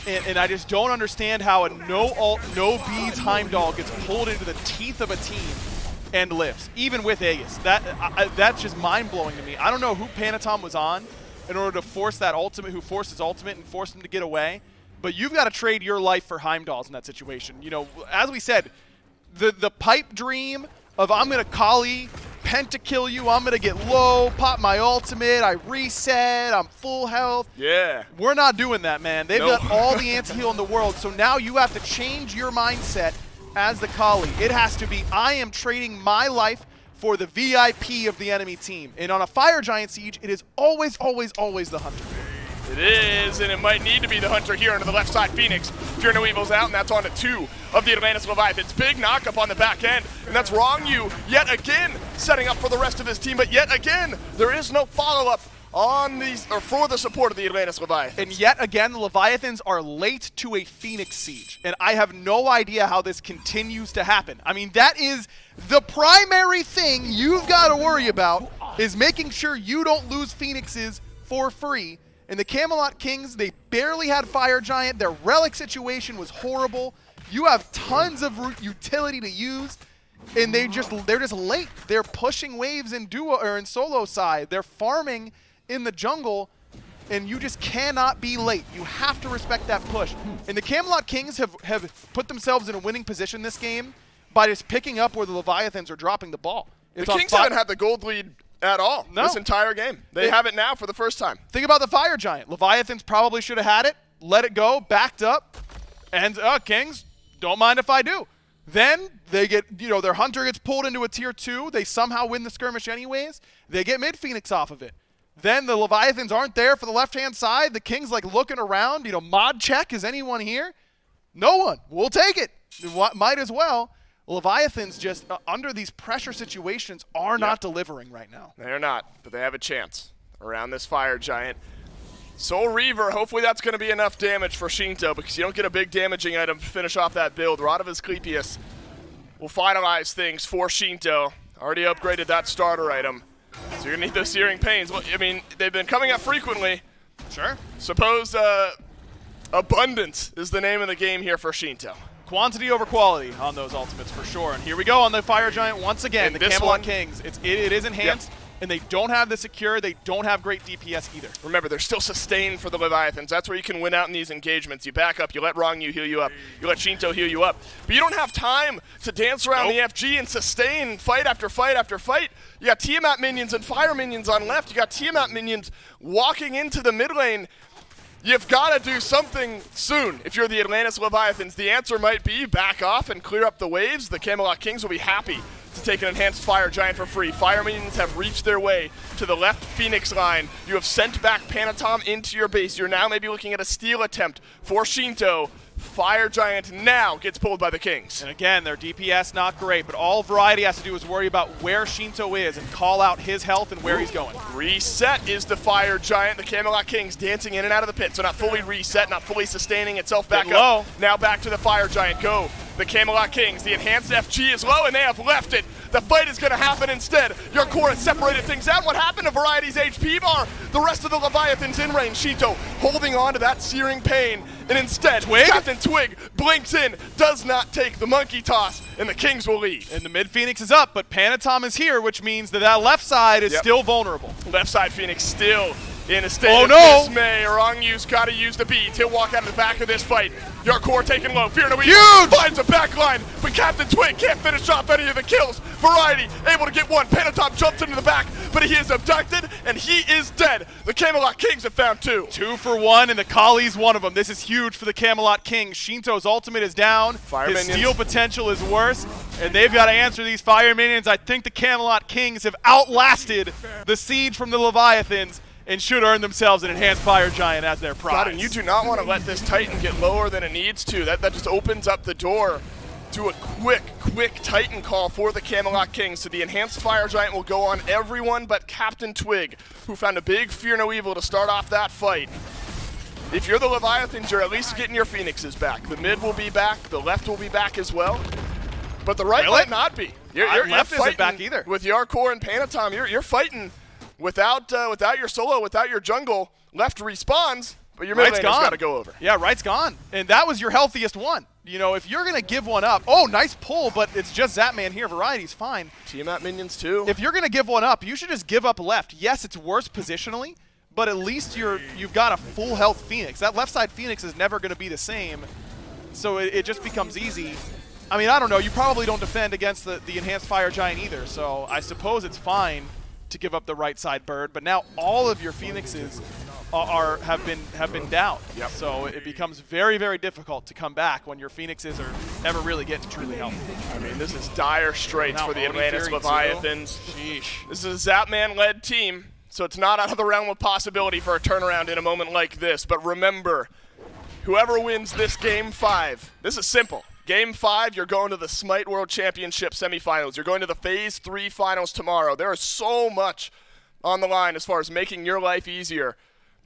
and I just don't understand how a no ult, no beads Heimdall gets pulled into the teeth of a team and lives, even with Aegis. That's just mind-blowing to me. I don't know who Panatom was on in order to force that ultimate, who forced his ultimate and forced him to get away, but you've got to trade your life for Heimdall's in that situation. You know, as we said, the pipe dream of I'm going to Kali, pentakill you, I'm going to get low, pop my ultimate, I reset, I'm full health. Yeah. We're not doing that, man. They've got all the anti-heal in the world, so now you have to change your mindset as the Kali. It has to be, I am trading my life for the VIP of the enemy team. And on a Fire Giant siege, it is always, always, always the Hunter. It is, and it might need to be the Hunter here into the left side. Phoenix, Fear No Evil's out, and that's on to 2 of the Atlantis Leviathans. Big knock-up on the back end, and that's Wrong-U yet again setting up for the rest of his team. But yet again, there is no follow-up on these, or for the support of the Atlantis Leviathans. And yet again, the Leviathans are late to a Phoenix siege, and I have no idea how this continues to happen. I mean, that is the primary thing you've got to worry about, is making sure you don't lose Phoenixes for free. And the Camelot Kings, they barely had Fire Giant. Their relic situation was horrible. You have tons of utility to use, and they're just late. They're pushing waves in duo or in solo side. They're farming in the jungle, and you just cannot be late. You have to respect that push. And the Camelot Kings have put themselves in a winning position this game by just picking up where the Leviathans are dropping the ball. The Kings haven't had the gold lead at all this entire game. They have it now for the first time. Think about the Fire Giant. Leviathans probably should have had it, let it go, backed up, and Kings, don't mind if I do. Then they get, their Hunter gets pulled into a tier 2. They somehow win the skirmish anyways. They get mid-Phoenix off of it. Then the Leviathans aren't there for the left-hand side. The Kings looking around, mod check, is anyone here? No one. We'll take it. Might as well. Leviathans just, under these pressure situations, are not delivering right now. They're not, but they have a chance around this Fire Giant. Soul Reaver, hopefully that's going to be enough damage for Shinto, because you don't get a big damaging item to finish off that build. Rod of Asclepius will finalize things for Shinto. Already upgraded that starter item. So you're going to need those Searing Pains. Well, I mean, they've been coming up frequently. Sure. Suppose abundance is the name of the game here for Shinto. Quantity over quality on those ultimates for sure. And here we go on the Fire Giant once again. And the Camelot Kings. It is enhanced, and they don't have the secure. They don't have great DPS either. Remember, they're still sustained for the Leviathans. That's where you can win out in these engagements. You back up, you let Rongyu heal you up, you let Shinto heal you up. But you don't have time to dance around the FG and sustain fight after fight after fight. You got Tiamat minions and Fire minions on left. You got Tiamat minions walking into the mid lane. You've got to do something soon. If you're the Atlantis Leviathans, the answer might be back off and clear up the waves. The Camelot Kings will be happy to take an enhanced Fire Giant for free. Fire minions have reached their way to the left Phoenix line. You have sent back Panatom into your base. You're now maybe looking at a steal attempt for Shinto. Fire Giant now gets pulled by the Kings. And again, their DPS not great, but all Variety has to do is worry about where Shinto is and call out his health and where he's going. Reset is the Fire Giant. The Camelot Kings dancing in and out of the pit, so not fully reset, not fully sustaining itself back up. Now back to the Fire Giant. Go. The Camelot Kings. The enhanced FG is low, and they have left it. The fight is going to happen instead. Your core has separated things out. What happened to Variety's HP bar? The rest of the Leviathans in range. Shinto holding on to that Searing Pain. And instead, Captain Twig blinks in, does not take the monkey toss, and the Kings will leave. And the mid Phoenix is up, but Panatom is here, which means that left side is still vulnerable. Left side Phoenix still in a state of dismay. Rangyu's got to use the beads. He'll walk out of the back of this fight. Your core taken low. Fear no evil. Finds a backline, but Captain Twig can't finish off any of the kills. Variety able to get one. Panatom jumps into the back, but he is abducted, and he is dead. The Camelot Kings have found 2. 2 for 1, and the Kali's one of them. This is huge for the Camelot Kings. Shinto's ultimate is down. His steal potential is worse, and they've got to answer these Fire Minions. I think the Camelot Kings have outlasted the siege from the Leviathans and should earn themselves an enhanced Fire Giant as their prize. God, and you do not want to let this Titan get lower than it needs to. That just opens up the door to a quick Titan call for the Camelot Kings. So the enhanced Fire Giant will go on everyone but Captain Twig, who found a big Fear No Evil to start off that fight. If you're the Leviathans, you're at least getting your Phoenixes back. The mid will be back, the left will be back as well. But the right might not be. You're left fighting isn't back either. With Yarkor and Panatom, you're fighting without your solo, without your jungle. Left respawns, but your mid laner's got to go over. Yeah, right's gone. And that was your healthiest one. If you're going to give one up, nice pull, but it's just Zapman here. Variety's fine. Tiamat minions too. If you're going to give one up, you should just give up left. Yes, it's worse positionally, but at least you've got a full health Phoenix. That left side Phoenix is never going to be the same, so it just becomes easy. I mean, I don't know. You probably don't defend against the enhanced Fire Giant either, so I suppose it's fine to give up the right side bird, but now all of your Phoenixes have been down. Yep. So it becomes very, very difficult to come back when your Phoenixes are ever really getting truly healthy. I mean, this is dire straits for the Atlantis Leviathans. Sheesh. This is a Zapman-led team, so it's not out of the realm of possibility for a turnaround in a moment like this. But remember, whoever wins this Game 5, this is simple. Game 5, you're going to the SMITE World Championship semifinals. You're going to the Phase 3 finals tomorrow. There is so much on the line as far as making your life easier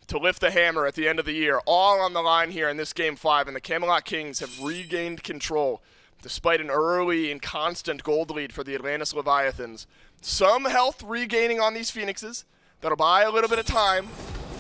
to lift the hammer at the end of the year. All on the line here in this Game 5, and the Camelot Kings have regained control despite an early and constant gold lead for the Atlantis Leviathans. Some health regaining on these Phoenixes. That'll buy a little bit of time.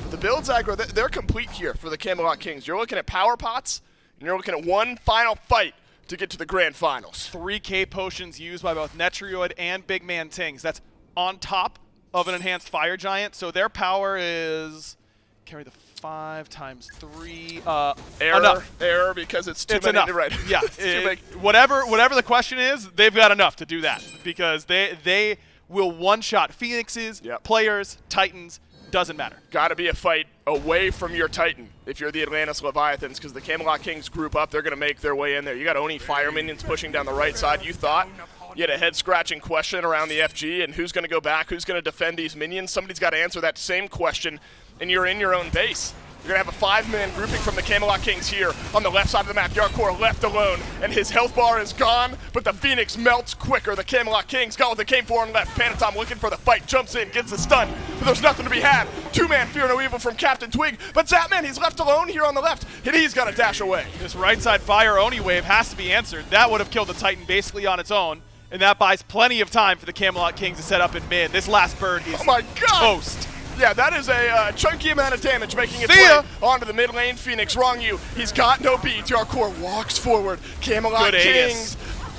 But the builds aggro, they're complete here for the Camelot Kings. You're looking at power pots, and you're looking at one final fight to get to the grand finals. 3K potions used by both Netrioid and Big Man Tings. That's on top of an enhanced Fire Giant, so their power is carry the 5 times 3. Error, Enough. error, because it's too many enough. to write. Yeah, It's too many. whatever the question is, they've got enough to do that because they will one-shot Phoenixes, players, Titans, doesn't matter. Got to be a fight away from your Titan if you're the Atlantis Leviathans, because the Camelot Kings group up, they're going to make their way in there. You got Oni Fire Minions pushing down the right side. You thought you had a head-scratching question around the FG and who's going to go back, who's going to defend these minions. Somebody's got to answer that same question, and you're in your own base. You're going to have a 5-man grouping from the Camelot Kings here on the left side of the map. Yarkor left alone, and his health bar is gone, but the Phoenix melts quicker. The Camelot Kings got what they came for on left. Panatom looking for the fight, jumps in, gets the stun, but there's nothing to be had. 2-man Fear No Evil from Captain Twig, but Zapman, he's left alone here on the left, and he's got to dash away. This right side fire Oni wave has to be answered. That would have killed the Titan basically on its own, and that buys plenty of time for the Camelot Kings to set up in mid. This last bird is toast. Yeah, that is a chunky amount of damage making its way onto the mid lane. Phoenix, wrong you. He's got no beats. Yarkor walks forward. Camelot Kings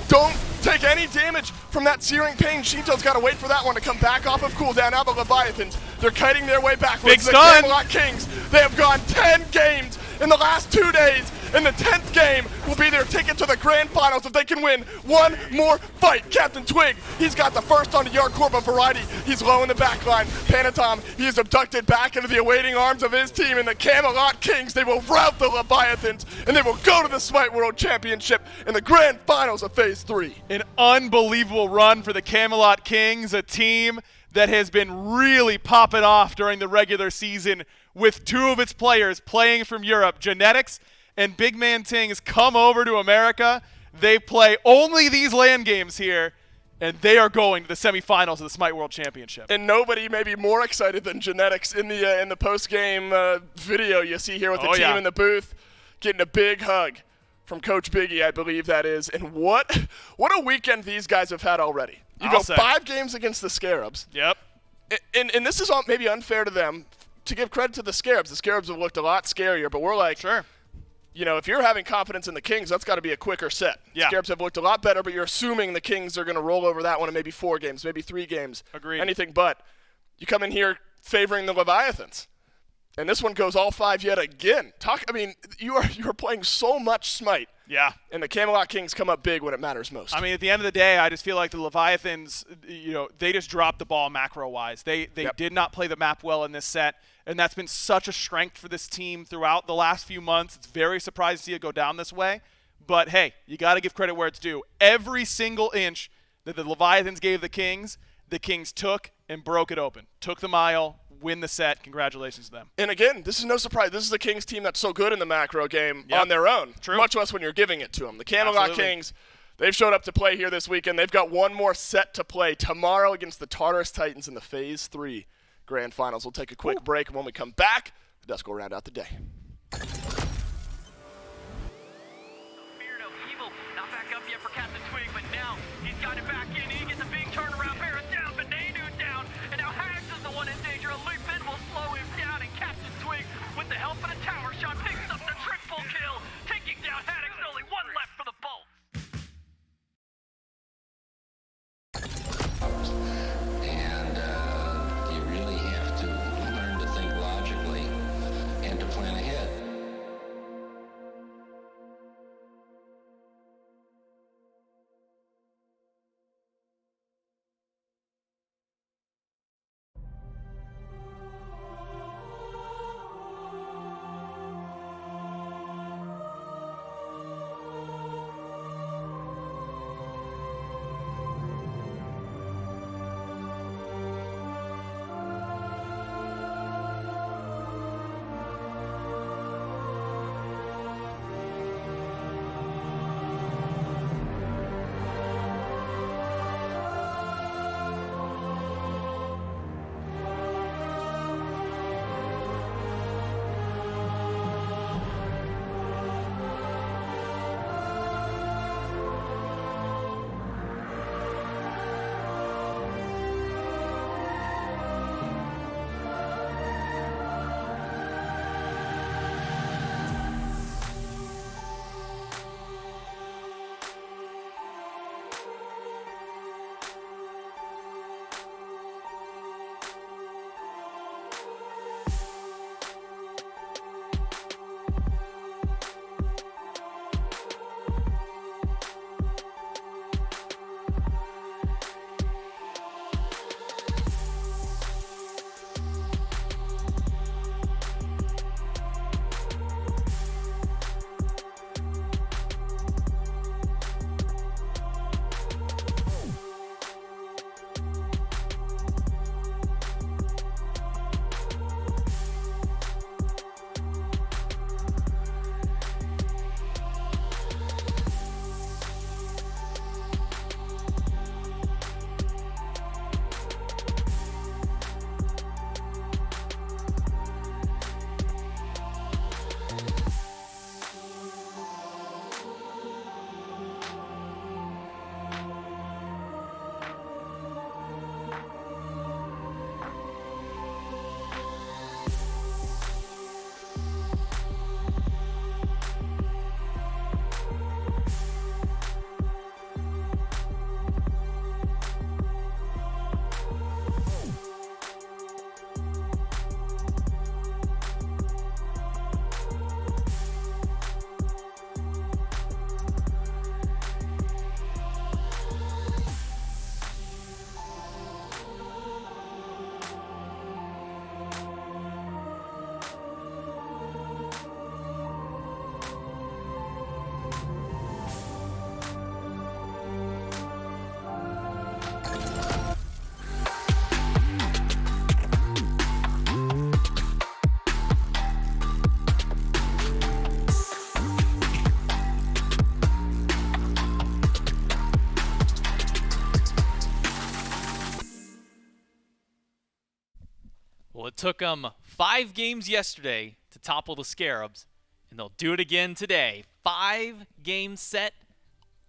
don't take any damage from that searing pain. Shinto's got to wait for that one to come back off of cooldown. Now the Leviathans, they're kiting their way backwards. Big the stun. Camelot Kings, they have gone 10 games in the last 2 days, and the 10th game will be their ticket to the grand finals if they can win one more fight. Captain Twig, he's got the first on the Yarkor, but Variety, he's low in the back line. Panatom, he is abducted back into the awaiting arms of his team, and the Camelot Kings, they will rout the Leviathans, and they will go to the SMITE World Championship in the grand finals of Phase 3. An unbelievable run for the Camelot Kings, a team that has been really popping off during the regular season with 2 of its players playing from Europe. Genetics and Big Man Tings come over to America. They play only these LAN games here, and they are going to the semifinals of the SMITE World Championship. And nobody may be more excited than Genetics in the post-game video you see here with the team in the booth, getting a big hug from Coach Biggie, I believe that is. And what a weekend these guys have had already. You go 5 games against the Scarabs. Yep. And this is maybe unfair to them to give credit to the Scarabs. The Scarabs have looked a lot scarier, but we're like, sure. You know, if you're having confidence in the Kings, that's got to be a quicker set. Yeah. Scarabs have looked a lot better, but you're assuming the Kings are going to roll over that one in maybe 4 games, maybe 3 games. Agreed. Anything but. You come in here favoring the Leviathans. And this one goes all 5 yet again. You are playing so much Smite. Yeah. And the Camelot Kings come up big when it matters most. I mean, at the end of the day, I just feel like the Leviathans, they just dropped the ball macro-wise. They did not play the map well in this set, and that's been such a strength for this team throughout the last few months. It's very surprised to see it go down this way. But, hey, you got to give credit where it's due. Every single inch that the Leviathans gave the Kings took and broke it open. Took the mile, win the set. Congratulations to them. And again, this is no surprise. This is the Kings team that's so good in the macro game on their own. True. Much less when you're giving it to them. The Camelot Kings, they've showed up to play here this weekend. They've got one more set to play tomorrow against the Tartarus Titans in the Phase 3 Grand Finals. We'll take a quick break, and when we come back, the Dusk will round out the day. Fear no evil. Not back up yet for Captain Twig, but now he's got it back in. He gets a big turnaround. Barrett's down, but Nanu down. And now hi-rez is the one in danger. A leap in will slow him down, and Captain Twig, with the help of the tower shot, picks up the triple kill, taking down Haddock. Only one left for the Bolt. It took them 5 games yesterday to topple the Scarabs, and they'll do it again today. 5-game set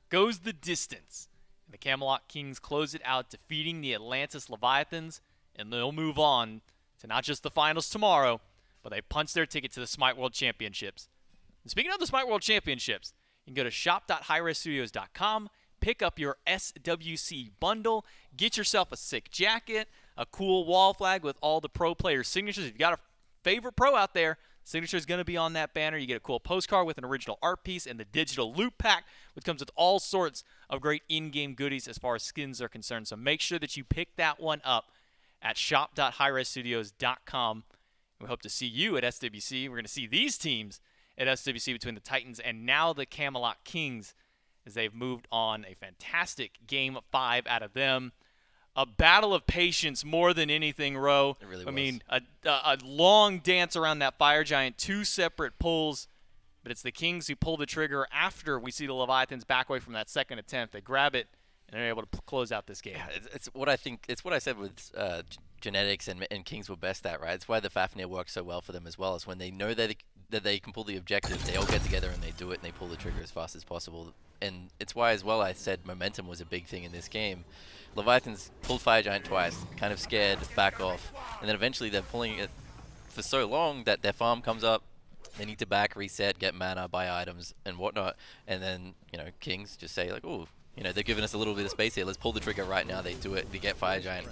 goes the distance. And the Camelot Kings close it out, defeating the Atlantis Leviathans, and they'll move on to not just the finals tomorrow, but they punch their ticket to the SMITE World Championships. And speaking of the SMITE World Championships, you can go to shop.hi-rezstudios.com, pick up your SWC bundle, get yourself a sick jacket, a cool wall flag with all the pro player signatures. If you've got a favorite pro out there, signature is going to be on that banner. You get a cool postcard with an original art piece and the digital loot pack, which comes with all sorts of great in-game goodies as far as skins are concerned. So make sure that you pick that one up at shop.hi-rezstudios.com. We hope to see you at SWC. We're going to see these teams at SWC between the Titans and now the Camelot Kings as they've moved on. A fantastic Game 5 out of them. A battle of patience more than anything, Ro. It really I was. mean, a long dance around that fire giant, 2 separate pulls, but it's the Kings who pull the trigger after we see the Leviathans back away from that second attempt. They grab it, and they're able to close out this game. Yeah, it's what I think. It's what I said with genetics and Kings were best at, right? It's why the Fafnir works so well for them as well. Is when they know that they can pull the objective, they all get together and they do it, and they pull the trigger as fast as possible. And it's why as well I said momentum was a big thing in this game. Leviathans pulled Fire Giant twice, kind of scared, back off, and then eventually they're pulling it for so long that their farm comes up. They need to back, reset, get mana, buy items, and whatnot. And then, Kings just say, like, ooh, they're giving us a little bit of space here. Let's pull the trigger right now. They do it. They get Fire Giant,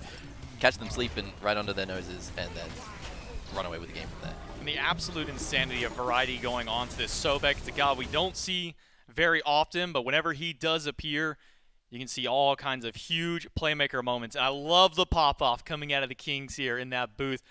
catch them sleeping right under their noses, and then run away with the game from there. And the absolute insanity of variety going on to this Sobek. It's a guy we don't see very often, but whenever he does appear, you can see all kinds of huge playmaker moments. And I love the pop-off coming out of the Kings here in that booth.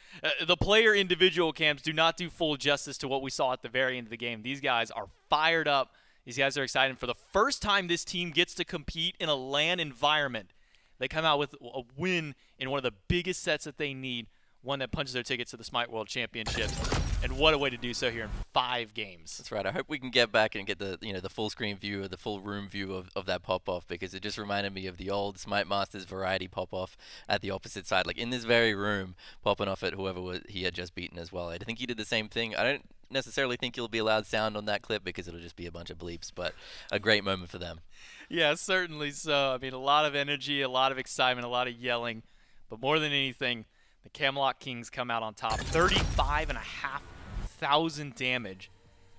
The player individual cams do not do full justice to what we saw at the very end of the game. These guys are fired up. These guys are excited. For the first time this team gets to compete in a LAN environment, they come out with a win in one of the biggest sets that they need, one that punches their tickets to the SMITE World Championships. And what a way to do so here in 5 games. That's right. I hope we can get back and get the the full screen view or the full room view of that pop off, because it just reminded me of the old Smite Masters variety pop off at the opposite side, like in this very room, popping off at whoever he had just beaten as well. I think he did the same thing. I don't necessarily think he'll be allowed sound on that clip because it'll just be a bunch of bleeps, but a great moment for them. Yeah, certainly so. I mean, a lot of energy, a lot of excitement, a lot of yelling, but more than anything, the Camelot Kings come out on top. 35,500 damage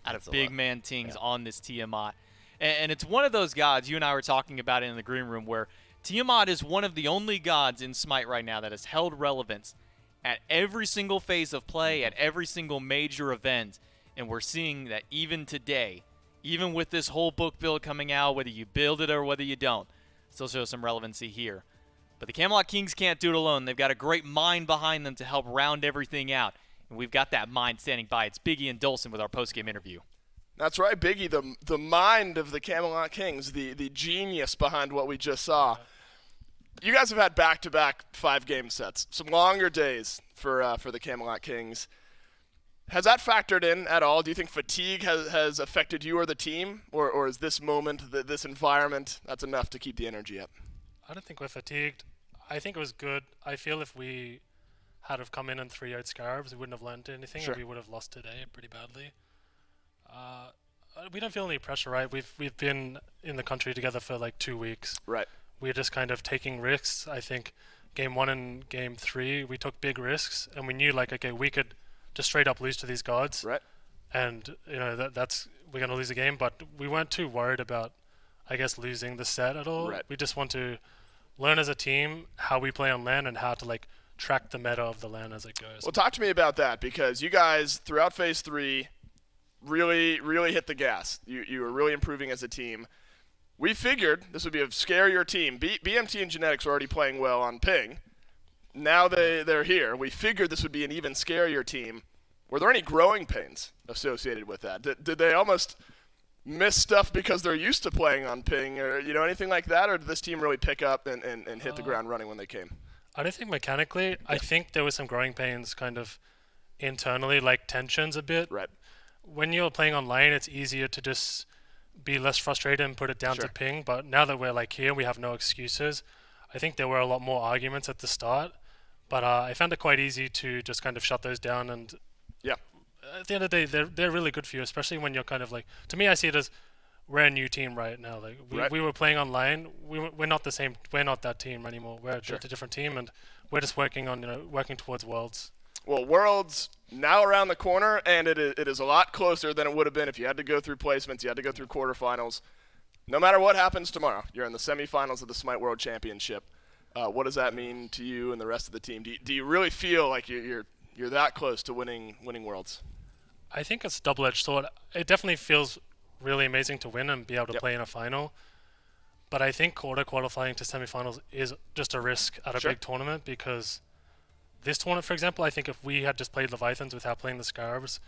out of big man Tings on this Tiamat. And it's one of those gods, you and I were talking about it in the green room, where Tiamat is one of the only gods in Smite right now that has held relevance at every single phase of play, at every single major event. And we're seeing that even today, even with this whole book build coming out, whether you build it or whether you don't, still shows some relevancy here. But the Camelot Kings can't do it alone. They've got a great mind behind them to help round everything out. And we've got that mind standing by. It's Biggie and Dolson with our post-game interview. That's right, Biggie, the mind of the Camelot Kings, the genius behind what we just saw. You guys have had back-to-back 5-game sets, some longer days for the Camelot Kings. Has that factored in at all? Do you think fatigue has affected you or the team? Or is this moment, this environment, that's enough to keep the energy up? I don't think we're fatigued. I think it was good. I feel if we had have come in and 3-0'd Scarabs, we wouldn't have learned anything, Sure. and we would have lost today pretty badly. We don't feel any pressure, right? We've been in the country together for like 2 weeks. Right. We're just kind of taking risks. I think Game 1 and Game 3, we took big risks, and we knew like, okay, we could just straight up lose to these gods. Right. And that's we're gonna lose a game, but we weren't too worried about, I guess, losing the set at all. Right. We just want to learn as a team how we play on LAN and how to like track the meta of the LAN as it goes. Well, talk to me about that, because you guys throughout Phase 3 really hit the gas. You were really improving as a team. We figured this would be a scarier team. BMT and Genetics were already playing well on ping. Now they're here. We figured this would be an even scarier team. Were there any growing pains associated with that? Did they almost miss stuff because they're used to playing on ping, or anything like that? Or did this team really pick up and hit the ground running when they came? I don't think mechanically. I think there was some growing pains kind of internally, like tensions a bit. Right. When you're playing on lane, it's easier to just be less frustrated and put it down Sure. to ping. But now that we're like here, we have no excuses. I think there were a lot more arguments at the start, But I found it quite easy to just kind of shut those down. And at the end of the day, they're really good for you, especially when you're kind of like, to me, I see it as we're a new team right now. Like we were playing online. We're not the same. We're not that team anymore. We're just a different team, and we're just working on working towards Worlds. Well, Worlds now around the corner, and it is a lot closer than it would have been if you had to go through placements, you had to go through quarterfinals. No matter what happens tomorrow, you're in the semifinals of the SMITE World Championship. What does that mean to you and the rest of the team? Do you really feel like you're that close to winning Worlds? I think it's a double-edged sword. It definitely feels really amazing to win and be able to play in a final. But I think qualifying to semifinals is just a risk at a big tournament, because this tournament, for example, I think if we had just played Leviathans without playing the Scarabs,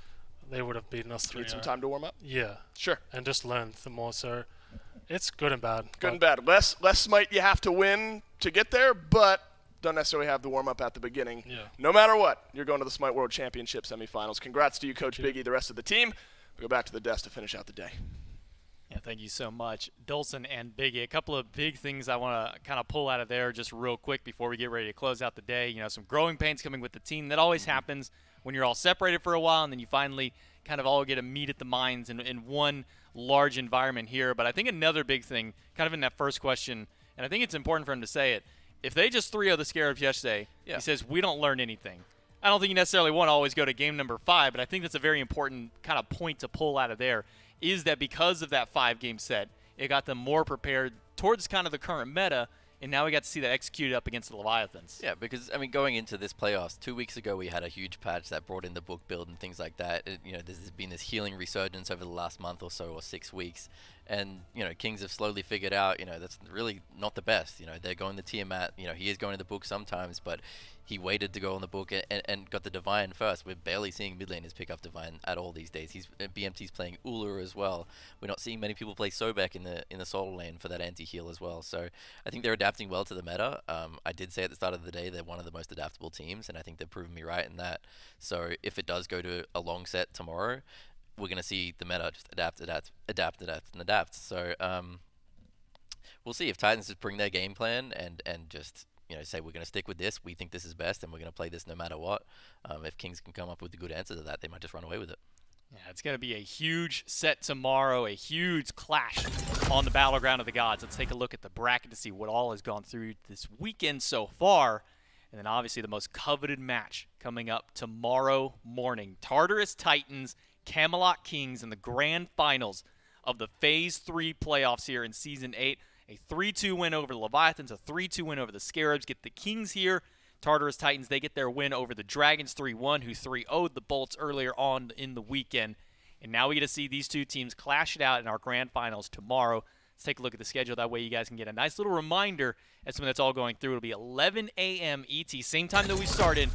they would have beaten us 3-0. Need some time to warm up? Yeah. Sure. And just learn the more. So it's good and bad. Good and bad. Less SMITE you have to win to get there, but don't necessarily have the warm-up at the beginning. Yeah. No matter what, you're going to the SMITE World Championship semifinals. Congrats to you, Coach Biggie, the rest of the team. We'll go back to the desk to finish out the day. Yeah, thank you so much, Dolson and Biggie. A couple of big things I want to kind of pull out of there just real quick before we get ready to close out the day. You know, some growing pains coming with the team. That always happens when you're all separated for a while, and then you finally kind of all get to meet at the mines in one large environment here. But I think another big thing, kind of in that first question, and I think it's important for him to say it, if they just 3-0 the Scarabs yesterday, he says, we don't learn anything. I don't think you necessarily want to always go to game number 5, but I think that's a very important kind of point to pull out of there, is that because of that 5-game set, it got them more prepared towards kind of the current meta, and now we got to see that executed up against the Leviathans. Yeah, because, I mean, going into this playoffs, 2 weeks ago we had a huge patch that brought in the book build and things like that. There's been this healing resurgence over the last month or so, or 6 weeks. And, Kings have slowly figured out, that's really not the best. They're going the Tiamat. He is going to the book sometimes, but he waited to go on the book and got the Divine first. We're barely seeing mid laners pick up Divine at all these days. BMT's playing Ula as well. We're not seeing many people play Sobek in the solo lane for that anti-heal as well. So I think they're adapting well to the meta. I did say at the start of the day they're one of the most adaptable teams, and I think they've proven me right in that. So if it does go to a long set tomorrow, we're going to see the meta just adapt. So we'll see if Titans just bring their game plan and just say we're going to stick with this. We think this is best, and we're going to play this no matter what. If Kings can come up with a good answer to that, they might just run away with it. Yeah, it's going to be a huge set tomorrow, a huge clash on the Battleground of the Gods. Let's take a look at the bracket to see what all has gone through this weekend so far. And then obviously the most coveted match coming up tomorrow morning. Tartarus Titans, Camelot Kings in the grand finals of the Phase 3 playoffs here in Season 8. A 3-2 win over the Leviathans, a 3-2 win over the Scarabs. Get the Kings here. Tartarus Titans, they get their win over the Dragons 3-1, who 3-0'd the Bolts earlier on in the weekend. And now we get to see these two teams clash it out in our grand finals tomorrow. Let's take a look at the schedule. That way you guys can get a nice little reminder as when that's all going through. It'll be 11 a.m. ET, same time that we started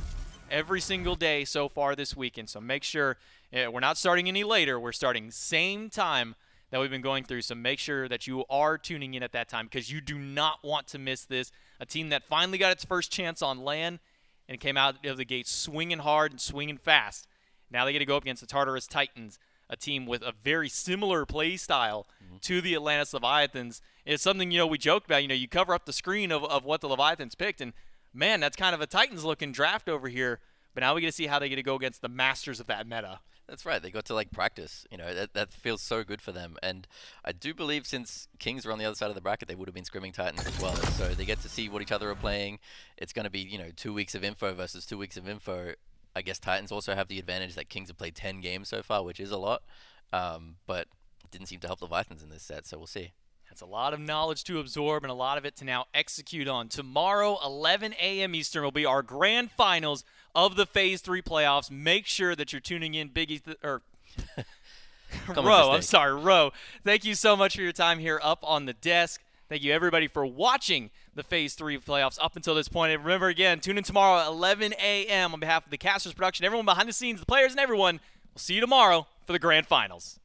every single day so far this weekend. So make sure we're not starting any later. We're starting same time that we've been going through. So make sure that you are tuning in at that time, because you do not want to miss this. A team that finally got its first chance on LAN and came out of the gate swinging hard and swinging fast. Now they get to go up against the Tartarus Titans, a team with a very similar play style to the Atlantis Leviathans. It's something, we joked about. You cover up the screen of what the Leviathans picked, and man, that's kind of a Titans-looking draft over here. But now we get to see how they get to go against the masters of that meta. That's right. They got to practice. That feels so good for them. And I do believe since Kings are on the other side of the bracket, they would have been scrimming Titans as well. So they get to see what each other are playing. It's going to be 2 weeks of info versus 2 weeks of info. I guess Titans also have the advantage that Kings have played 10 games so far, which is a lot. But it didn't seem to help Leviathans in this set, so we'll see. That's a lot of knowledge to absorb and a lot of it to now execute on. Tomorrow, 11 a.m. Eastern, will be our grand finals of the Phase 3 playoffs. Make sure that you're tuning in, Ro. Thank you so much for your time here up on the desk. Thank you, everybody, for watching the Phase 3 playoffs up until this point. And remember, again, tune in tomorrow at 11 a.m. on behalf of the Casters Production, everyone behind the scenes, the players, and everyone. We'll see you tomorrow for the grand finals.